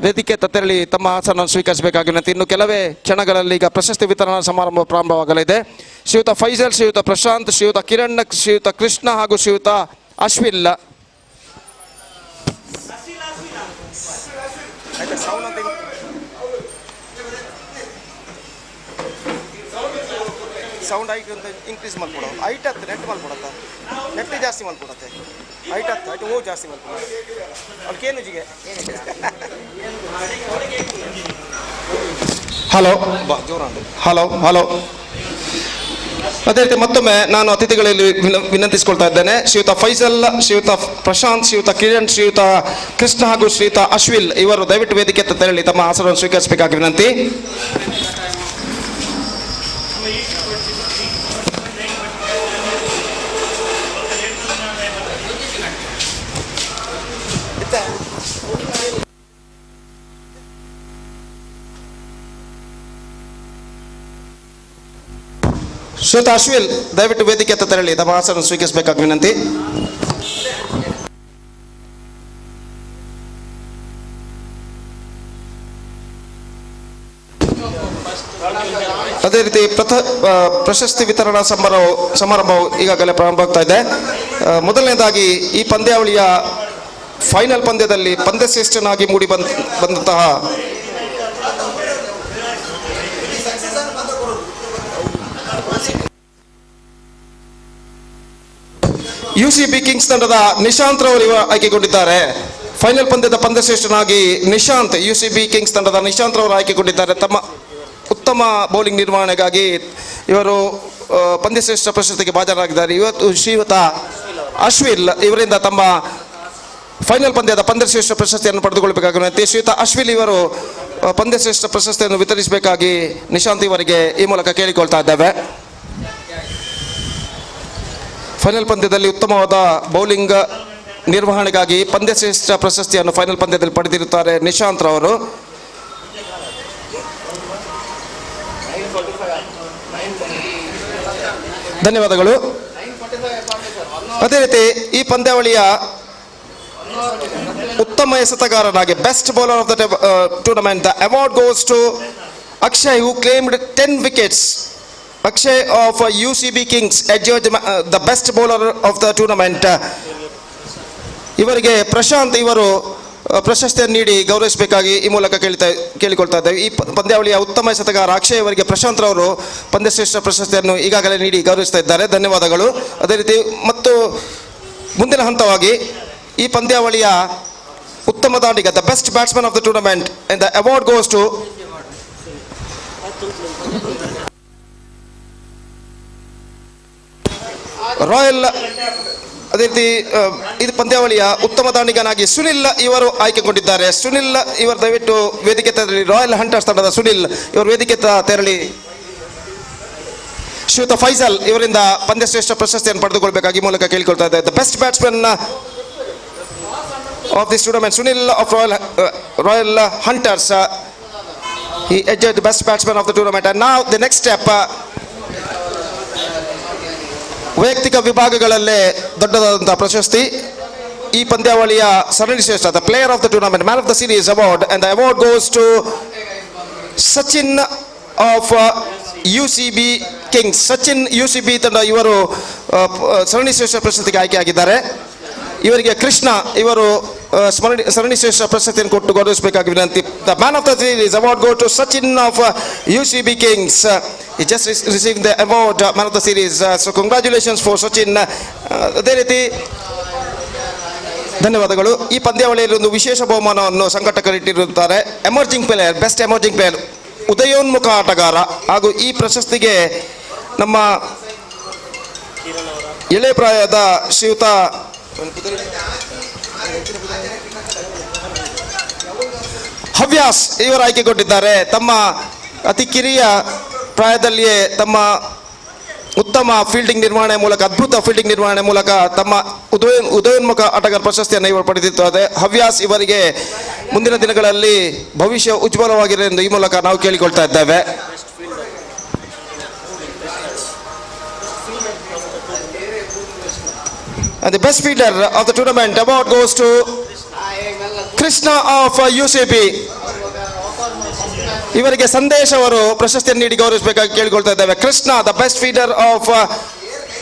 ವೇದಿಕೆ ತೆರಳಿ ತಮ್ಮ ಆಸನವನ್ನು ಸ್ವೀಕರಿಸಬೇಕಾಗಿ ವಿನಂತಿ. ಇನ್ನು ಕೆಲವೇ ಕ್ಷಣಗಳಲ್ಲಿ ಈಗ ಪ್ರಶಸ್ತಿ ವಿತರಣಾ ಸಮಾರಂಭ ಪ್ರಾರಂಭವಾಗಲಿದೆ. ಶ್ರೀಯುತ ಫೈಸಲ್, ಶ್ರೀಯುತ ಪ್ರಶಾಂತ್, ಶ್ರೀಯುತ ಕಿರಣ್, ಶ್ರೀಯುತ ಕೃಷ್ಣ ಹಾಗೂ ಶ್ರೀಯುತ ಅಶ್ವಿಲ್ ಸೌಂಡ್ ಹೈಟ್ ಇನ್ಕ್ರೀಸ್ ಮಾಡ್ಕೊಡೋ, ಹೈಟ್ ಹತ್ತು ನೆಟ್ ಮಾಡ್ಕೊಡತ್ತ, ನೆಟ್ ಜಾಸ್ತಿ ಮಾಡ್ಕೊಡತ್ತೆ, ಹೈಟ್ ಹತ್ತು ಹೈಟ್ ಹೂ ಜಾಸ್ತಿ ಮಾಡ್ಕೊಡ ಅವ್ರಿಗೇನುಜಿಗೆ. Hello hello. ಅದೇ ರೀತಿ ಮತ್ತೊಮ್ಮೆ ನಾನು ಅತಿಥಿಗಳಲ್ಲಿ ವಿನಂತಿಸಿಕೊಳ್ತಾ ಇದ್ದೇನೆ. ಶ್ರೀಯುತ ಫೈಸಲ್, ಶ್ರೀಯುತ ಪ್ರಶಾಂತ್, ಶ್ರೀಯುತ ಕಿರಣ್, ಶ್ರೀಯುತ ಕೃಷ್ಣ ಹಾಗೂ ಶ್ರೀಯುತ ಅಶ್ವಿಲ್ ಇವರು ದಯವಿಟ್ಟು ವೇದಿಕೆ ತೆರಳಿ ತಮ್ಮ ಆಸನವನ್ನು ಸ್ವೀಕರಿಸಬೇಕಾಗಿ ವಿನಂತಿ. ಶ್ರೀಯುತ ಅಶ್ವಿಲ್ ದಯವಿಟ್ಟು ವೇದಿಕೆ ಹತ್ತ ತೆರಳಿ ತಮ್ಮ ಆಸನವನ್ನು ಸ್ವೀಕರಿಸಬೇಕಾಗಿ ವಿನಂತಿ. ಅದೇ ರೀತಿ ಪ್ರಶಸ್ತಿ ವಿತರಣಾ ಸಮಾರಂಭವು ಈಗಾಗಲೇ ಪ್ರಾರಂಭವಾಗ್ತಾ ಇದೆ. ಮೊದಲನೇದಾಗಿ ಈ ಪಂದ್ಯಾವಳಿಯ ಫೈನಲ್ ಪಂದ್ಯದಲ್ಲಿ ಪಂದ್ಯಶ್ರೇಷ್ಠನಾಗಿ ಮೂಡಿ ಬಂದಂತಹ UCB ಕಿಂಗ್ಸ್ ತಂಡದ ನಿಶಾಂತ್ ರವರು ಆಯ್ಕೆಗೊಂಡಿದ್ದಾರೆ. ಫೈನಲ್ ಪಂದ್ಯದ ಪಂದ್ಯಶ್ರೇಷ್ಠನಾಗಿ UCB ಕಿಂಗ್ಸ್ ತಂಡದ ನಿಶಾಂತ್ ರವರು ಆಯ್ಕೆಗೊಂಡಿದ್ದಾರೆ. ತಮ್ಮ ಉತ್ತಮ ಬೌಲಿಂಗ್ ನಿರ್ವಹಣೆಗಾಗಿ ಇವರು ಪಂದ್ಯಶ್ರೇಷ್ಠ ಪ್ರಶಸ್ತಿಗೆ ಭಾಜನರಾಗಿದ್ದಾರೆ. ಇವತ್ತು ಶ್ರೀಯುತ ಅಶ್ವಿಲ್ ಇವರಿಂದ ತಮ್ಮ ಫೈನಲ್ ಪಂದ್ಯದ ಪಂದ್ಯಶ್ರೇಷ್ಠ ಪ್ರಶಸ್ತಿಯನ್ನು ಪಡೆದುಕೊಳ್ಳಬೇಕಾಗಿ ಶ್ರೀಯುತ ಅಶ್ವಿಲ್ ಇವರು ಪಂದ್ಯಶ್ರೇಷ್ಠ ಪ್ರಶಸ್ತಿಯನ್ನು ವಿತರಿಸಬೇಕಾಗಿ ನಿಶಾಂತ್ ಇವರಿಗೆ ಈ ಮೂಲಕ ಕೇಳಿಕೊಳ್ತಾ ಇದ್ದೇವೆ. ಫೈನಲ್ ಪಂದ್ಯದಲ್ಲಿ ಉತ್ತಮವಾದ ಬೌಲಿಂಗ್ ನಿರ್ವಹಣೆಗಾಗಿ ಪಂದ್ಯಶ್ರೇಷ್ಠ ಪ್ರಶಸ್ತಿಯನ್ನು ಫೈನಲ್ ಪಂದ್ಯದಲ್ಲಿ ಪಡೆದಿರುತ್ತಾರೆ ನಿಶಾಂತ್ ರವರು. ಧನ್ಯವಾದಗಳು. ಅದೇ ರೀತಿ ಈ ಪಂದ್ಯಾವಳಿಯ ಉತ್ತಮ ಎಸೆತಗಾರನಾಗಿ best bowler of the tournament the award goes to Akshay who claimed 10 wickets. Akshay of UCB Kings adjudged the best bowler of the tournament. ಇವರಿಗೆ ಪ್ರಶಾಂತ್ ಇವರು ಪ್ರಶಸ್ತಿಯನ್ನು ನೀಡಿ ಗೌರವಿಸಬೇಕಾಗಿ ಈ ಮೂಲಕ ಕೇಳಿಕೊಳ್ತಾ ಇದ್ದೇವೆ. ಈ ಪಂದ್ಯಾವಳಿಯ ಉತ್ತಮ ಎಸೆತಗಾರ ಅಕ್ಷಯ್ ಅವರಿಗೆ ಪ್ರಶಾಂತ್ ರವರು ಪಂದ್ಯಶ್ರೇಷ್ಠ ಪ್ರಶಸ್ತಿಯನ್ನು ಈಗಾಗಲೇ ನೀಡಿ ಗೌರವಿಸ್ತಾ ಇದ್ದಾರೆ. ಧನ್ಯವಾದಗಳು. ಅದೇ ರೀತಿ ಮತ್ತು ಮುಂದಿನ ಹಂತವಾಗಿ ಈ ಪಂದ್ಯಾವಳಿಯ ಉತ್ತಮ ದಾಂಡಿಗ the best batsman of the tournament and the award goes to Royal. ಅದೇ ರೀತಿ ಇದು ಪಂದ್ಯಾವಳಿಯ ಉತ್ತಮ ದಾಂಡಿಗನಾಗಿ ಸುನಿಲ್ ಇವರು ಆಯ್ಕೆಗೊಂಡಿದ್ದಾರೆ. ಸುನಿಲ್ ಇವರು ದಯವಿಟ್ಟು ವೇದಿಕೆ ತೆರಳಿ. ರಾಯಲ್ ಹಂಟರ್ಸ್ ತಂಡದ ಸುನಿಲ್ ಇವರು ವೇದಿಕೆ ತೆರಳಿ ಶ್ರೀಯುತ ಫೈಸಲ್ ಇವರಿಂದ ಪಂದ್ಯಶ್ರೇಷ್ಠ ಪ್ರಶಸ್ತಿಯನ್ನು ಪಡೆದುಕೊಳ್ಳಬೇಕಾಗಿ ಮೂಲಕ ಕೇಳಿಕೊಳ್ತಾ ಇದ್ದಾರೆ. The best batsman of this tournament Sunil of royal hunters he edged the best batsman of the tournament. And now the next step, ವೈಯಕ್ತಿಕ ವಿಭಾಗಗಳಲ್ಲೇ ದೊಡ್ಡದಾದಂತಹ ಪ್ರಶಸ್ತಿ ಈ ಪಂದ್ಯಾವಳಿಯ ಸರಣಿ ಶ್ರೇಷ್ಠ the player of the tournament man of the series award and the award goes to Sachin of UCB Kings. Sachin UCB ತಂಡ ಇವರು ಸರಣಿ ಶ್ರೇಷ್ಠ ಪ್ರಶಸ್ತಿಗೆ ಆಯ್ಕೆಯಾಗಿದ್ದಾರೆ. ಇವರಿಗೆ ಕೃಷ್ಣ ಇವರು ಸರಣಿ ಶ್ರೇಷ್ಠ ಪ್ರಶಸ್ತಿಯನ್ನು ಕೊಟ್ಟು ಗೌರವಿಸಬೇಕಾಗಿ ವಿನಂತಿ. The man of the series award go to Sachin of UCB Kings. He just received the award man of the series. So congratulations for Sachin. ಅದೇ ರೀತಿ ಧನ್ಯವಾದಗಳು. ಈ ಪಂದ್ಯಾವಳಿಯಲ್ಲಿ ಒಂದು ವಿಶೇಷ ಬಹುಮಾನವನ್ನು ಸಂಘಟಕರಿಟ್ಟಿರುತ್ತಾರೆ. Emerging player, best emerging player, ಉದಯೋನ್ಮುಖ ಆಟಗಾರ. ಹಾಗೂ ಈ ಪ್ರಶಸ್ತಿಗೆ ನಮ್ಮ ಎಳೆ ಪ್ರಾಯದ ಶ್ರೀಯುತ ಹವ್ಯಾಸ್ ಇವರು ಆಯ್ಕೆಗೊಂಡಿದ್ದಾರೆ. ತಮ್ಮ ಅತಿ ಕಿರಿಯ ಪ್ರಾಯದಲ್ಲಿಯೇ ತಮ್ಮ ಉತ್ತಮ ಫೀಲ್ಡಿಂಗ್ ನಿರ್ವಹಣೆ ಮೂಲಕ, ಅದ್ಭುತ ಫೀಲ್ಡಿಂಗ್ ನಿರ್ವಹಣೆ ಮೂಲಕ ತಮ್ಮ ಉದಯೋನ್ಮುಖ ಆಟಗಾರ ಪ್ರಶಸ್ತಿಯನ್ನು ಇವರು ಪಡೆದಿದ್ದಾರೆ. ಹವ್ಯಾಸ್ ಇವರಿಗೆ ಮುಂದಿನ ದಿನಗಳಲ್ಲಿ ಭವಿಷ್ಯ ಉಜ್ವಲವಾಗಿರಲಿ ಎಂದು ಈ ಮೂಲಕ ನಾವು ಕೇಳಿಕೊಳ್ತಾ ಇದ್ದೇವೆ. And the best fielder of the tournament award goes to Krishna of UCB. ಇವರಿಗೆ ಸಂದೇಶ್ ಅವರು ಪ್ರಶಸ್ತಿಯನ್ನು ನೀಡಿ ಗೌರವಿಸಬೇಕಾಗಿ ಕೇಳಿಕೊಳ್ತಾ ಇದ್ದೇವೆ. Krishna, the best fielder of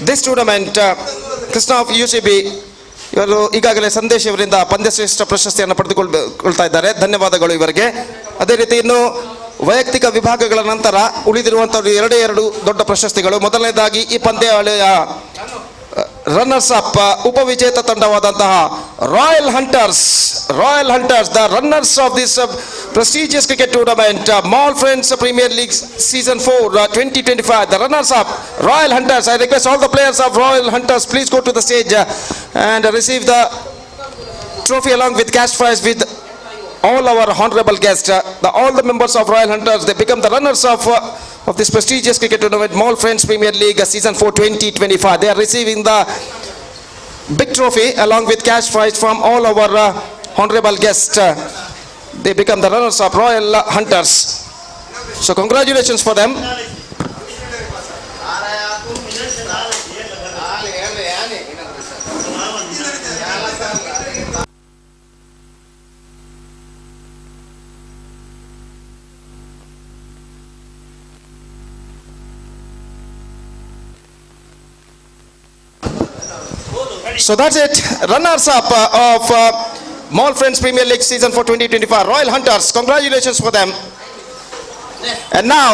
this tournament, Krishna of UCB. ಇವರು ಈಗಾಗಲೇ ಸಂದೇಶ್ ಇವರಿಂದ ಪಂದ್ಯಶ್ರೇಷ್ಠ ಪ್ರಶಸ್ತಿಯನ್ನು ಪಡೆದುಕೊಳ್ತಾ ಇದ್ದಾರೆ. ಧನ್ಯವಾದಗಳು ಇವರಿಗೆ. ಅದೇ ರೀತಿ ಇನ್ನು ವೈಯಕ್ತಿಕ ವಿಭಾಗಗಳ ನಂತರ ಉಳಿದಿರುವಂತಹ ಎರಡು ದೊಡ್ಡ ಪ್ರಶಸ್ತಿಗಳು. ಮೊದಲನೇದಾಗಿ ಈ ಪಂದ್ಯಾವಳಿಯ ರನ್ನರ್ಸ್ ಅಪ್ ಉಪವಿಜೇತ ತಂಡವಾದಂತಹ Royal Hunters, the runners of this prestigious cricket tournament, Mall Friends Premier League Season 4 2025. The runners up, Royal Hunters. I request all the players of Royal Hunters, please go to the stage and receive the trophy along with cash prize with all our honorable guests. All the members of Royal Hunters, they become the runners of this prestigious cricket tournament, Mall Friends Premier League Season 4 2025. They are receiving the big trophy along with cash prize from all our honorable guests. They become the runners of Royal Hunters. So congratulations for them. So that's it. Runners up of Mall Friends Premier League Season 4 2025, Royal Hunters. Congratulations for them. And now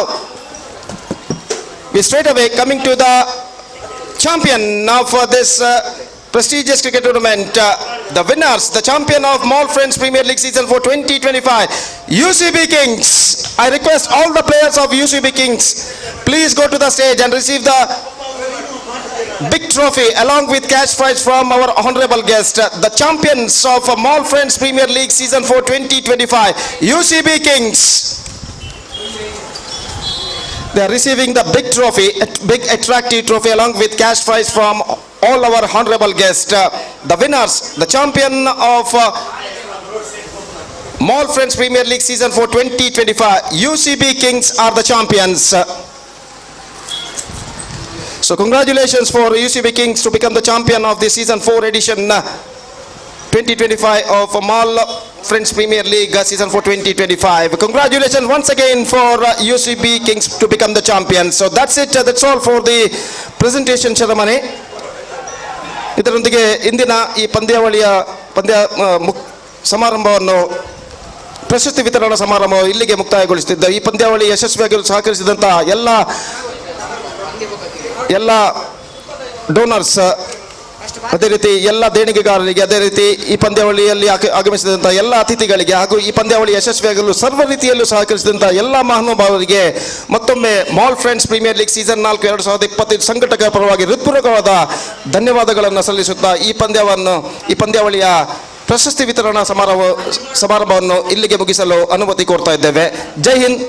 we straight away coming to the champion now for this prestigious cricket tournament. The winners, the champion of Mall Friends Premier League Season 4 2025, UCB Kings. I request all the players of UCB Kings, please go to the stage and receive the big trophy along with cash prize from our honorable guest. The champions of Mall Friends Premier League Season 4 2025, UCB Kings. They are receiving the big trophy, big attractive trophy along with cash prize from all our honorable guests. The winners, the champion of Mall Friends Premier League Season 4 2025, UCB Kings are the champions. So congratulations for UCB Kings to become the champion of the Season 4 edition 2025 of Mall Friends Premier League Season 4 2025. Congratulations once again for UCB Kings to become the champions. So that's it. That's all for the presentation ceremony. ಇದರೊಂದಿಗೆ ಇಂದಿನ ಈ ಪಂದ್ಯಾವಳಿಯ ಸಮಾರಂಭವನ್ನು, ಪ್ರಶಸ್ತಿ ವಿತರಣಾ ಸಮಾರಂಭ ಇಲ್ಲಿಗೆ ಮುಕ್ತಾಯಗೊಳಿಸುತ್ತಿದ್ದ. ಈ ಪಂದ್ಯಾವಳಿ ಯಶಸ್ವಿಯಾಗಿ ಸಹಕರಿಸಿದಂಥ ಎಲ್ಲ ಡೋನರ್ಸ್, ಅದೇ ರೀತಿ ಎಲ್ಲ ದೇಣಿಗೆಗಾರರಿಗೆ, ಅದೇ ರೀತಿ ಈ ಪಂದ್ಯಾವಳಿಯಲ್ಲಿ ಆಗಮಿಸಿದಂಥ ಎಲ್ಲ ಅತಿಥಿಗಳಿಗೆ ಹಾಗೂ ಈ ಪಂದ್ಯಾವಳಿ ಯಶಸ್ವಿಯಾಗಲು ಸರ್ವ ರೀತಿಯಲ್ಲೂ ಸಹಕರಿಸಿದಂಥ ಎಲ್ಲ ಮಹಾನುಭಾವರಿಗೆ ಮತ್ತೊಮ್ಮೆ Mall Friends Premier League season 4 2025 ಸಂಘಟಕರ ಪರವಾಗಿ ಹೃತ್ಪೂರ್ವಕವಾದ ಧನ್ಯವಾದಗಳನ್ನು ಸಲ್ಲಿಸುತ್ತಾ ಈ ಪಂದ್ಯಾವಳಿಯ ಪ್ರಶಸ್ತಿ ವಿತರಣಾ ಸಮಾರಂಭವನ್ನು ಇಲ್ಲಿಗೆ ಮುಗಿಸಲು ಅನುಮತಿ ಕೋರ್ತಾ ಇದ್ದೇವೆ. ಜೈ ಹಿಂದ್.